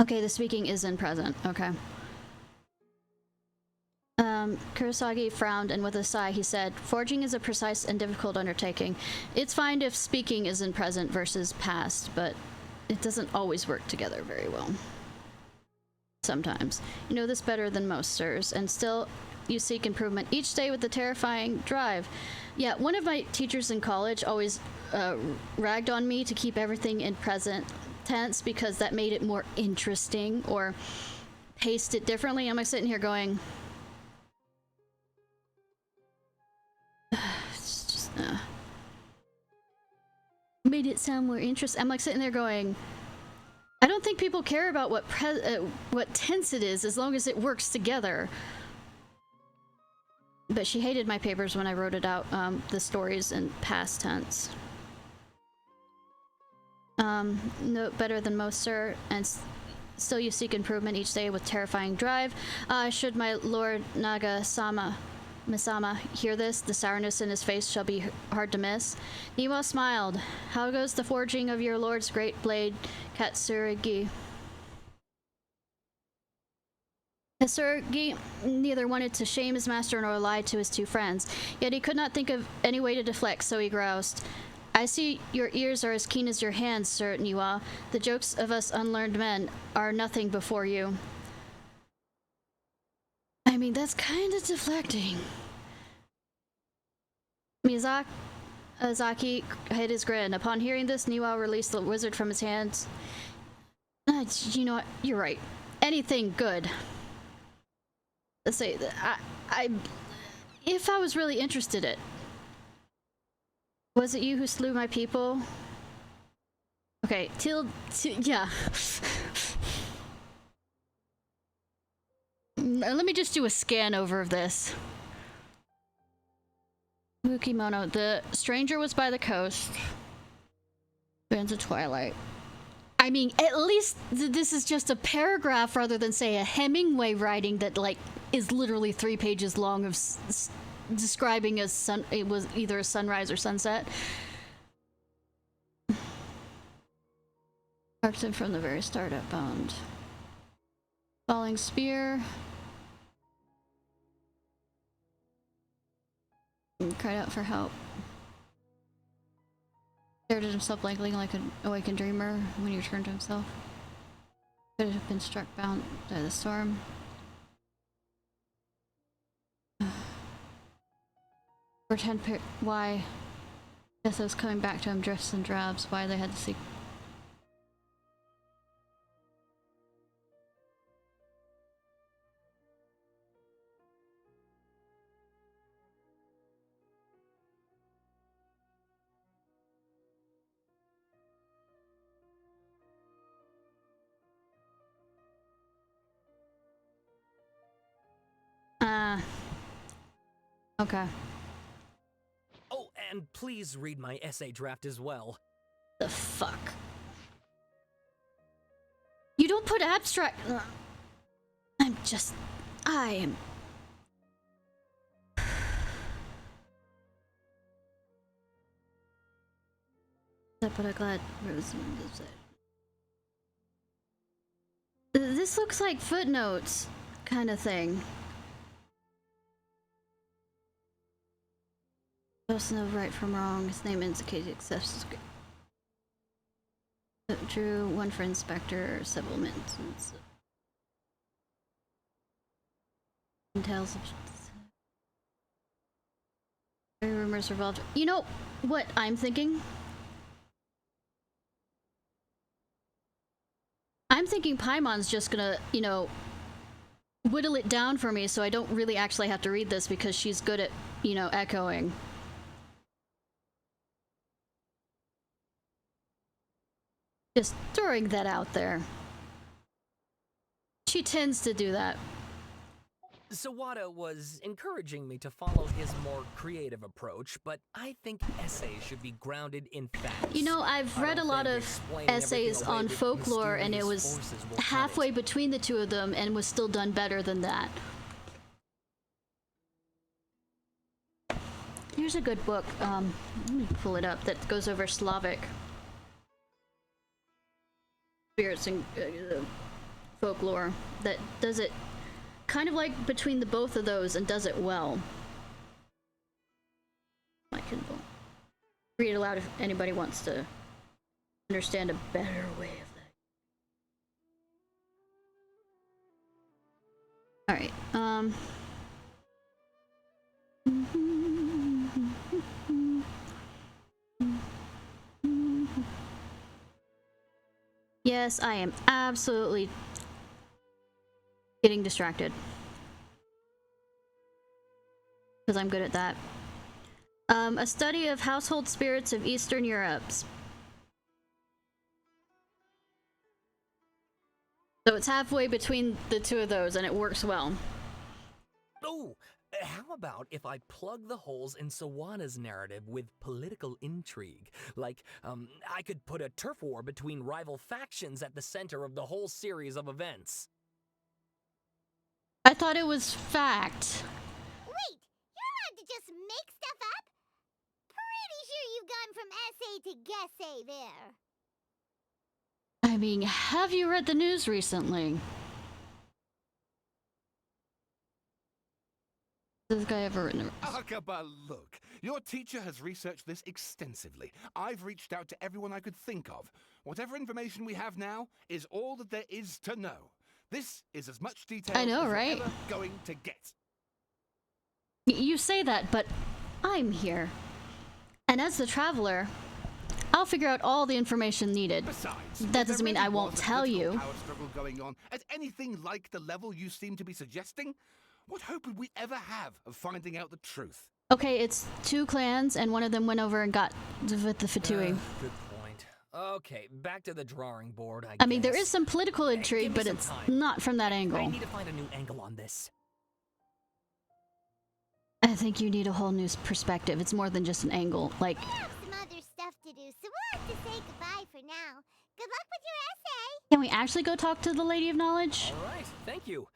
Okay, the speaking is in present. Okay. Kurosagi frowned, and with a sigh he said, "Forging is a precise and difficult undertaking. It's fine if speaking is in present versus past, but it doesn't always work together very well. Sometimes. You know this better than most, sirs, and still you seek improvement each day with the terrifying drive." Yeah, one of my teachers in college always ragged on me to keep everything in present tense because that made it more interesting or paced it differently. I'm like sitting here going, it's just made it sound more interesting. I'm like sitting there going, I don't think people care about what tense it is as long as it works together. But she hated my papers when I wrote it out, the stories in past tense. No better than most, sir, and still you seek improvement each day with terrifying drive. Should my lord Misama hear this, the sourness in his face shall be hard to miss. Niwa smiled. "How goes the forging of your lord's great blade, Katsurugi?" Katsurugi neither wanted to shame his master nor lie to his 2 friends, yet he could not think of any way to deflect, so he groused. "I see your ears are as keen as your hands, Sir Niwa. The jokes of us unlearned men are nothing before you." I mean, that's kind of deflecting. Miyazaki hid his grin. Upon hearing this, Niwa released the wizard from his hands. You know what? You're right. Anything good. Let's say that if I was really interested in it. Was it you who slew my people? Okay, yeah. Let me just do a scan over of this. Ukimono. The stranger was by the coast. Bands of Twilight. I mean, at least this is just a paragraph rather than, say, a Hemingway writing that, like, is literally 3 pages long of describing it was either a sunrise or sunset. Clarkson from the very start at Bound. Falling Spear. And cried out for help. Stared at himself blankly like an awakened dreamer when he returned to himself. Could have been struck bound by the storm. Why? Guess I was coming back to him, drifts and drabs. Why they had to seek. Okay. Oh, and please read my essay draft as well. The fuck? You don't put abstract. I am. But I'm glad this looks like footnotes kind of thing. Doesn't know right from wrong. His name indicates accepts. Drew one for inspector, settlements, and tales of rumors revolved. You know what I'm thinking? I'm thinking Paimon's just gonna, you know, whittle it down for me so I don't really actually have to read this because she's good at, you know, echoing. Just throwing that out there. She tends to do that. Sawada was encouraging me to follow his more creative approach, but I think essays should be grounded in facts. You know, I've read a lot of essays on folklore, and it was halfway between the two of them and was still done better than that. Here's a good book. Let me pull it up. That goes over Slavic spirits and folklore. That does it kind of like between the both of those and does it well. My Kindle. Read it aloud if anybody wants to understand a better way of that. Alright, yes, I am absolutely getting distracted. Because I'm good at that. A study of household spirits of Eastern Europe. So it's halfway between the two of those, and it works well. Oh, how about if I plug the holes in Sawada's narrative with political intrigue? Like, I could put a turf war between rival factions at the center of the whole series of events. I thought it was fact. Wait, you're allowed to just make stuff up? Pretty sure you've gone from essay to guessay there. I mean, have you read the news recently? Has this guy ever written the... Akaba, look. Your teacher has researched this extensively. I've reached out to everyone I could think of. Whatever information we have now is all that there is to know. This is as much detail I know, as right? we're ever going to get. You say that, but I'm here. And as the traveler, I'll figure out all the information needed. Besides, that doesn't mean I won't tell you. Power struggle going on at anything like the level you seem to be suggesting? What hope would we ever have of finding out the truth? Okay, it's 2 clans, and one of them went over and got with the Fatui. Good point. Okay, back to the drawing board, I mean, there is some political intrigue, but it's not from that angle. I need to find a new angle on this. I think you need a whole new perspective. It's more than just an angle. Like, I have some other stuff to do, so we'll have to say goodbye for now. Good luck with your essay! can we actually go talk to the Lady of Knowledge? All right, thank you.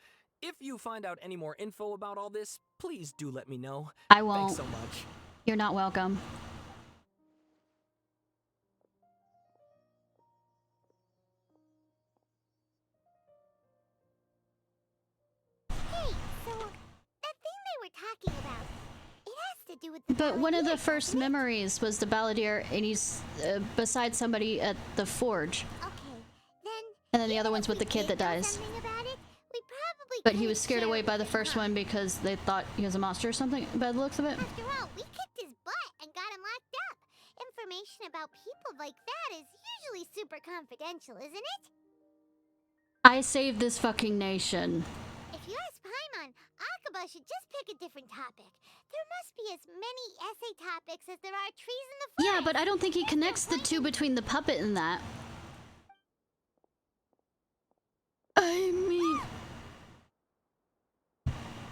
If you find out any more info about all this, please do let me know. I won't. Thanks so much. You're not welcome. Hey, so that thing they were talking about, it has to do with the But one of the Balladeer, first doesn't it? memories was the Balladeer, and he's beside somebody at the forge. Okay, then... And then the other one's with the kid that dies. Something about it, we probably But he couldn't was scared share away it by the with first him. one because they thought he was a monster or something, by the looks of it. After all, we kicked his butt and got him locked up. Information about people like that is usually super confidential, isn't it? I saved this fucking nation. If you ask Paimon, Akaba should just pick a different topic. There must be as many essay topics as there are trees in the forest. Yeah, but I don't think he connects the two between the puppet and that. I mean...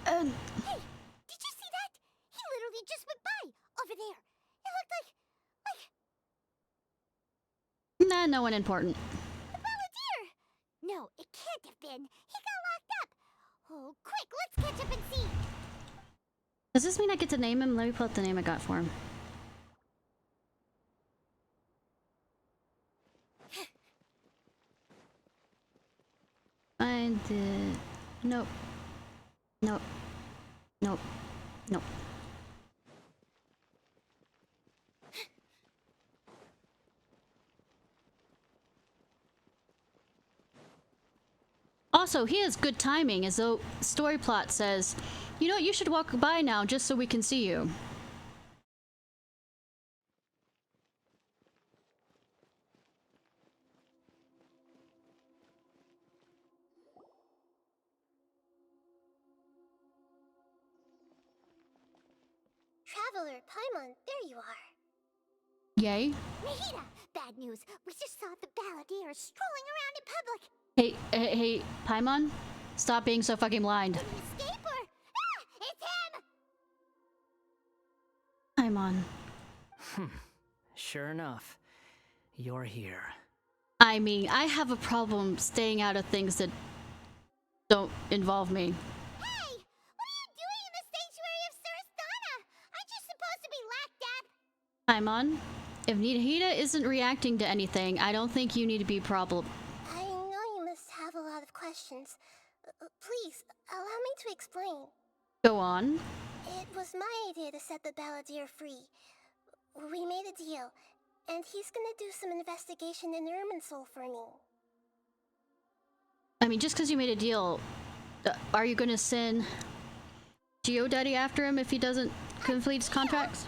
Hey, did you see that? He literally just went by, over there. It looked like... Nah, no one important. the Balladeer! No, it can't have been. He got locked up. Oh, quick, let's catch up and see. Does this mean I get to name him? Let me pull up the name I got for him. Find the... Nope. Nope. Nope. Nope. Also, he has good timing, as though story plot says, you know what, you should walk by now just so we can see you. Traveler, Paimon, there you are. Yay. Nahida, bad news. We just saw the Balladeer strolling around in public. Hey, Paimon? Stop being so fucking blind. Did he escape or... Ah! It's him! Paimon. Sure enough, you're here. I mean, I have a problem staying out of things that don't involve me. Hey! What are you doing in the sanctuary of Surasthana? Aren't you supposed to be locked up? Paimon, if Nihida isn't reacting to anything, I don't think you need to be problem. I know you must have a lot of questions. Please, allow me to explain. Go on. It was my idea to set the Balladeer free. We made a deal, and he's gonna do some investigation in Irminsul for me. I mean, just because you made a deal, are you gonna send GeoDaddy after him if he doesn't complete his contracts?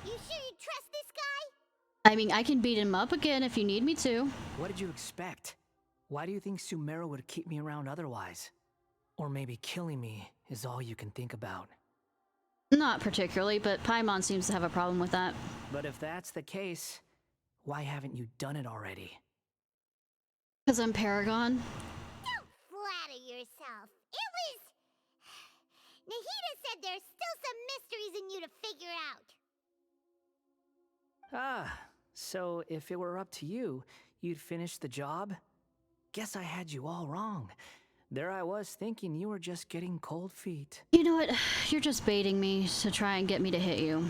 You sure you trust this guy? I mean, I can beat him up again if you need me to. What did you expect? Why do you think Sumeru would keep me around otherwise? Or maybe killing me is all you can think about. Not particularly, but Paimon seems to have a problem with that. But if that's the case, why haven't you done it already? Because I'm Paragon. Don't flatter yourself. It was... Nahida said there's still some mysteries in you to figure out. Ah, so if it were up to you, you'd finish the job? Guess I had you all wrong. There I was thinking you were just getting cold feet. You know what? You're just baiting me to try and get me to hit you.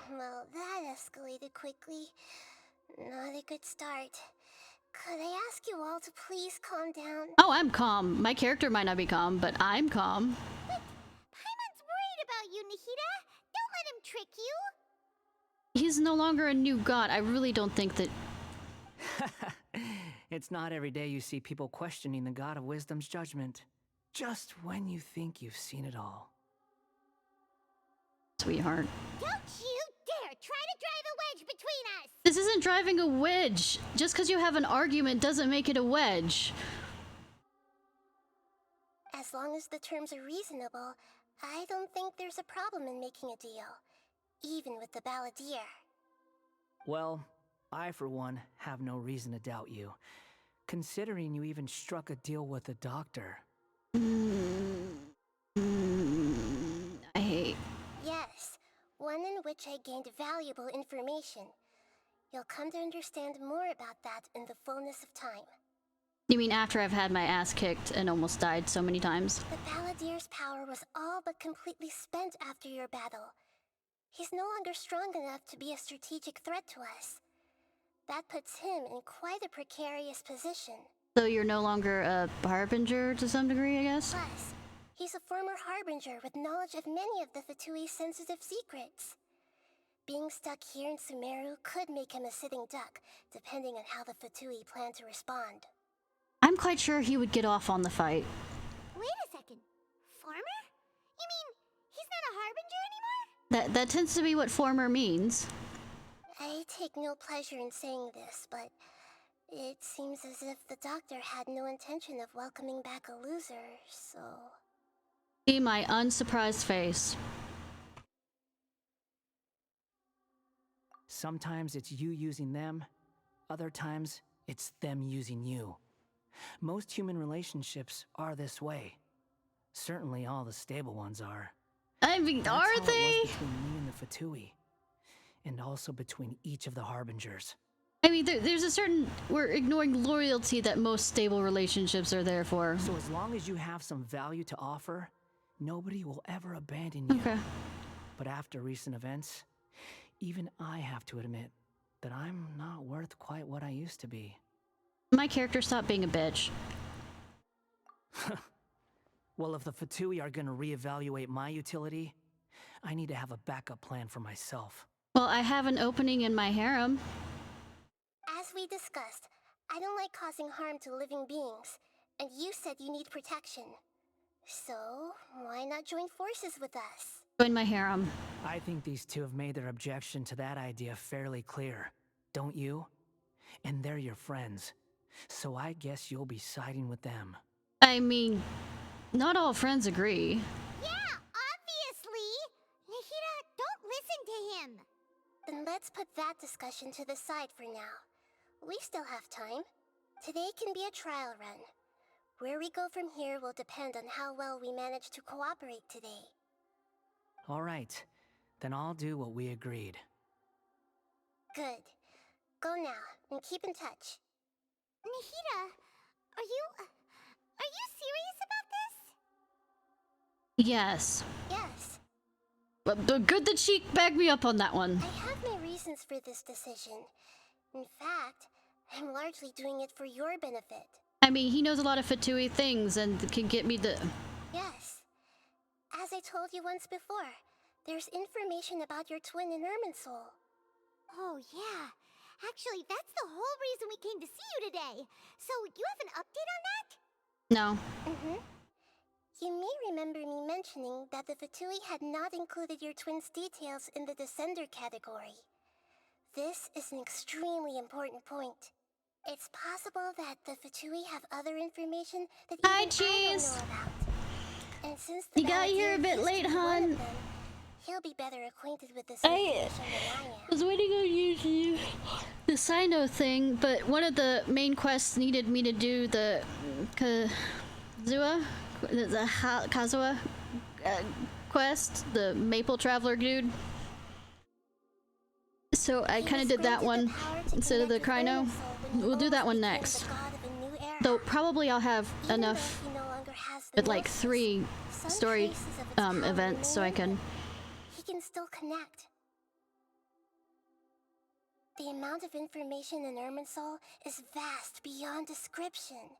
Well, that escalated quickly. Not a good start. Could I ask you all to please calm down? Oh, I'm calm. My character might not be calm, but I'm calm. But Paimon's worried about you, Nahida. Don't let him trick you. He's no longer a new god. I really don't think that... It's not every day you see people questioning the God of Wisdom's judgment. Just when you think you've seen it all. Sweetheart. Don't you dare try to drive a wedge between us! This isn't driving a wedge. Just because you have an argument doesn't make it a wedge. As long as the terms are reasonable, I don't think there's a problem in making a deal. Even with the Balladeer. Well, I, for one, have no reason to doubt you. Considering you even struck a deal with the doctor. I one in which I gained valuable information. You'll come to understand more about that in the fullness of time. You mean after I've had my ass kicked and almost died so many times? The Balladeer's power was all but completely spent after your battle. He's no longer strong enough to be a strategic threat to us. That puts him in quite a precarious position. So you're no longer a harbinger to some degree, I guess? Plus, he's a former harbinger with knowledge of many of the Vtui's sensitive secrets. Being stuck here in Sumeru could make him a sitting duck, depending on how the Vtui plan to respond. I'm quite sure he would get off on the fight. Wait a second. Former? You mean he's not a harbinger anymore? That tends to be what former means. I take no pleasure in saying this, but it seems as if the doctor had no intention of welcoming back a loser, so... See my unsurprised face. Sometimes it's you using them, other times it's them using you. Most human relationships are this way. Certainly all the stable ones are. I mean, That's are how they? It was between me and the Vtui, and also between each of the harbingers. I mean, there's a certain... We're ignoring loyalty that most stable relationships are there for. So as long as you have some value to offer, nobody will ever abandon you. Okay. But after recent events, even I have to admit that I'm not worth quite what I used to be. My character stopped being a bitch. Well, if the Vtui are gonna reevaluate my utility, I need to have a backup plan for myself. Well, I have an opening in my harem. As we discussed, I don't like causing harm to living beings, and you said you need protection. So, why not join forces with us? Join my harem. I think these two have made their objection to that idea fairly clear, don't you? And they're your friends, so I guess you'll be siding with them. I mean, not all friends agree. Yeah, obviously! Nahida, don't listen to him! Then let's put that discussion to the side for now. We still have time. Today can be a trial run. Where we go from here will depend on how well we manage to cooperate today. All right, then I'll do what we agreed. Good. Go now, and keep in touch. Nahida, are you serious about this? Yes. Yes. But good that she backed me up on that one. I have my reasons for this decision. In fact, I'm largely doing it for your benefit. I mean, he knows a lot of Vtui things and can get me the... Yes. As I told you once before, there's information about your twin in Irminsul. Oh, yeah. Actually, that's the whole reason we came to see you today. So, you have an update on that? No. You may remember me mentioning that the Vtui had not included your twin's details in the Descender category. This is an extremely important point. It's possible that the Vtui have other information that even I don't know about. And since the You got here a bit late, hon. He'll be better acquainted with this I information than I am. was waiting on you the Sino thing, but one of the main quests needed me to do the Kazuha quest, the Maple Traveler dude. So I kind of did that one instead of the Kryno. We'll do that one next. Though probably I'll have enough with like 3 story events so I can... He can still connect. The amount of information in Irminsul is vast beyond description.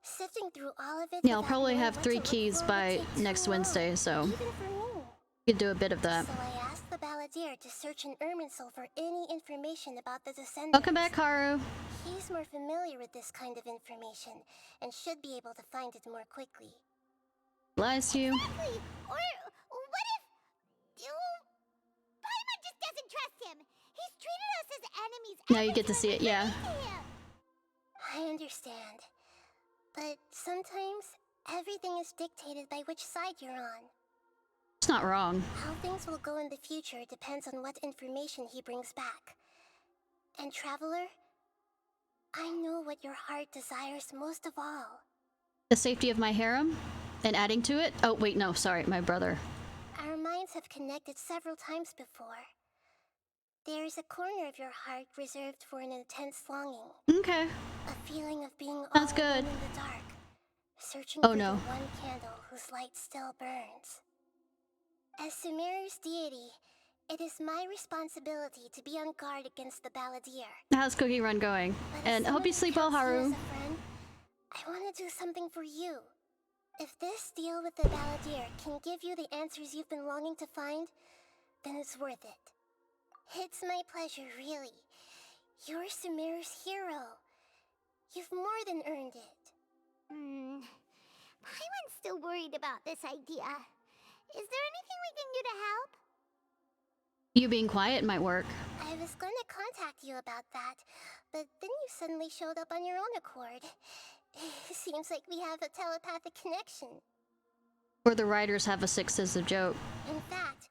Sifting through all of it... Yeah, I'll probably have 3 keys by next Wednesday, so... Even for me. You could do a bit of that. So I asked the Balladeer to search in Irminsul for any information about the Descendants. Welcome back, Haru. He's more familiar with this kind of information, and should be able to find it more quickly. Bless you. Exactly! Or what if... Paimon just doesn't trust him! He's treated us as enemies. Now you get to see it, yeah. I understand. But sometimes, everything is dictated by which side you're on. It's not wrong. How things will go in the future depends on what information he brings back. And Traveler, I know what your heart desires most of all. The safety of my harem? And adding to it? Oh, wait, no, sorry, my brother. Our minds have connected several times before. There is a corner of your heart reserved for an intense longing. Okay. A feeling of being That's all good. alone in the dark, searching Oh, for no. the one candle whose light still burns. As Sumeru's deity, it is my responsibility to be on guard against the Balladeer. How's Cookie Run going? But as And I hope you someone who sleep well, counts you Haru. as a friend, I want to do something for you. If this deal with the Balladeer can give you the answers you've been longing to find, then it's worth it. It's my pleasure, really. You're Sumeru's hero. You've more than earned it. Paimon's still worried about this idea. Is there anything we can do to help? You being quiet might work. I was going to contact you about that, but then you suddenly showed up on your own accord. Seems like we have a telepathic connection. Or the writers have a sixth sense of joke. In fact,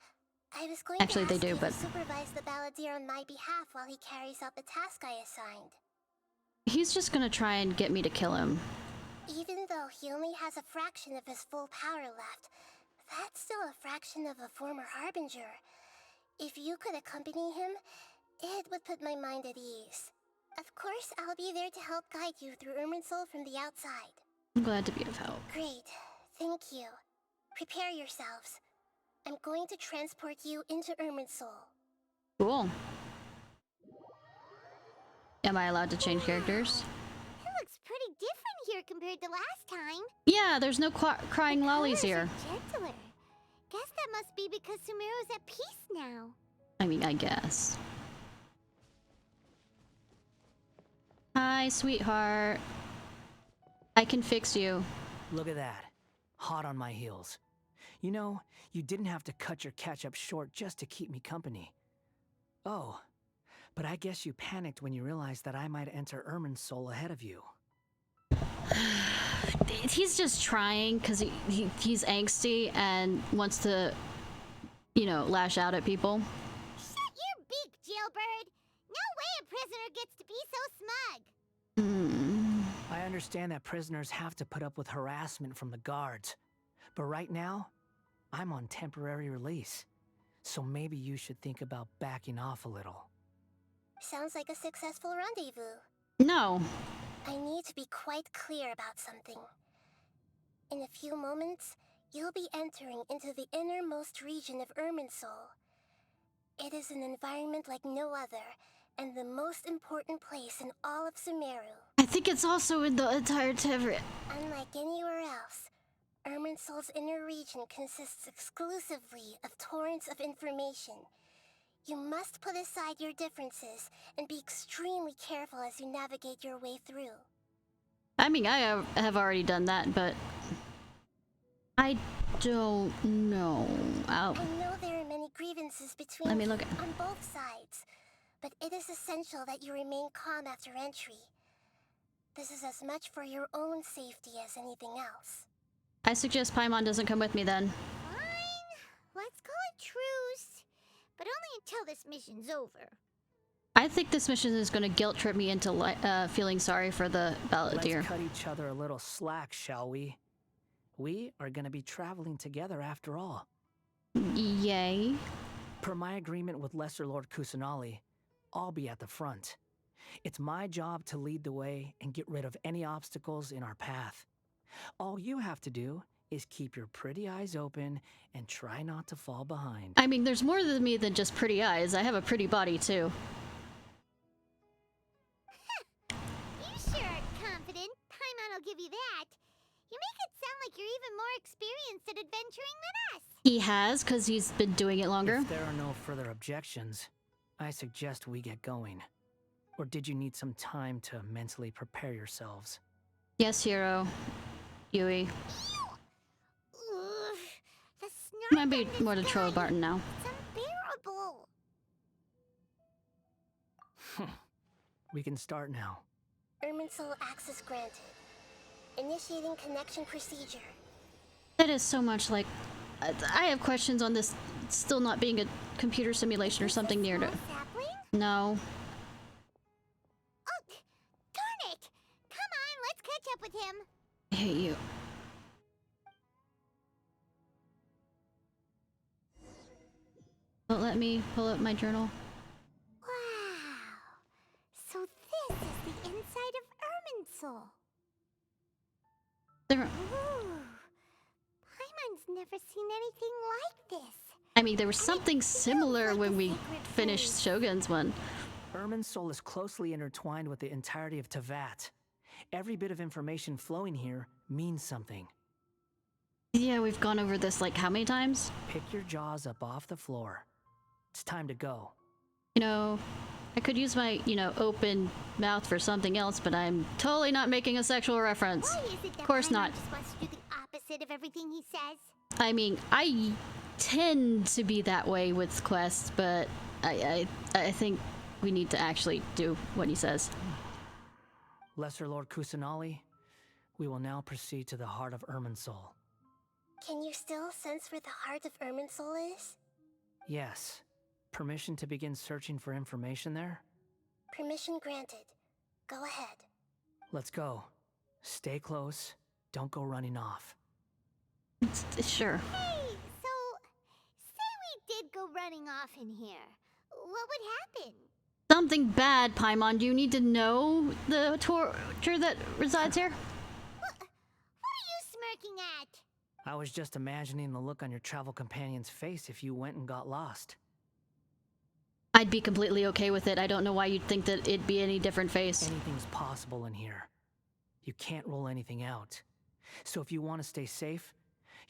I was going Actually, to ask they do, you but to supervise the Balladeer on my behalf while he carries out the task I assigned. he's just gonna try and get me to kill him. Even though he only has a fraction of his full power left, that's still a fraction of a former Harbinger. If you could accompany him, it would put my mind at ease. Of course, I'll be there to help guide you through Irminsul from the outside. I'm glad to be of help. Great. Thank you. Prepare yourselves. I'm going to transport you into Irminsul. Cool. Am I allowed to change characters? It looks pretty different here compared to last time. Yeah, there's no crying lollies here. Gentler. Guess that must be because Sumeru's at peace now. I mean, I guess. Hi, sweetheart. I can fix you. Look at that. Hot on my heels. You know, you didn't have to cut your catch-up short just to keep me company. Oh, but I guess you panicked when you realized that I might enter Irminsul ahead of you. He's just trying because he's angsty and wants to, you know, lash out at people. Shut your beak, jailbird! No way a prisoner gets to be so smug! I understand that prisoners have to put up with harassment from the guards, but right now, I'm on temporary release, so maybe you should think about backing off a little. Sounds like a successful rendezvous. No. I need to be quite clear about something. In a few moments, you'll be entering into the innermost region of Irminsul. It is an environment like no other, and the most important place in all of Sumeru. I think it's also in the entire Tevrit. Unlike anywhere else, Irminsul's inner region consists exclusively of torrents of information. You must put aside your differences and be extremely careful as you navigate your way through. I mean, I have already done that, but I don't know. I know there are many grievances between Let me look on both sides, but it is essential that you remain calm after entry. This is as much for your own safety as anything else. I suggest Paimon doesn't come with me then. Fine. Let's call it truce. But only until this mission's over. I think this mission is going to guilt trip me into feeling sorry for the Balladeer. Let's cut each other a little slack, shall we? We are going to be traveling together after all. Yay. Per my agreement with Lesser Lord Kusanali, I'll be at the front. It's my job to lead the way and get rid of any obstacles in our path. All you have to do is keep your pretty eyes open and try not to fall behind. I mean, there's more to me than just pretty eyes. I have a pretty body, too. You sure are confident. Paimon will give you that. You make it sound like you're even more experienced at adventuring than us. He has, because he's been doing it longer. If there are no further objections, I suggest we get going. Or did you need some time to mentally prepare yourselves? Yes, hero. Yui. The snark Might be more to Troll Barton now. It's unbearable. We can start now. Irminsul access granted. Initiating connection procedure. That is so much like... I have questions on this still not being a computer simulation or something near to... No. Oh, darn it! Come on, let's catch up with him. I hate you. Don't let me pull up my journal. Wow. So this is the inside of Irminsul. Ooh. Paimon's never seen anything like this. I mean, there was something similar when we finished Shogun's one. Irminsul is closely intertwined with the entirety of Tevat. Every bit of information flowing here means something. Yeah, we've gone over this like how many times? Pick your jaws up off the floor. It's time to go. You know, I could use my, open mouth for something else, but I'm totally not making a sexual reference. Why is it that Of course Paimon not. just wants to do the opposite of everything he says? I mean, I tend to be that way with quests, but I think we need to actually do what he says. Lesser Lord Kusanali, we will now proceed to the heart of Irminsul. Can you still sense where the heart of Irminsul is? Yes. Permission to begin searching for information there? Permission granted. Go ahead. Let's go. Stay close. Don't go running off. Sure. Hey, so say we did go running off in here. What would happen? Something bad, Paimon. Do you need to know the torture that resides here? What are you smirking at? I was just imagining the look on your travel companion's face if you went and got lost. I'd be completely okay with it. I don't know why you'd think that it'd be any different face. Anything's possible in here. You can't rule anything out. So if you want to stay safe,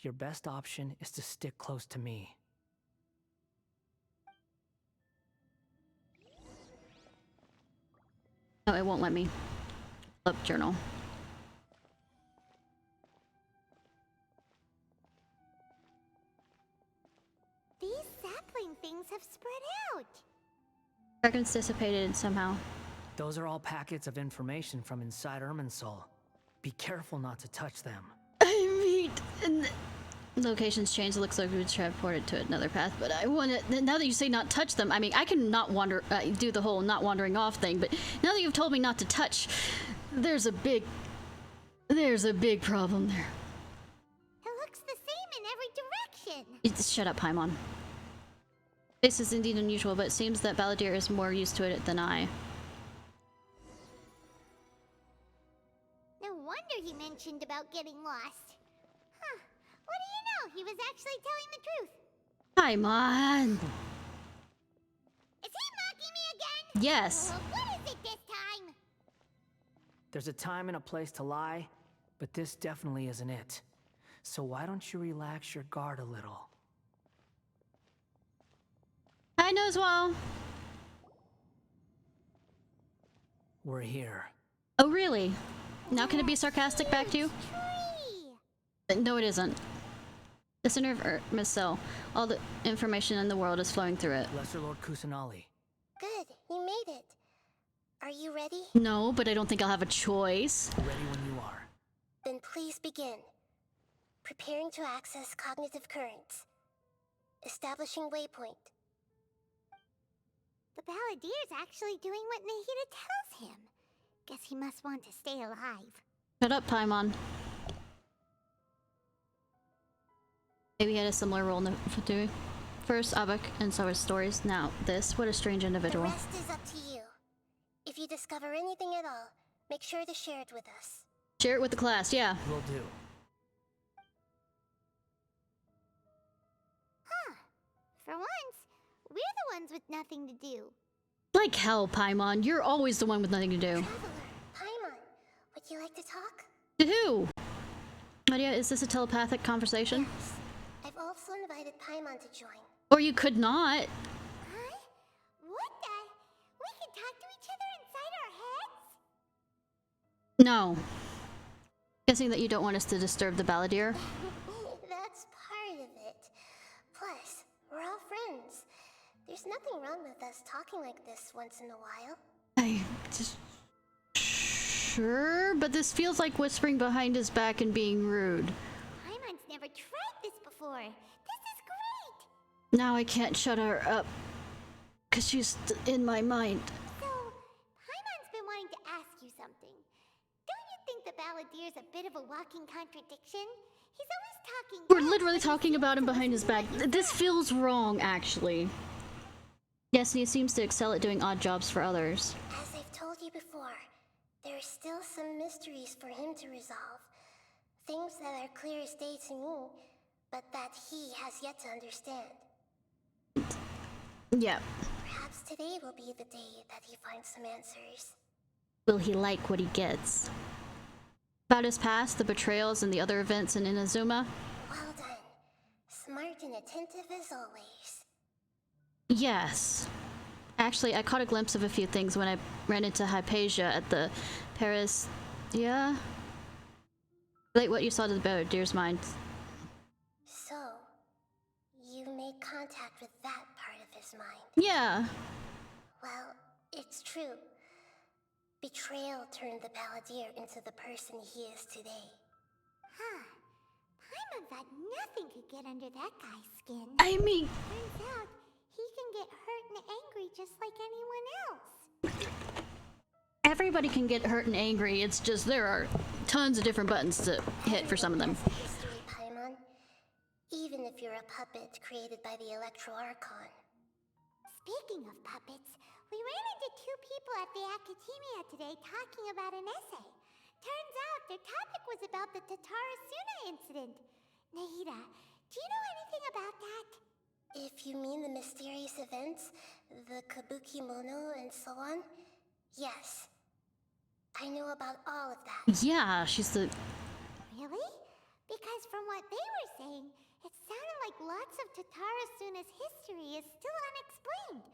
your best option is to stick close to me. No, it won't let me. Up journal. These sapling things have spread out. Dragons dissipated somehow. Those are all packets of information from inside Irminsul. Be careful not to touch them. I mean, locations changed. It looks like we would transport it to another path, but I want to. Now that you say not touch them, I mean, I can not wander, do the whole not wandering off thing. But now that you've told me not to touch, there's a big problem there. It looks the same in every direction. Shut up, Paimon. This is indeed unusual, but it seems that Balladeer is more used to it than I. No wonder he mentioned about getting lost. Huh. What do you know? He was actually telling the truth. Paimon! Is he mocking me again? Yes. What is it this time? There's a time and a place to lie, but this definitely isn't it. So why don't you relax your guard a little? Hi, Noswell. We're here. Oh, really? Now can it be sarcastic back to you? No, it isn't. The center of Irminsul. All the information in the world is flowing through it. Lesser Lord Kusanali. Good, you made it. Are you ready? No, but I don't think I'll have a choice. Ready when you are. Then please begin. Preparing to access cognitive currents. Establishing waypoint. The Balladier's actually doing what Nahida tells him. Guess he must want to stay alive. Shut up, Paimon. Maybe he had a similar role in the Vtuber. First, Abak and so his stories. Now, this. What a strange individual. The rest is up to you. If you discover anything at all, make sure to share it with us. Share it with the class, yeah. Will do. Huh. For once, we're the ones with nothing to do. Like hell, Paimon. You're always the one with nothing to do. Traveler, Paimon, would you like to talk? To who? Maria, is this a telepathic conversation? Yes. I've also invited Paimon to join. Or you could not. Huh? What the? We can talk to each other inside our heads? No. Guessing that you don't want us to disturb the Balladeer. That's part of it. Plus, we're all friends. There's nothing wrong with us talking like this once in a while. I just... Sure, but this feels like whispering behind his back and being rude. Paimon's never tried this before. This is great. Now I can't shut her up. Because she's in my mind. So, Paimon's been wanting to ask you something. Don't you think the Balladier's a bit of a walking contradiction? He's always talking. We're literally talking about him behind his back. This feels wrong, actually. Destiny seems to excel at doing odd jobs for others. As I've told you before, there are still some mysteries for him to resolve. Things that are clear as day to me, but that he has yet to understand. Yeah. Perhaps today will be the day that he finds some answers. Will he like what he gets? About his past, the betrayals, and the other events in Inazuma? Well done. Smart and attentive as always. Yes. Actually, I caught a glimpse of a few things when I ran into Hypatia at the Paris... Yeah? Like what you saw to the boat, Dear's Mind. So, you made contact with that part of his mind. Yeah. Well, it's true. Betrayal turned the Balladeer into the person he is today. Huh. Paimon thought nothing could get under that guy's skin. I mean... Turns out, he can get hurt and angry just like anyone else. Everybody can get hurt and angry, it's just there are tons of different buttons to hit for some of them. History, Paimon. Even if you're a puppet created by the Electro Archon. Speaking of puppets, we ran into two people at the Academia today talking about an essay. Turns out their topic was about the Tatarasuna incident. Nahida, do you know anything about that? If you mean the mysterious events, the Kabuki Mono and so on, yes. I know about all of that. Yeah, she's the... Really? Because from what they were saying, it sounded like lots of Tatarasuna's history is still unexplained.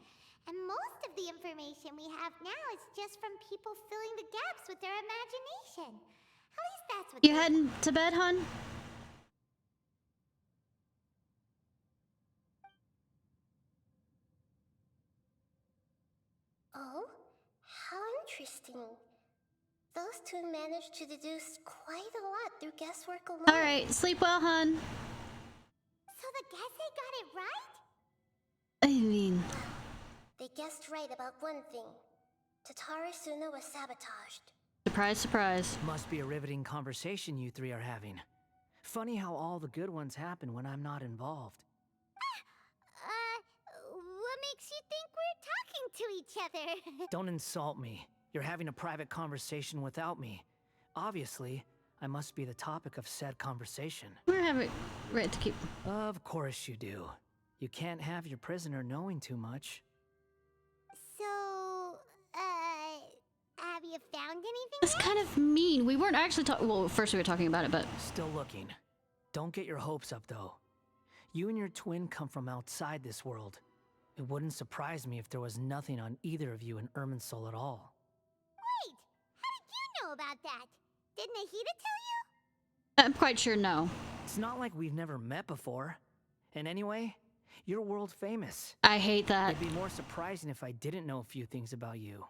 And most of the information we have now is just from people filling the gaps with their imagination. At least that's what You heading to bed, hon? Oh? How interesting. Those two managed to deduce quite a lot through guesswork alone. Alright, sleep well, hon. So the Gesse got it right? I mean... They guessed right about one thing. Tatarasuna was sabotaged. Surprise, surprise. Must be a riveting conversation you three are having. Funny how all the good ones happen when I'm not involved. What makes you think we're talking to each other? Don't insult me. You're having a private conversation without me. Obviously, I must be the topic of said conversation. We're having right to keep... Of course you do. You can't have your prisoner knowing too much. So, have you found anything That's yet? kind of mean. We weren't actually talking... Well, first we were talking about it, but... Still looking. Don't get your hopes up, though. You and your twin come from outside this world. It wouldn't surprise me if there was nothing on either of you in Irminsul at all. Wait! How did you know about that? Did Nahida tell you? I'm quite sure no. It's not like we've never met before. And anyway, you're world famous. I hate that. It'd be more surprising if I didn't know a few things about you.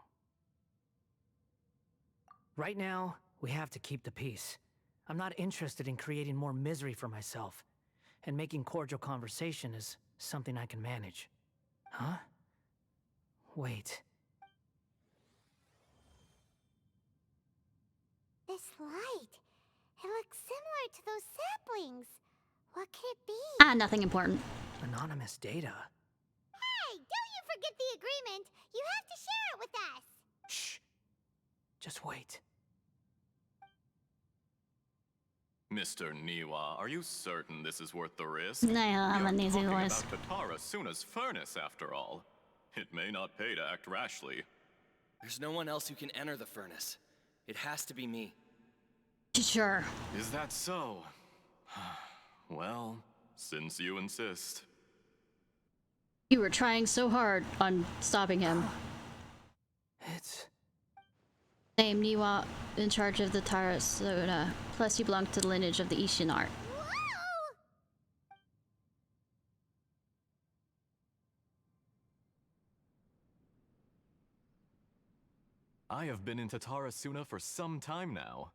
Right now, we have to keep the peace. I'm not interested in creating more misery for myself. And making cordial conversation is something I can manage. Huh? Wait. This light. It looks similar to those saplings. What could it be? Ah, nothing important. Anonymous data. Hey, don't you forget the agreement. You have to share it with us. Shh. Just wait. Mr. Niwa, are you certain this is worth the risk? No, I'm an easy talking voice. about Tatarasuna's furnace, after all. It may not pay to act rashly. There's no one else who can enter the furnace. It has to be me. Sure. Is that so? Well, since you insist. You were trying so hard on stopping him. It's... Name Niwa in charge of the Tarasuna. Plus you belong to the lineage of the Ishinai. I have been in Tatarasuna for some time now.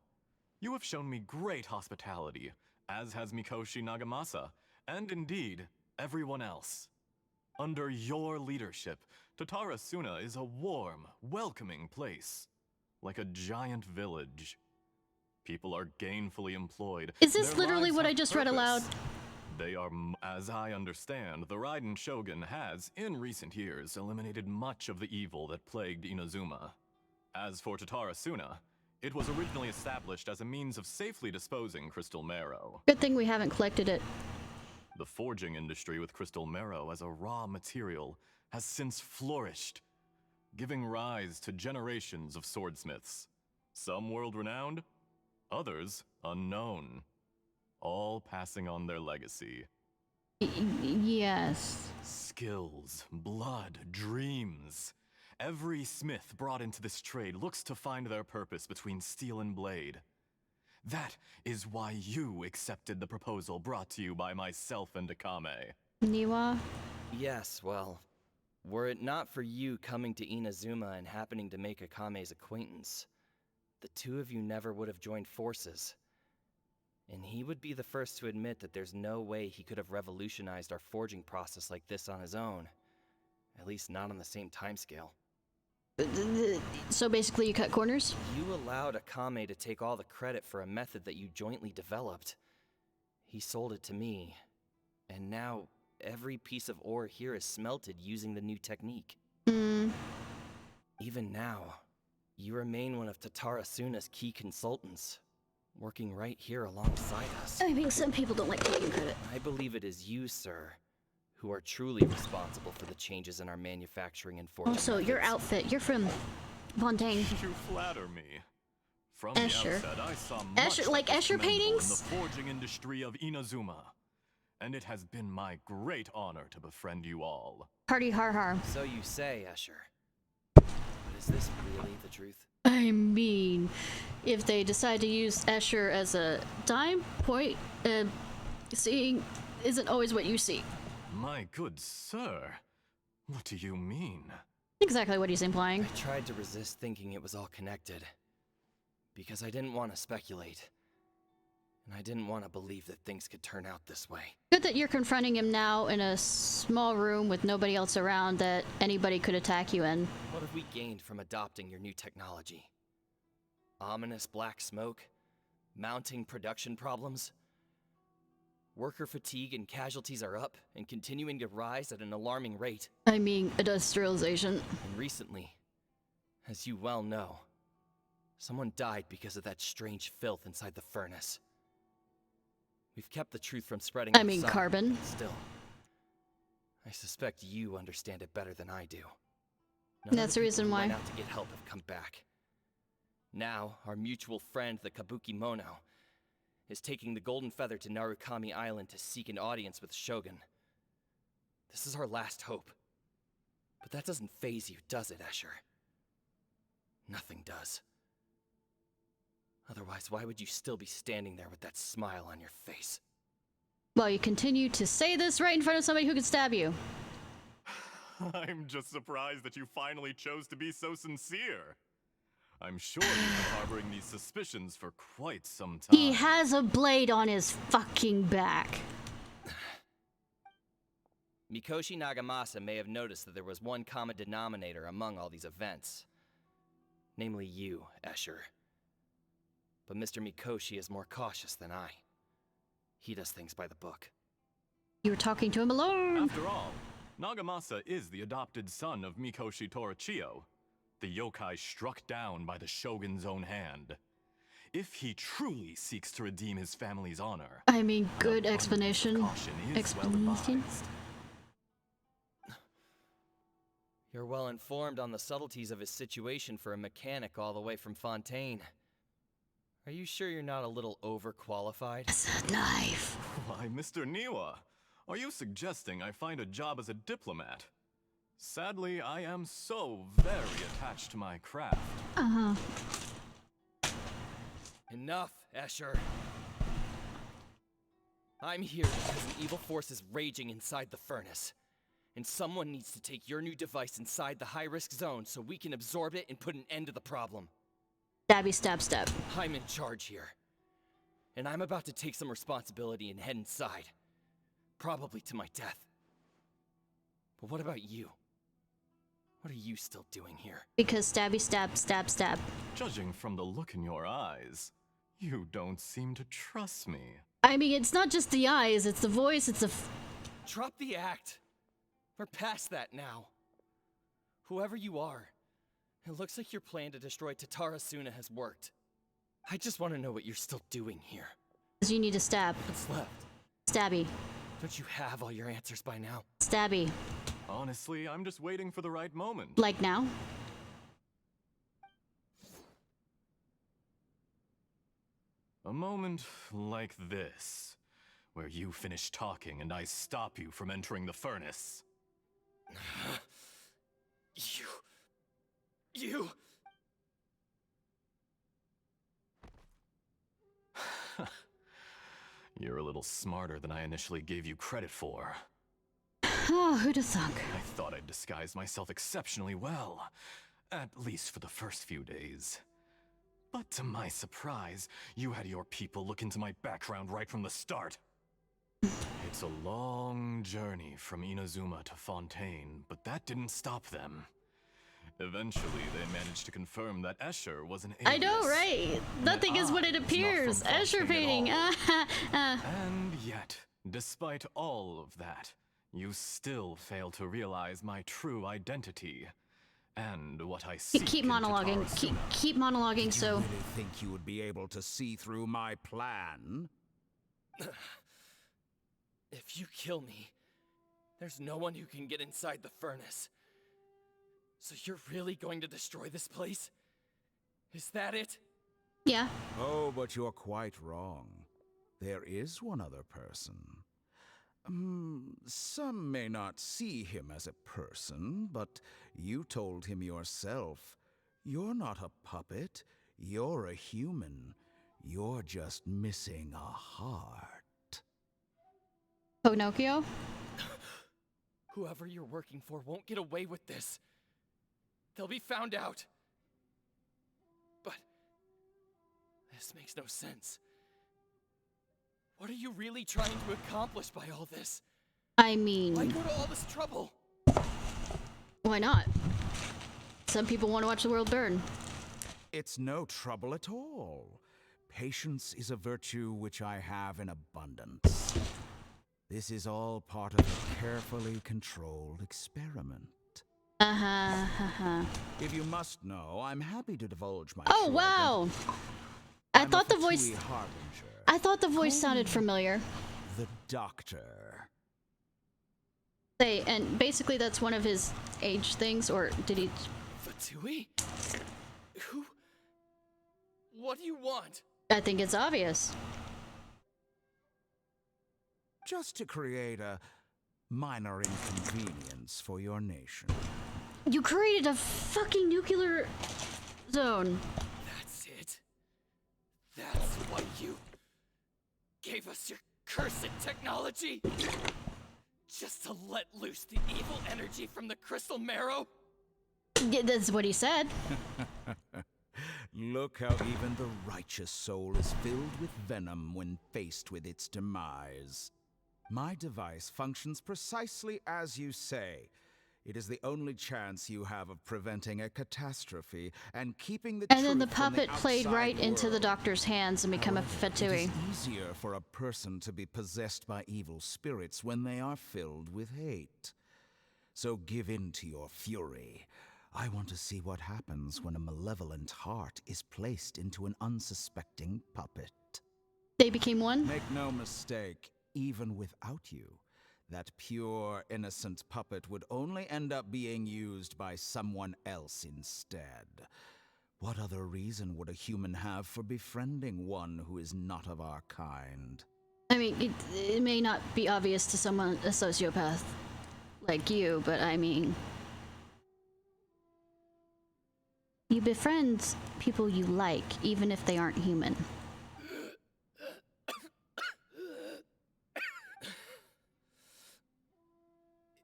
You have shown me great hospitality, as has Mikoshi Nagamasa, and indeed, everyone else. Under your leadership, Tatarasuna is a warm, welcoming place, like a giant village. People are gainfully employed. Is this Their literally lives what I have just read aloud? purpose. They are, as I understand, the Raiden Shogun has, in recent years, eliminated much of the evil that plagued Inazuma. As for Tatara Suna, it was originally established as a means of safely disposing crystal marrow. Good thing we haven't collected it. The forging industry with crystal marrow as a raw material has since flourished, giving rise to generations of swordsmiths. Some world-renowned, others unknown, all passing on their legacy. Yes. Skills, blood, dreams. Every smith brought into this trade looks to find their purpose between steel and blade. That is why you accepted the proposal brought to you by myself and Akame. Niwa? Yes, well, were it not for you coming to Inazuma and happening to make Akame's acquaintance, the two of you never would have joined forces. And he would be the first to admit that there's no way he could have revolutionized our forging process like this on his own. At least not on the same timescale. So basically you cut corners? You allowed Akame to take all the credit for a method that you jointly developed. He sold it to me, and now every piece of ore here is smelted using the new technique. Even now, you remain one of Tatara Suna's key consultants, working right here alongside us. I mean, some people don't like taking credit. I believe it is you, sir, who are truly responsible for the changes in our manufacturing and forging Also, methods. your outfit, you're from Fontaine. You flatter me. From Escher. the outset, I saw much Escher, like that was Escher commendable paintings? in the forging industry of Inazuma, and it has been my great honor to befriend you all. Party har har. So you say, Escher. But is this really the truth? I mean, if they decide to use Escher as a dime point, seeing isn't always what you see. My good sir, what do you mean? Exactly what he's implying. I tried to resist thinking it was all connected, because I didn't want to speculate, and I didn't want to believe that things could turn out this way. Good that you're confronting him now in a small room with nobody else around that anybody could attack you in. What have we gained from adopting your new technology? Ominous black smoke? Mounting production problems? Worker fatigue and casualties are up and continuing to rise at an alarming rate. I mean, industrialization. And recently, as you well know, someone died because of that strange filth inside the furnace. We've kept the truth from spreading. I mean, outside, carbon. but still, I suspect you understand it better than I do. That's the reason why. Went out to get help have come back. Now, our mutual friend, the Kabuki Mono, is taking the Golden Feather to Narukami Island to seek an audience with Shogun. This is our last hope. But that doesn't faze you, does it, Escher? Nothing does. Otherwise, why would you still be standing there with that smile on your face? Well, you continue to say this right in front of somebody who could stab you. I'm just surprised that you finally chose to be so sincere. I'm sure you've been harboring these suspicions for quite some time. He has a blade on his fucking back. Mikoshi Nagamasa may have noticed that there was one common denominator among all these events. Namely you, Escher. But Mr. Mikoshi is more cautious than I. He does things by the book. You were talking to him alone. After all, Nagamasa is the adopted son of Mikoshi Torichio, the yokai struck down by the Shogun's own hand. If he truly seeks to redeem his family's honor, I mean, good explanation. Explanation. You're well informed on the subtleties of his situation for a mechanic all the way from Fontaine. Are you sure you're not a little overqualified? It's a knife. Why, Mr. Niwa, are you suggesting I find a job as a diplomat? Sadly, I am so very attached to my craft. Uh-huh. Enough, Escher. I'm here because an evil force is raging inside the furnace. And someone needs to take your new device inside the high-risk zone so we can absorb it and put an end to the problem. Stabby stab stab. I'm in charge here. And I'm about to take some responsibility and head inside. Probably to my death. But what about you? What are you still doing here? Because stabby stab stab stab. Judging from the look in your eyes, You don't seem to trust me. I mean, it's not just the eyes, it's the voice, it's a... Drop the act. We're past that now. Whoever you are, it looks like your plan to destroy Tatara Suna has worked. I just want to know what you're still doing here. You need to stab. What's left? Stabby. Don't you have all your answers by now? Stabby. Honestly, I'm just waiting for the right moment. Like now? A moment like this, where you finish talking and I stop you from entering the furnace. You... You're a little smarter than I initially gave you credit for. Oh, who'd have thunk? I thought I'd disguised myself exceptionally well, at least for the first few days. But to my surprise, you had your people look into my background right from the start. It's a long journey from Inazuma to Fontaine, but that didn't stop them. Eventually, they managed to confirm that Escher was an alias. I know, right? Nothing is what it appears. Escher painting. And yet, despite all of that, you still fail to realize my true identity. And what I see. Keep monologuing. Keep monologuing. So. Did you really think you would be able to see through my plan? If you kill me, there's no one who can get inside the furnace. So you're really going to destroy this place? Is that it? Yeah. Oh, but you're quite wrong. There is one other person. Some may not see him as a person, but you told him yourself. You're not a puppet. You're a human. You're just missing a heart. Pinocchio? Whoever you're working for won't get away with this. They'll be found out. But this makes no sense. What are you really trying to accomplish by all this? I mean... Why go to all this trouble? Why not? Some people want to watch the world burn. It's no trouble at all. Patience is a virtue which I have in abundance. This is all part of a carefully controlled experiment. If you must know, I'm happy to divulge my Oh, wow! I thought the voice... I thought the voice sounded familiar. The Doctor. Say, and basically that's one of his age things, or did he... Fatui? Who? What do you want? I think it's obvious. Just to create a minor inconvenience for your nation. You created a fucking nuclear zone. That's it. That's why you gave us your cursed technology? Just to let loose the evil energy from the crystal marrow? Yeah, that's what he said. Look how even the righteous soul is filled with venom when faced with its demise. My device functions precisely as you say. It is the only chance you have of preventing a catastrophe and keeping the And then the truth from puppet played outside right into the world. Doctor's hands and become a Fatui. It is easier for a person to be possessed by evil spirits when they are filled with hate. So give in to your fury. I want to see what happens when a malevolent heart is placed into an unsuspecting puppet. They became one? Make no mistake, even without you, that pure, innocent puppet would only end up being used by someone else instead. What other reason would a human have for befriending one who is not of our kind? I mean, it may not be obvious to someone, a sociopath like you, but I mean... You befriend people you like, even if they aren't human.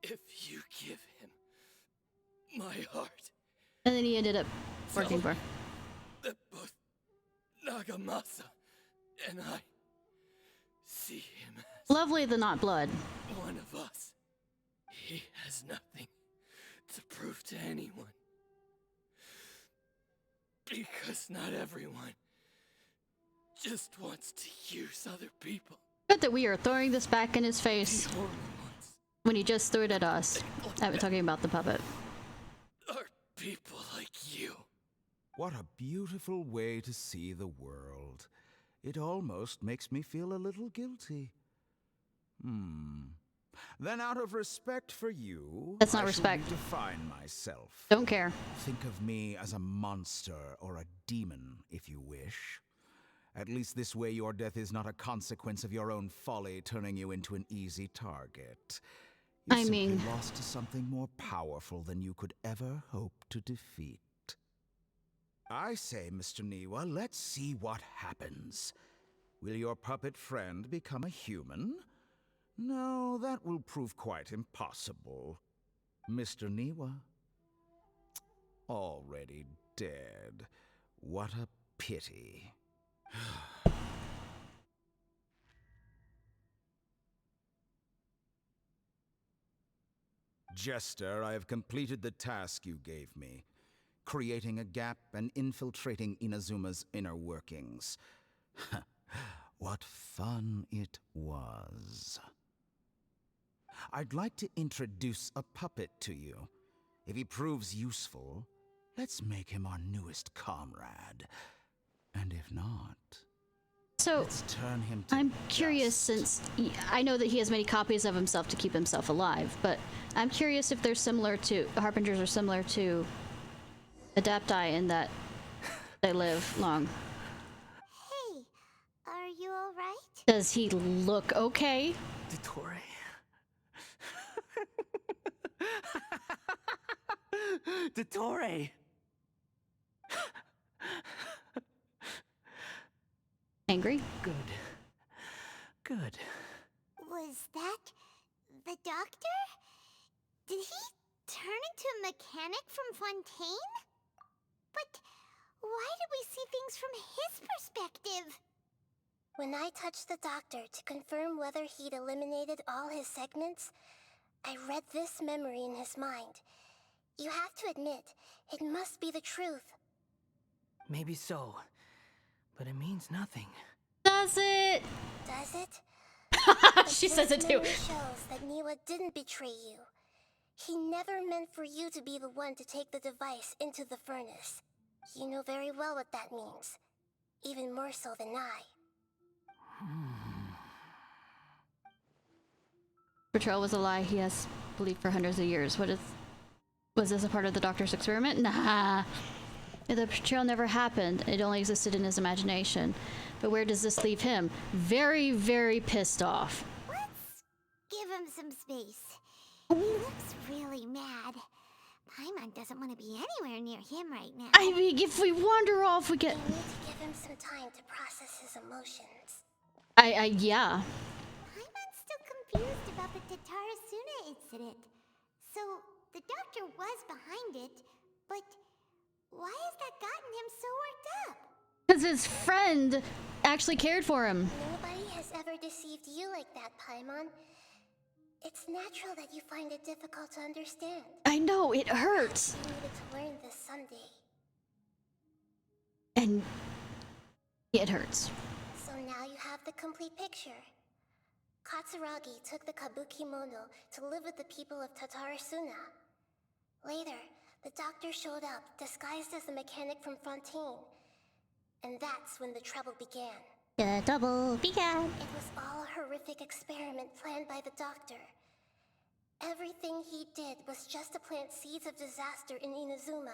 If you give him my heart... And then he ended up working for... That both Nagamasa and I see him as... Lovely the not blood. One of us. He has nothing to prove to anyone. Because not everyone just wants to use other people. Good that we are throwing this back in his face when he just threw it at us. I'm talking about the puppet. Are people like you. What a beautiful way to see the world. It almost makes me feel a little guilty. Then out of respect for you, that's not I respect. shall redefine myself. Don't care. Think of me as a monster or a demon, if you wish. At least this way your death is not a consequence of your own folly turning you into an easy target. You simply lost to something more powerful than you could ever hope to defeat. I say, Mr. Niwa, let's see what happens. Will your puppet friend become a human? No, that will prove quite impossible. Mr. Niwa? Already dead. What a pity. Jester, I have completed the task you gave me. Creating a gap and infiltrating Inazuma's inner workings. What fun it was. I'd like to introduce a puppet to you. If he proves useful, let's make him our newest comrade. And if not, so let's turn him to I'm curious, since I know that he has many copies of himself to keep himself alive, but I'm curious if they're similar to Harbingers are similar to Adapti in that they live long. Hey, are you alright? Does he look okay? Dottore. Dottore! Angry? Good. Good. Was that the doctor? Did he turn into a mechanic from Fontaine? But why did we see things from his perspective? When I touched the doctor to confirm whether he'd eliminated all his segments, I read this memory in his mind. You have to admit, it must be the truth. Maybe so, but it means nothing. Does it? Does it? She says it too. This memory shows that Niwa didn't betray you. He never meant for you to be the one to take the device into the furnace. You know very well what that means. Even more so than I. Betrayal was a lie he has believed for hundreds of years. Was this a part of the doctor's experiment? Nah. The betrayal never happened. It only existed in his imagination. But where does this leave him? Very, very pissed off. Let's give him some space. He looks really mad. Paimon doesn't want to be anywhere near him right now. I mean, if we wander off, we get... You need to give him some time to process his emotions. Yeah. Paimon's still confused about the Tatarasuna incident. So, the doctor was behind it, but why has that gotten him so worked up? Because his friend actually cared for him. Nobody has ever deceived you like that, Paimon. It's natural that you find it difficult to understand. I know, it hurts. You needed to learn this someday. And it hurts. So now you have the complete picture. Katsuragi took the Kabuki Mono to live with the people of Tatarasuna. Later, the doctor showed up, disguised as a mechanic from Fontaine. And that's when the trouble began. The trouble began. It was all a horrific experiment planned by the doctor. Everything he did was just to plant seeds of disaster in Inazuma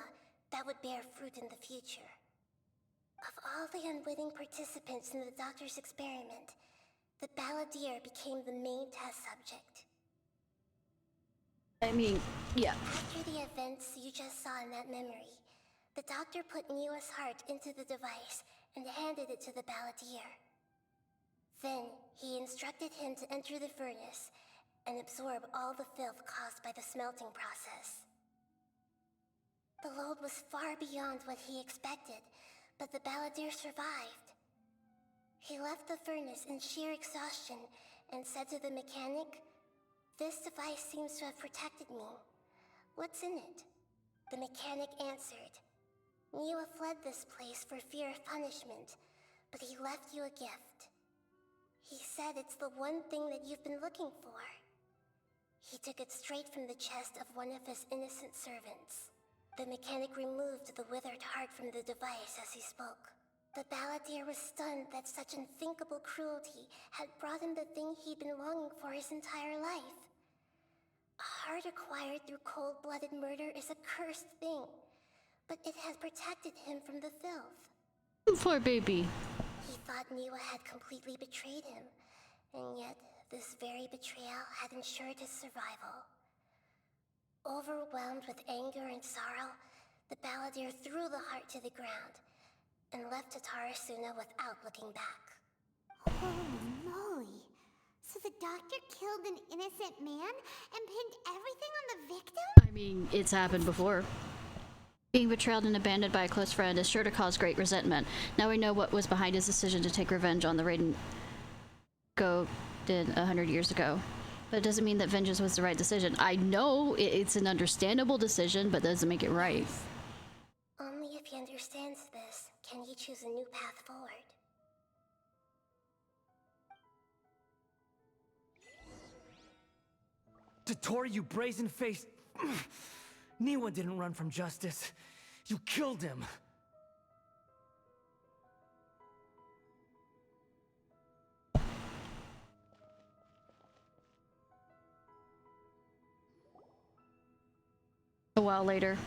that would bear fruit in the future. Of all the unwitting participants in the doctor's experiment, the balladeer became the main test subject. I mean, yeah. After the events you just saw in that memory, the doctor put Niwa's heart into the device and handed it to the balladeer. Then, he instructed him to enter the furnace and absorb all the filth caused by the smelting process. The load was far beyond what he expected, but the balladeer survived. He left the furnace in sheer exhaustion and said to the mechanic, "This device seems to have protected me. What's in it?" The mechanic answered, "Niwa fled this place for fear of punishment, but he left you a gift. He said it's the one thing that you've been looking for. He took it straight from the chest of one of his innocent servants. The mechanic removed the withered heart from the device as he spoke. The balladeer was stunned that such unthinkable cruelty had brought him the thing he'd been longing for his entire life. A heart acquired through cold-blooded murder is a cursed thing, but it has protected him from the filth. Poor baby. He thought Niwa had completely betrayed him, and yet this very betrayal had ensured his survival. Overwhelmed with anger and sorrow, the balladeer threw the heart to the ground and left Tatarasuna without looking back. Holy moly! So the doctor killed an innocent man and pinned everything on the victim? I mean, it's happened before. Being betrayed and abandoned by a close friend is sure to cause great resentment. Now we know what was behind his decision to take revenge on the Raiden Go did 100 years ago. But it doesn't mean that vengeance was the right decision. I know it's an understandable decision, but doesn't make it right. Only if he understands this can he choose a new path forward. Dottore, you brazen-faced... Niwa didn't run from justice. You killed him. A while later.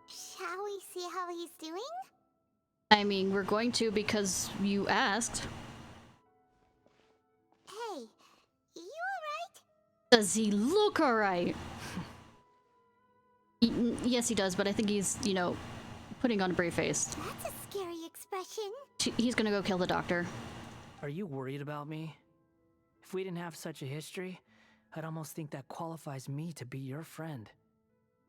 Shall we see how he's doing? I mean, we're going to because you asked. Hey, you alright? Does he look alright? Yes, he does, but I think he's, you know, putting on a brave face. That's a scary expression. He's gonna go kill the doctor. Are you worried about me? If we didn't have such a history, I'd almost think that qualifies me to be your friend.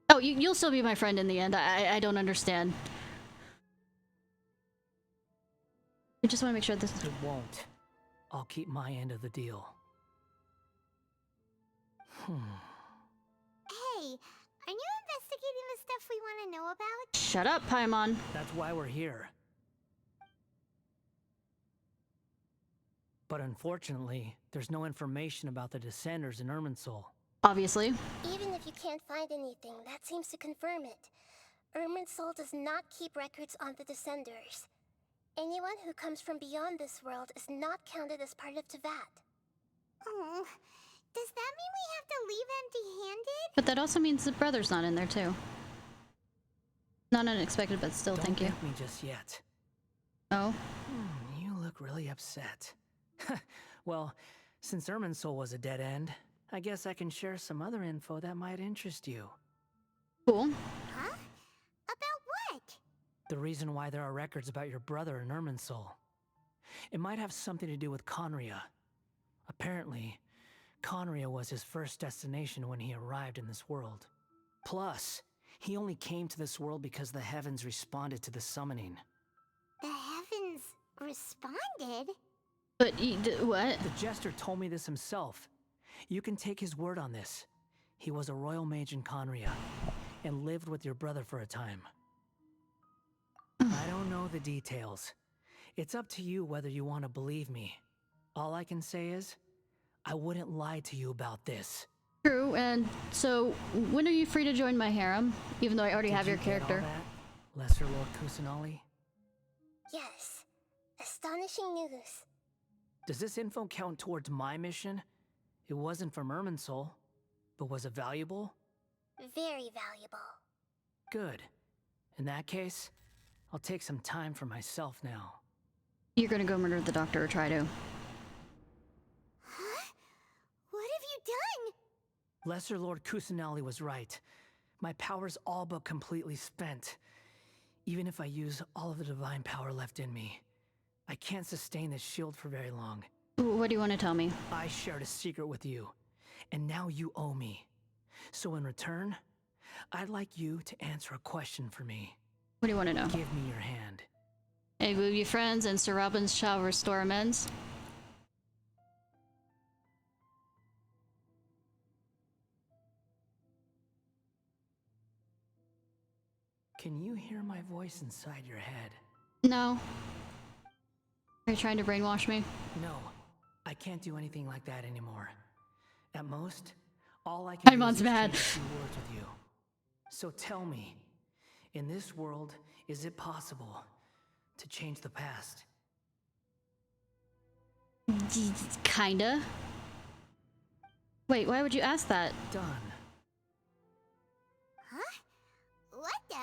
Oh, you'll still be my friend in the end. I don't understand. I just want to make sure this... It won't. I'll keep my end of the deal. Hey, are you investigating the stuff we want to know about? Shut up, Paimon. That's why we're here. But unfortunately, there's no information about the Descenders in Irminsul. Obviously. Even if you can't find anything, that seems to confirm it. Irminsul does not keep records on the Descenders. Anyone who comes from beyond this world is not counted as part of Teyvat. Oh, does that mean we have to leave empty-handed? But that also means the brother's not in there too. Not unexpected, but still, thank you. Don't get me just yet. Oh? You look really upset. Well, since Irminsul was a dead end, I guess I can share some other info that might interest you. Cool. Huh? About what? The reason why there are records about your brother in Irminsul. It might have something to do with Conria. Apparently, Conria was his first destination when he arrived in this world. Plus, he only came to this world because the heavens responded to the summoning. The heavens responded? But what? The Jester told me this himself. You can take his word on this. He was a royal mage in Conria, and lived with your brother for a time. I don't know the details. It's up to you whether you want to believe me. All I can say is, I wouldn't lie to you about this. True, and so, when are you free to join my harem? Even though I already have your Did you get all character. that, Lesser Lord Kusanali? Yes. Astonishing news. Does this info count towards my mission? It wasn't from Irminsul, but was it valuable? Very valuable. Good. In that case, I'll take some time for myself now. You're gonna go murder the doctor or try to. Huh? What have you done? Lesser Lord Kusanali was right. My power's all but completely spent. Even if I use all of the divine power left in me, I can't sustain this shield for very long. What do you want to tell me? I shared a secret with you, and now you owe me. So in return, I'd like you to answer a question for me. What do you want to know? Give me your hand. Hey, will you friends and Sir Robin shall restore amends? Can you hear my voice inside your head? No. Are you trying to brainwash me? No, I can't do anything like that anymore. At most, all I can do Paimon's is mad. exchange a few words with you. So tell me, in this world, is it possible to change the past? Kinda. Wait, why would you ask that? Done. Huh? What the?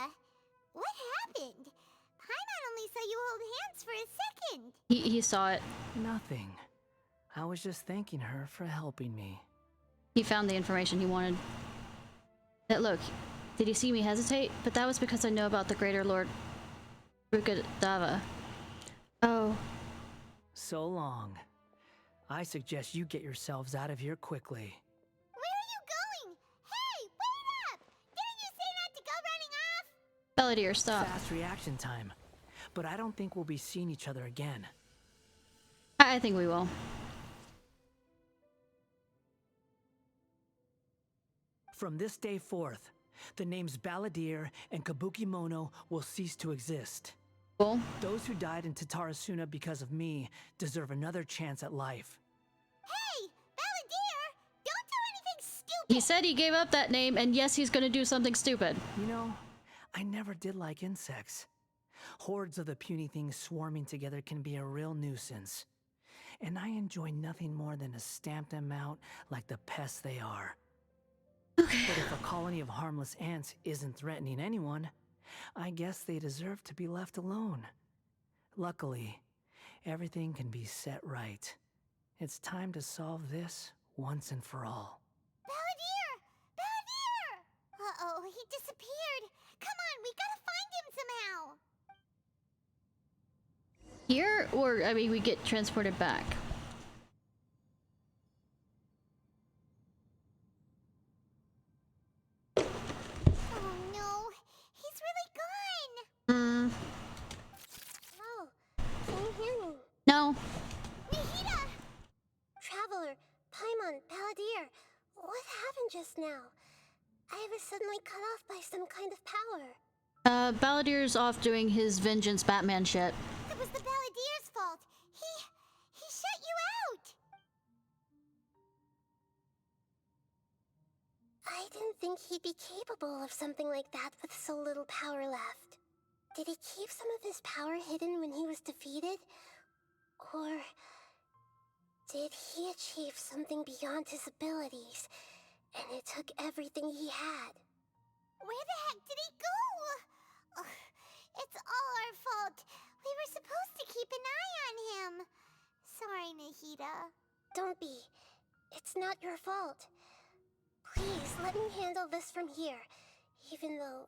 What happened? Paimon only saw you hold hands for a second. He saw it. Nothing. I was just thanking her for helping me. He found the information he wanted. Look, did he see me hesitate? But that was because I know about the Greater Lord Rukadava. Oh. So long. I suggest you get yourselves out of here quickly. Where are you going? Hey, wait up! Didn't you say not to go running off? Belladere, stop. Fast reaction time. But I don't think we'll be seeing each other again. I think we will. From this day forth, the names Balladeer and Kabukimono will cease to exist. Cool. Those who died in Tatarasuna because of me deserve another chance at life. Hey, Balladeer! Don't do anything stupid! He said he gave up that name, and yes, he's gonna do something stupid. You know, I never did like insects. Hordes of the puny things swarming together can be a real nuisance. And I enjoy nothing more than to stamp them out like the pests they are. Okay. But if a colony of harmless ants isn't threatening anyone, I guess they deserve to be left alone. Luckily, everything can be set right. It's time to solve this once and for all. Balladeer! Balladeer! Uh-oh, he disappeared. Come on, we gotta find him somehow. Here, or, I mean, we get transported back. Oh no, he's really gone. Oh, can you hear me? No. Nahida! Traveler, Paimon, Balladeer, what happened just now? I was suddenly cut off by some kind of power. Balladeer's off doing his vengeance Batman shit. It was the Balladeer's fault. He shut you out. I didn't think he'd be capable of something like that with so little power left. Did he keep some of his power hidden when he was defeated? Or did he achieve something beyond his abilities, and it took everything he had? Where the heck did he go? Ugh, it's all our fault. We were supposed to keep an eye on him. Sorry, Nahida. Don't be. It's not your fault. Please, let me handle this from here, even though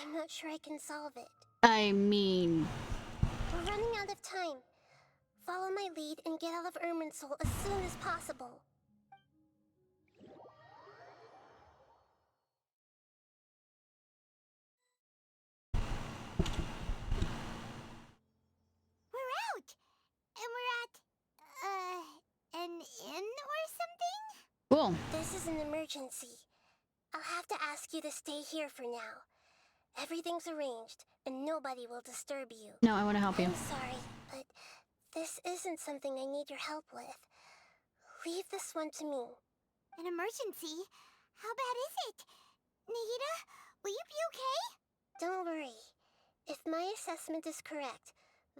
I'm not sure I can solve it. I mean... We're running out of time. Follow my lead and get out of Irminsul as soon as possible. We're out! And we're at, an inn or something? Cool. This is an emergency. I'll have to ask you to stay here for now. Everything's arranged, and nobody will disturb you. No, I want to help you. I'm sorry, but this isn't something I need your help with. Leave this one to me. An emergency? How bad is it? Nahida, will you be okay? Don't worry. If my assessment is correct,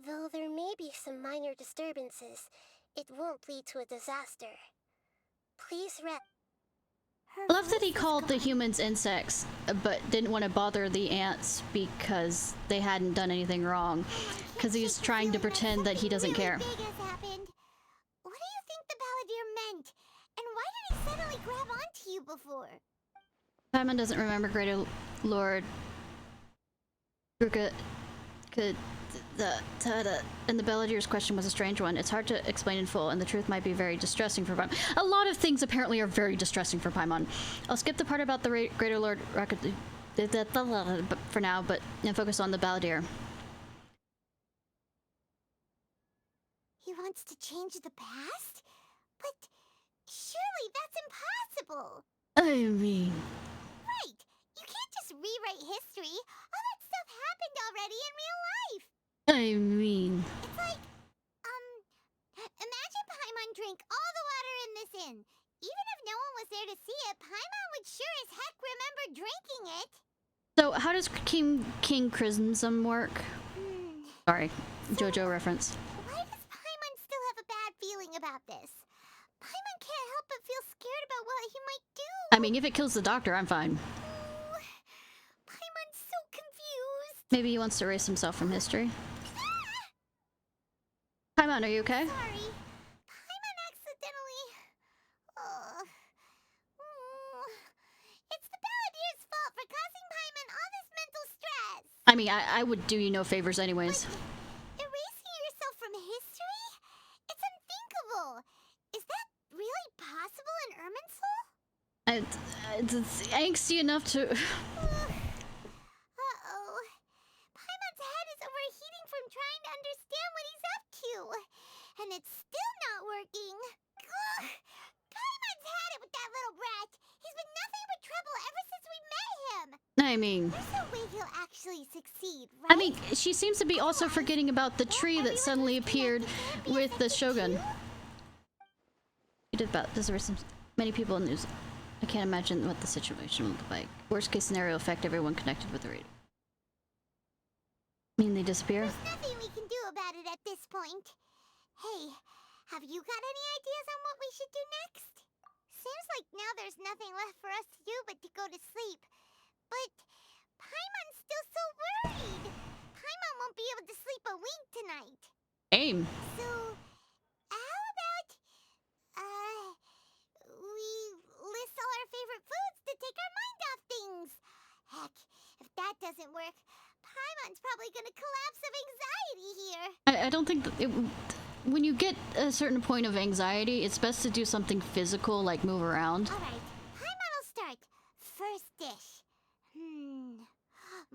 though there may be some minor disturbances, it won't lead to a disaster. Please rest. I love that he called the humans insects, but didn't want to bother the ants because they hadn't done anything wrong. Because he's trying to pretend that he doesn't care. Big has happened. What do you think the Balladeer meant? And why did he suddenly grab onto you before? Paimon doesn't remember Greater Lord Ruka and the Balladeer's question was a strange one. It's hard to explain in full, and the truth might be very distressing for Paimon. A lot of things apparently are very distressing for Paimon. I'll skip the part about the Greater Lord for now, and focus on the Balladeer. He wants to change the past? But surely that's impossible. I mean... Right! You can't just rewrite history. All that stuff happened already in real life. I mean... It's like, imagine Paimon drank all the water in this inn. Even if no one was there to see it, Paimon would sure as heck remember drinking it. So, how does King Christmasum work? Sorry, JoJo reference. Why does Paimon still have a bad feeling about this? Paimon can't help but feel scared about what he might do. I mean, if it kills the doctor, I'm fine. Paimon's so confused. Maybe he wants to erase himself from history. Paimon, are you okay? Sorry. Paimon accidentally... It's the Balladier's fault for causing Paimon all this mental stress. I mean, I would do you no favors anyways. Erasing yourself from history? It's unthinkable. Is that really possible in Irminsul? It's angsty enough to... Uh-oh. Paimon's head is overheating from trying to understand what he's up to. And it's still not working. Ugh. Paimon's had it with that little brat. He's been nothing but trouble ever since we met him. I mean... There's no way he'll actually succeed, right? I mean, she seems to be also forgetting about the tree that suddenly appeared with the Shogun. He did about... There's many people in news. I can't imagine what the situation would look like. Worst case scenario, affect everyone connected with the radio. Mean they disappear? There's nothing we can do about it at this point. Hey, have you got any ideas on what we should do next? Seems like now there's nothing left for us to do but to go to sleep. But Paimon's still so worried. Paimon won't be able to sleep a wink tonight. Aim. So, how about, we list all our favorite foods to take our mind off things? Heck, if that doesn't work, Paimon's probably gonna collapse of anxiety here. I don't think that when you get a certain point of anxiety, it's best to do something physical, like move around. Alright, Paimon will start. First dish.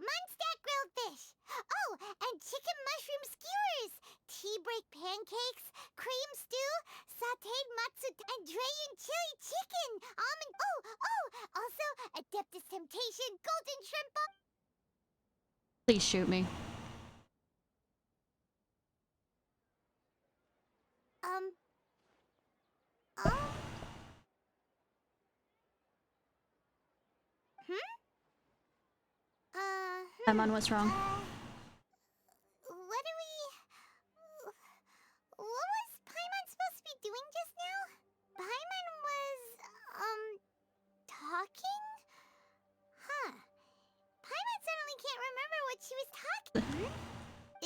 Munstack grilled fish. Oh, and chicken mushroom skewers. Tea break pancakes, cream stew, sauteed matsu, and Dragon chili chicken. Almond. Oh, also Adeptus Temptation, golden shrimp. Please shoot me. Paimon, what's wrong? What was Paimon supposed to be doing just now? Paimon was, talking? Huh. Paimon suddenly can't remember what she was talking.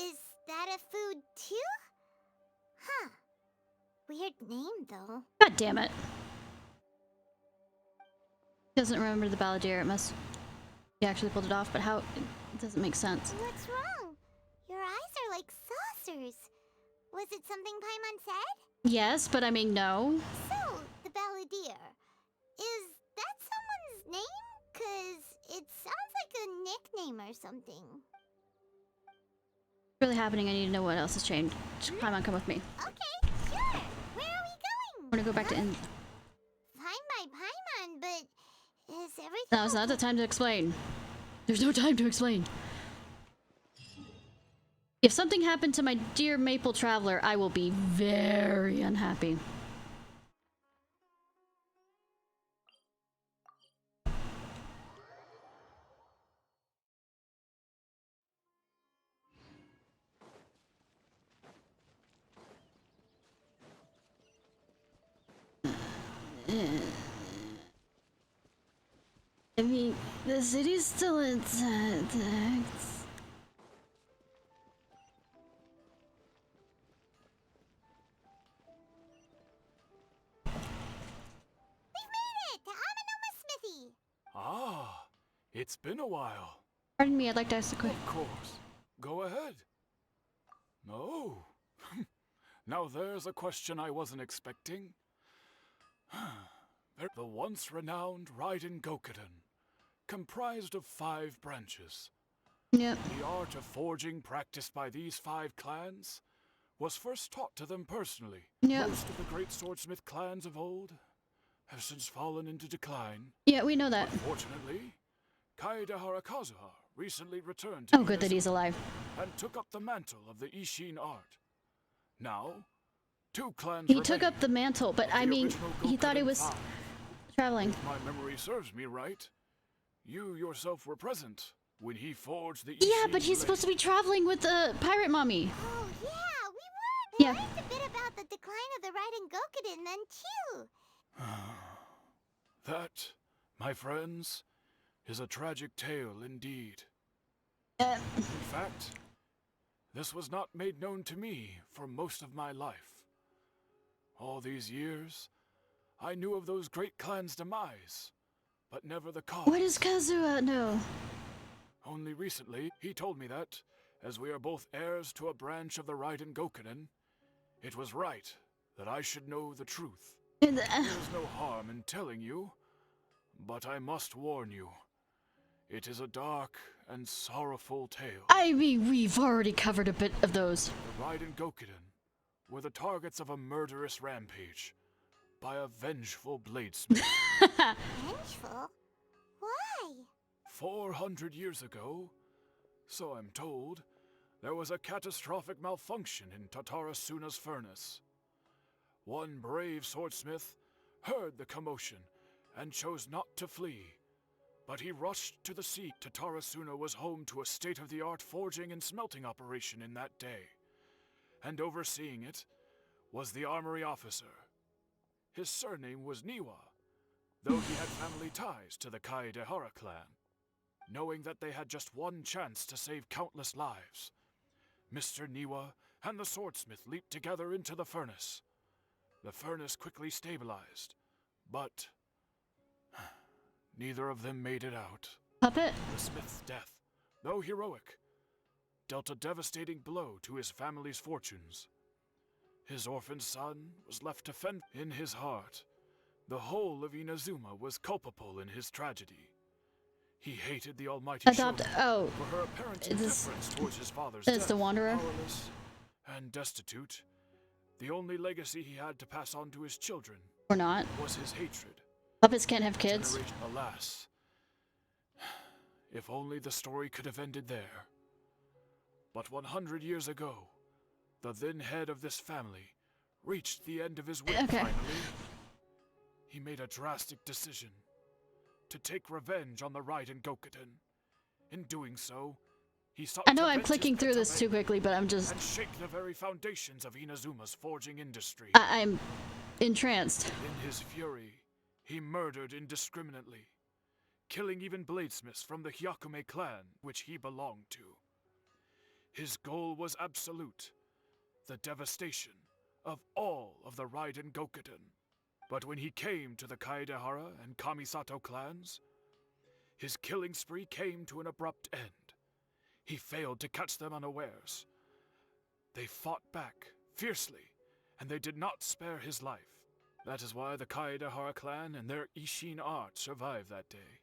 Is that a food too? Huh. Weird name, though. God damn it. Doesn't remember the Balladeer. It must... He actually pulled it off, but how... It doesn't make sense. What's wrong? Your eyes are like saucers. Was it something Paimon said? Yes, but I mean, no. So, the Balladeer. Is that someone's name? 'Cause it sounds like a nickname or something. What's really happening? I need to know what else has changed. Paimon, come with me. Okay, sure. Where are we going? I want to go back to... Fine by Paimon, but is everything... Now's not the time to explain. There's no time to explain. If something happened to my dear Maple Traveler, I will be very unhappy. I mean, the city's still intact. Ah, it's been a while. Pardon me, I'd like to ask a question. Of course. Go ahead. No. Now there's a question I wasn't expecting. The once renowned Raiden Gokuden, comprised of 5 branches. Yep. The art of forging practiced by these 5 clans was first taught to them personally. Yep. Most of the great swordsmith clans of old have since fallen into decline. Yeah, we know that. Fortunately, Kaedehara Kazuha recently returned to Oh, good that he's alive. and took up the mantle of the Ishin art. Now, 2 clans He remain took up the mantle, but of the I mean, original he thought he Gokuden was five. traveling. If my memory serves me right, you yourself were present when he forged the Yeah, Ishin but he's supposed to be traveling with the pirate mommy. Oh, yeah, we Yeah. learned a bit about the decline of the Raiden Gokuden then, too. That, my friends, is a tragic tale indeed. Uh. In fact, this was not made known to me for most of my life. All these years, I knew of those great clans' demise, but never the cause. What does Kazuha know? Only recently, he told me that, as we are both heirs to a branch of the Raiden Gokuden, it was right that I should know the truth. There is no harm in telling you, but I must warn you. It is a dark and sorrowful tale. I mean, we've already covered a bit of those. The Raiden Gokuden were the targets of a murderous rampage by a vengeful bladesmith. Vengeful? Why? 400 years ago, so I'm told, there was a catastrophic malfunction in Tatarasuna's furnace. One brave swordsmith heard the commotion and chose not to flee, but he rushed to the sea. Tatarasuna was home to a state-of-the-art forging and smelting operation in that day, and overseeing it was the armory officer. His surname was Niwa, though he had family ties to the Kaedehara clan. Knowing that they had just one chance to save countless lives, Mr. Niwa and the swordsmith leaped together into the furnace. The furnace quickly stabilized, but neither of them made it out. Puppet? The smith's death, though heroic, dealt a devastating blow to his family's fortunes. His orphaned son was left to fend. In his heart, the whole of Inazuma was culpable in his tragedy. He hated the almighty Shogun for her apparent indifference towards his father's death. It's the Wanderer? Powerless and destitute, the only legacy he had to pass on to his children Or not. was his hatred. Puppets can't have kids. Alas, if only the story could have ended there. But 100 years ago, the then head of this family reached the end of his wit finally. He made a drastic decision to take revenge on the Raiden Gokuden. In doing so, he sought I know to I'm vent clicking his through this bitter too anger quickly, but I'm just... and shake the very foundations of Inazuma's forging industry. I'm entranced. In his fury, he murdered indiscriminately, killing even bladesmiths from the Hyakume clan, which he belonged to. His goal was absolute, the devastation of all of the Raiden Gokuden. But when he came to the Kaedehara and Kamisato clans, his killing spree came to an abrupt end. He failed to catch them unawares. They fought back fiercely, and they did not spare his life. That is why the Kaedehara clan and their Ishin art survived that day.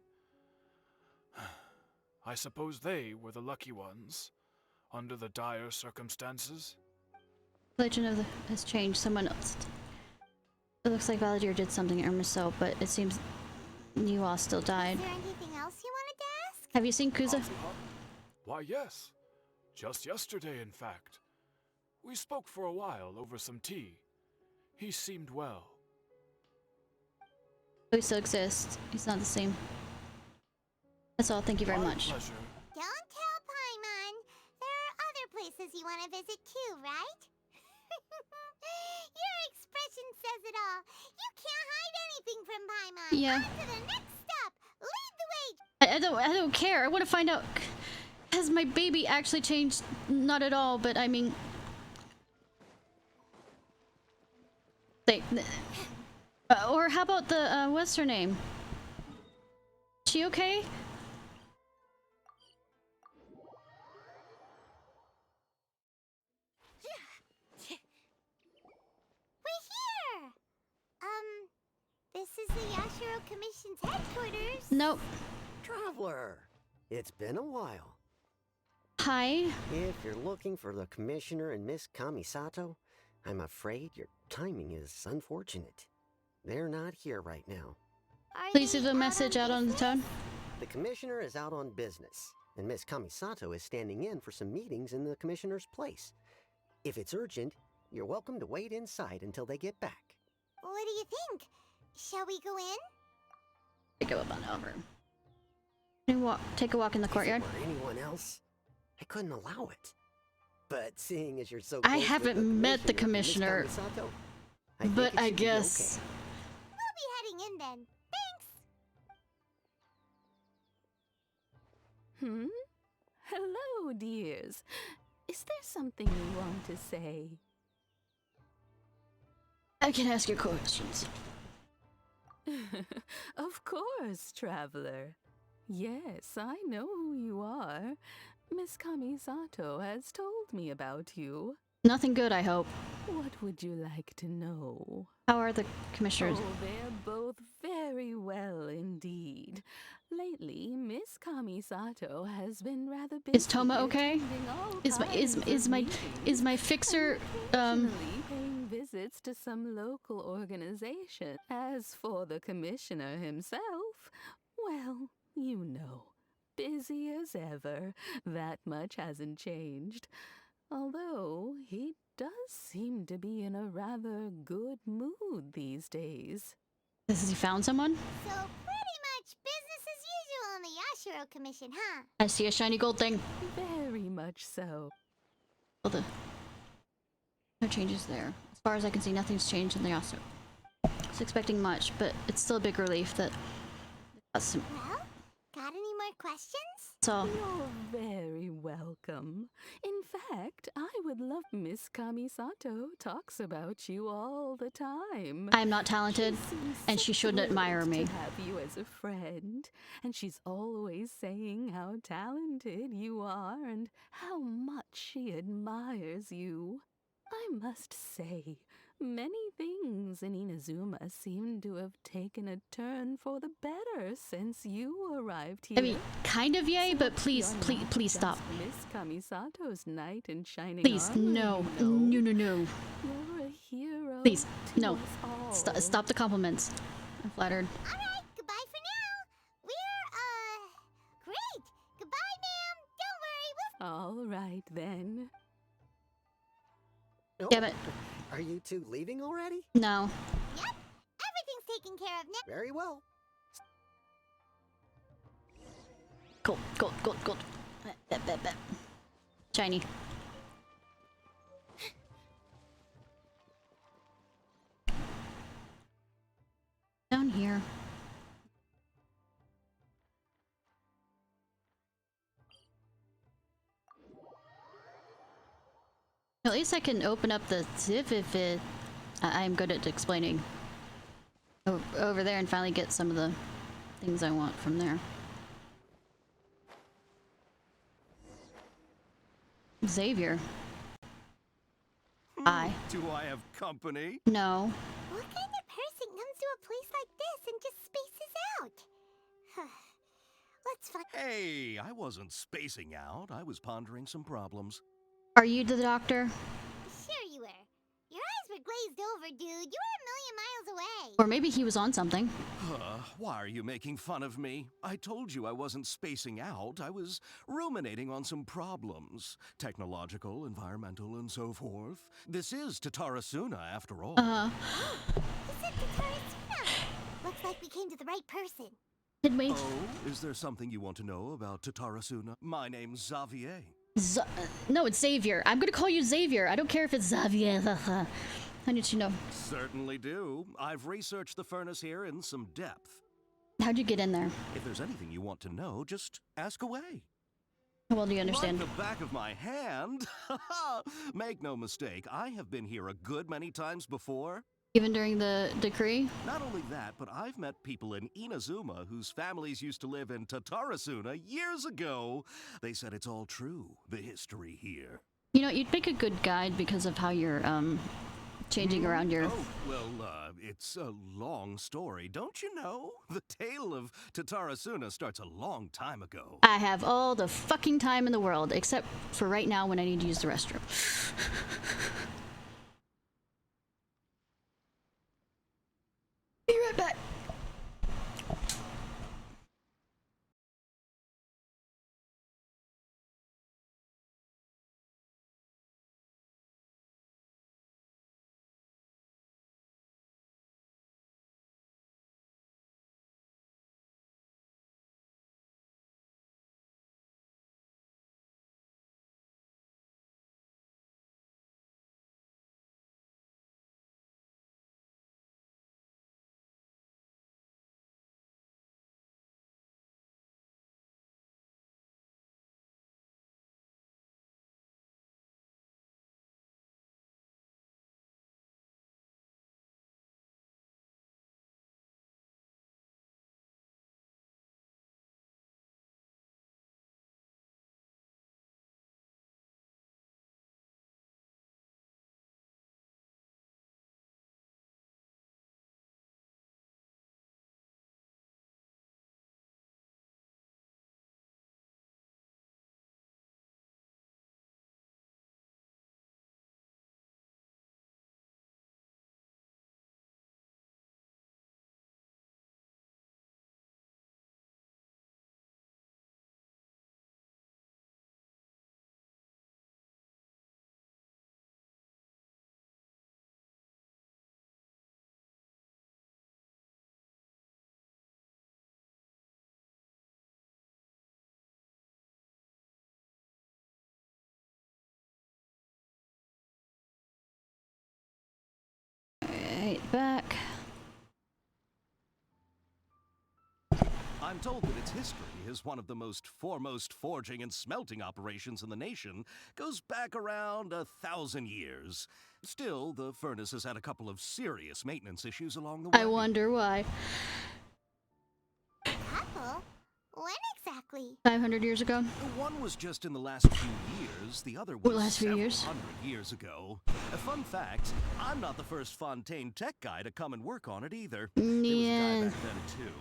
I suppose they were the lucky ones, under the dire circumstances. Legend of the has changed. Someone else. It looks like Valadier did something Ermiso, but it seems Niwa still died. Is there anything else you wanted to ask? Have you seen Kuza? Why, yes. Just yesterday, in fact. We spoke for a while over some tea. He seemed well. He still exists. He's not the same. That's all. Thank you very much. Pleasure. Don't tell Paimon. There are other places you want to visit too, right? Your expression says it all. You can't hide anything from Paimon. Yeah. On to the next stop. Lead the way. I don't care. I want to find out. Has my baby actually changed? Not at all, but I mean... or how about the, what's her name? She okay? We're here! This is the Yashiro Commission's headquarters. Nope. Traveler, it's been a while. Hi. If you're looking for the Commissioner and Miss Kamisato, I'm afraid your timing is unfortunate. They're not here right now. Please leave a message out on the tone. The commissioner is out on business, and Miss Kamisato is standing in for some meetings in the commissioner's place. If it's urgent, you're welcome to wait inside until they get back. What do you think? Shall we go in? Go up on over. Take a walk in the courtyard. If it were anyone else, I couldn't allow it. But seeing as you're so I close haven't with met the Miss commissioner, Kamisato, but think it I should be guess. okay. We'll be heading in then. Thanks. Hello, dears. Is there something you want to say? I can ask you questions. Of course, traveler. Yes, I know who you are. Miss Kamisato has told me about you. Nothing good, I hope. What would you like to know? How are the commissioners? Oh, they're both very well indeed. Lately, Miss Kamisato has been rather busy. Is Toma okay? Is my fixer paying visits to some local organization. As for the commissioner himself, well, you know, busy as ever. That much hasn't changed. Although he does seem to be in a rather good mood these days. Has he found someone? So pretty much business as usual on the Yashiro Commission, huh? I see a shiny gold thing. Very much so. No changes there. As far as I can see, nothing's changed in the Yasuo. I was expecting much, but it's still a big relief that some. Well, got any more questions? So you're very welcome. In fact, I would love Miss Kamisato talks about you all the time. I'm not talented, and she shouldn't admire me. To have you as a friend, and she's always saying how talented you are and how much she admires you. I must say, many things in Inazuma seem to have taken a turn for the better since you arrived here. I mean, kind of yay, but please stop. Miss Kamisato's knight in shining Please, armor, no. you know. No. You're a hero. Please, to no. us all. Stop the compliments. I'm flattered. All right, goodbye for now. We're, great. Goodbye, ma'am. Don't worry, All right, then. Oh, Damn it. Are you two leaving already? No. Yep, everything's taken care of now. Very well. Gold. Bet. Shiny. Down here. At least I can open up the Ciarfox. I'm good at explaining. Over there and finally get some of the things I want from there. Xavier. Hi. Do I have company? No. What kind of person comes to a place like this and just spaces out? Let's find. Hey, I wasn't spacing out. I was pondering some problems. Are you the doctor? Sure you were. Your eyes were glazed over, dude. You were a million miles away. Or maybe he was on something. Why are you making fun of me? I told you I wasn't spacing out. I was ruminating on some problems. Technological, environmental, and so forth. This is Tatarasuna, after all. You said Tatarasuna. Looks like we came to the right person. Did we? Oh, is there something you want to know about Tatarasuna? My name's Xavier. No, it's Xavier. I'm gonna call you Xavier. I don't care if it's Xavier. I need to know. Certainly do. I've researched the furnace here in some depth. How'd you get in there? If there's anything you want to know, just ask away. Well, do you understand? Like the back of my hand? Make no mistake, I have been here a good many times before. Even during the decree? Not only that, but I've met people in Inazuma whose families used to live in Tatarasuna years ago. They said it's all true, the history here. You know, you'd make a good guide because of how you're, changing around your... Oh, well, it's a long story, don't you know? The tale of Tatarasuna starts a long time ago. I have all the fucking time in the world, except for right now when I need to use the restroom. Be right back. back. I'm told that its history as one of the most foremost forging and smelting operations in the nation goes back around 1,000 years. Still, the furnace has had a couple of serious maintenance issues along the way. I wonder why. Couple? When exactly? 500 years ago. One was just in the last few years, the other was last few several years? hundred years ago. A fun fact, I'm not the first Fontaine tech guy to come and work on it either. There was a guy back then too.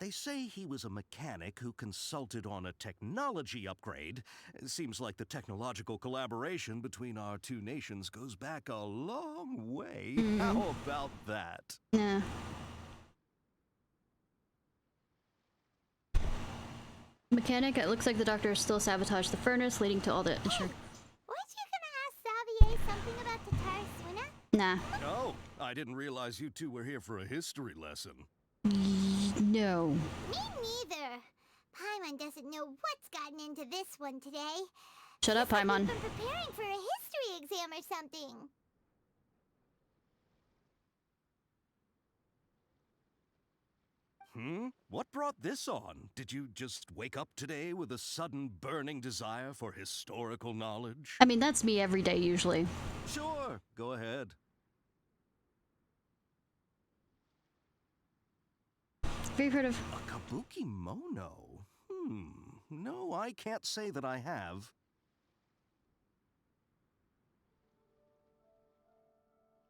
They say he was a mechanic who consulted on a technology upgrade. It seems like the technological collaboration between our two nations goes back a long way. How about that? Nah. Mechanic, it looks like the doctor still sabotaged the furnace, leading to all the insurance. Weren't you gonna ask Xavier something about Tatar Swina? Nah. Oh, I didn't realize you two were here for a history lesson. No. Me neither. Paimon doesn't know what's gotten into this one today. Shut up, Paimon. He's been preparing for a history exam or something. What brought this on? Did you just wake up today with a sudden burning desire for historical knowledge? I mean, that's me every day, usually. Sure, go ahead. Have you heard of... A kabuki mono? No, I can't say that I have.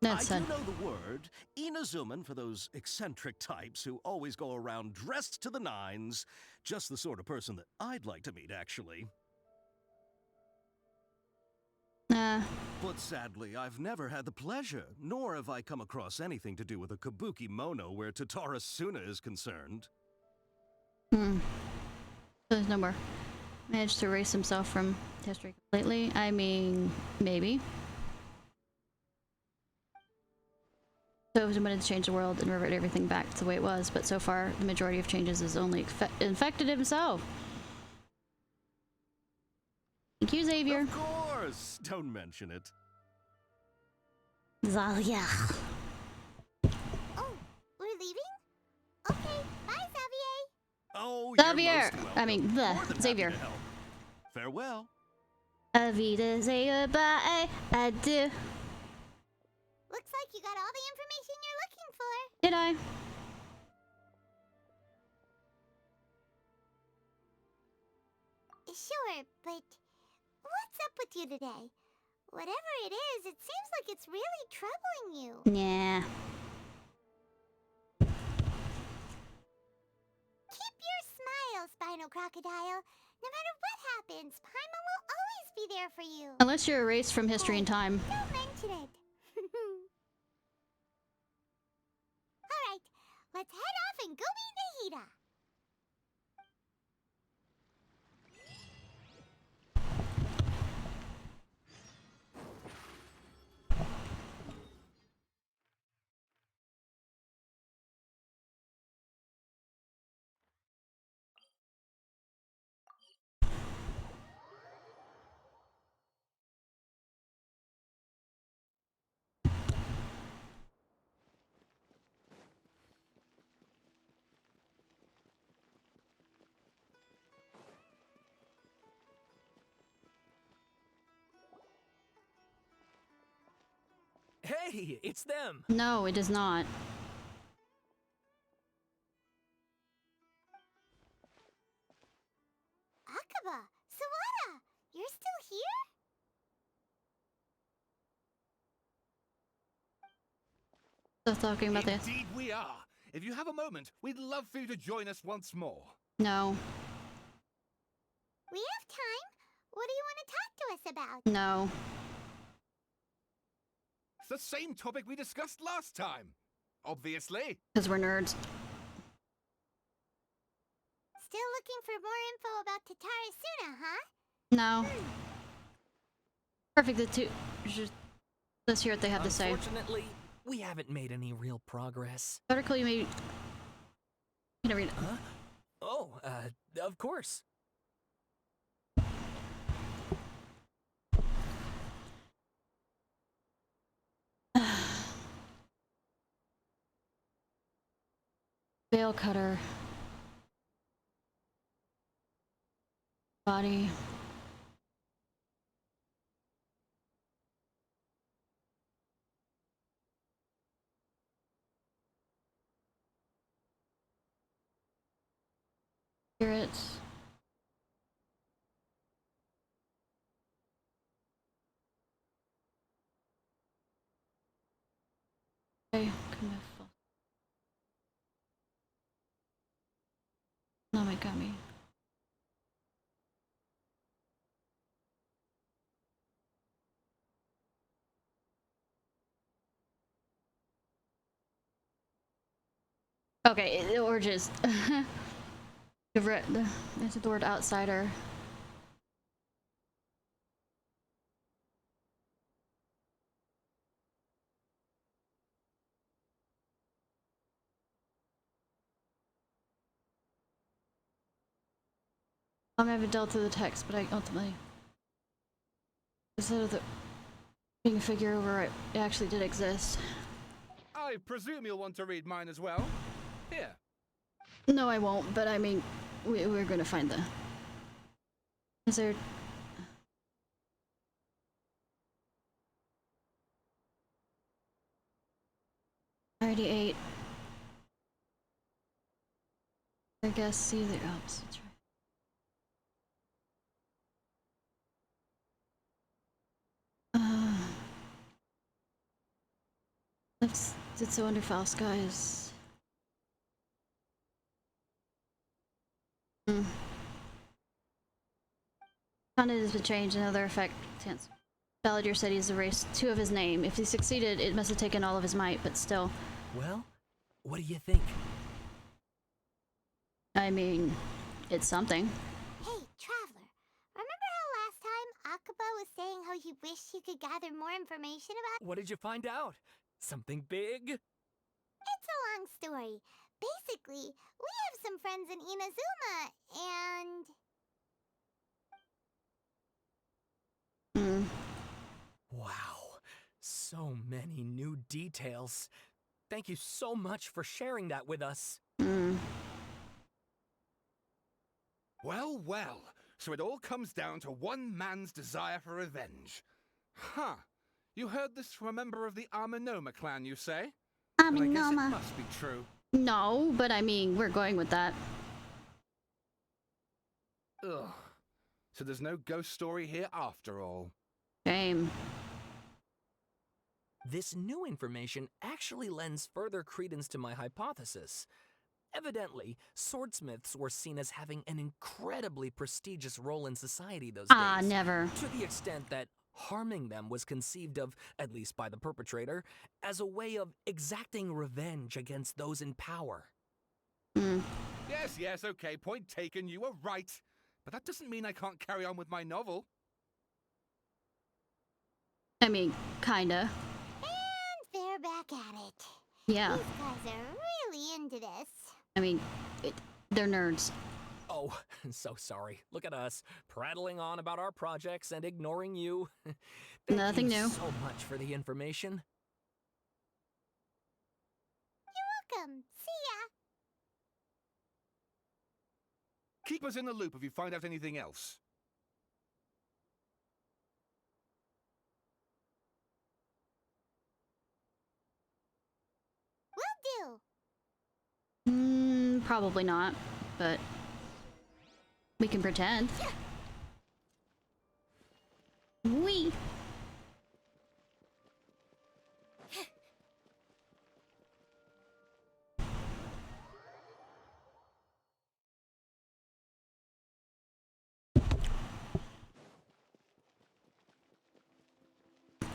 That's I do know the word. Inazuman for those eccentric types who always go around dressed to the nines. Just the sort of person that I'd like to meet, actually. But sadly, I've never had the pleasure, nor have I come across anything to do with a kabuki mono where Tatara Suna is concerned. There's no more. Managed to erase himself from history completely. I mean, maybe. So he wanted to change the world and revert everything back to the way it was, but so far the majority of changes has only infected himself. Thank you, Xavier. Of course! Don't mention it. Xavier. Oh, we're leaving? Okay, bye, Xavier. Oh, Xavier! I mean, Xavier. Farewell. Avida, say goodbye. I do. Looks like you got all the information you're looking for. Did I? Sure, but what's up with you today? Whatever it is, it seems like it's really troubling you. Yeah. Keep your smile, Spinal Crocodile. No matter what happens, Paimon will always be there for you. Unless you're erased from history and time. Don't mention it. Alright, let's head off and go meet Nahida. Hey, it's them! No, it is not. Akaba, Sawada, you're still here? Still talking about this. Indeed we are. If you have a moment, we'd love for you to join us once more. No. We have time. What do you want to talk to us about? No. It's the same topic we discussed last time. Obviously. Because we're nerds. Still looking for more info about Tatara Suna, huh? No. Perfect, the two. Just, let's hear what they have to say. Unfortunately, we haven't made any real progress. Article you may... Can I read it? Huh? Oh, of course. Veil cutter. Body. Spirits. Okay, Namigami. Okay, or just there's the word outsider. I haven't dealt through the text, but I ultimately instead of the being a figure where it actually did exist. I presume you'll want to read mine as well. Here. No, I won't. But I mean, we're gonna find the. Is there? 38. I guess see the opposites, right? It's so under foul skies. Content has been changed. Another effect. Tense. Balladeer said he's erased 2 of his name. If he succeeded, it must have taken all of his might, but still. Well, what do you think? I mean, it's something. Hey, Traveler. Remember how last time Akaba was saying how he wished he could gather more information about— What did you find out? Something big? It's a long story. Basically, we have some friends in Inazuma, and... Wow, so many new details. Thank you so much for sharing that with us. Well, well. So it all comes down to one man's desire for revenge. Huh. You heard this from a member of the Aminoma clan, you say? And I guess it must be true. No, but I mean, we're going with that. Ugh. So there's no ghost story here after all. Shame. This new information actually lends further credence to my hypothesis. Evidently, swordsmiths were seen as having an incredibly prestigious role in society those days. Never. To the extent that harming them was conceived of, at least by the perpetrator, as a way of exacting revenge against those in power. Yes, okay, point taken, you were right. But that doesn't mean I can't carry on with my novel. I mean, kinda. And they're back at it. Yeah. These guys are really into this. I mean, they're nerds. Oh, so sorry. Look at us, prattling on about our projects and ignoring you. Nothing Thank you new. so much for the information. You're welcome. See ya. Keep us in the loop if you find out anything else. Will do. Probably not, but we can pretend. Wee.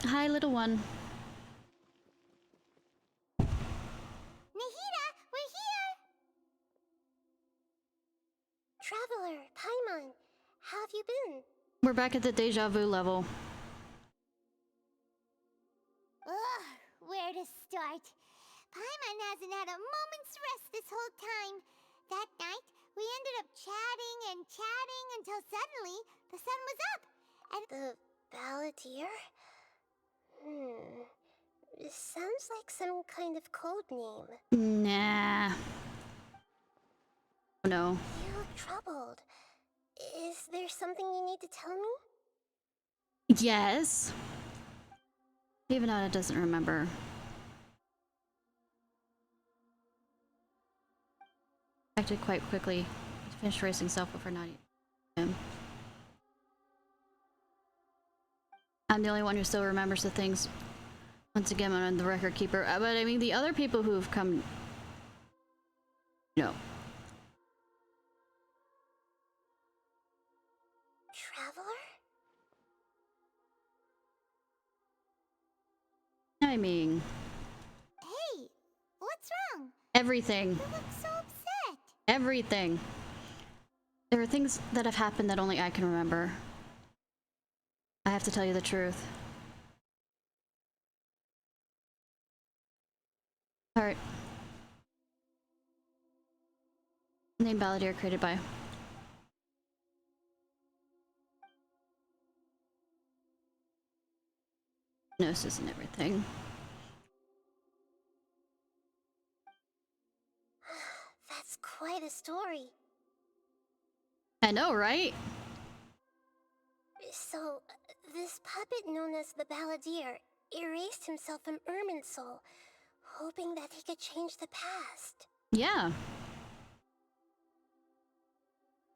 Hi, little one. Nahida, we're here! Traveler, Paimon, how have you been? We're back at the deja vu level. Ugh, where to start? Paimon hasn't had a moment's rest this whole time. That night, we ended up chatting and chatting until suddenly the sun was up, and— The Balladeer? This sounds like some kind of code name. Nah. No. You look troubled. Is there something you need to tell me? Yes. Even Anna doesn't remember. Acted quite quickly to finish racing self before not eating him. I'm the only one who still remembers the things. Once again, I'm the record keeper. But I mean, the other people who've come... No. Traveler? I mean... Hey, what's wrong? Everything. You look so upset. Everything. There are things that have happened that only I can remember. I have to tell you the truth. Alright. Name Balladeer created by... Gnosis and everything. That's quite a story. I know, right? So, this puppet known as the Balladeer erased himself from Irminsul, hoping that he could change the past. Yeah.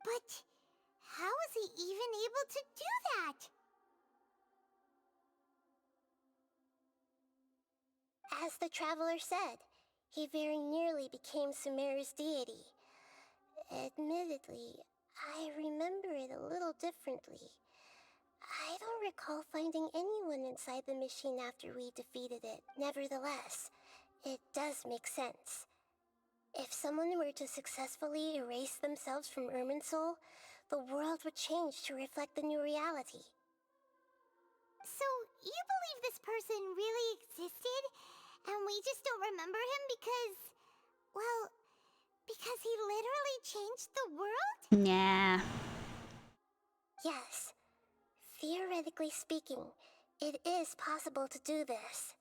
But how was he even able to do that? As the Traveler said, he very nearly became Sumeru's deity. Admittedly, I remember it a little differently. I don't recall finding anyone inside the machine after we defeated it. Nevertheless, it does make sense. If someone were to successfully erase themselves from Irminsul, the world would change to reflect the new reality. So, you believe this person really existed, and we just don't remember him because... well, because he literally changed the world? Nah. Yes. Theoretically speaking, it is possible to do this.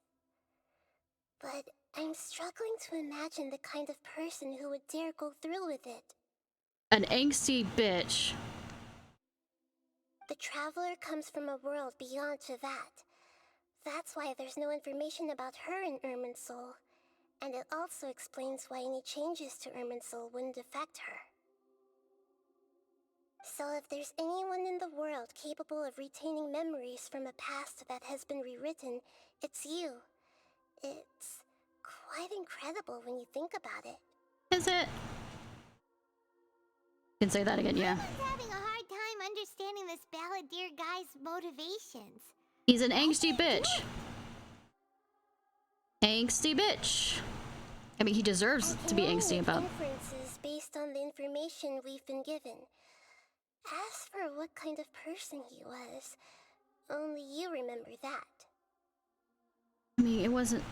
But I'm struggling to imagine the kind of person who would dare go through with it. An angsty bitch. The Traveler comes from a world beyond Chivat. That's why there's no information about her in Irminsul. And it also explains why any changes to Irminsul wouldn't affect her. So if there's anyone in the world capable of retaining memories from a past that has been rewritten, it's you. It's quite incredible when you think about it. Is it? You can say that again, yeah. I'm having a hard time understanding this Balladeer guy's motivations. He's an angsty bitch. Angsty bitch. I mean, he deserves to be angsty about. Inferences based on the information we've been given. As for what kind of person he was, only you remember that. I mean, it wasn't...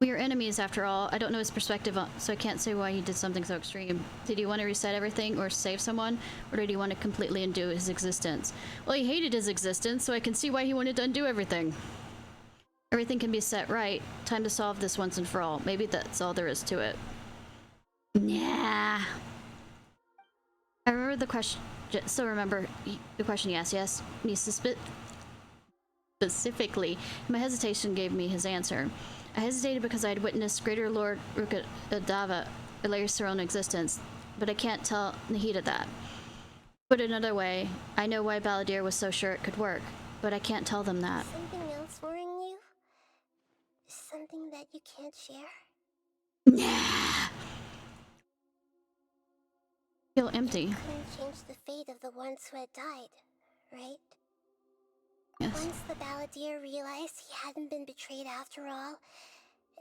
We are enemies after all. I don't know his perspective, so I can't say why he did something so extreme. Did he want to reset everything or save someone? Or did he want to completely undo his existence? Well, he hated his existence, so I can see why he wanted to undo everything. Everything can be set right. Time to solve this once and for all. Maybe that's all there is to it. Nah. I remember the question... Still remember the question he asked. Yes, me specifically. My hesitation gave me his answer. I hesitated because I had witnessed Greater Lord Rukadava erase her own existence, but I can't tell Nahida that. Put it another way, I know why Balladeer was so sure it could work, but I can't tell them that. Something else worrying you? Something that you can't share? Nah. Feel empty. You couldn't change the fate of the ones who had died, right? Yes. Once the Balladeer realized he hadn't been betrayed after all,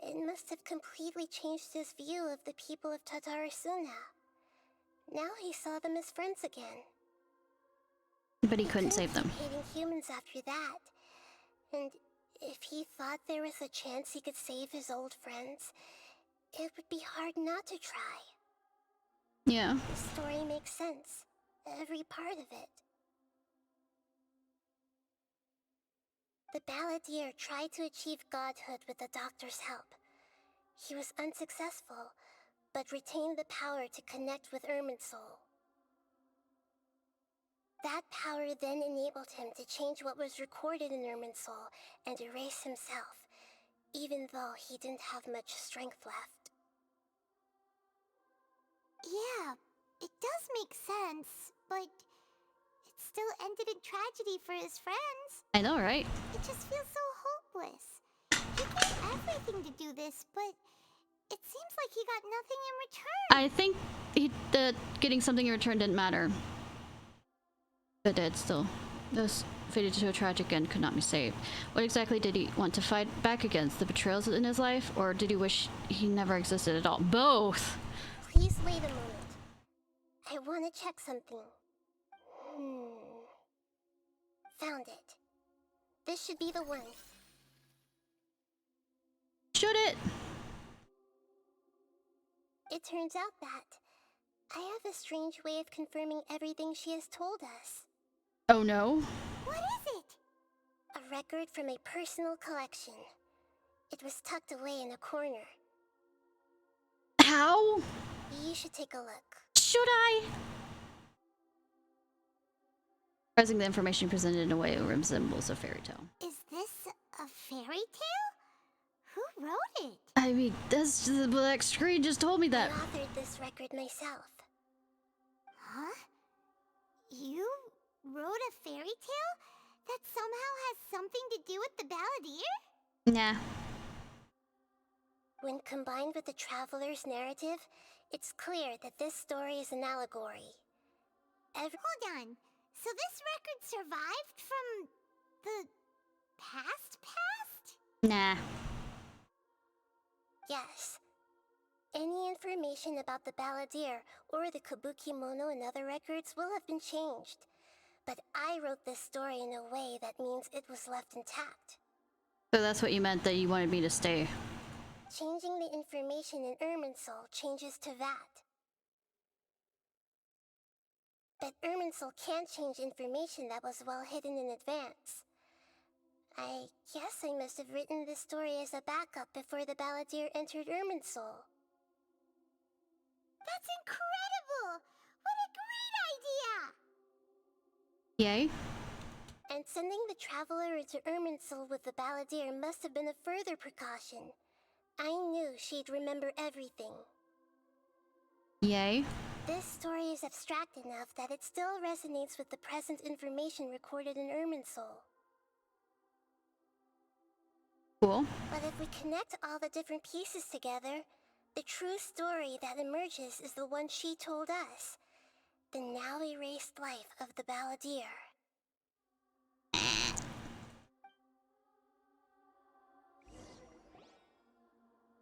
it must have completely changed his view of the people of Tatarasuna. Now he saw them as friends again. But he couldn't save them. Stop hating humans after that. And if he thought there was a chance he could save his old friends, it would be hard not to try. Yeah. The story makes sense. Every part of it. The Balladeer tried to achieve godhood with the doctor's help. He was unsuccessful, but retained the power to connect with Irminsul. That power then enabled him to change what was recorded in Irminsul and erase himself, even though he didn't have much strength left. Yeah, it does make sense, but it still ended in tragedy for his friends. I know, right? It just feels so hopeless. He gave everything to do this, but it seems like he got nothing in return. I think that getting something in return didn't matter. But dead still. Thus, fated to a tragic end, could not be saved. What exactly did he want to fight back against? The betrayals in his life? Or did he wish he never existed at all? Both! Please wait a moment. I want to check something. Found it. This should be the one. Should it? It turns out that I have a strange way of confirming everything she has told us. Oh no. What is it? A record from a personal collection. It was tucked away in a corner. How? You should take a look. Should I? Expressing the information presented in a way that resembles a fairy tale. Is this a fairy tale? Who wrote it? I mean, that's the black screen just told me that. I authored this record myself. Huh? You wrote a fairy tale that somehow has something to do with the Balladeer? Nah. When combined with the Traveler's narrative, it's clear that this story is an allegory. Hold on. So this record survived from the past? Nah. Yes. Any information about the Balladeer or the Kabukimono and other records will have been changed. But I wrote this story in a way that means it was left intact. So that's what you meant, that you wanted me to stay. Changing the information in Irminsul changes to that. But Irminsul can't change information that was well hidden in advance. I guess I must have written this story as a backup before the Balladeer entered Irminsul. That's incredible! What a great idea! Yay. And sending the Traveler into Irminsul with the Balladeer must have been a further precaution. I knew she'd remember everything. Yay. This story is abstract enough that it still resonates with the present information recorded in Irminsul. Cool. But if we connect all the different pieces together, the true story that emerges is the one she told us. The now erased life of the Balladeer.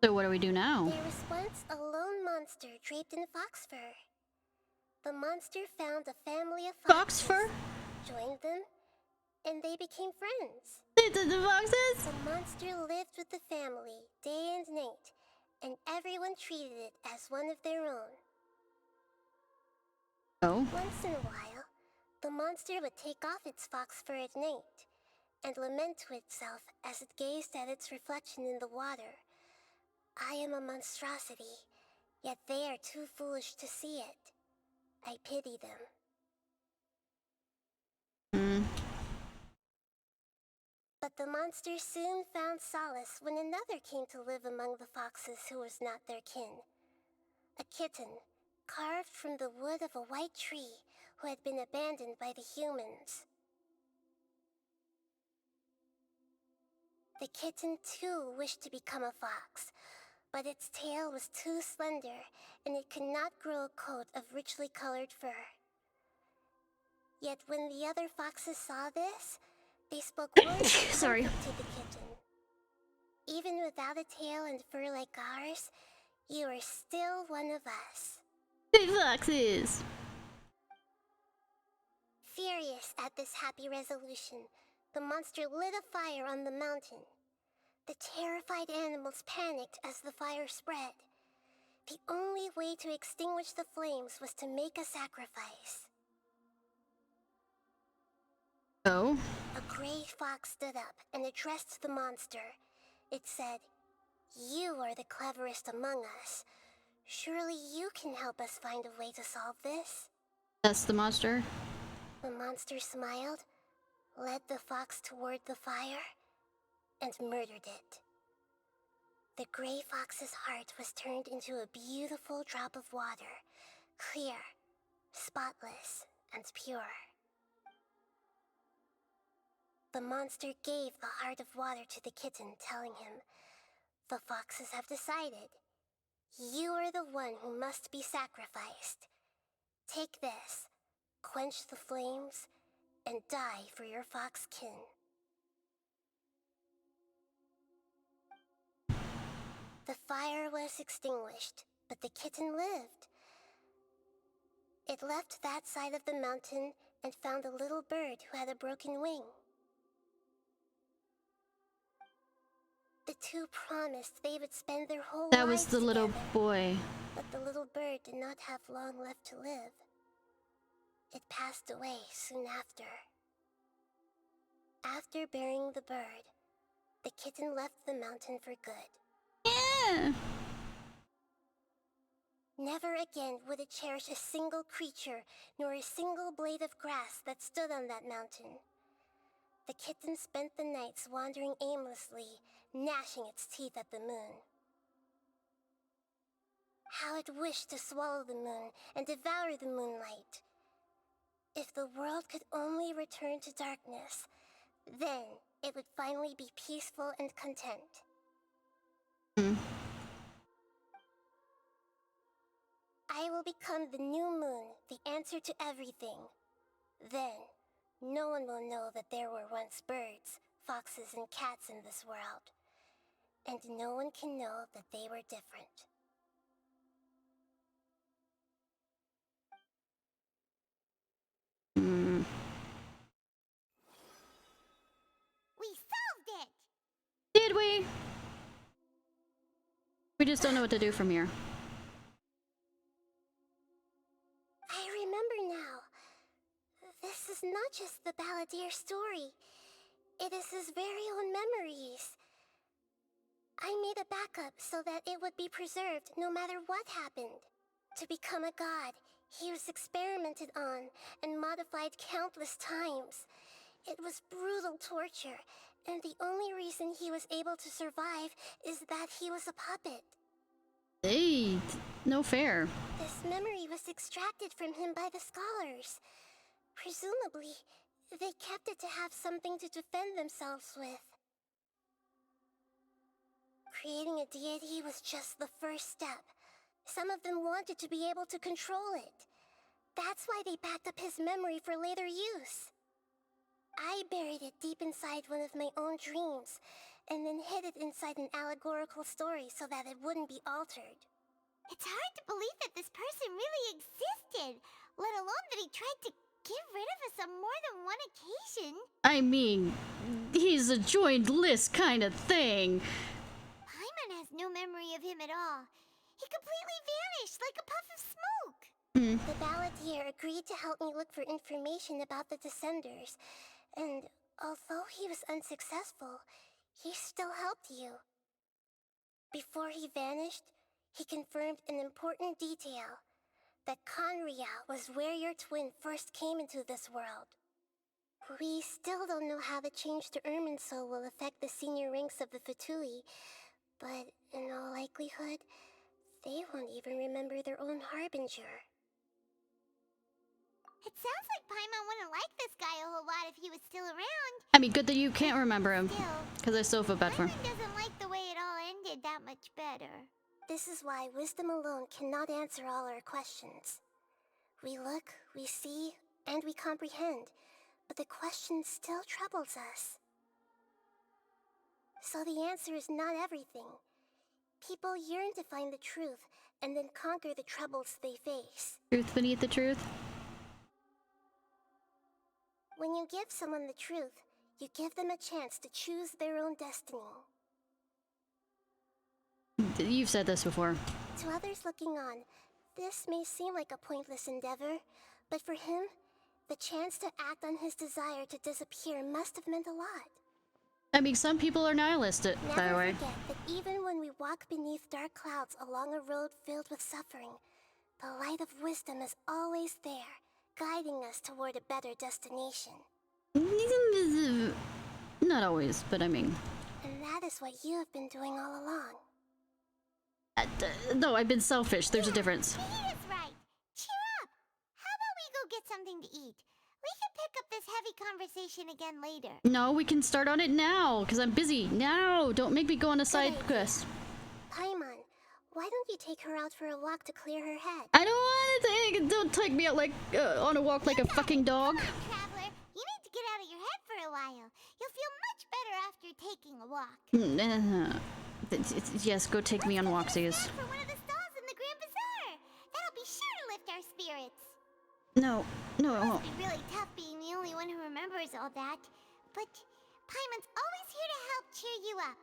So what do we do now? There was once a lone monster draped in fox fur. The monster found a family of foxes, Fox fur? joined them, and they became friends. The foxes? The monster lived with the family day and night, and everyone treated it as one of their own. Oh? Once in a while, the monster would take off its fox fur at night, and lament to itself as it gazed at its reflection in the water. I am a monstrosity, yet they are too foolish to see it. I pity them. But the monster soon found solace when another came to live among the foxes who was not their kin. A kitten, carved from the wood of a white tree who had been abandoned by the humans. The kitten too wished to become a fox, but its tail was too slender and it could not grow a coat of richly colored fur. Yet when the other foxes saw this, they spoke words of Sorry. comfort to the kitten. Even without a tail and fur like ours, you are still one of us. The foxes! Furious at this happy resolution, the monster lit a fire on the mountain. The terrified animals panicked as the fire spread. The only way to extinguish the flames was to make a sacrifice. Oh? A gray fox stood up and addressed the monster. It said, "You are the cleverest among us. Surely you can help us find a way to solve this. That's the monster. The monster smiled, led the fox toward the fire, and murdered it. The gray fox's heart was turned into a beautiful drop of water, clear, spotless, and pure. The monster gave the heart of water to the kitten, telling him, "The foxes have decided. You are the one who must be sacrificed. Take this, quench the flames, and die for your fox kin." The fire was extinguished, but the kitten lived. It left that side of the mountain and found a little bird who had a broken wing. The two promised they would spend their whole That lives was the little together, boy. but the little bird did not have long left to live. It passed away soon after. After burying the bird, the kitten left the mountain for good. Yeah. Never again would it cherish a single creature, nor a single blade of grass that stood on that mountain. The kitten spent the nights wandering aimlessly, gnashing its teeth at the moon. How it wished to swallow the moon and devour the moonlight. If the world could only return to darkness, then it would finally be peaceful and content. I will become the new moon, the answer to everything. Then, no one will know that there were once birds, foxes, and cats in this world. And no one can know that they were different. We solved it! Did we? We just don't know what to do from here. I remember now. This is not just the Balladeer story. It is his very own memories. I made a backup so that it would be preserved no matter what happened. To become a god, he was experimented on and modified countless times. It was brutal torture, and the only reason he was able to survive is that he was a puppet. Hey, no fair. This memory was extracted from him by the scholars. Presumably, they kept it to have something to defend themselves with. Creating a deity was just the first step. Some of them wanted to be able to control it. That's why they backed up his memory for later use. I buried it deep inside one of my own dreams, and then hid it inside an allegorical story so that it wouldn't be altered. It's hard to believe that this person really existed, let alone that he tried to get rid of us on more than one occasion. I mean, he's a joined list kind of thing. Paimon has no memory of him at all. He completely vanished like a puff of smoke. The Balladeer agreed to help me look for information about the Descenders, and although he was unsuccessful, he still helped you. Before he vanished, he confirmed an important detail, that Conria was where your twin first came into this world. We still don't know how the change to Irminsul will affect the senior ranks of the Fatui, but in all likelihood, they won't even remember their own Harbinger. It sounds like Paimon wouldn't like this guy a whole lot if he was still around. I mean, good that you can't remember him. Because I still feel bad for him. Paimon doesn't like the way it all ended that much better. This is why wisdom alone cannot answer all our questions. We look, we see, and we comprehend, but the question still troubles us. So the answer is not everything. People yearn to find the truth, and then conquer the troubles they face. Truth beneath the truth? When you give someone the truth, you give them a chance to choose their own destiny. You've said this before. To others looking on, this may seem like a pointless endeavor, but for him, the chance to act on his desire to disappear must have meant a lot. I mean, some people are nihilistic, by the way. Never forget that even when we walk beneath dark clouds along a road filled with suffering, the light of wisdom is always there, guiding us toward a better destination. Not always, but I mean... And that is what you have been doing all along. No, I've been selfish. There's a difference. He is right. Cheer up. How about we go get something to eat? We can pick up this heavy conversation again later. No, we can start on it now, because I'm busy. Now! Don't make me go on a side quest. Paimon, why don't you take her out for a walk to clear her head? I don't want to don't take me out like, on a walk like a fucking dog. Traveler, you need to get out of your head for a while. You'll feel much better after taking a walk. Yes, go take me on walksies. For one of the stalls in the Grand Bazaar. That'll be sure to lift our spirits. No, it won't. Must be really tough being the only one who remembers all that. But Paimon's always here to help cheer you up.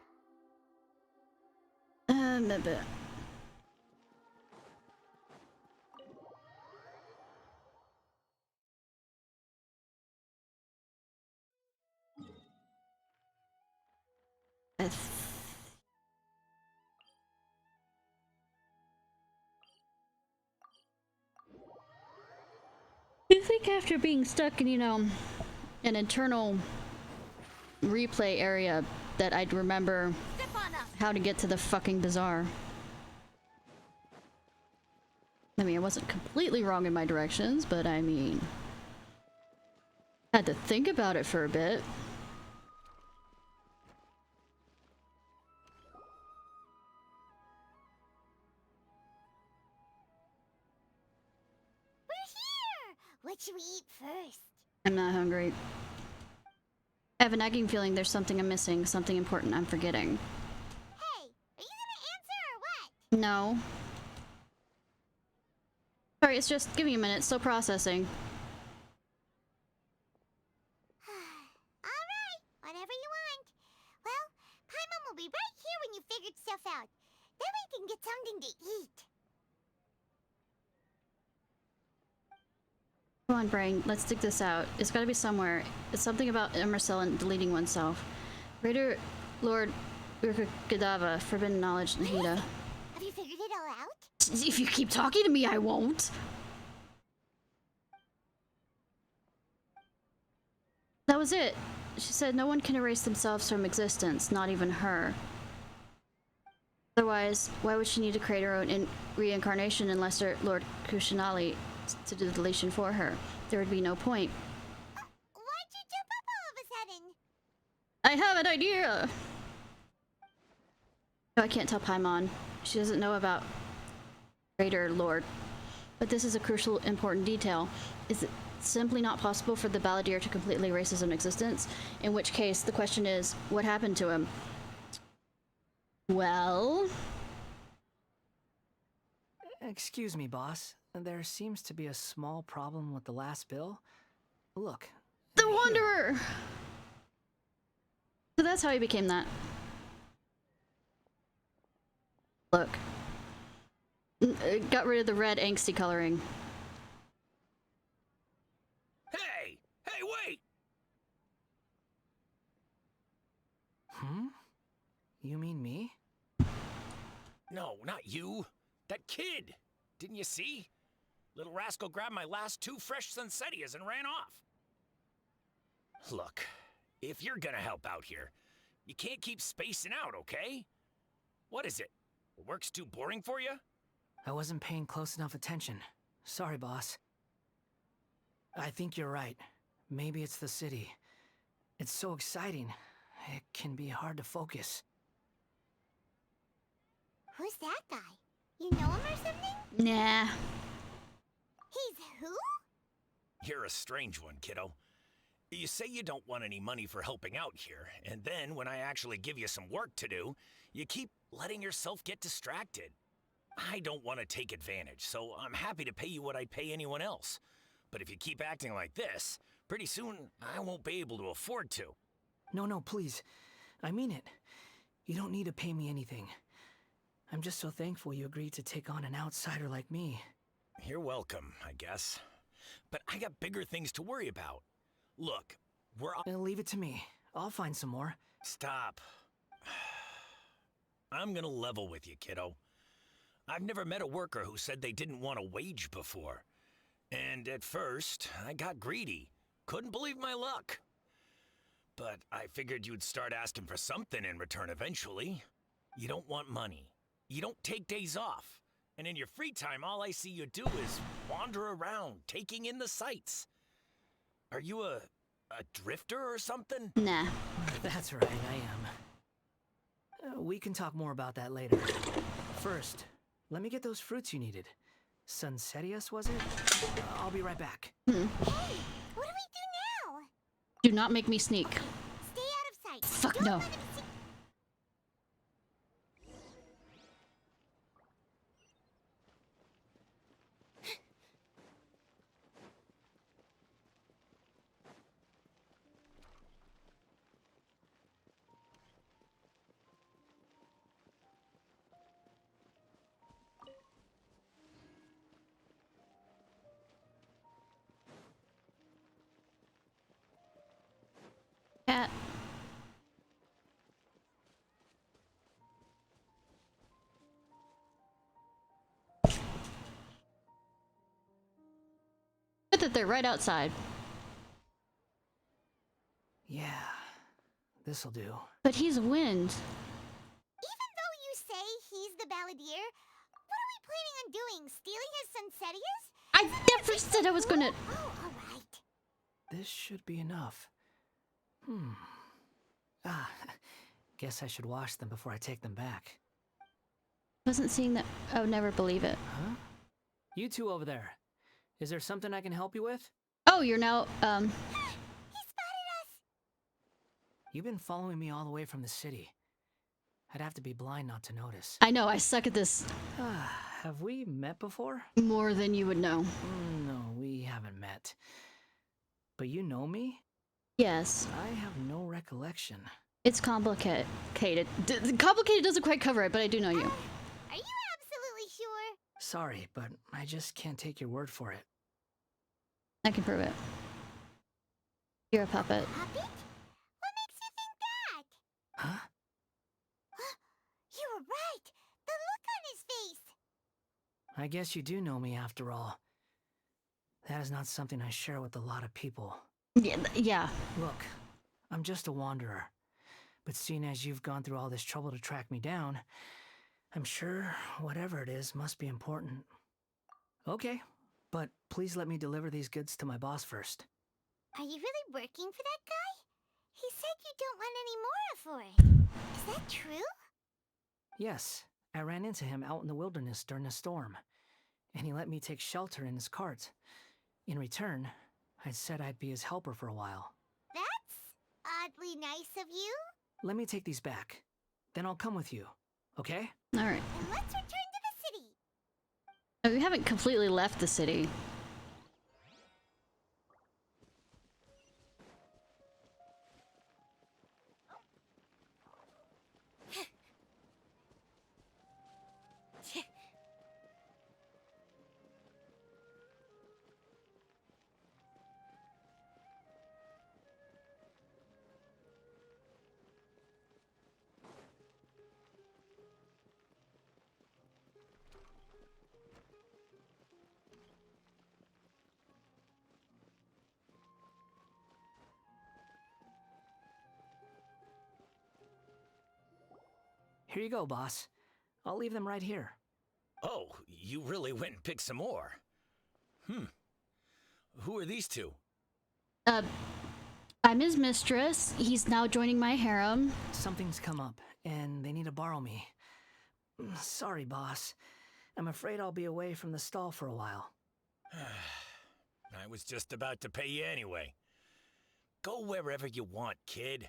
You think after being stuck in, you know, an internal replay area that I'd remember how to get to the fucking bazaar? I mean, I wasn't completely wrong in my directions, but I mean... had to think about it for a bit. What should we eat first? I'm not hungry. I have a nagging feeling there's something I'm missing, something important I'm forgetting. Hey, are you gonna answer or what? No. Sorry, it's just... give me a minute, still processing. Alright, whatever you want. Well, Paimon will be right here when you figured stuff out. Then we can get something to eat. Come on, brain, let's dig this out. It's gotta be somewhere. It's something about Emercell and deleting oneself. Greater Lord Urkagadawa, forbidden knowledge, Nahida. Have you figured it all out? If you keep talking to me, I won't. That was it. She said no one can erase themselves from existence, not even her. Otherwise, why would she need to create her own reincarnation unless her Lord Kusanali to do the deletion for her? There would be no point. Why'd you jump up all of a sudden? I have an idea! No, I can't tell Paimon. She doesn't know about Greater Lord. But this is a crucial, important detail. Is it simply not possible for the Balladeer to completely erase his own existence? In which case, the question is, what happened to him? Well... Excuse me, boss. There seems to be a small problem with the last bill. Look. The Wanderer! So that's how he became that. Look. Got rid of the red angsty coloring. Hey! Hey, wait! You mean me? No, not you. That kid! Didn't you see? Little rascal grabbed my last 2 fresh Sunsettias and ran off. Look, if you're gonna help out here, you can't keep spacing out, okay? What is it? Work's too boring for you? I wasn't paying close enough attention. Sorry, boss. I think you're right. Maybe it's the city. It's so exciting. It can be hard to focus. Who's that guy? You know him or something? Nah. He's who? You're a strange one, kiddo. You say you don't want any money for helping out here, and then when I actually give you some work to do, you keep letting yourself get distracted. I don't want to take advantage, so I'm happy to pay you what I'd pay anyone else. But if you keep acting like this, pretty soon I won't be able to afford to. No, please. I mean it. You don't need to pay me anything. I'm just so thankful you agreed to take on an outsider like me. You're welcome, I guess. But I got bigger things to worry about. Look, leave it to me. I'll find some more. Stop. I'm gonna level with you, kiddo. I've never met a worker who said they didn't want a wage before. And at first, I got greedy. Couldn't believe my luck. But I figured you'd start asking for something in return eventually. You don't want money. You don't take days off. And in your free time, all I see you do is wander around, taking in the sights. Are you a drifter or something? Nah. That's right, I am. We can talk more about that later. First, let me get those fruits you needed. Sunsetius, was it? I'll be right back. Hey, what do we do now? Do not make me sneak. Stay out of sight. Fuck Don't no. let him see- Cat. Good that they're right outside. Yeah, this'll do. But he's wind. Even though you say he's the balladeer, what are we planning on doing? Stealing his Sunsetius? I never said I was gonna. Oh, alright. This should be enough. Guess I should wash them before I take them back. Wasn't seeing that. I would never believe it. Huh? You two over there. Is there something I can help you with? Oh, you're now, He spotted us! You've been following me all the way from the city. I'd have to be blind not to notice. I know, I suck at this Have we met before? more than you would know. No, we haven't met. But you know me? Yes. I have no recollection. It's complicated. Complicated doesn't quite cover it, but I do know you. Are you absolutely sure? Sorry, but I just can't take your word for it. I can prove it. You're a puppet. Puppet? What makes you think that? Huh? You were right. The look on his face. I guess you do know me after all. That is not something I share with a lot of people. Yeah. Look, I'm just a wanderer. But seeing as you've gone through all this trouble to track me down, I'm sure whatever it is must be important. Okay, but please let me deliver these goods to my boss first. Are you really working for that guy? He said you don't want any more for it. Is that true? Yes, I ran into him out in the wilderness during a storm, and he let me take shelter in his cart. In return, I said I'd be his helper for a while. That's oddly nice of you. Let me take these back. Then I'll come with you, okay? Alright. And let's return to the city. Oh, we haven't completely left the city. Here you go, boss. I'll leave them right here. Oh, you really went and picked some more. Who are these two? I'm his mistress. He's now joining my harem. Something's come up, and they need to borrow me. Sorry, boss. I'm afraid I'll be away from the stall for a while. I was just about to pay you anyway. Go wherever you want, kid.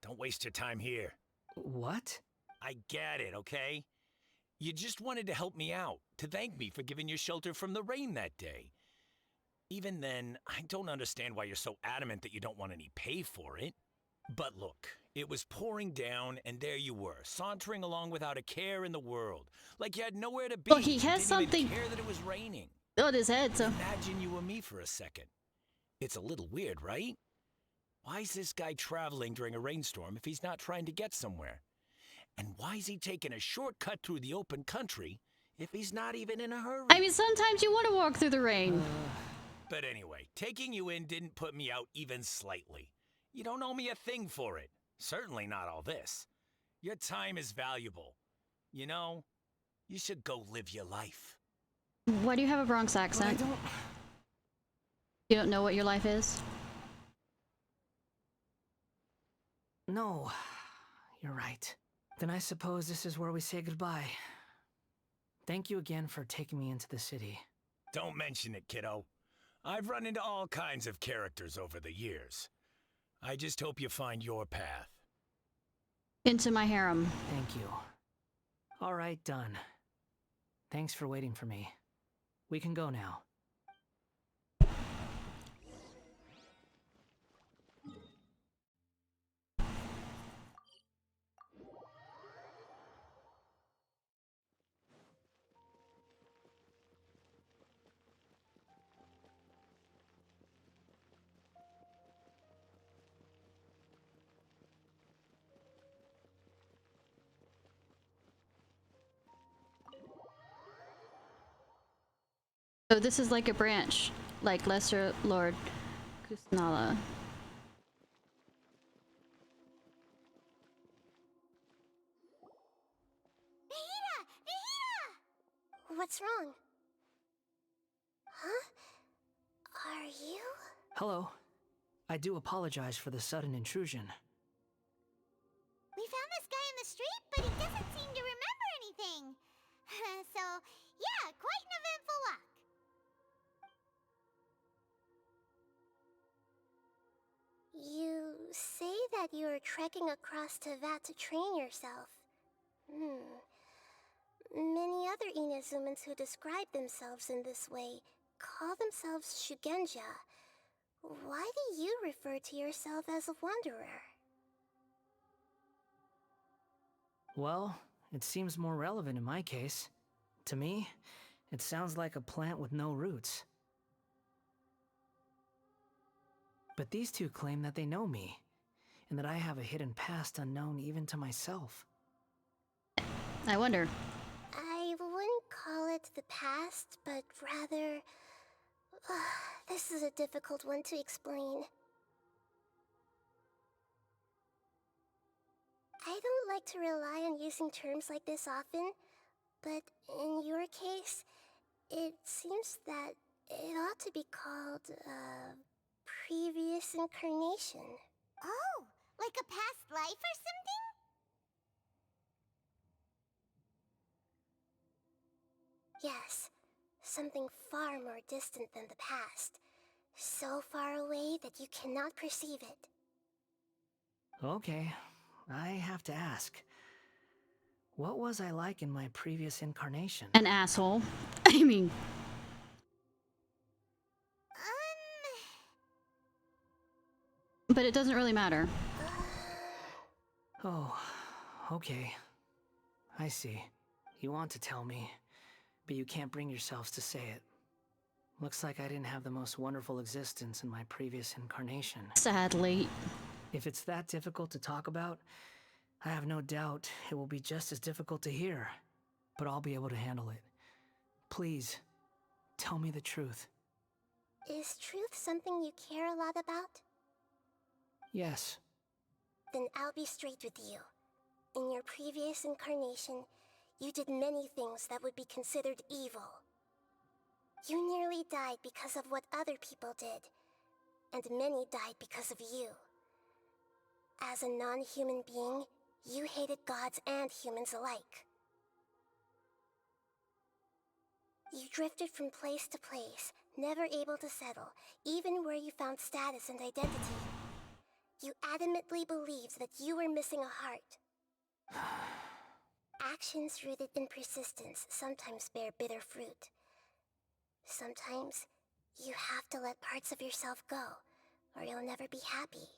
Don't waste your time here. What? I get it, okay? You just wanted to help me out, to thank me for giving you shelter from the rain that day. Even then, I don't understand why you're so adamant that you don't want any pay for it. But look, it was pouring down, and there you were, sauntering along without a care in the world, like you had nowhere to be. Well, he has didn't something even care that it was raining. on his head, so... Imagine you were me for a second. It's a little weird, right? Why is this guy traveling during a rainstorm if he's not trying to get somewhere? And why is he taking a shortcut through the open country if he's not even in a hurry? I mean, sometimes you want to walk through the rain. But anyway, taking you in didn't put me out even slightly. You don't owe me a thing for it. Certainly not all this. Your time is valuable. You know, you should go live your life. Why do you have a Bronx accent? You don't know what your life is? No, you're right. Then I suppose this is where we say goodbye. Thank you again for taking me into the city. Don't mention it, kiddo. I've run into all kinds of characters over the years. I just hope you find your path. Into my harem. Thank you. All right, done. Thanks for waiting for me. We can go now. So this is like a branch, like Lesser Lord Kusanala. What's wrong? Huh? Are you? Hello. I do apologize for the sudden intrusion. We found this guy in the street, but he doesn't seem to remember anything. So, yeah, quite an eventful walk. You say that you are trekking across to Vat to train yourself. Many other Inazumans who describe themselves in this way call themselves Shugenja. Why do you refer to yourself as a wanderer? Well, it seems more relevant in my case. To me, it sounds like a plant with no roots. But these two claim that they know me, and that I have a hidden past unknown even to myself. I wonder. I wouldn't call it the past, but rather... this is a difficult one to explain. I don't like to rely on using terms like this often, but in your case, it seems that it ought to be called, previous incarnation. Oh, like a past life or something? Yes, something far more distant than the past. So far away that you cannot perceive it. Okay, I have to ask. What was I like in my previous incarnation? An asshole. I mean... But it doesn't really matter. Oh, okay. I see. You want to tell me, but you can't bring yourselves to say it. Looks like I didn't have the most wonderful existence in my previous incarnation. Sadly. If it's that difficult to talk about, I have no doubt it will be just as difficult to hear, but I'll be able to handle it. Please, tell me the truth. Is truth something you care a lot about? Yes. Then I'll be straight with you. In your previous incarnation, you did many things that would be considered evil. You nearly died because of what other people did, and many died because of you. As a non-human being, you hated gods and humans alike. You drifted from place to place, never able to settle, even where you found status and identity. You adamantly believed that you were missing a heart. Actions rooted in persistence sometimes bear bitter fruit. Sometimes, you have to let parts of yourself go, or you'll never be happy.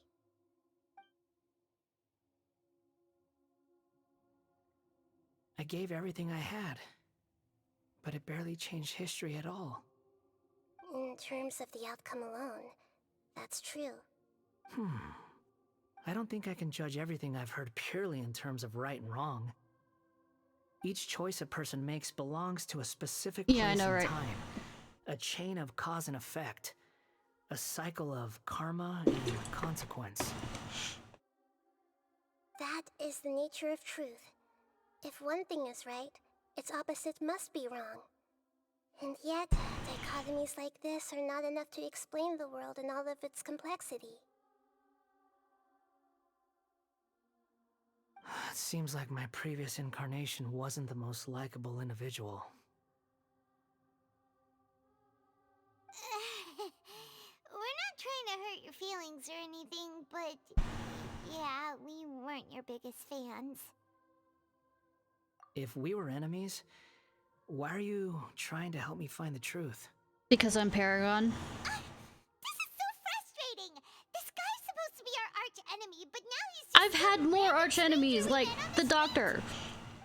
I gave everything I had, but it barely changed history at all. In terms of the outcome alone, that's true. I don't think I can judge everything I've heard purely in terms of right and wrong. Each choice a person makes belongs to a specific place Yeah, I know, and right? time. A chain of cause and effect. A cycle of karma and consequence. That is the nature of truth. If one thing is right, its opposite must be wrong. And yet, dichotomies like this are not enough to explain the world in all of its complexity. It seems like my previous incarnation wasn't the most likable individual. We're not trying to hurt your feelings or anything, but yeah, we weren't your biggest fans. If we were enemies, why are you trying to help me find the truth? Because I'm Paragon. This is so frustrating! This guy's supposed to be our arch enemy, but now he's I've had more arch enemies, like the Doctor.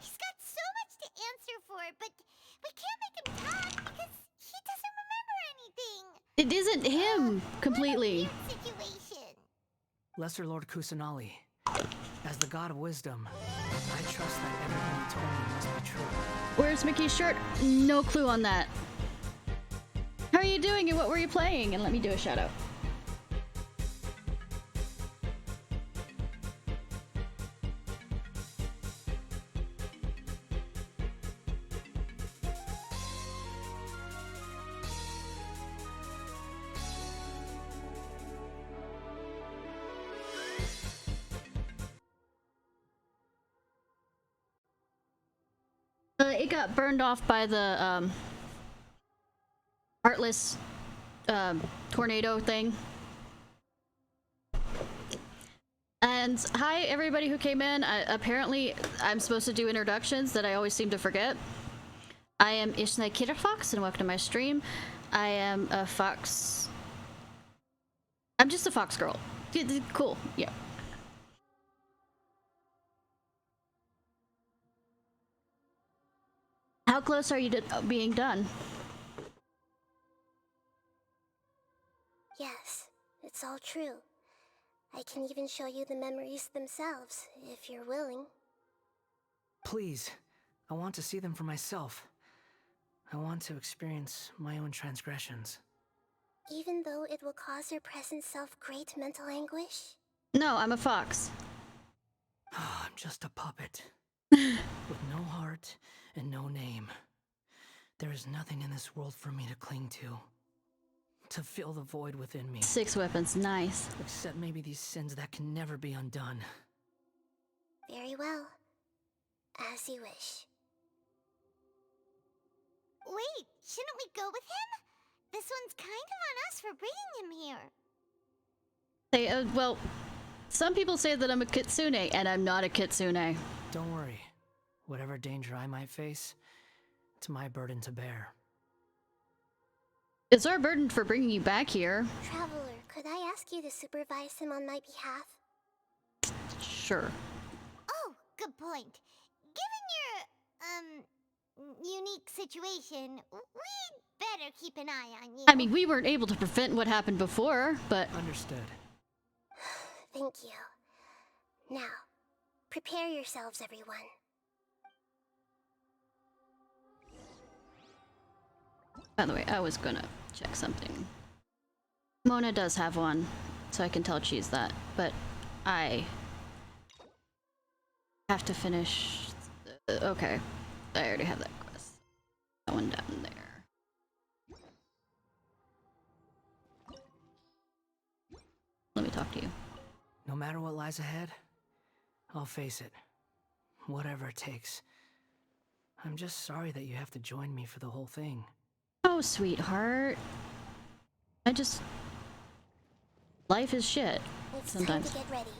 He's got so much to answer for, but we can't make him talk because he doesn't remember anything. It isn't him completely. Situation. Lesser Lord Kusanali, as the god of wisdom, I trust that everything you told me must be true. Where's Mickey's shirt? No clue on that. How are you doing and what were you playing? And let me do a shout out. It got burned off by the Heartless tornado thing. And hi everybody who came in. Apparently I'm supposed to do introductions that I always seem to forget. I am Ishnai Ciarfox and welcome to my stream. I am a fox. I'm just a fox girl. Cool, yeah. How close are you to being done? Yes, it's all true. I can even show you the memories themselves, if you're willing. Please, I want to see them for myself. I want to experience my own transgressions. Even though it will cause your present self great mental anguish? No, I'm a fox. I'm just a puppet. With no heart and no name. There is nothing in this world for me to cling to fill the void within me. 6 weapons, nice. Except maybe these sins that can never be undone. Very well. As you wish. Wait, shouldn't we go with him? This one's kind of on us for bringing him here. Well, some people say that I'm a kitsune, and I'm not a kitsune. Don't worry. Whatever danger I might face, it's my burden to bear. It's our burden for bringing you back here. Traveler, could I ask you to supervise him on my behalf? Sure. Oh, good point. Given your, unique situation, we'd better keep an eye on you. I mean, we weren't able to prevent what happened before, but... Understood. Thank you. Now, prepare yourselves, everyone. By the way, I was gonna check something. Mona does have one, so I can tell she's that, but I have to finish... okay, I already have that quest. That one down there. Let me talk to you. No matter what lies ahead, I'll face it. Whatever it takes. I'm just sorry that you have to join me for the whole thing. Oh, sweetheart. Life is shit. It's Sometimes. time to get ready.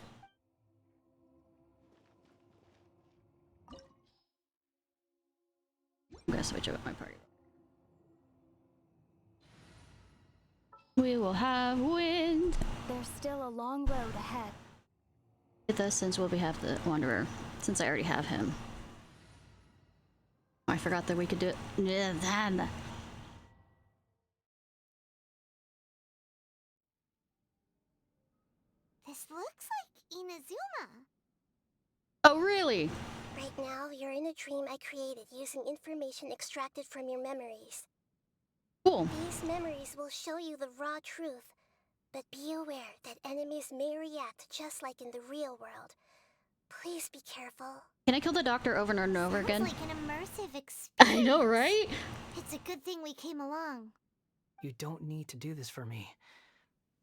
I'm gonna switch up my party. We will have wind. There's still a long road ahead. Get this since we'll have the Wanderer, since I already have him. I forgot that we could do it. Yeah, then. This looks like Inazuma. Oh, really? Right now, you're in a dream I created using information extracted from your memories. Cool. These memories will show you the raw truth, but be aware that enemies may react just like in the real world. Please be careful. Can I kill the doctor over and over again? Sounds like an immersive experience. I know, right? It's a good thing we came along. You don't need to do this for me.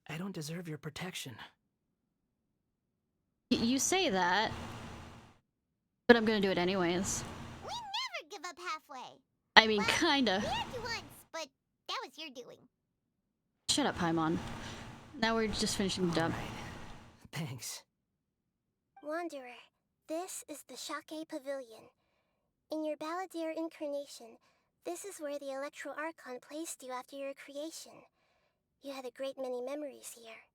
I don't deserve your protection. You say that, but I'm gonna do it anyways. We never give up halfway. I mean, Well, kinda. We had you once, but that was your doing. Shut up, Paimon. Now we're just finishing the dub. Thanks. Wanderer, this is the Shake Pavilion. In your Balladeer incarnation, this is where the Electro Archon placed you after your creation. You had a great many memories here.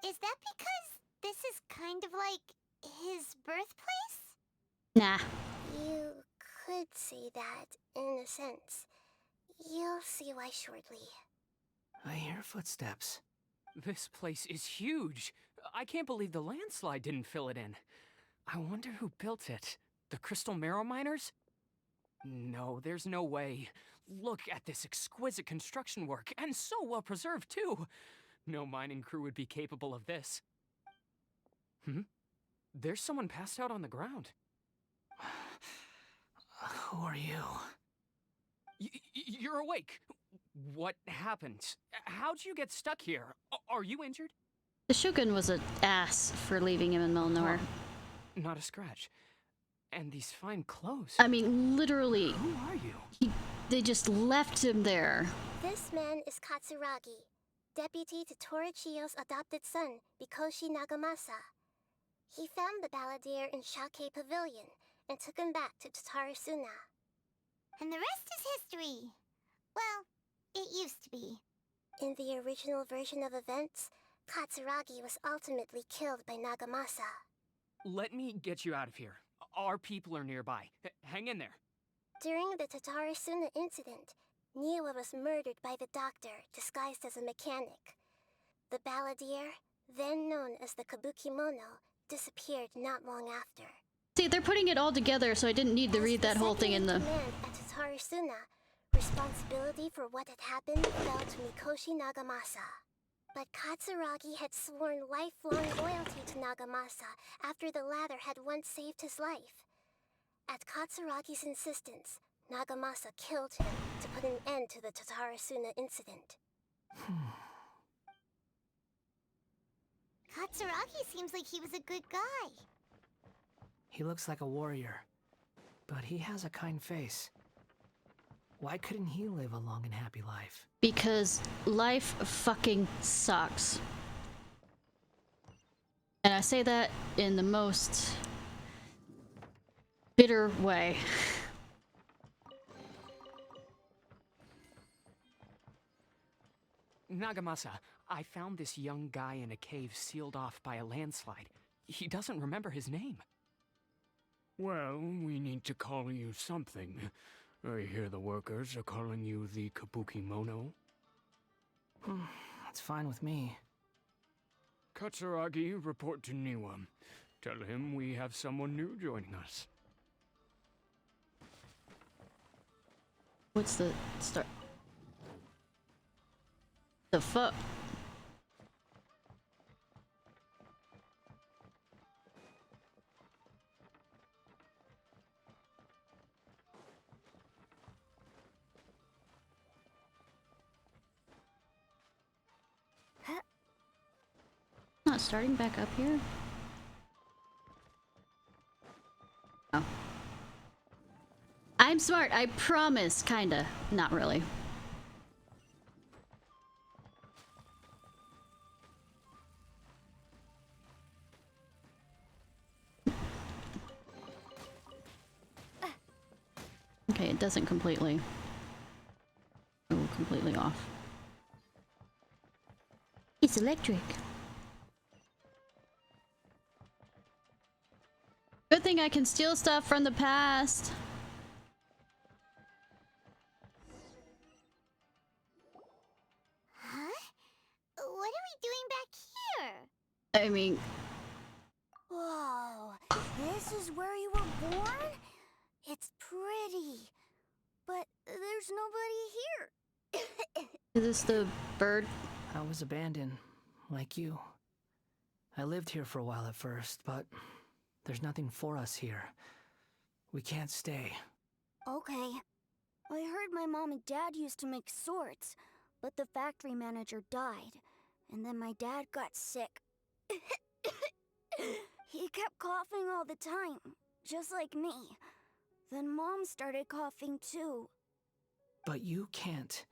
Is that because this is kind of like his birthplace? Nah. You could say that, in a sense. You'll see why shortly. I hear footsteps. This place is huge. I can't believe the landslide didn't fill it in. I wonder who built it. The Crystal Marrow Miners? No, there's no way. Look at this exquisite construction work, and so well preserved, too. No mining crew would be capable of this. There's someone passed out on the ground. Who are you? You're awake. What happened? How'd you get stuck here? Are you injured? The Shogun was an ass for leaving him in the middle of nowhere. Not a scratch. And these fine clothes. I mean, literally. Who are you? They just left him there. This man is Katsuragi, deputy to Torichiyo's adopted son, Mikoshi Nagamasa. He found the Balladeer in Shake Pavilion and took him back to Tatarasuna. And the rest is history. Well, it used to be. In the original version of events, Katsuragi was ultimately killed by Nagamasa. Let me get you out of here. Our people are nearby. Hang in there. During the Tatarasuna incident, Niwa was murdered by the doctor disguised as a mechanic. The Balladeer, then known as the Kabukimono, disappeared not long after. See, they're putting it all together, so I didn't need to read that whole thing in the... At Tatarasuna, responsibility for what had happened fell to Mikoshi Nagamasa. But Katsuragi had sworn lifelong loyalty to Nagamasa after the latter had once saved his life. At Katsuragi's insistence, Nagamasa killed him to put an end to the Tatarasuna incident. Katsuragi seems like he was a good guy. He looks like a warrior, but he has a kind face. Why couldn't he live a long and happy life? Because life fucking sucks. And I say that in the most bitter way. Nagamasa, I found this young guy in a cave sealed off by a landslide. He doesn't remember his name. Well, we need to call you something. I hear the workers are calling you the Kabukimono. That's fine with me. Katsuragi, report to Niwa. Tell him we have someone new joining us. What's the start? The fuck? Not starting back up here? Oh. I'm smart, I promise, kinda. Not really. Okay, it doesn't completely go completely off. It's electric. Good thing I can steal stuff from the past. Huh? What are we doing back here? I mean... Whoa, this is where you were born? It's pretty, but there's nobody here. Is this the bird? I was abandoned, like you. I lived here for a while at first, but there's nothing for us here. We can't stay. Okay. I heard my mom and dad used to make swords, but the factory manager died, and then my dad got sick. He kept coughing all the time, just like me. Then Mom started coughing too. But you can't.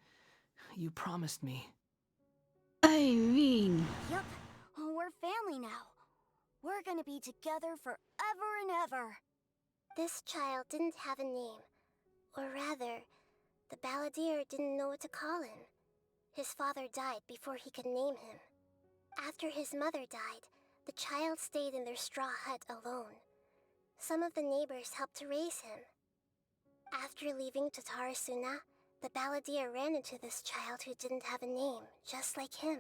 You promised me. I mean... Yup, we're family now. We're gonna be together forever and ever. This child didn't have a name. Or rather, the balladeer didn't know what to call him. His father died before he could name him. After his mother died, the child stayed in their straw hut alone. Some of the neighbors helped to raise him. After leaving Tatarasuna, the balladeer ran into this child who didn't have a name, just like him.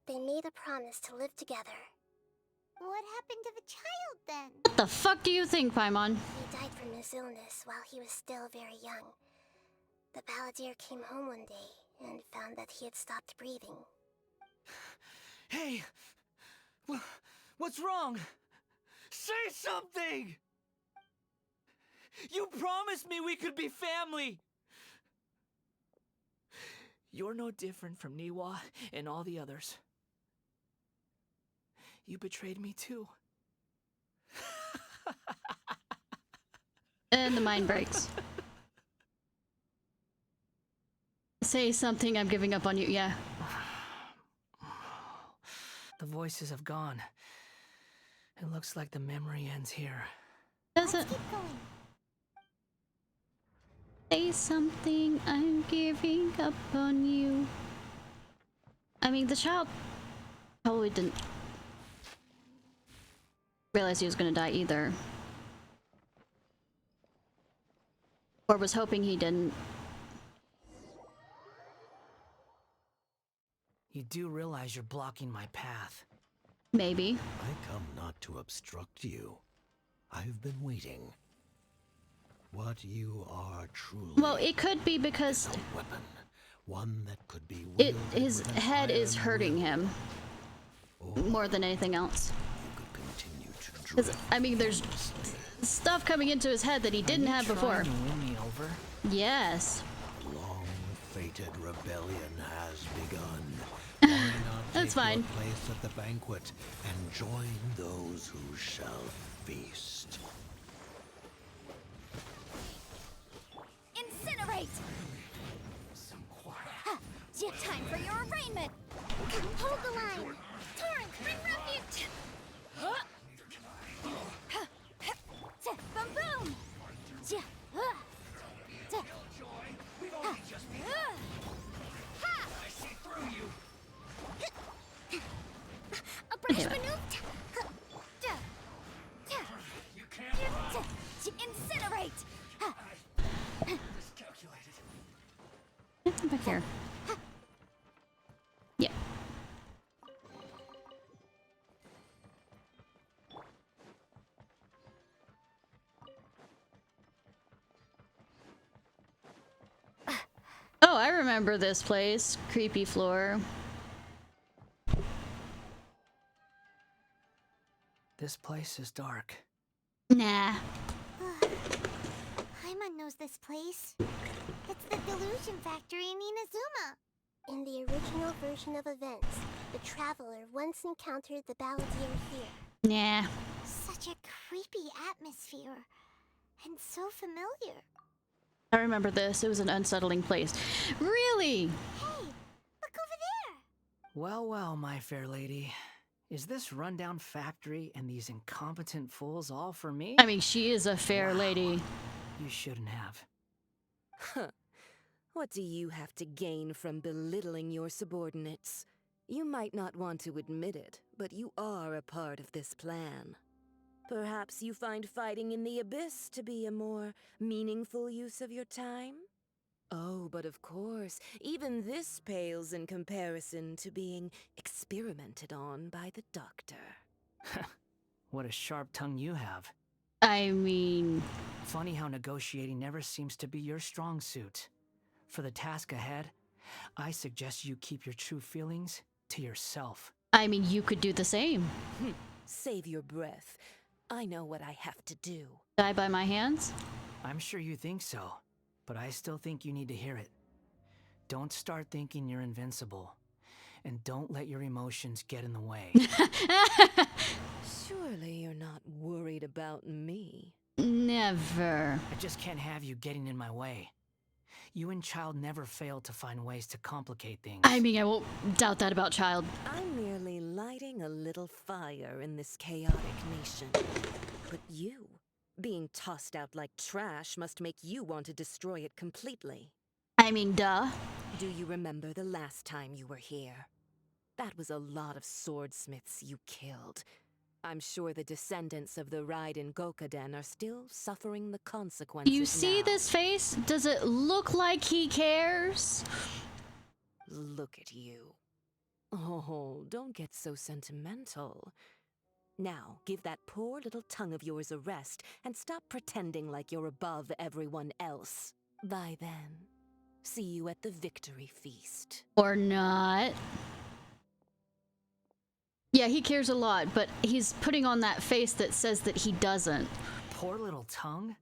They made a promise to live together. What happened to the child then? What the fuck do you think, Paimon? He died from his illness while he was still very young. The balladeer came home one day and found that he had stopped breathing. Hey! What's wrong? Say something! You promised me we could be family! You're no different from Niwa and all the others. You betrayed me too. And the mind breaks. Say something, I'm giving up on you, yeah. The voices have gone. It looks like the memory ends here. Does it? Let's keep going. Say something, I'm giving up on you. I mean, the child probably didn't realize he was gonna die either. Or was hoping he didn't. You do realize you're blocking my path. Maybe. I come not to obstruct you. I've been waiting. What you are truly... Well, it could be because a weapon, one that could be his head is hurting him more than anything else. Because, I mean, there's stuff coming into his head that he didn't have before. To win me over? Yes. Long-fated rebellion has begun. Why not That's take fine. your place at the banquet and join those who shall feast? Incinerate! Time for your arraignment! Hold the line! Torrent, bring refuge! Boom boom! A branch maneuver! You can't. Incinerate! Back here. Yeah. Oh, I remember this place. Creepy floor. This place is dark. Nah. Paimon knows this place. It's the Delusion Factory in Inazuma. In the original version of events, the Traveler once encountered the balladeer here. Nah. Such a creepy atmosphere. And so familiar. I remember this. It was an unsettling place. Really? Hey, look over there! Well, well, my fair lady. Is this rundown factory and these incompetent fools all for me? I mean, she is a fair lady. You shouldn't have. Huh. What do you have to gain from belittling your subordinates? You might not want to admit it, but you are a part of this plan. Perhaps you find fighting in the Abyss to be a more meaningful use of your time? Oh, but of course, even this pales in comparison to being experimented on by the doctor. What a sharp tongue you have. I mean... Funny how negotiating never seems to be your strong suit. For the task ahead, I suggest you keep your true feelings to yourself. I mean, you could do the same. Save your breath. I know what I have to do. Die by my hands? I'm sure you think so, but I still think you need to hear it. Don't start thinking you're invincible, and don't let your emotions get in the way. Surely you're not worried about me. Never. I just can't have you getting in my way. You and Child never fail to find ways to complicate things. I mean, I won't doubt that about Child. I'm merely lighting a little fire in this chaotic nation. But you, being tossed out like trash, must make you want to destroy it completely. I mean, duh. Do you remember the last time you were here? That was a lot of swordsmiths you killed. I'm sure the descendants of the Raiden Gokaden are still suffering the consequences You see now. this face? Does it look like he cares? Look at you. Oh, don't get so sentimental. Now, give that poor little tongue of yours a rest and stop pretending like you're above everyone else. Bye then. See you at the victory feast. Or not. Yeah, he cares a lot, but he's putting on that face that says that he doesn't. Poor little tongue?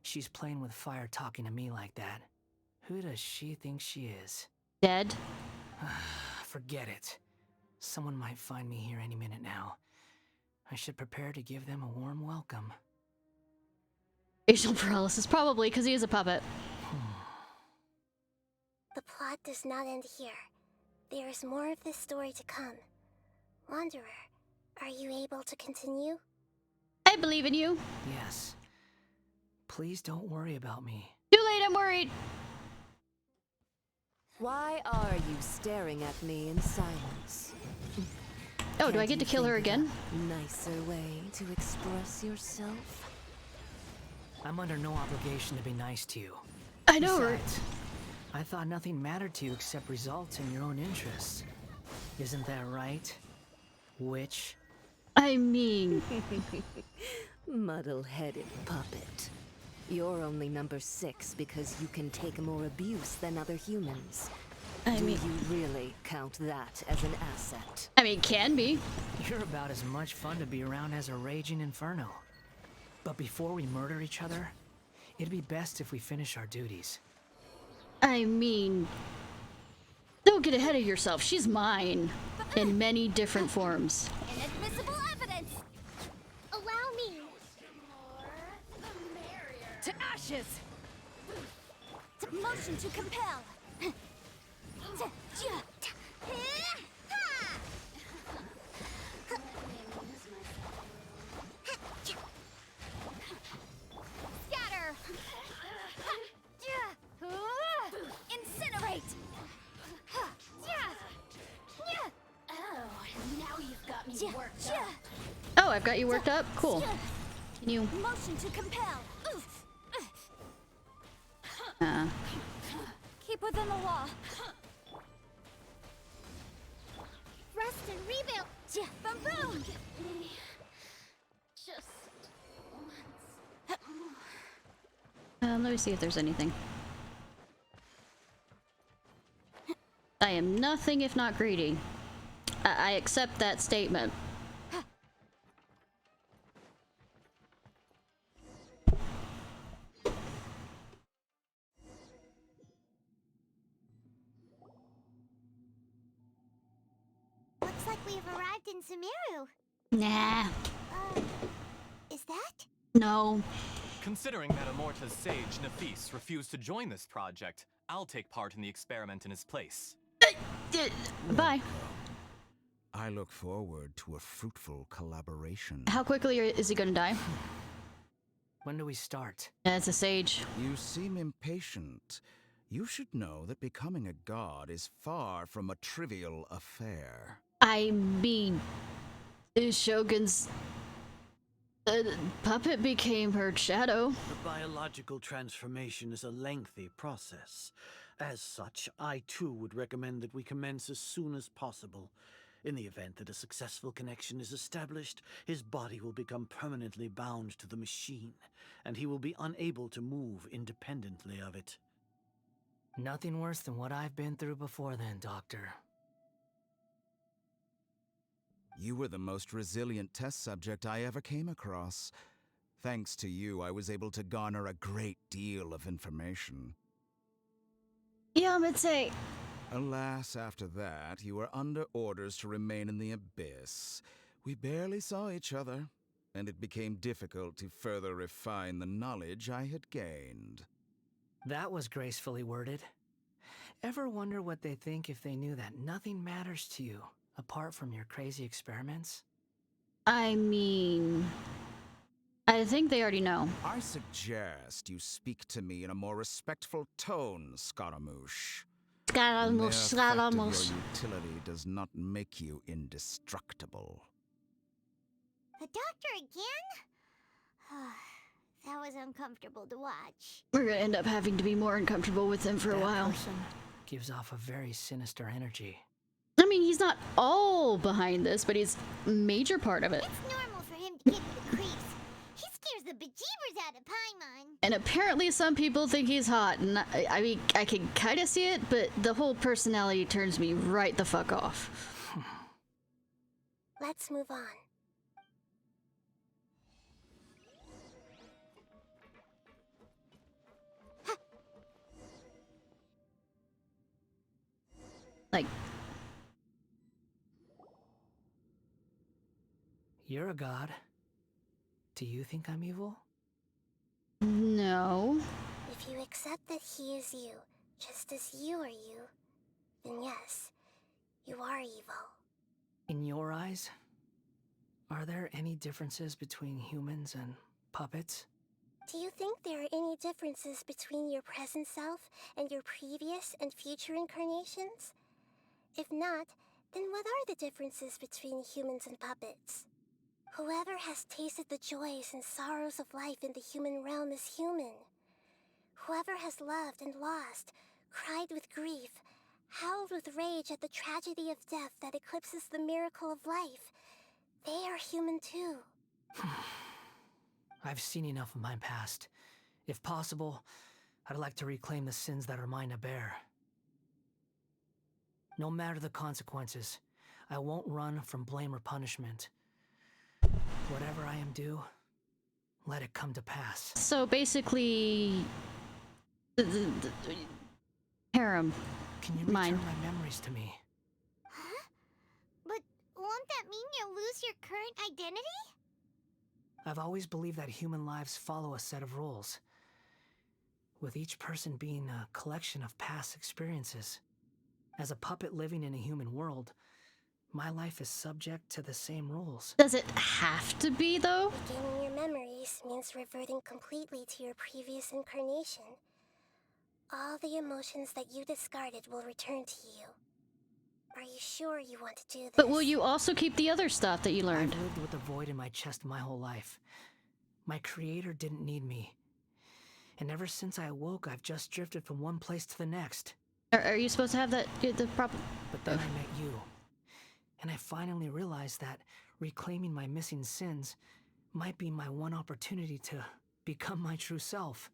She's playing with fire talking to me like that. Who does she think she is? Dead? Forget it. Someone might find me here any minute now. I should prepare to give them a warm welcome. Facial paralysis, probably, because he is a puppet. The plot does not end here. There is more of this story to come. Wanderer, are you able to continue? I believe in you. Yes. Please don't worry about me. Too late, I'm worried. Why are you staring at me in silence? Oh, do I get to kill her again? Nicer way to express yourself? I'm under no obligation to be nice to you. I know, right? Besides, I thought nothing mattered to you except results and your own interests. Isn't that right, witch? I mean... Muddle-headed puppet. You're only number 6 because you can take more abuse than other humans. Do you really count that as an asset? I mean, can be. You're about as much fun to be around as a raging inferno. But before we murder each other, it'd be best if we finish our duties. I mean... Don't get ahead of yourself. She's mine. In many different forms. Inadmissible evidence! Allow me! To ashes! To motion to compel! Scatter! Incinerate! Oh, now you've got me worked up. Oh, I've got you worked up? Cool. Can you... Motion to compel! Keep within the law. Rest and rebuild. Boom! Just let me see if there's anything. I am nothing if not greedy. I accept that statement. Looks like we've arrived in Sumeru. Nah. Is that? No. Considering that Amorta's sage, Nafis, refused to join this project, I'll take part in the experiment in his place. Bye. I look forward to a fruitful collaboration. How quickly is he gonna die? When do we start? It's a sage. You seem impatient. You should know that becoming a god is far from a trivial affair. I mean... Shogun's... Puppet became her shadow. The biological transformation is a lengthy process. As such, I too would recommend that we commence as soon as possible. In the event that a successful connection is established, his body will become permanently bound to the machine, and he will be unable to move independently of it. Nothing worse than what I've been through before then, Doctor. You were the most resilient test subject I ever came across. Thanks to you, I was able to garner a great deal of information. Yeah, I'm gonna say. Alas, after that, you were under orders to remain in the Abyss. We barely saw each other, and it became difficult to further refine the knowledge I had gained. That was gracefully worded. Ever wonder what they think if they knew that nothing matters to you, apart from your crazy experiments? I mean, I think they already know. I suggest you speak to me in a more respectful tone, Scaramouche. Scaramouche, The mere fact of Scaramouche. your utility does not make you indestructible. The doctor again? That was uncomfortable to watch. We're gonna end up having to be more uncomfortable with him for a while. That person gives off a very sinister energy. I mean, he's not all behind this, but he's a major part of it. It's normal for him to give you the creeps. He scares the bejeebers out of Paimon. And apparently some people think he's hot, and I mean, I can kind of see it, but the whole personality turns me right the fuck off. Let's move on. Like, You're a god. Do you think I'm evil? no. If you accept that he is you, just as you are you, then yes, you are evil. In your eyes, are there any differences between humans and puppets? Do you think there are any differences between your present self and your previous and future incarnations? If not, then what are the differences between humans and puppets? Whoever has tasted the joys and sorrows of life in the human realm is human. Whoever has loved and lost, cried with grief, howled with rage at the tragedy of death that eclipses the miracle of life, they are human too. I've seen enough of my past. If possible, I'd like to reclaim the sins that are mine to bear. No matter the consequences, I won't run from blame or punishment. Whatever I am due, let it come to pass. So basically, harem. Can you return Mine. my memories to me? Huh? But won't that mean you'll lose your current identity? I've always believed that human lives follow a set of rules, with each person being a collection of past experiences. As a puppet living in a human world, my life is subject to the same rules. Does it have to be, though? Regaining your memories means reverting completely to your previous incarnation. All the emotions that you discarded will return to you. Are you sure you want to do this? But will you also keep the other stuff that you learned? I've lived with a void in my chest my whole life. My creator didn't need me. And ever since I awoke, I've just drifted from one place to the next. Are you supposed to have that, the problem? But then I met you. And I finally realized that reclaiming my missing sins might be my one opportunity to become my true self.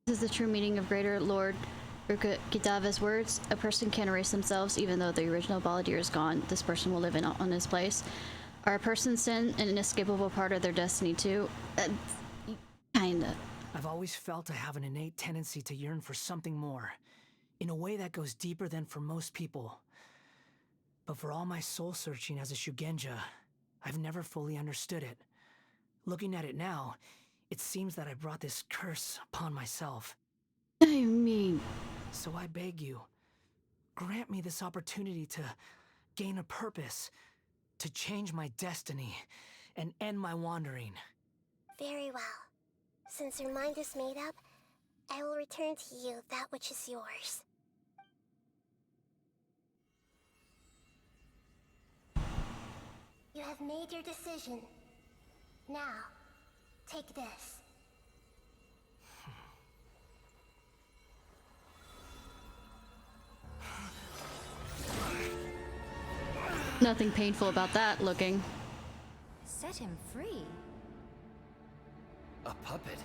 This is the true meaning of Greater Lord Rukkhadava's words. A person can erase themselves even though the original Balladeer is gone. This person will live on his place. Are a person's sin an inescapable part of their destiny too? Kinda. I've always felt I have an innate tendency to yearn for something more, in a way that goes deeper than for most people. But for all my soul-searching as a Shugenja, I've never fully understood it. Looking at it now, it seems that I brought this curse upon myself. I mean... So I beg you, grant me this opportunity to gain a purpose, to change my destiny, and end my wandering. Very well. Since your mind is made up, I will return to you that which is yours. You have have made your decision. Now, take this. Nothing painful about that looking. Set him free. A puppet?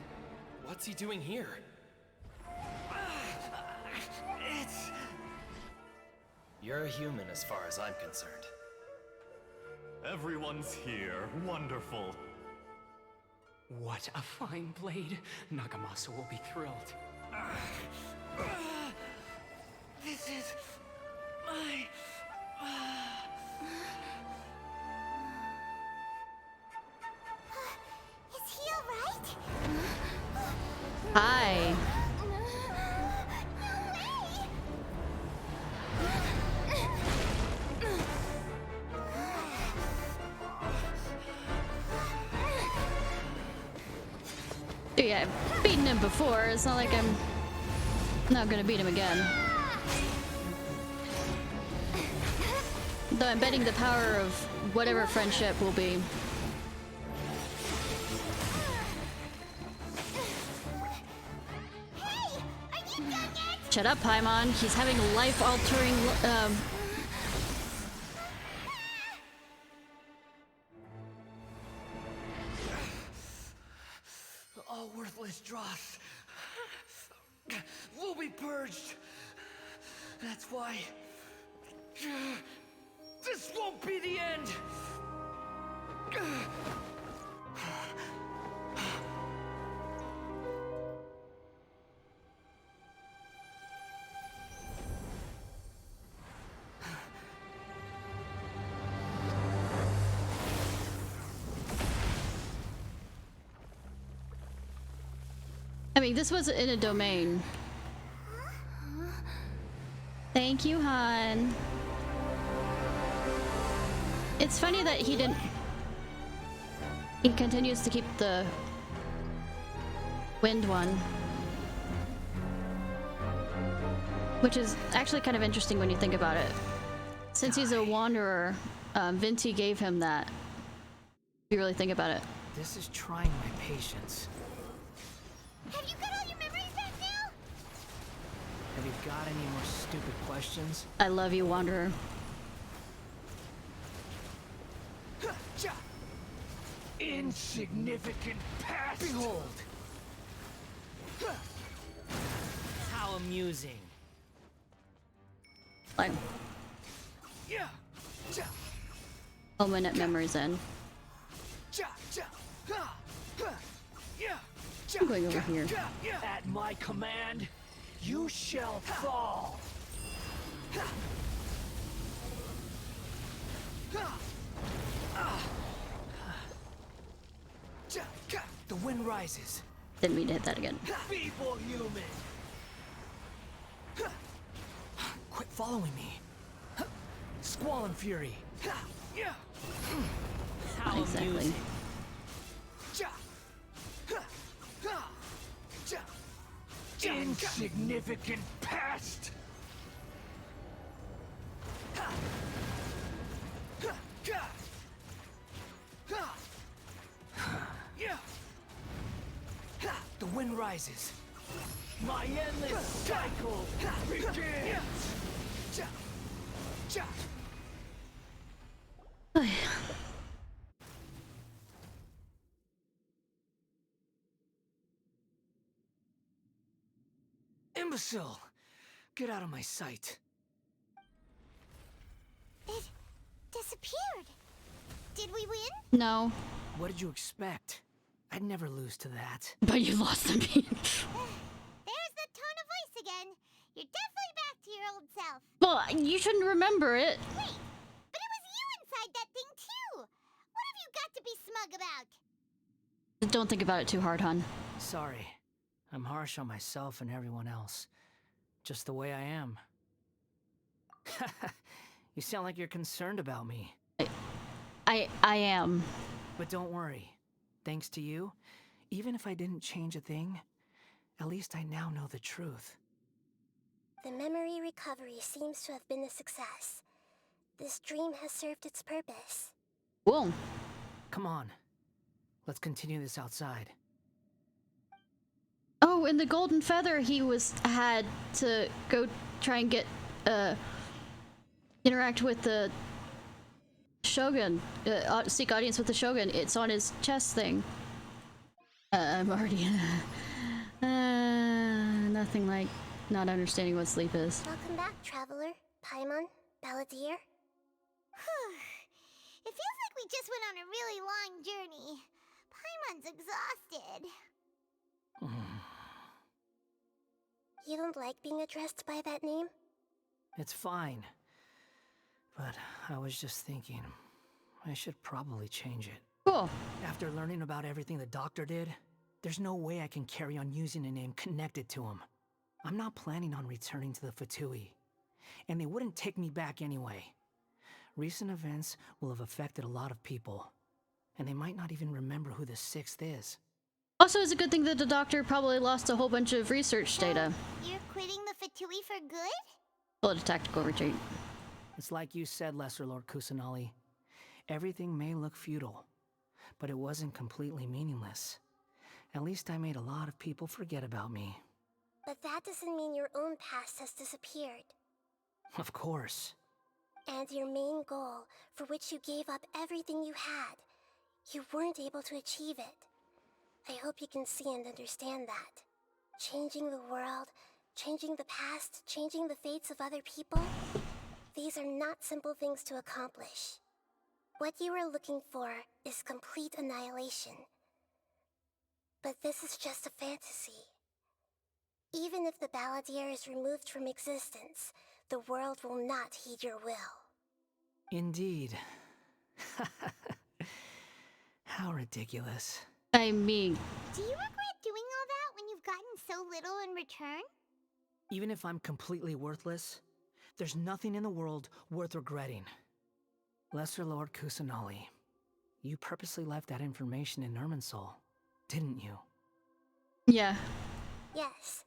What's he doing here? You're a human as far as I'm concerned. Everyone's here. Wonderful. What a fine blade. Nagamasa will be thrilled. This is my... Is he alright? Hi. Yeah, I've beaten him before. It's not like I'm not gonna beat him again. Though I'm betting the power of whatever friendship will be. Shut up, Paimon. He's having life-altering, All worthless dross will be purged. That's why this won't be the end. I mean, this was in a domain. Thank you, Han. It's funny that he didn't... He continues to keep the wind one. Which is actually kind of interesting when you think about it. Since he's a wanderer, Vinti gave him that. If you really think about it. This is trying my patience. Have you got all your memories back now? Have you got any more stupid questions? I love you, wanderer. Insignificant past! Behold! How amusing. Like, I'll win at memories in. I'm going over here. At my command, you shall fall. The wind rises. Didn't mean to hit that again. Feeble human. Quit following me. Squall and fury. How Exactly. amusing. Insignificant past. The wind rises. My endless cycle begins. Imbecile! Get out of my sight. It disappeared. Did we win? No. What did you expect? I'd never lose to that. But you lost to me. There's the tone of voice again. You're definitely back to your old self. Well, you shouldn't remember it. Wait, but it was you inside that thing too. What have you got to be smug about? Don't think about it too hard, hon. Sorry. I'm harsh on myself and everyone else. Just the way I am. You sound like you're concerned about me. I am. But don't worry. Thanks to you, even if I didn't change a thing, at least I now know the truth. The memory recovery seems to have been a success. This dream has served its purpose. Cool. Come on. Let's continue this outside. Oh, in the Golden Feather, he had to go try and get interact with the Shogun, seek audience with the Shogun. It's on his chest thing. I'm already nothing like not understanding what sleep is. Welcome back, Traveler, Paimon, Balladeer. It feels like we just went on a really long journey. Paimon's exhausted. You don't like being addressed by that name? It's fine. But I was just thinking, I should probably change it. Cool. After learning about everything the doctor did, there's no way I can carry on using a name connected to him. I'm not planning on returning to the Fatui, and they wouldn't take me back anyway. Recent events will have affected a lot of people, and they might not even remember who the Sixth is. Also, it's a good thing that the doctor probably lost a whole bunch of research data. You're quitting the Fatui for good? Call it a tactical retreat. It's like you said, Lesser Lord Kusanali. Everything may look futile, but it wasn't completely meaningless. At least I made a lot of people forget about me. But that doesn't mean your own past has disappeared. Of course. And your main goal, for which you gave up everything you had, you weren't able to achieve it. I hope you can see and understand that. Changing the world, changing the past, changing the fates of other people, these are not simple things to accomplish. What you are looking for is complete annihilation. But this is just a fantasy. Even if the Balladeer is removed from existence, the world will not heed your will. Indeed. How ridiculous. I mean... Do you regret doing all that when you've gotten so little in return? Even if I'm completely worthless, there's nothing in the world worth regretting. Lesser Lord Kusanali, you purposely left that information in Irminsul, didn't you? Yeah. Yes,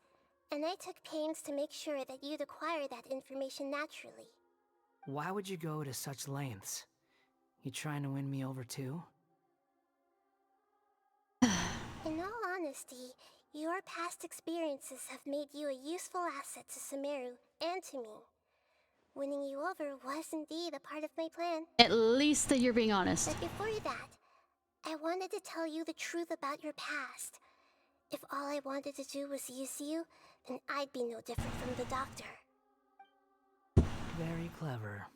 and I took pains to make sure that you'd acquire that information naturally. Why would you go to such lengths? You trying to win me over too? In all honesty, your past experiences have made you a useful asset to Sumeru and to me. Winning you over was indeed a part of my plan. At least that you're being honest. But before that, I wanted to tell you the truth about your past. If all I wanted to do was use you, then I'd be no different from the doctor. Very clever.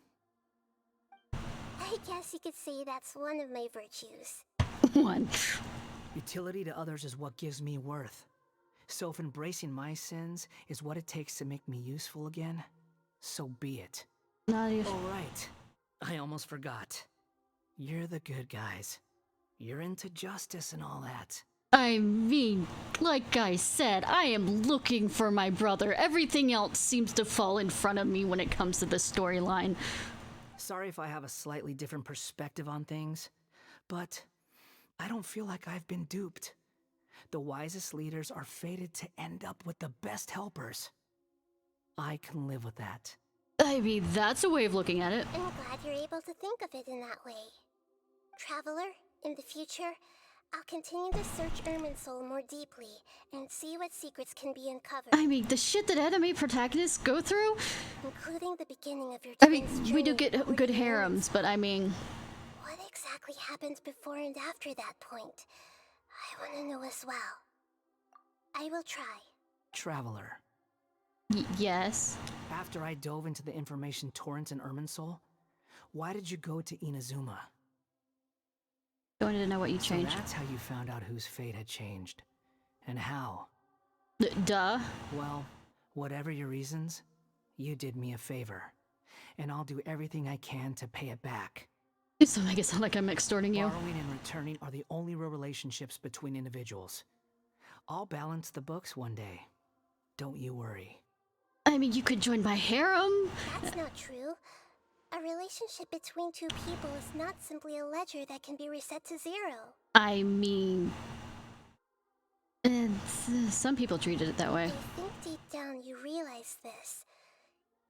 I guess you could say that's one of my virtues. One. Utility to others is what gives me worth. So if embracing my sins is what it takes to make me useful again, so be it. Not even... Oh, right. I almost forgot. You're the good guys. You're into justice and all that. I mean, like I said, I am looking for my brother. Everything else seems to fall in front of me when it comes to the storyline. Sorry if I have a slightly different perspective on things, but I don't feel like I've been duped. The wisest leaders are fated to end up with the best helpers. I can live with that. I mean, that's a way of looking at it. I'm glad you're able to think of it in that way. Traveler, in the future, I'll continue to search Irminsul more deeply and see what secrets can be uncovered. I mean, the shit that anime protagonists go through? Including the beginning of your I mean, twins' we do journey get good harems, but I mean... What exactly happened before and after that point? I want to know as well. I will try. Traveler. Yes? After I dove into the information torrent in Irminsul, why did you go to Inazuma? I wanted to know what you changed. So that's how you found out whose fate had changed. And how. Duh. Well, whatever your reasons, you did me a favor. And I'll do everything I can to pay it back. So make it sound like I'm extorting you. Borrowing and returning are the only real relationships between individuals. I'll balance the books one day. Don't you worry. I mean, you could join my harem. That's not true. A relationship between two people is not simply a ledger that can be reset to zero. I mean... some people treated it that way. I think deep down you realize this.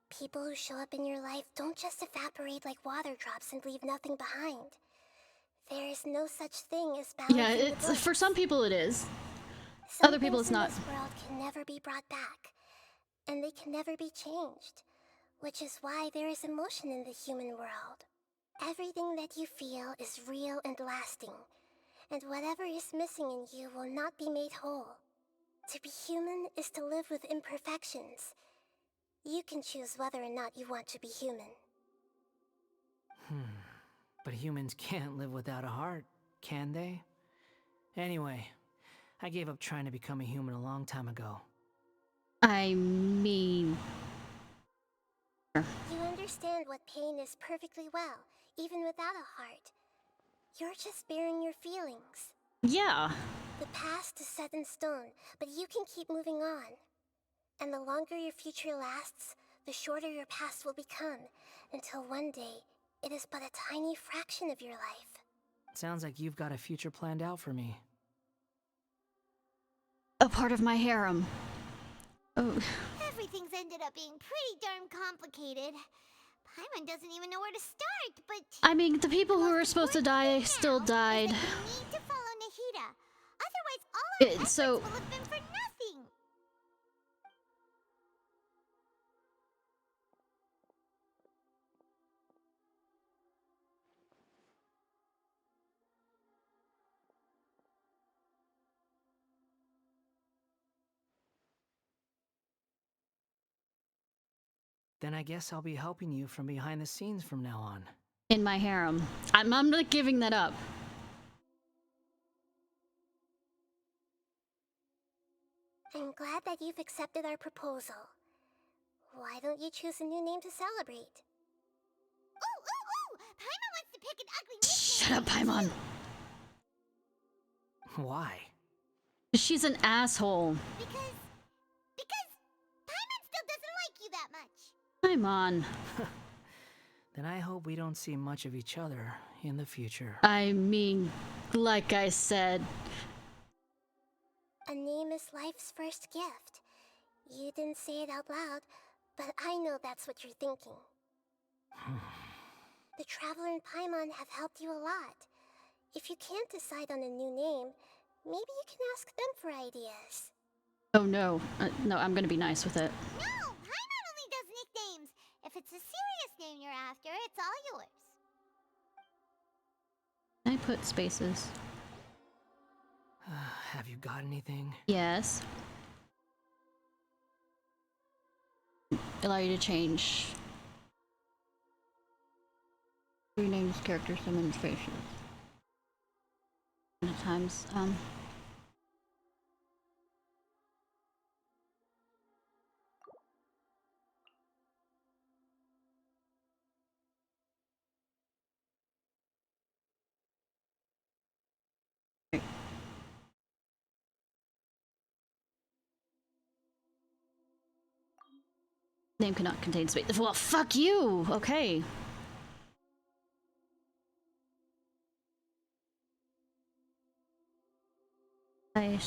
People who show up in your life don't just evaporate like water drops and leave nothing behind. There is no such thing as balance. Yeah, in the it's books. for some people it is. Some Other people things it's not. in this world can never be brought back, and they can never be changed, which is why there is emotion in the human world. Everything that you feel is real and lasting, and whatever is missing in you will not be made whole. To be human is to live with imperfections. You can choose whether or not you want to be human. But humans can't live without a heart, can they? Anyway, I gave up trying to become a human a long time ago. I mean... You understand what pain is perfectly well, even without a heart. You're just bearing your feelings. Yeah. The past is set in stone, but you can keep moving on. And the longer your future lasts, the shorter your past will become, until one day, it is but a tiny fraction of your life. Sounds like you've got a future planned out for me. A part of my harem. Oh. Everything's ended up being pretty darn complicated. Paimon doesn't even know where to start, but... I mean, the people who were supposed to die still died. You need to follow Nahida. Otherwise, all our efforts will have been for nothing. Then I guess I'll be helping you from behind the scenes from now on. In my harem. I'm not giving that up. I'm glad that you've accepted our proposal. Why don't you choose a new name to celebrate? Ooh! Paimon wants to pick an ugly nickname. Shut up, Paimon. Why? She's an asshole. Because Paimon still doesn't like you that much. Paimon. Then I hope we don't see much of each other in the future. I mean, like I said... A name is life's first gift. You didn't say it out loud, but I know that's what you're thinking. The Traveler and Paimon have helped you a lot. If you can't decide on a new name, maybe you can ask them for ideas. Oh no. No, I'm gonna be nice with it. No! Paimon only does nicknames. If it's a serious name you're after, it's all yours. I put spaces. Have you got anything? Yes. Allow you to change. Renames characters, summons faces. Times, name cannot contain space. Well, fuck you! Okay. Make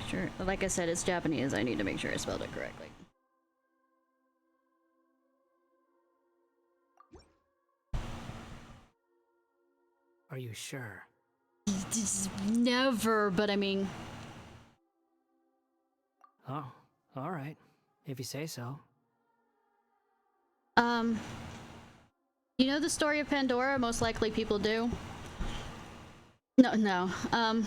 sure, like I said, it's Japanese. I need to make sure I spelled it correctly. Are you sure? Never, but I mean... Oh, alright. If you say so. You know the story of Pandora? Most likely people do. No. There.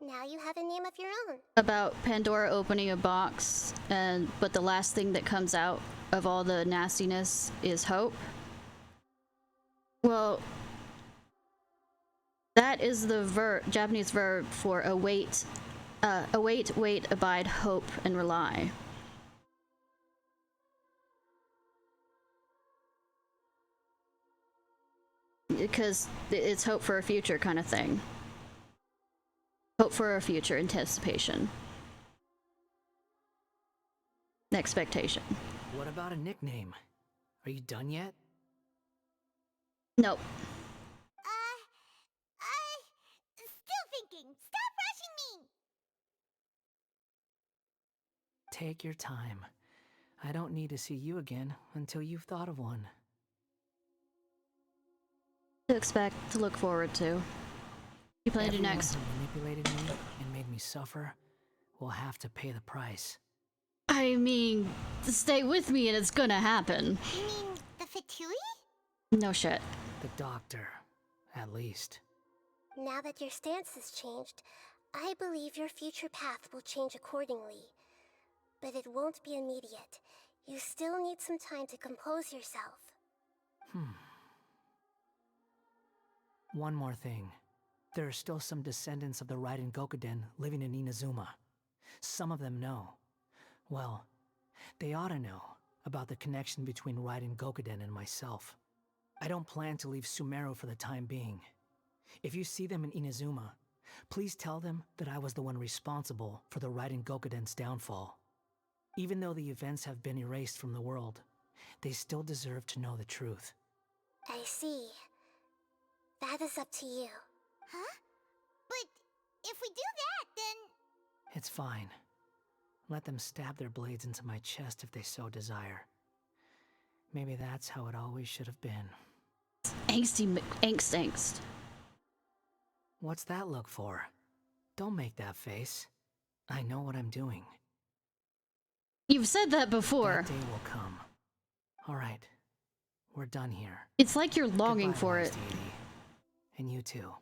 Now you have a name of your own. About Pandora opening a box, but the last thing that comes out of all the nastiness is hope. Well, that is the Japanese verb for await, wait, abide, hope, and rely. Because it's hope for a future kind of thing. Hope for a future, anticipation. Expectation. What about a nickname? Are you done yet? Nope. Still thinking. Stop rushing me! Take your time. I don't need to see you again until you've thought of one. To expect, to look forward to. You plan to do next? Everyone who manipulated me and made me suffer will have to pay the price. I mean, stay with me and it's gonna happen. You mean the Fatui? No shit. The doctor, at least. Now that your stance has changed, I believe your future path will change accordingly. But it won't be immediate. You still need some time to compose yourself. One more thing. There are still some descendants of the Raiden Gokuden living in Inazuma. Some of them know. Well, they ought to know about the connection between Raiden Gokuden and myself. I don't plan to leave Sumeru for the time being. If you see them in Inazuma, please tell them that I was the one responsible for the Raiden Gokuden's downfall. Even though the events have been erased from the world, they still deserve to know the truth. I see. That is up to you. Huh? But if we do that, then... It's fine. Let them stab their blades into my chest if they so desire. Maybe that's how it always should have been. Angst. What's that look for? Don't make that face. I know what I'm doing. You've said that before. That day will come. Alright. We're done here. It's like you're longing Goodbye, for Wise it. Deity. And you too.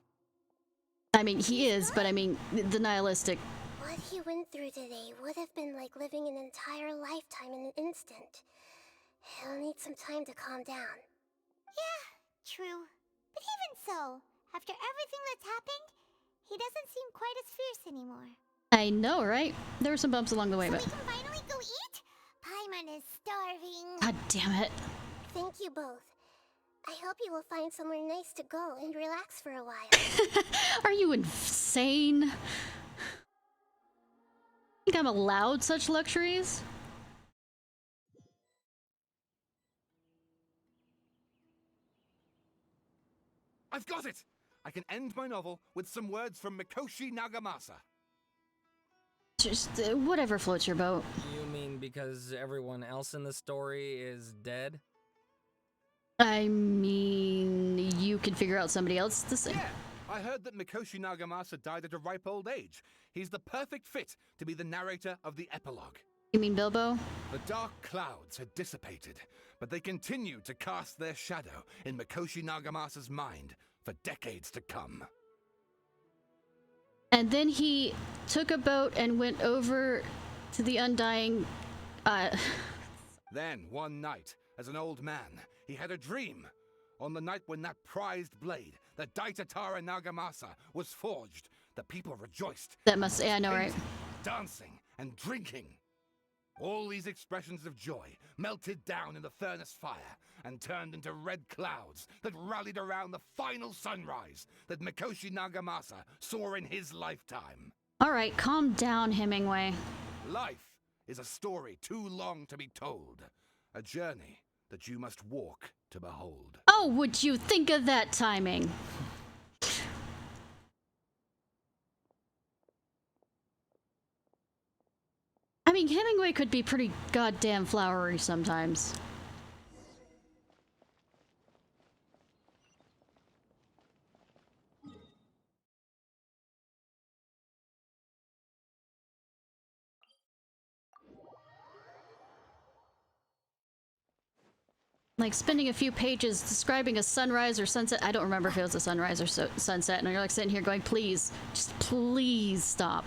I mean, he is, but I mean, the nihilistic. What he went through today would have been like living an entire lifetime in an instant. He'll need some time to calm down. Yeah, true. But even so, after everything that's happened, he doesn't seem quite as fierce anymore. I know, right? There were some bumps along the way, So but... we can finally go eat? Paimon is starving. God damn it. Thank you both. I hope you will find somewhere nice to go and relax for a while. Are you insane? Think I'm allowed such luxuries? I've got it! I can end my novel with some words from Mikoshi Nagamasa. Just whatever floats your boat. You mean because everyone else in the story is dead? I mean, you can figure out somebody else to say. Yeah! I heard that Mikoshi Nagamasa died at a ripe old age. He's the perfect fit to be the narrator of the epilogue. You mean Bilbo? The dark clouds had dissipated, but they continued to cast their shadow in Mikoshi Nagamasa's mind for decades to come. And then he took a boat and went over to the Undying... Then, one night, as an old man, he had a dream. On the night when that prized blade, the Daitatara Nagamasa, was forged, the people rejoiced. That must... Yeah, I know, right? Dancing and drinking. All these expressions of joy melted down in the furnace fire and turned into red clouds that rallied around the final sunrise that Mikoshi Nagamasa saw in his lifetime. Alright, calm down, Hemingway. Life is a story too long to be told. A journey that you must walk to behold. Oh, would you think of that timing? I mean, Hemingway could be pretty goddamn flowery sometimes. Like spending a few pages describing a sunrise or sunset. I don't remember if it was a sunrise or sunset. And you're like sitting here going, please, just please stop.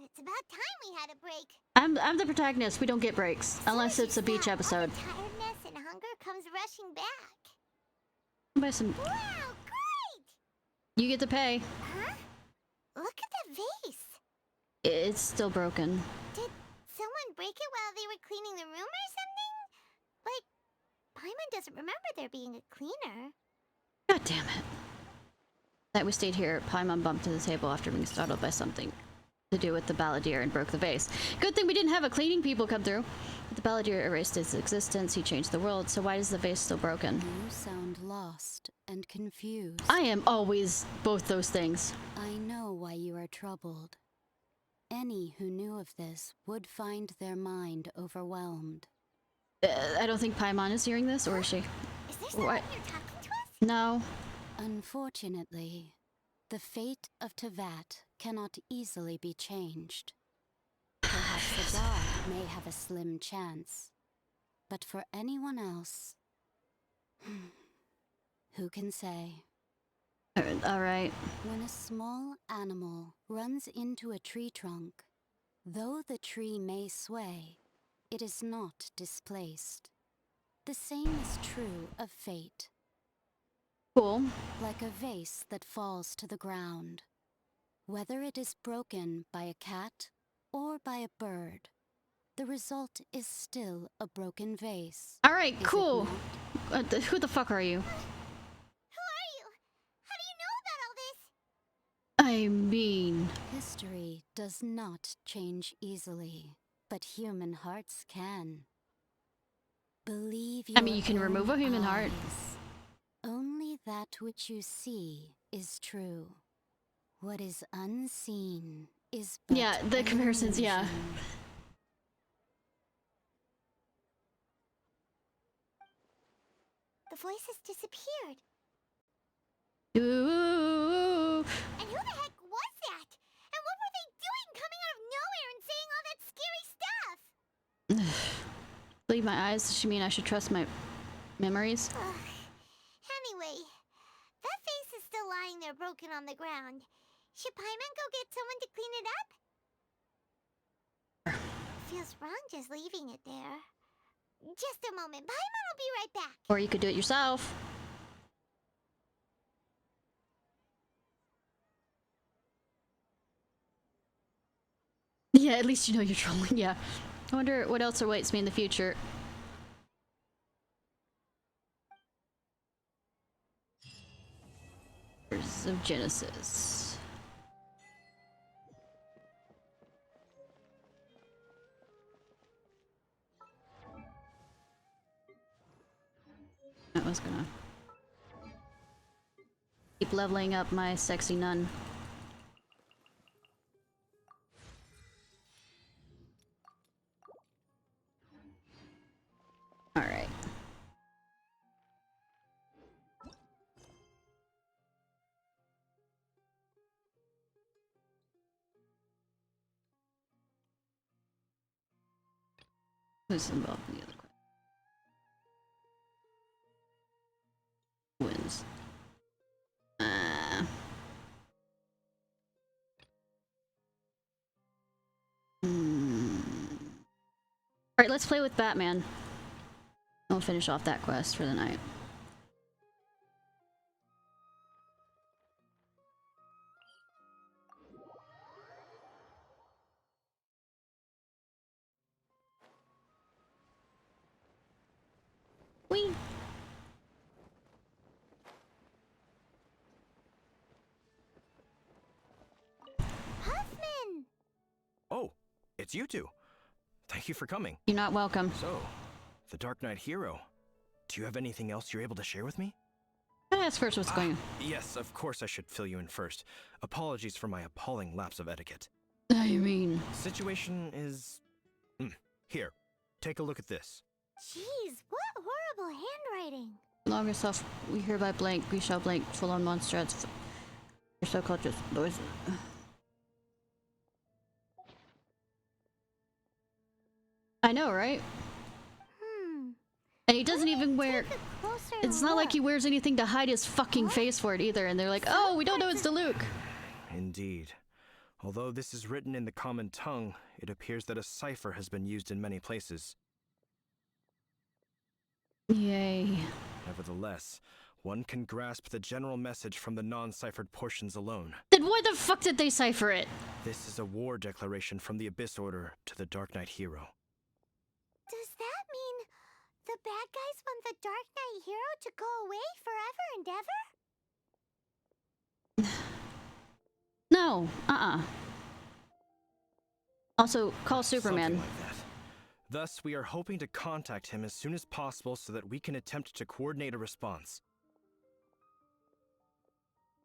It's about time we had a break. I'm the protagonist. We don't get breaks. Unless it's a beach episode. Tiredness and hunger comes rushing back. Buy some... Wow, great! You get to pay. Huh? Look at the vase. It's still broken. Did someone break it while they were cleaning the room or something? But Paimon doesn't remember there being a cleaner. God damn it. That we stayed here, Paimon bumped to the table after being startled by something. to do with the balladeer and broke the vase. Good thing we didn't have a cleaning people come through. The balladeer erased its existence. He changed the world. So why is the vase still broken? You sound lost and confused. I am always both those things. I know why you are troubled. Any who knew of this would find their mind overwhelmed. I don't think Paimon is hearing this, or is she? Is there someone What? here talking to us? No. Unfortunately, the fate of Teyvat cannot easily be changed. Perhaps the god may have a slim chance, but for anyone else, who can say? All right. When a small animal runs into a tree trunk, though the tree may sway, it is not displaced. The same is true of fate. Cool. Like a vase that falls to the ground. Whether it is broken by a cat or by a bird, the result is still a broken vase. All right, cool. Who the fuck are you? Who are you? How do you know about all this? I mean... History does not change easily, but human hearts can. Believe your I mean, you can remove a human heart. Only that which you see is true. What is unseen is but Yeah, the comparisons, yeah. The voice has disappeared. Ooh. And who the heck was that? And what were they doing coming out of nowhere and saying all that scary stuff? Believe my eyes? Does she mean I should trust my memories? Anyway, that face is still lying there broken on the ground. Should Paimon go get someone to clean it up? Feels wrong just leaving it there. Just a moment. Paimon will be right back. Or you could do it yourself. Yeah, at least you know you're trolling, yeah. I wonder what else awaits me in the future. Of Genesis. I was gonna keep leveling up my sexy nun. All right. Who's involved in the other quest? Wins. Alright, let's play with Batman. I'll finish off that quest for the night. Whee! Huffman! Oh, it's you two. Thank you for coming. You're not welcome. So, the Dark Knight hero. Do you have anything else you're able to share with me? Can I ask first what's going on? Yes, of course I should fill you in first. Apologies for my appalling lapse of etiquette. I mean... Situation is... Here, take a look at this. Jeez, what horrible handwriting. Longer stuff, we hereby blank, we shall blank, full on monstrats. Your so-called just noises. I know, right? And he doesn't even wear... It's not like he wears anything to hide his fucking face for it either, and they're like, oh, we don't know it's Diluc. Indeed. Although this is written in the common tongue, it appears that a cipher has been used in many places. Yay. Nevertheless, one can grasp the general message from the non-ciphered portions alone. Then why the fuck did they cipher it? This is a war declaration from the Abyss Order to the Dark Knight hero. Does that mean the bad guys want the Dark Knight hero to go away forever and ever? No, Also, call Superman. Something like that. Thus, we are hoping to contact him as soon as possible so that we can attempt to coordinate a response.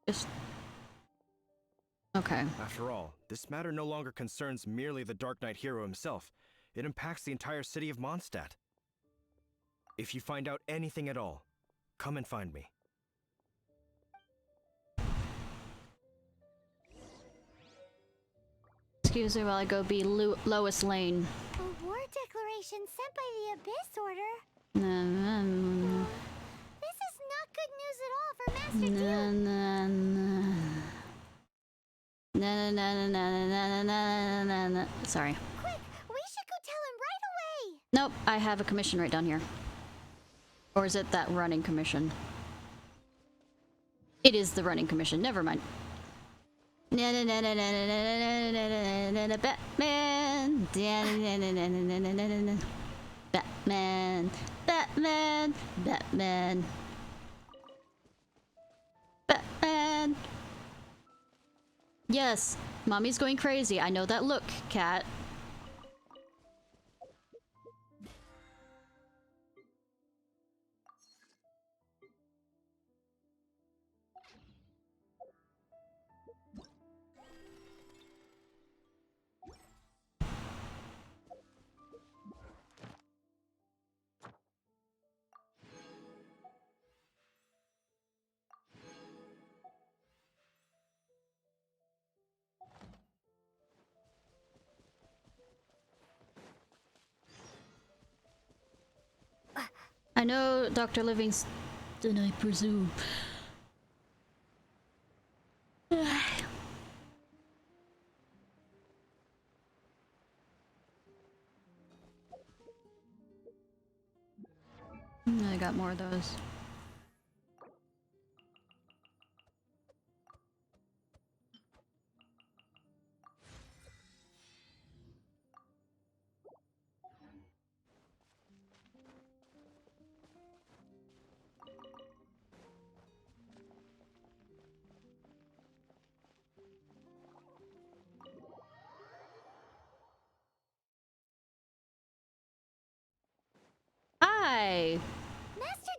Just... Okay. After all, this matter no longer concerns merely the Dark Knight hero himself. It impacts the entire city of Mondstadt. If you find out anything at all, come and find me. Excuse me while I go be Lois Lane. A war declaration sent by the Abyss Order? No. This is not good news at all for Master Diluc. No. Sorry. Quick, we should go tell him right away. Nope, I have a commission right down here. Or is it that running commission? It is the running commission. Never mind. Batman. Batman. Batman. Batman. Batman. Yes, mommy's going crazy. I know that look, cat. I know Dr. Livingston, I presume. I got more of those. Hi, Master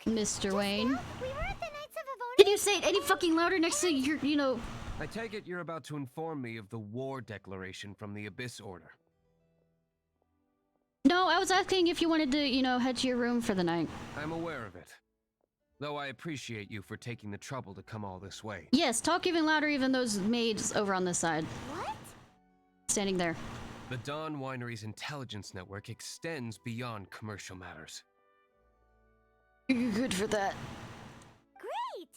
Diluc! Mr. Wayne. Now, we were at the Knights of Avonia. Can you say it any fucking louder next to your, you know... I take it you're about to inform me of the war declaration from the Abyss Order. No, I was asking if you wanted to, you know, head to your room for the night. I'm aware of it. Though I appreciate you for taking the trouble to come all this way. Yes, talk even louder, even those maids over on this side. What? Standing there. The Dawn Winery's intelligence network extends beyond commercial matters. You're good for that. Great!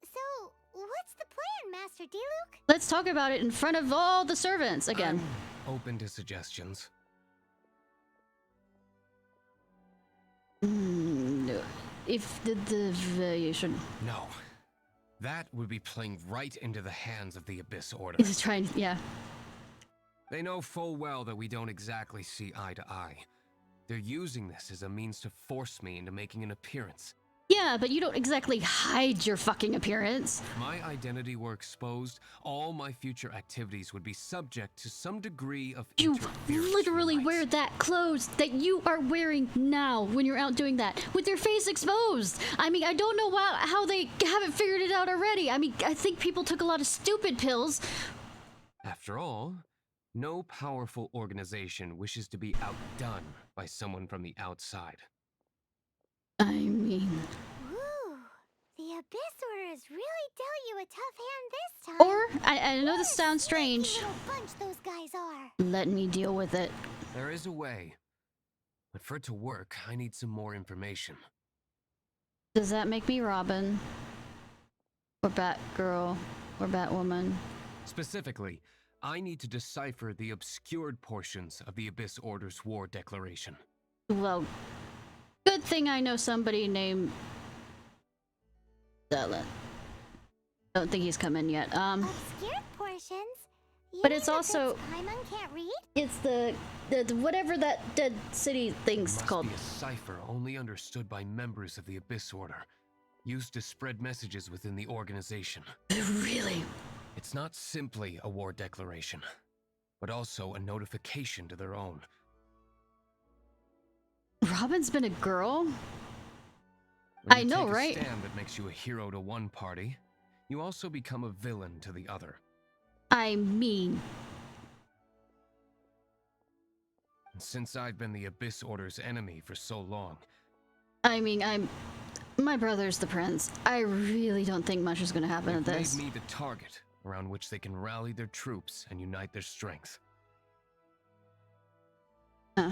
So, what's the plan, Master Diluc? Let's talk about it in front of all the servants again. I'm open to suggestions. No. If you should... No. That would be playing right into the hands of the Abyss Order. He's trying, yeah. They know full well that we don't exactly see eye to eye. They're using this as a means to force me into making an appearance. Yeah, but you don't exactly hide your fucking appearance. If my identity were exposed, all my future activities would be subject to some degree of You interference. literally wear that clothes that you are wearing now when you're out doing that, with your face exposed. I mean, I don't know how they haven't figured it out already. I mean, I think people took a lot of stupid pills. After all, no powerful organization wishes to be outdone by someone from the outside. I mean... Ooh, the Abyss Order has really dealt you a tough hand this time. Or, I know this sounds strange. What a sneaky little bunch those guys are. Let me deal with it. There is a way. But for it to work, I need some more information. Does that make me Robin? Or Batgirl? Or Batwoman? Specifically, I need to decipher the obscured portions of the Abyss Order's war declaration. Well, good thing I know somebody named... Dylan. Don't think he's come in yet. Obscured portions? You But mean it's the also... bits Paimon can't read? It's the whatever that dead city thing's Must called. be a cipher only understood by members of the Abyss Order, used to spread messages within the organization. Really? It's not simply a war declaration, but also a notification to their own. Robin's been a girl? When I you know, take right? a stand that makes you a hero to one party, you also become a villain to the other. I mean... And since I've been the Abyss Order's enemy for so long... My brother's the prince. I really don't think much is gonna happen at this. They've made me the target, around which they can rally their troops and unite their strength. Wow.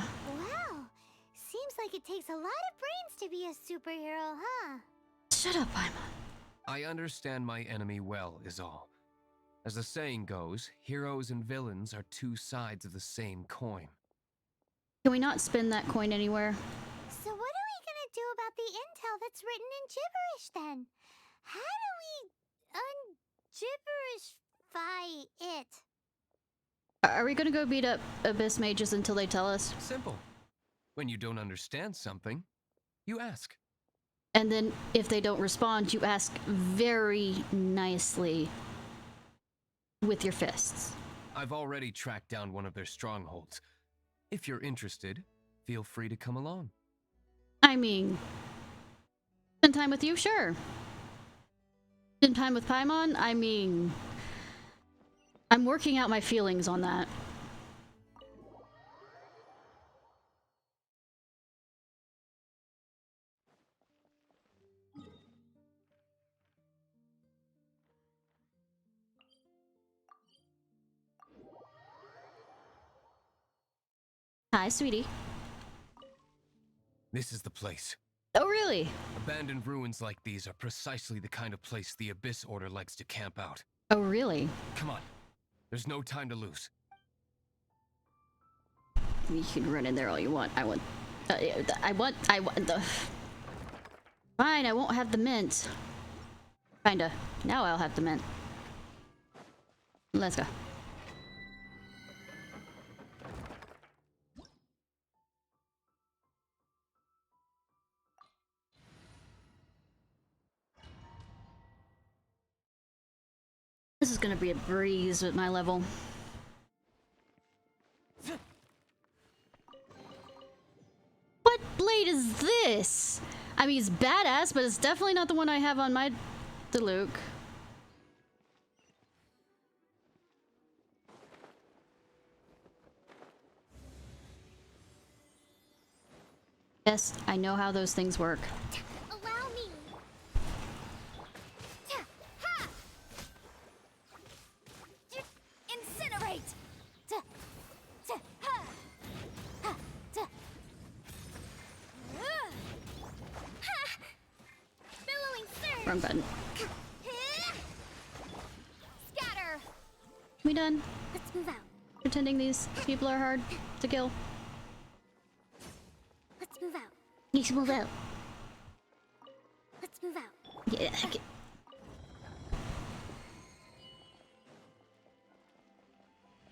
Seems like it takes a lot of brains to be a superhero, huh? Shut up, Paimon. I understand my enemy well, is all. As the saying goes, heroes and villains are two sides of the same coin. Can we not spin that coin anywhere? So what are we gonna do about the intel that's written in gibberish then? How do we un-gibberishify it? Are we gonna go beat up Abyss mages until they tell us? Simple. When you don't understand something, you ask. And then if they don't respond, you ask very nicely with your fists. I've already tracked down one of their strongholds. If you're interested, feel free to come along. I mean, spend time with you, sure. Spend time with Paimon, I mean, I'm working out my feelings on that. Hi, sweetie. This is the place. Oh, really? Abandoned ruins like these are precisely the kind of place the Abyss Order likes to camp out. Oh, really? Come on. There's no time to lose. You can run in there all you want. I want the... Fine, I won't have the mint. Kinda. Now I'll have the mint. Let's go. This is gonna be a breeze with my level. What blade is this? I mean, it's badass, but it's definitely not the one I have on my Diluc. Yes, I know how those things work. Allow me. Incinerate. Billowing surge. Wrong button. Scatter. We done? Let's move out. Pretending these people are hard to kill. Let's move out. Need to move out. Let's move out. Yeah.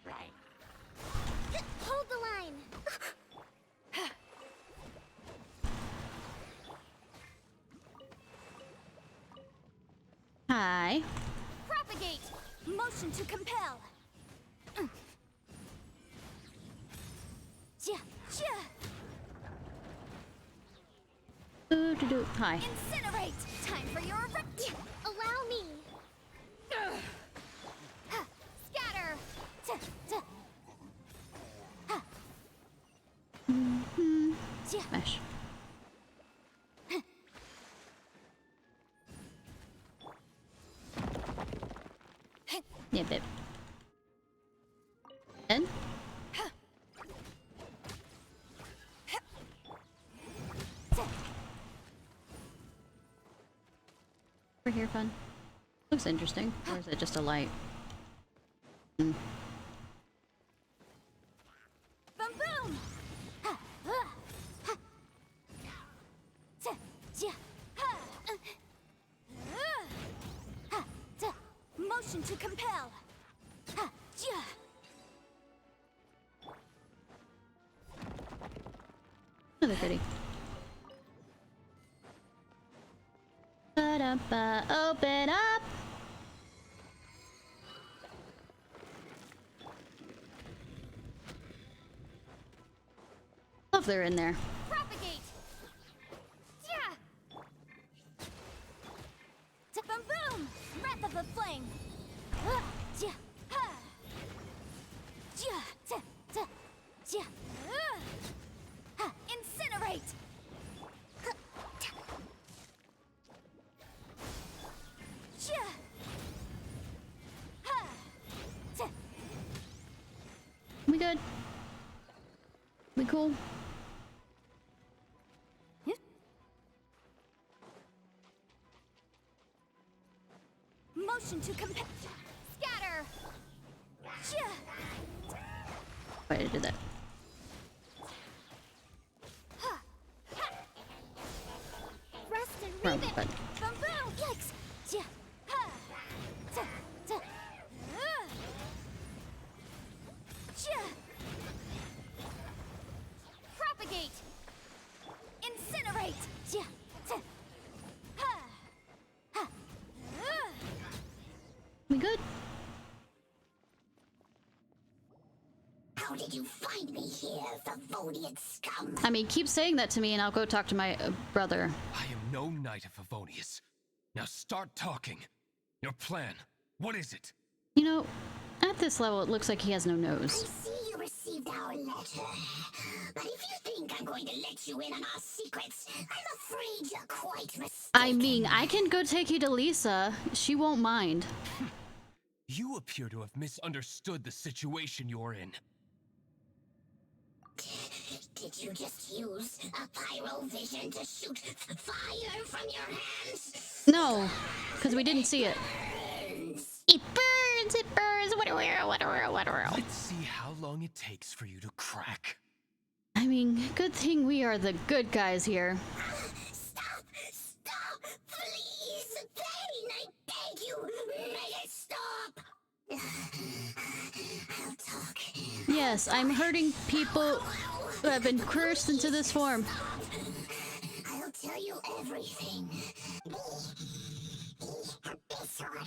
Right. Hold the line. Hi. Propagate. Motion to compel. Hi. Incinerate. Time for your allow me. Scatter. Smash. Yeah, babe. And? Over here, fun. Looks interesting. Or is it just a light? Boom boom. Motion to compel. Another goodie. Ba-da-ba, open up! Oh, they're in there. Propagate! Yeah! Boom boom! Wrath of the flame! Yeah! Ha! Yeah! Yeah! Ha! Incinerate! Yeah! Ha! We good? We cool? Motion to scatter! Yeah! Why did I do that? Rest and Wrong read it! button. Boom boom! Yikes! Yeah! Ha! Yeah! Propagate! Incinerate! Yeah! Ha! Ha! We good? How did you find me here, Favonian scum? I mean, keep saying that to me and I'll go talk to my brother. I am no knight of Favonius. Now start talking. Your plan. What is it? You know, at this level, it looks like he has no I nose. see you received our letter. But if you think I'm going to let you in on our secrets, I'm afraid you're quite mistaken. I mean, I can go take you to Lisa. She won't mind. You appear to have misunderstood the situation you're in. Did you just use a pyrovision to shoot fire from your hands? No, because we didn't see it. It burns, it burns. Whatever. Let's see how long it takes for you to crack. I mean, good thing we are the good guys here. Stop! Please! Pain, I beg you! Make it stop! I'll talk. Yes, I'm hurting people who have been cursed into this form. I'll tell you everything. Disorder.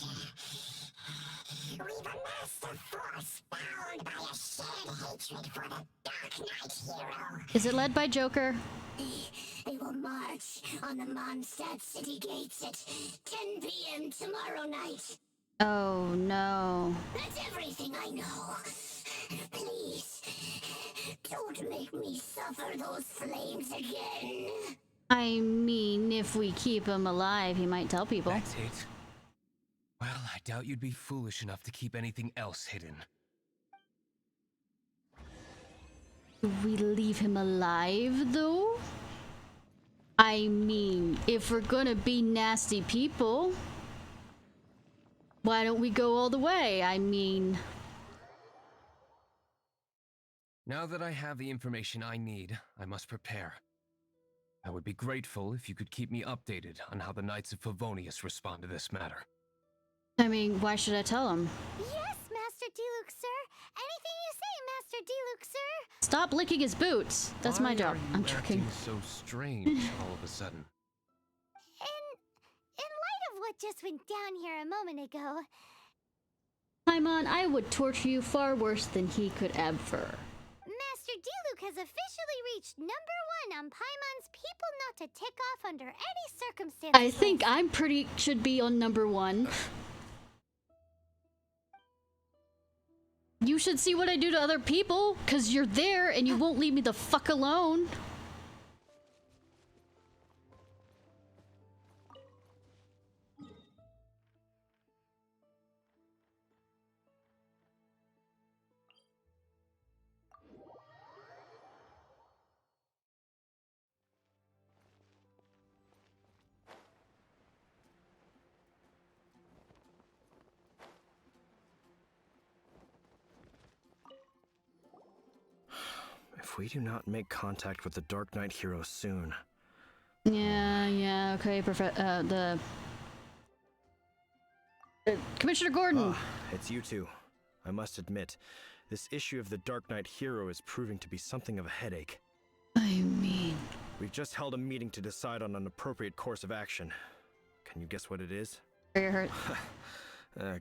We've amassed a force bound by a shared hatred for the Dark Knight hero. Is it led by Joker? They will march on the Mondstadt city gates at 10 p.m. tomorrow night. Oh no. That's everything I know. Please, don't make me suffer those flames again. I mean, if we keep him alive, he might tell people. That's it. Well, I doubt you'd be foolish enough to keep anything else hidden. Do we leave him alive, though? I mean, if we're gonna be nasty people, why don't we go all the way? I mean... Now that I have the information I need, I must prepare. I would be grateful if you could keep me updated on how the Knights of Favonius respond to this matter. I mean, why should I tell him? Yes, Master Diluc, sir. Anything you say, Master Diluc, sir. Stop licking his boots. That's my job. I'm joking. Acting so strange all of a sudden. In light of what just went down here a moment ago... Paimon, I would torture you far worse than he could ever. Master Diluc has officially reached #1 on Paimon's people not to tick off under any circumstances. I think I'm should be on #1. You should see what I do to other people, cause you're there and you won't leave me the fuck alone. If we do not make contact with the Dark Knight hero soon... Yeah, okay, Commissioner Gordon! It's you two. I must admit, this issue of the Dark Knight hero is proving to be something of a headache. I mean... We've just held a meeting to decide on an appropriate course of action. Can you guess what it is? Very hurt.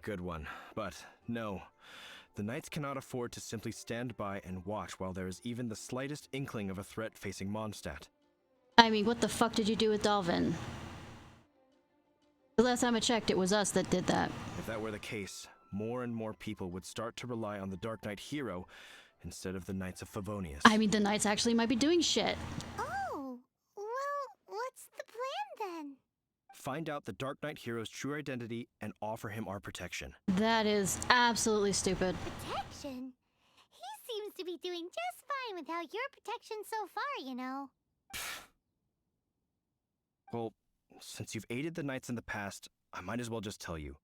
Good one. But, no. The Knights cannot afford to simply stand by and watch while there is even the slightest inkling of a threat facing Mondstadt. I mean, what the fuck did you do with Dalvin? The last time I checked, it was us that did that. If that were the case, more and more people would start to rely on the Dark Knight hero instead of the Knights of Favonius. I mean, the Knights actually might be doing shit. Oh, well, what's the plan then? Find out the Dark Knight hero's true identity and offer him our protection. That is absolutely stupid. Protection? He seems to be doing just fine without your protection so far, you know. Well, since you've aided the Knights in the past, I might as well just tell you.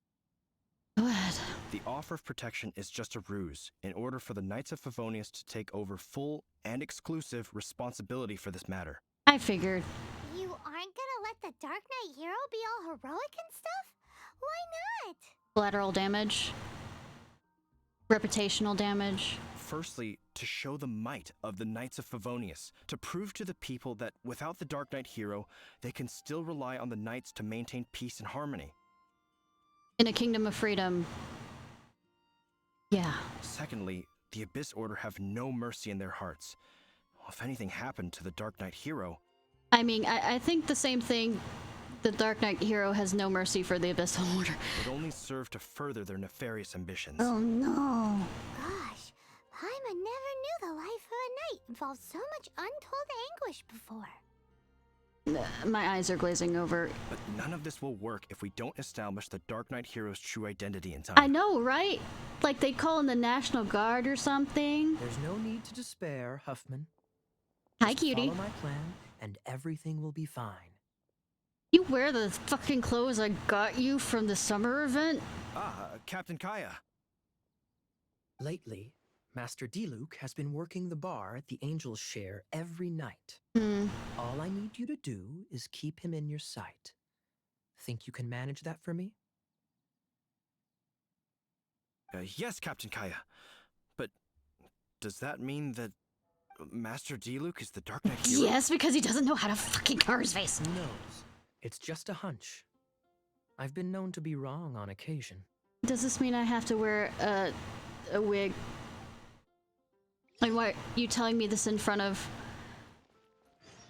Go ahead. The offer of protection is just a ruse in order for the Knights of Favonius to take over full and exclusive responsibility for this matter. I figured. You aren't gonna let the Dark Knight hero be all heroic and stuff? Why not? Collateral damage. Reputational damage. Firstly, to show the might of the Knights of Favonius, to prove to the people that without the Dark Knight hero, they can still rely on the Knights to maintain peace and harmony. In a kingdom of freedom. Yeah. Secondly, the Abyss Order have no mercy in their hearts. If anything happened to the Dark Knight hero... I mean, I think the same thing. The Dark Knight hero has no mercy for the Abyssal Order. Would only serve to further their nefarious ambitions. Oh no. Gosh, Paimon never knew the life of a knight involved so much untold anguish before. My eyes are glazing over. But none of this will work if we don't establish the Dark Knight hero's true identity in time. I know, right? Like they call in the National Guard or something. There's no need to despair, Huffman. Hi, Just cutie. follow my plan, and everything will be fine. You wear the fucking clothes I got you from the summer event? Captain Kaya. Lately, Master Diluc has been working the bar at the Angel's Share every night. All I need you to do is keep him in your sight. Think you can manage that for me? Yes, Captain Kaya. But does that mean that Master Diluc is the Dark Knight hero? Yes, because he doesn't know how to fucking cover his face. Who knows? It's just a hunch. I've been known to be wrong on occasion. Does this mean I have to wear a wig? Like, why are you telling me this in front of...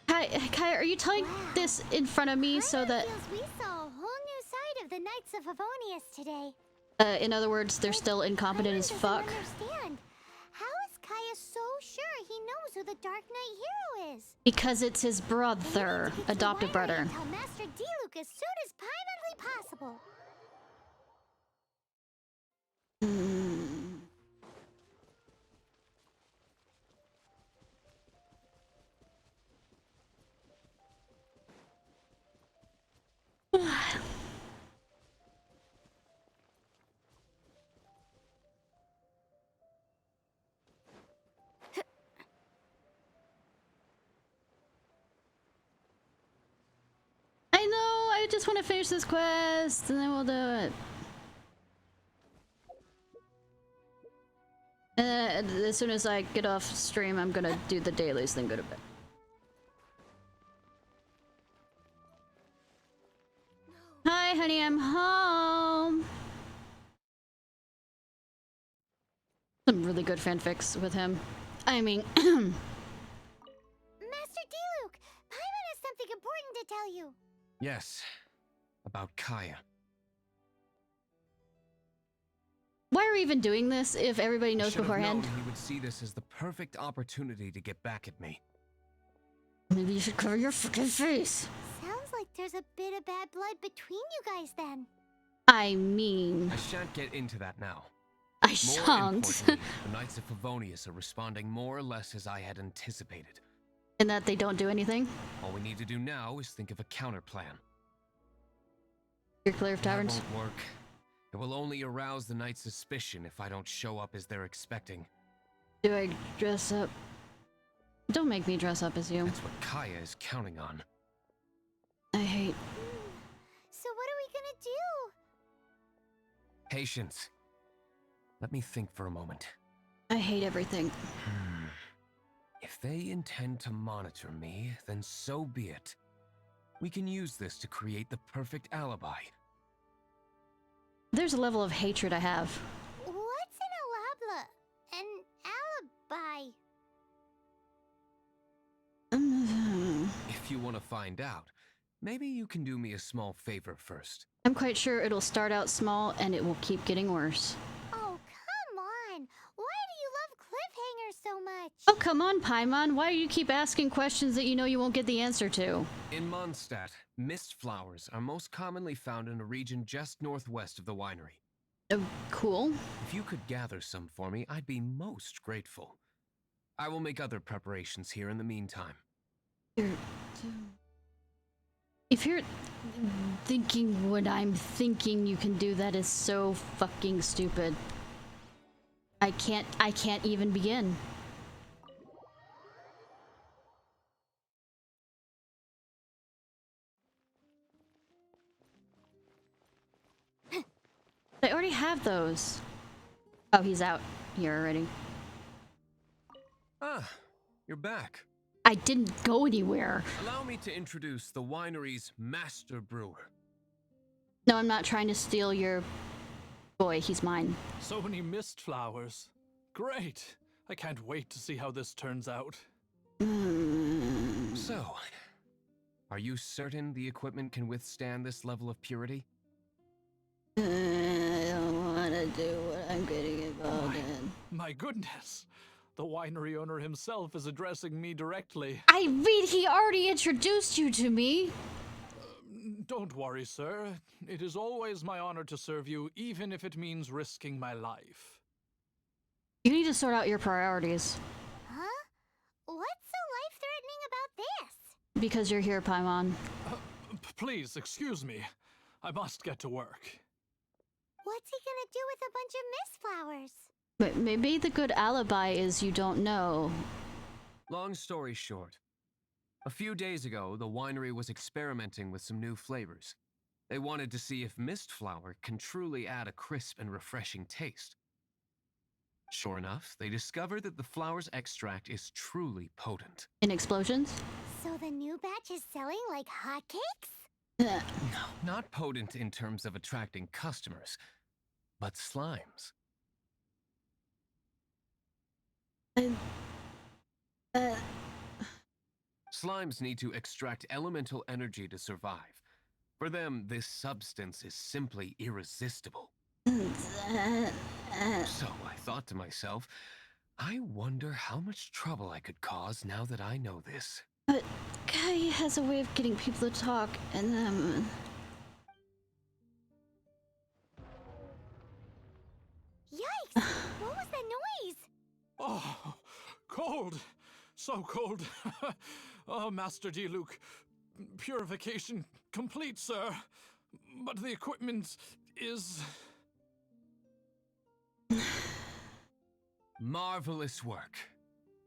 Kai, are you telling this in front of me so that... Feels we saw a whole new side of the Knights of Favonius today. in other words, they're still incompetent as fuck? Understand. How is Kaya so sure he knows who the Dark Knight hero is? Because it's his brother, adopted brother. Tell Master Diluc as soon as privately possible. I know, I just want to finish this quest and then we'll do it. As soon as I get off stream, I'm gonna do the dailies, then go to bed. Hi, honey, I'm home. Some really good fanfics with him. I mean, Master Diluc, Paimon has something important to tell you. Yes, about Kaya. why are we even doing this if everybody knows beforehand? Known he would see this as the perfect opportunity to get back at me. Maybe you should cover your fucking face. Sounds like there's a bit of bad blood between you guys then. I mean... I shan't get into that now. I More shan't. importantly, the Knights of Favonius are responding more or less as I had anticipated. In that they don't do anything? All we need to do now is think of a counter plan. You're clear of taverns? That won't work. It will only arouse the Knights' suspicion if I don't show up as they're expecting. Do I dress up? Don't make me dress up as you. That's what Kaya is counting on. I hate... So what are we gonna do? Patience. Let me think for a moment. I hate everything. If they intend to monitor me, then so be it. We can use this to create the perfect alibi. There's a level of hatred I have. What's an want to find out, maybe you can do me a small favor first. I'm quite sure it'll start out small and it will keep getting worse. Oh, come on! Why do you love cliffhangers so much? Oh, come on, Paimon. Why do you keep asking questions that you know you won't get the answer to? In Mondstadt, mist flowers are most commonly found in a region just northwest of the winery. Cool. If you could gather some for me, I'd be most grateful. I will make other preparations here in the meantime. If you're thinking what I'm thinking you can do, that is so fucking stupid. I can't even begin. I already have those. Oh, he's out here already. Ah, you're back. I didn't go anywhere. Allow me to introduce the winery's master brewer. No, I'm not trying to steal your boy. He's mine. So many mist flowers. Great. I can't wait to see how this turns out. So, are you certain the equipment can withstand this level of purity? I don't want to do what I'm getting involved in. My goodness. The winery owner himself is addressing me directly. I mean, he already introduced you to me. Don't worry, sir. It is always my honor to serve you, even if it means risking my life. You need to sort out your priorities. Huh? What's so life-threatening about this? Because you're here, Paimon. Please, excuse me. I must get to work. What's he gonna do with a bunch of mist flowers? But maybe the good alibi is you don't know. Long story short, a few days ago, the winery was experimenting with some new flavors. They wanted to see if mist flower can truly add a crisp and refreshing taste. Sure enough, they discovered that the flower's extract is truly potent. In explosions? So the new batch is selling like hotcakes? No, not potent in terms of attracting customers, but slimes. Slimes need to extract elemental energy to survive. For them, this substance is simply irresistible. So I thought to myself, I wonder how much trouble I could cause now that I know this. But Kai has a way of getting people to talk, and Yikes! What was that noise? Oh, cold. So cold. Oh, Master Diluc. Purification complete, sir. But the equipment is... Marvelous work.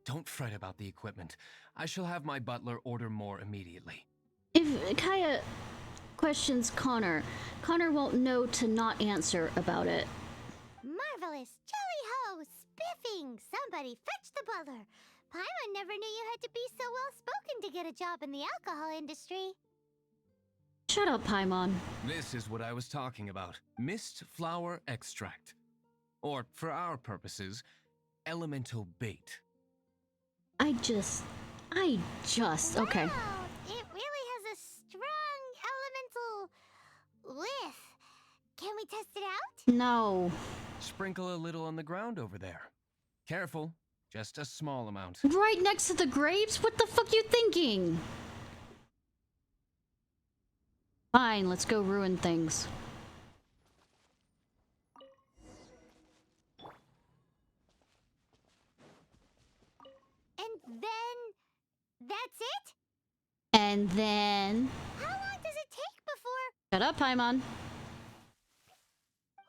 Don't fret about the equipment. I shall have my butler order more immediately. if Kaya questions Connor, Connor won't know to not answer about it. Marvelous! Jolly-ho! Spiffing! Somebody fetch the butler! Paimon never knew you had to be so well-spoken to get a job in the alcohol industry. Shut up, Paimon. This is what I was talking about. Mist flower extract. Or, for our purposes, elemental bait. I just... Okay. Wow, it really has a strong elemental whiff. Can we test it out? No. Sprinkle a little on the ground over there. Careful, just a small amount. Right next to the grapes? What the fuck you thinking? Fine, let's go ruin things. And then... that's it? And then... How long does it take before... Shut up, Paimon.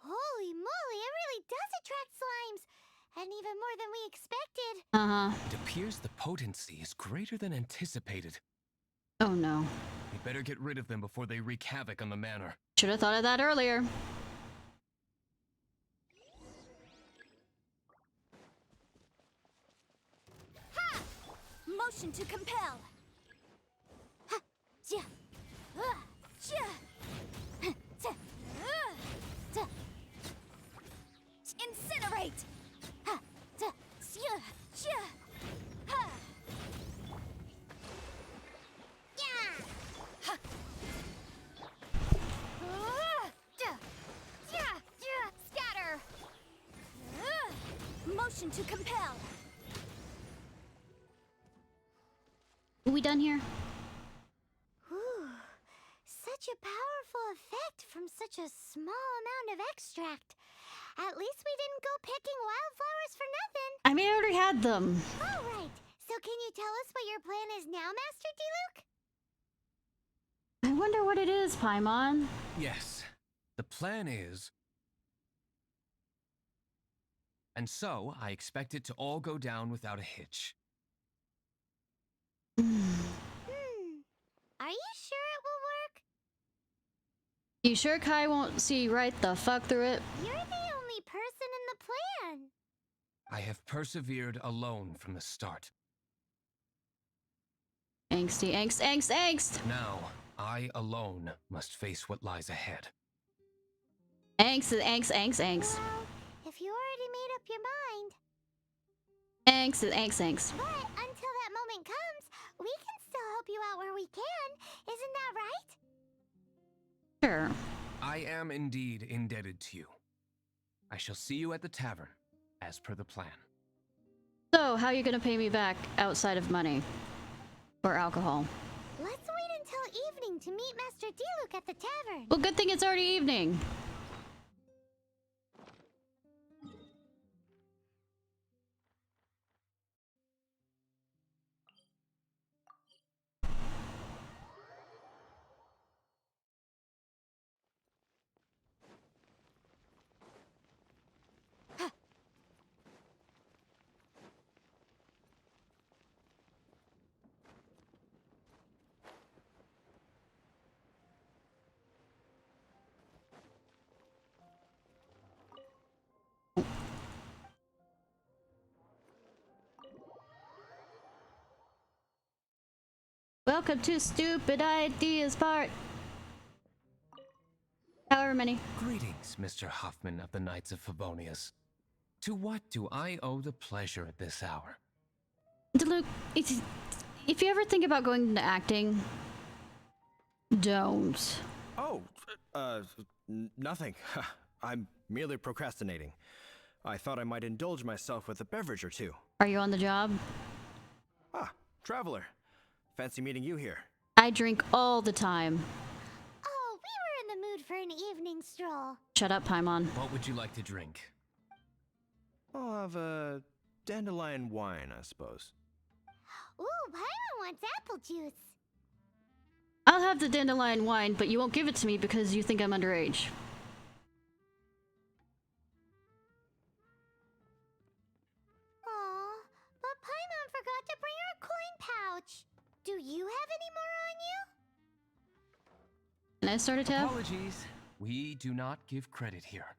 Holy moly, it really does attract slimes! And even more than we expected. Uh-huh. It appears the potency is greater than anticipated. Oh no. We better get rid of them before they wreak havoc on the manor. Should have thought of that earlier. Ha! Motion to compel. Ha! Ja! Ja! Incinerate! Ha! Ja! Ha! Yeah! action to compel. Are we done here? Ooh, such a powerful effect from such a small amount of extract. At least we didn't go picking wildflowers for nothing. I mean, I already had them. All right. So can you tell us what your plan is now, Master Diluc? I wonder what it is, Paimon. Yes, the plan is... And so, I expect it to all go down without a hitch. Are you sure it will work? You sure Kai won't see right the fuck through it? You're the only person in the plan. I have persevered alone from the start. Angsty, angst. Now, I alone must face what lies ahead. Angst. Well, if you already made up your mind. Angst. But until that moment comes, we can still help you out where we can. Isn't that right? Sure. I am indeed indebted to you. I shall see you at the tavern, as per the plan. So, how are you gonna pay me back outside of money? Or alcohol? Let's wait until evening to meet Master Diluc at the tavern. Well, good thing it's already evening. Welcome to Stupid Ideas Part. However many. Greetings, Mr. Huffman of the Knights of Favonius. To what do I owe the pleasure at this hour? Luke, if you ever think about going into acting, don't. Oh, nothing. I'm merely procrastinating. I thought I might indulge myself with a beverage or two. Are you on the job? Ah, traveler. Fancy meeting you here. I drink all the time. Oh, we were in the mood for an evening stroll. Shut up, Paimon. What would you like to drink? I'll have a dandelion wine, I suppose. Ooh, Paimon wants apple juice. I'll have the dandelion wine, but you won't give it to me because you think I'm underage. Aw, but Paimon forgot to bring her coin pouch. Do you have any more on you? Can I start a tab? Apologies. We do not give credit here.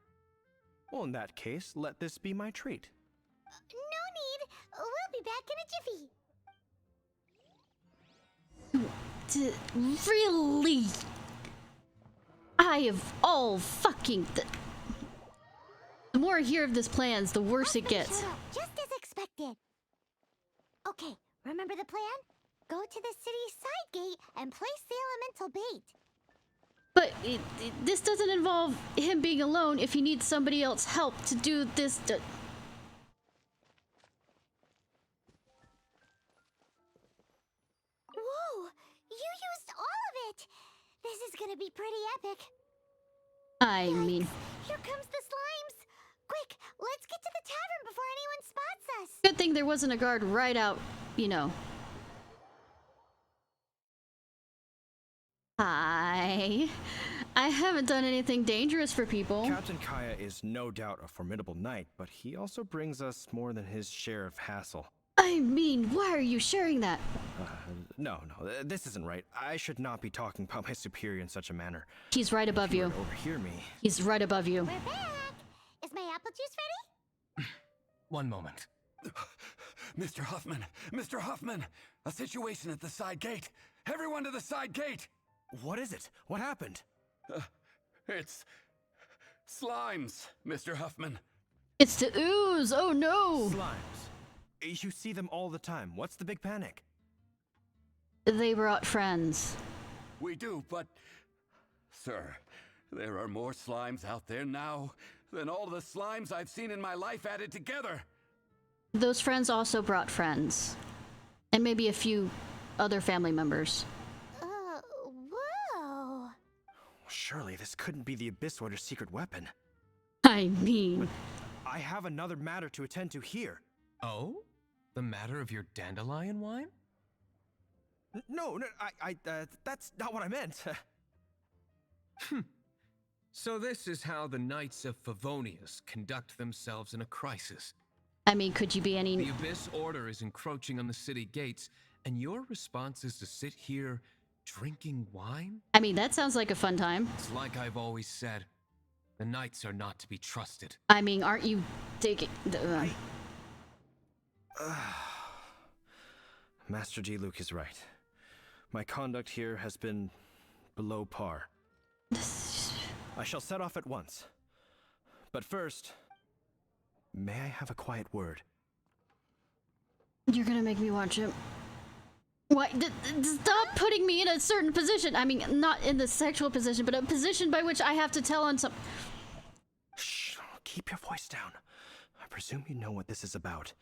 Well, in that case, let this be my treat. No need. We'll be back in a jiffy. Really? I have all fucking... The more I hear of this plans, the worse it gets. Just as expected. Okay, remember the plan? Go to the city's side gate and place the elemental bait. But this doesn't involve him being alone if he needs somebody else's help to do this. Whoa! You used all of it! This is gonna be pretty epic. I mean... Here comes the slimes! Quick, let's get to the tavern before anyone spots us! Good thing there wasn't a guard right out, you know. Hi. I haven't done anything dangerous for people. Captain Kaya is no doubt a formidable knight, but he also brings us more than his share of hassle. I mean, why are you sharing that? No, this isn't right. I should not be talking about my superior in such a manner. He's right above you. Overhear me. He's right above you. We're back! Is my apple juice ready? One moment. Mr. Huffman! Mr. Huffman! A situation at the side gate! Everyone to the side gate! What is it? What happened? It's... slimes, Mr. Huffman. It's the ooze! Oh no! Slimes. You see them all the time. What's the big panic? They brought friends. We do, but... Sir, there are more slimes out there now than all the slimes I've seen in my life added together. Those friends also brought friends. And maybe a few other family members. Whoa. Surely this couldn't be the Abyss Order's secret weapon. I mean... I have another matter to attend to here. Oh? The matter of your dandelion wine? No, that's not what I meant. So this is how the Knights of Favonius conduct themselves in a crisis. I mean, could you be any... The Abyss Order is encroaching on the city gates, and your response is to sit here drinking wine? I mean, that sounds like a fun time. It's like I've always said. The Knights are not to be trusted. I mean, aren't you digging... Master Diluc is right. My conduct here has been below par. I shall set off at once. But first, may I have a quiet word? You're gonna make me watch it. Why? Stop putting me in a certain position. I mean, not in the sexual position, but a position by which I have to tell on some... Shh, keep your voice down. I presume you know what this is about.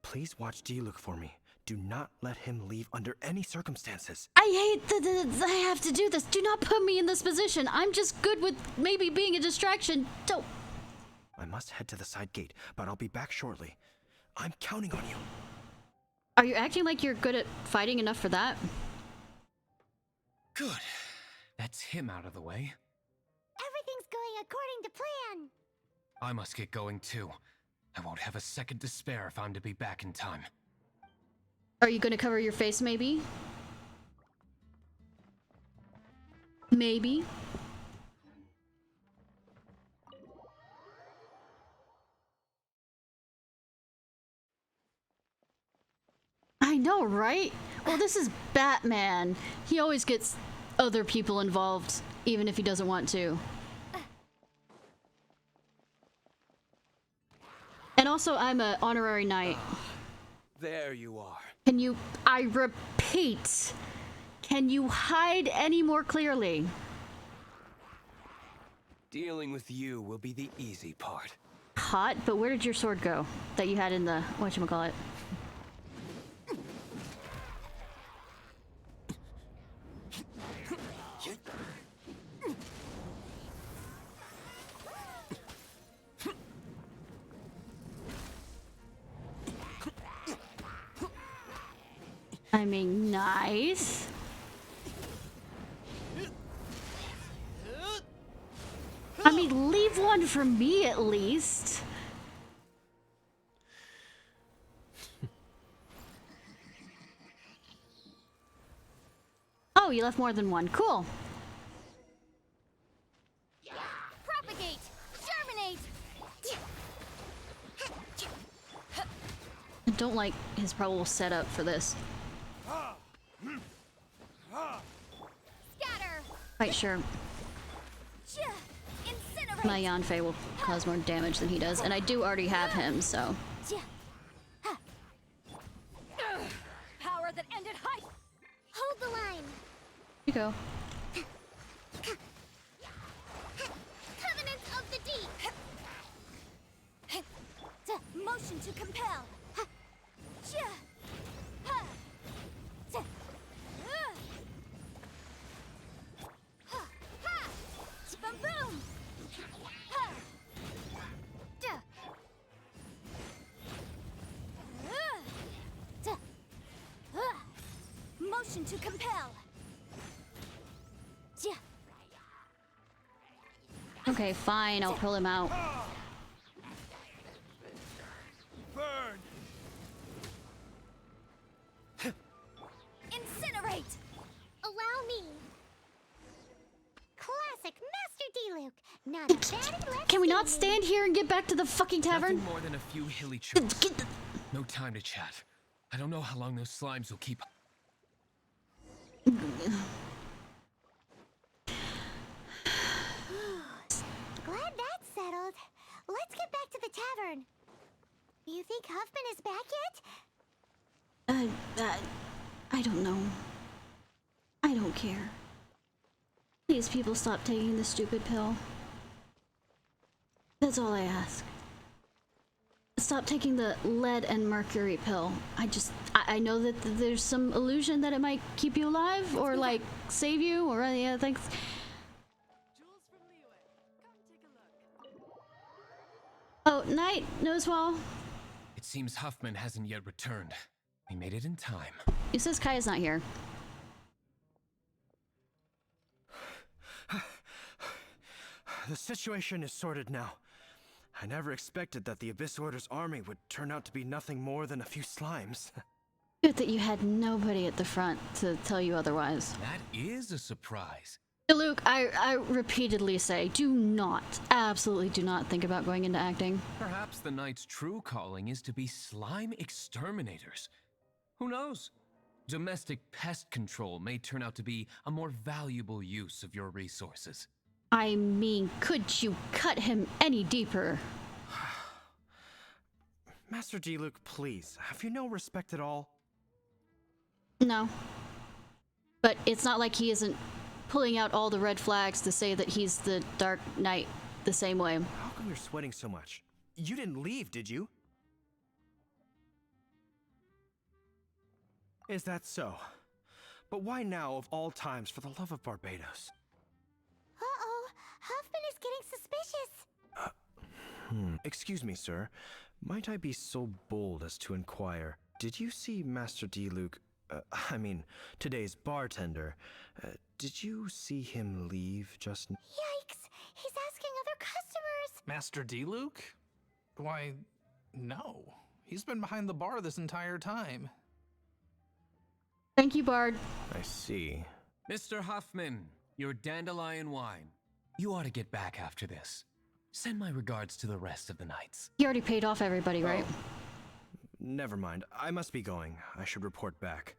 Please watch Diluc for me. Do not let him leave under any circumstances. I hate that I have to do this. Do not put me in this position. I'm just good with maybe being a distraction. Don't... I must head to the side gate, but I'll be back shortly. I'm counting on you. Are you acting like you're good at fighting enough for that? Good. That's him out of the way. Everything's going according to plan. I must get going too. I won't have a second to spare if I'm to be back in time. Are you gonna cover your face, maybe? Maybe? I know, right? Well, this is Batman. He always gets other people involved, even if he doesn't want to. And also, I'm an honorary knight. There you are. Can you, I repeat, can you hide any more clearly? Dealing with you will be the easy part. Hot, but where did your sword go that you had in the, whatchamacallit? I mean, nice. I mean, leave one for me at least. Oh, you left more than one. Cool. Propagate! Germinate! I don't like his probable setup for this. Scatter! Quite sure Incinerate! my Yanfei will cause more damage than he does, and I do already have him, so... Power that ended height! Hold the line! Here you go. Covenant of the Deep! Motion to compel! Boom! Motion to compel. Okay, fine, I'll pull him out. Burn! Incinerate! Allow me. Classic Master Diluc. Not a bad left. Can we not stand here and get back to the fucking tavern? Nothing more than a few hilly chokes. No time to chat. I don't know how long those slimes will keep. Glad that's settled. Let's get back to the tavern. You think Huffman is back yet? I don't know. I don't care. Please, people, stop taking the stupid pill. That's all I ask. stop taking the lead and mercury pill. I know that there's some illusion that it might keep you alive or like save you or any other things. Oh, night, Nosewall. It seems Huffman hasn't yet returned. We made it in time. He says Kaya's not here. The situation is sorted now. I never expected that the Abyss Order's army would turn out to be nothing more than a few slimes. Good that you had nobody at the front to tell you otherwise. That is a surprise. Luke, I repeatedly say, do not, absolutely do not think about going into acting. Perhaps the Knight's true calling is to be slime exterminators. Who knows? Domestic pest control may turn out to be a more valuable use of your resources. I mean, could you cut him any deeper? Master Diluc, please, have you no respect at all? No. But it's not like he isn't pulling out all the red flags to say that he's the Dark Knight the same way. How come you're sweating so much? You didn't leave, did you? Is that so? But why now of all times, for the love of Barbados? Uh-oh, Huffman is getting suspicious. Excuse me, sir. Might I be so bold as to inquire, did you see Master Diluc, today's bartender, did you see him leave just... Yikes, he's asking other customers. Master Diluc? Why, no. He's been behind the bar this entire time. Thank you, Bard. I see. Mr. Huffman, your dandelion wine. You ought to get back after this. Send my regards to the rest of the knights. He already paid off everybody, right? Never mind. I must be going. I should report back.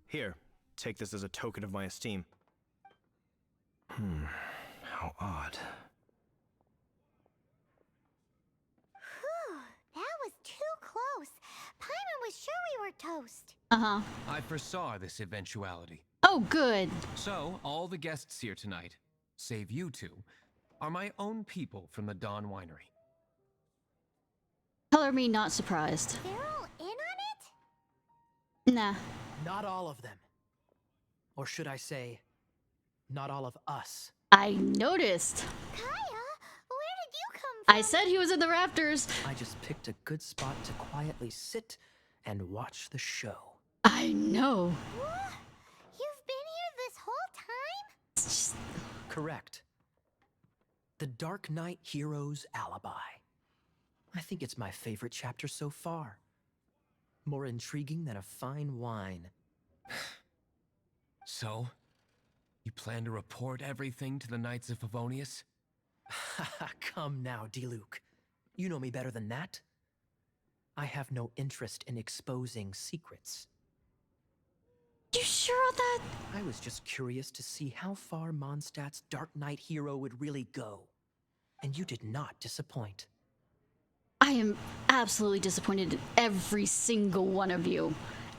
Here, take this as a token of my esteem. How odd. Whew, that was too close. Paimon was sure we were toast. Uh-huh. I foresaw this eventuality. Oh, good. So, all the guests here tonight, save you two, are my own people from the Dawn Winery. Color me not surprised. They're all in on it? Nah. Not all of them. Or should I say, not all of us. I noticed. Kaya, where did you come from? I said he was in the rafters. I just picked a good spot to quietly sit and watch the show. I know. What? You've been here this whole time? Correct. The Dark Knight Hero's Alibi. I think it's my favorite chapter so far. More intriguing than a fine wine. So, you plan to report everything to the Knights of Favonius? Come now, Diluc. You know me better than that. I have no interest in exposing secrets. You sure on that? I was just curious to see how far Mondstadt's Dark Knight hero would really go. And you did not disappoint. I am absolutely disappointed in every single one of you.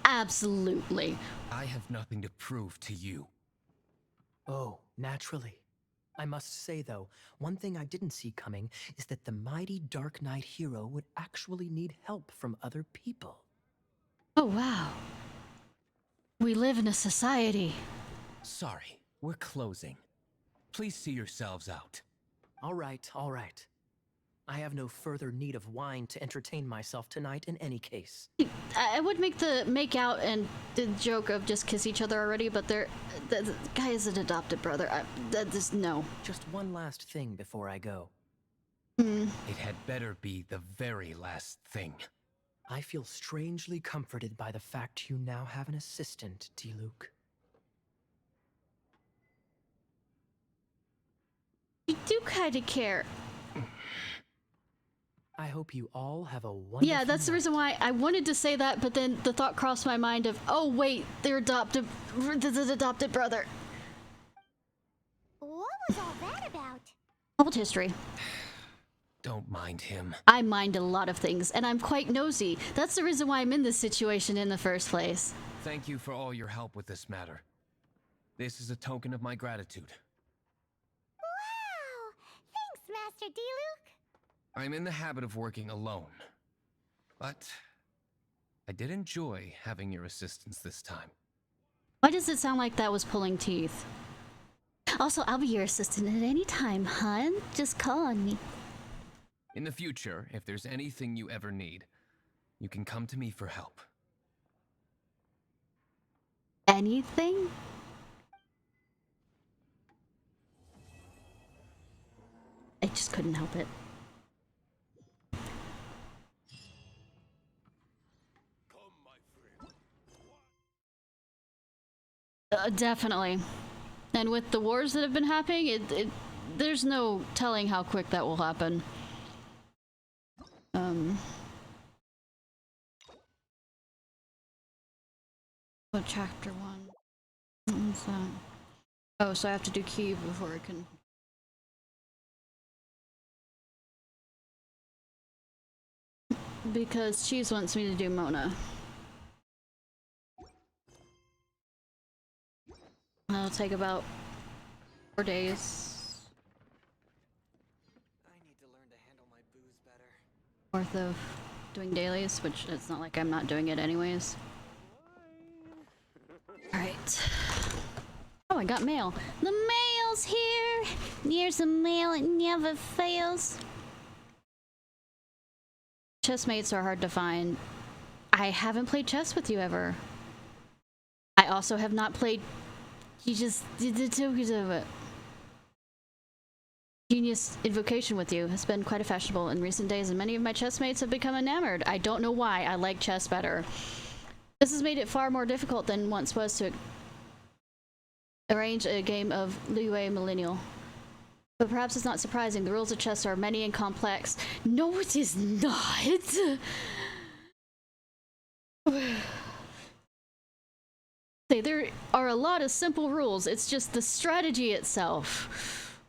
Absolutely. I have nothing to prove to you. Oh, naturally. I must say, though, one thing I didn't see coming is that the mighty Dark Knight hero would actually need help from other people. Oh, wow. We live in a society. Sorry, we're closing. Please see yourselves out. All right, all right. I have no further need of wine to entertain myself tonight in any case. I would make the make out and the joke of just kiss each other already, but the guy is an adopted brother. No. Just one last thing before I go. It had better be the very last thing. I feel strangely comforted by the fact you now have an assistant, Diluc. You do kind of care. I hope you all have a wonderful Yeah, that's the reason why I wanted to say that, but then the thought crossed my mind of, oh wait, they're adopted brother. What was all that about? Old history. Don't mind him. I mind a lot of things, and I'm quite nosy. That's the reason why I'm in this situation in the first place. Thank you for all your help with this matter. This is a token of my gratitude. Wow! Thanks, Master Diluc. I'm in the habit of working alone. But I did enjoy having your assistance this time. Why does it sound like that was pulling teeth? Also, I'll be your assistant at any time, hon. Just call on me. In the future, if there's anything you ever need, you can come to me for help. Anything? I just couldn't help it. Definitely. And with the wars that have been happening, there's no telling how quick that will happen. What chapter 1? What is that? Oh, so I have to do key before I can... Because Cheese wants me to do Mona. That'll take about 4 days. I need to learn to handle my booze better. Worth of doing dailies, which it's not like I'm not doing it anyways. Alright. Oh, I got mail. The mail's here! Here's the mail, it never fails. Chessmates are hard to find. I haven't played chess with you ever. I also have not played... You just did the tokens of it. Genius Invocation with you has been quite fashionable in recent days, and many of my chessmates have become enamored. I don't know why. I like chess better. This has made it far more difficult than once was to arrange a game of Liyue Millennial. But perhaps it's not surprising. The rules of chess are many and complex. No, it is not! There are a lot of simple rules. It's just the strategy itself.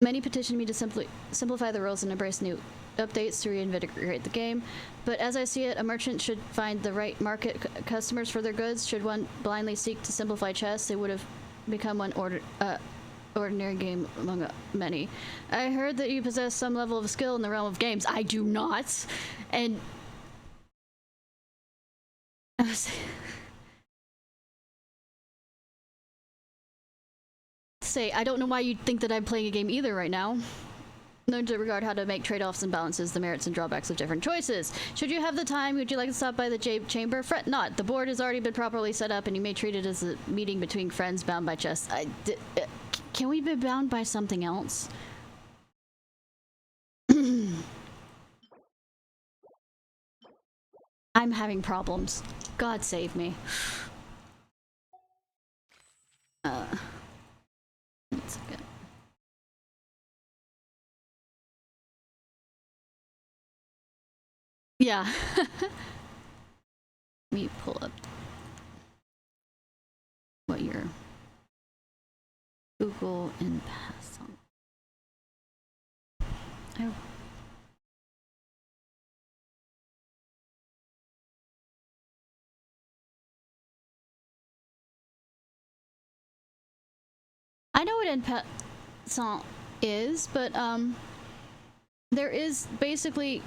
Many petitioned me to simplify the rules and embrace new updates to reinvigorate the game, but as I see it, a merchant should find the right market customers for their goods. Should one blindly seek to simplify chess, it would have become one ordinary game among many. I heard that you possess some level of skill in the realm of games. I do not, and I don't know why you'd think that I'm playing a game either right now. Learn to regard how to make trade-offs and balances the merits and drawbacks of different choices. Should you have the time, would you like to stop by the chamber? Fret not. The board has already been properly set up, and you may treat it as a meeting between friends bound by chess. Can we be bound by something else? I'm having problems. God save me. That's good. Yeah. Let me pull up what your Google and pass on. I know what en passant is, but there is basically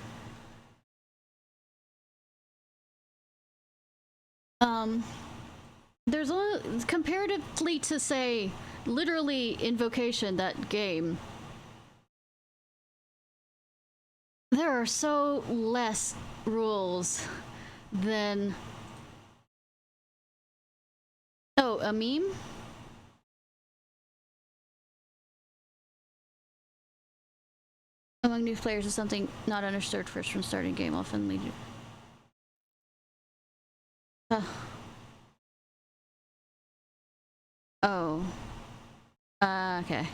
there's a comparatively to say literally Invocation, that game, there are so less rules than a meme. Among new players is something not understood first from starting game, often lead you. Oh. Okay.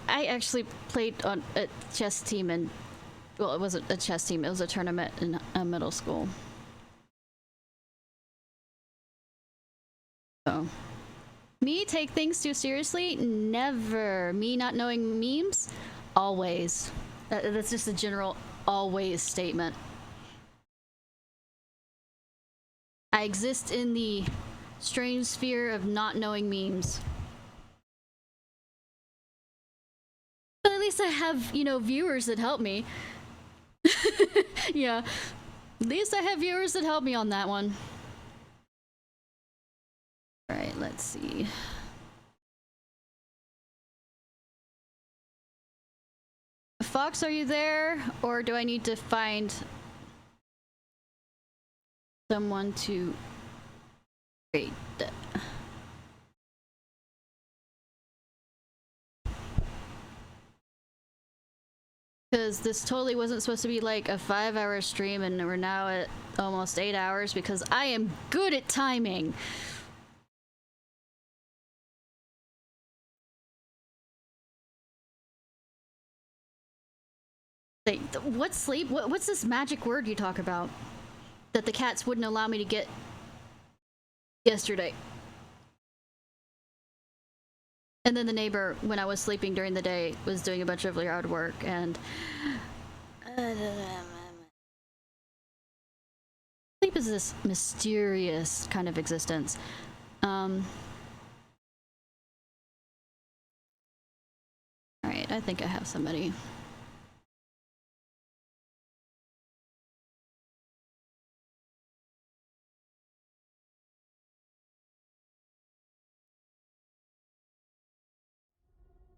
I actually played on a chess team and, well, it wasn't a chess team, it was a tournament in middle school. So. Me take things too seriously? Never. Me not knowing memes? Always. That's just a general always statement. I exist in the strange sphere of not knowing memes. least I have, you know, viewers that help me. Yeah. At least I have viewers that help me on that one. Alright, let's see. Fox, are you there? Or do I need to find someone to raid? Because this totally wasn't supposed to be like a 5-hour stream, and we're now at almost 8 hours because I am good at timing. Like, what's sleep? What's this magic word you talk about that the cats wouldn't allow me to get yesterday? And then the neighbor, when I was sleeping during the day, was doing a bunch of yard work, and sleep is this mysterious kind of existence. Alright, I think I have somebody.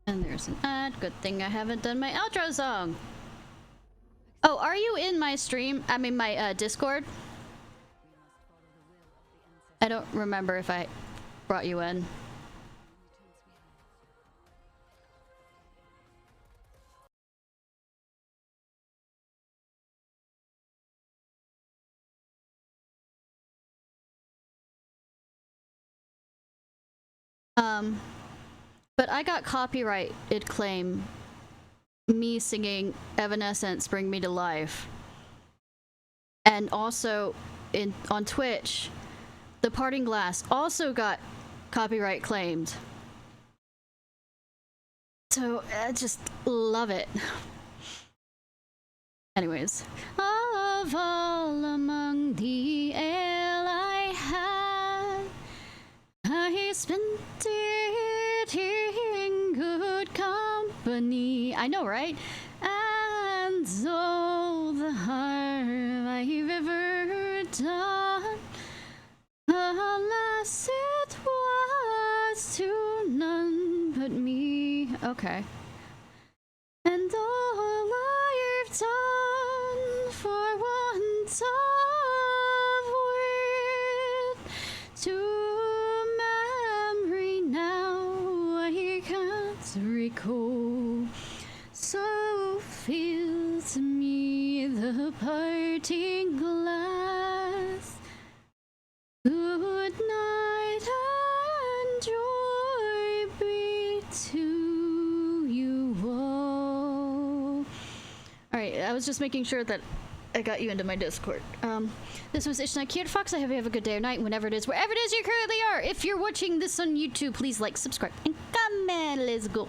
And there's an ad. Good thing I haven't done my outro song. Oh, are you in my stream? I mean, my Discord? I don't remember if I brought you in. But I got copyrighted claim me singing Evanescence Bring Me to Life. And also on Twitch, The Parting Glass also got copyright claimed. So I just love it. Anyways. Of all among the ale I had, I spent it in good company. I know, right? And all the harm I've ever done, alas, it was to none but me. Okay. And all I've done for want of wit to memory now I can't recall. So fills me the parting glass. Good night and joy be to you all. Alright, I was just making sure that I got you into my Discord. This was Ishnai Ciarfox. I hope you have a good day or night, whenever it is, wherever it is you currently are. If you're watching this on YouTube, please like, subscribe, and comment. Let's go.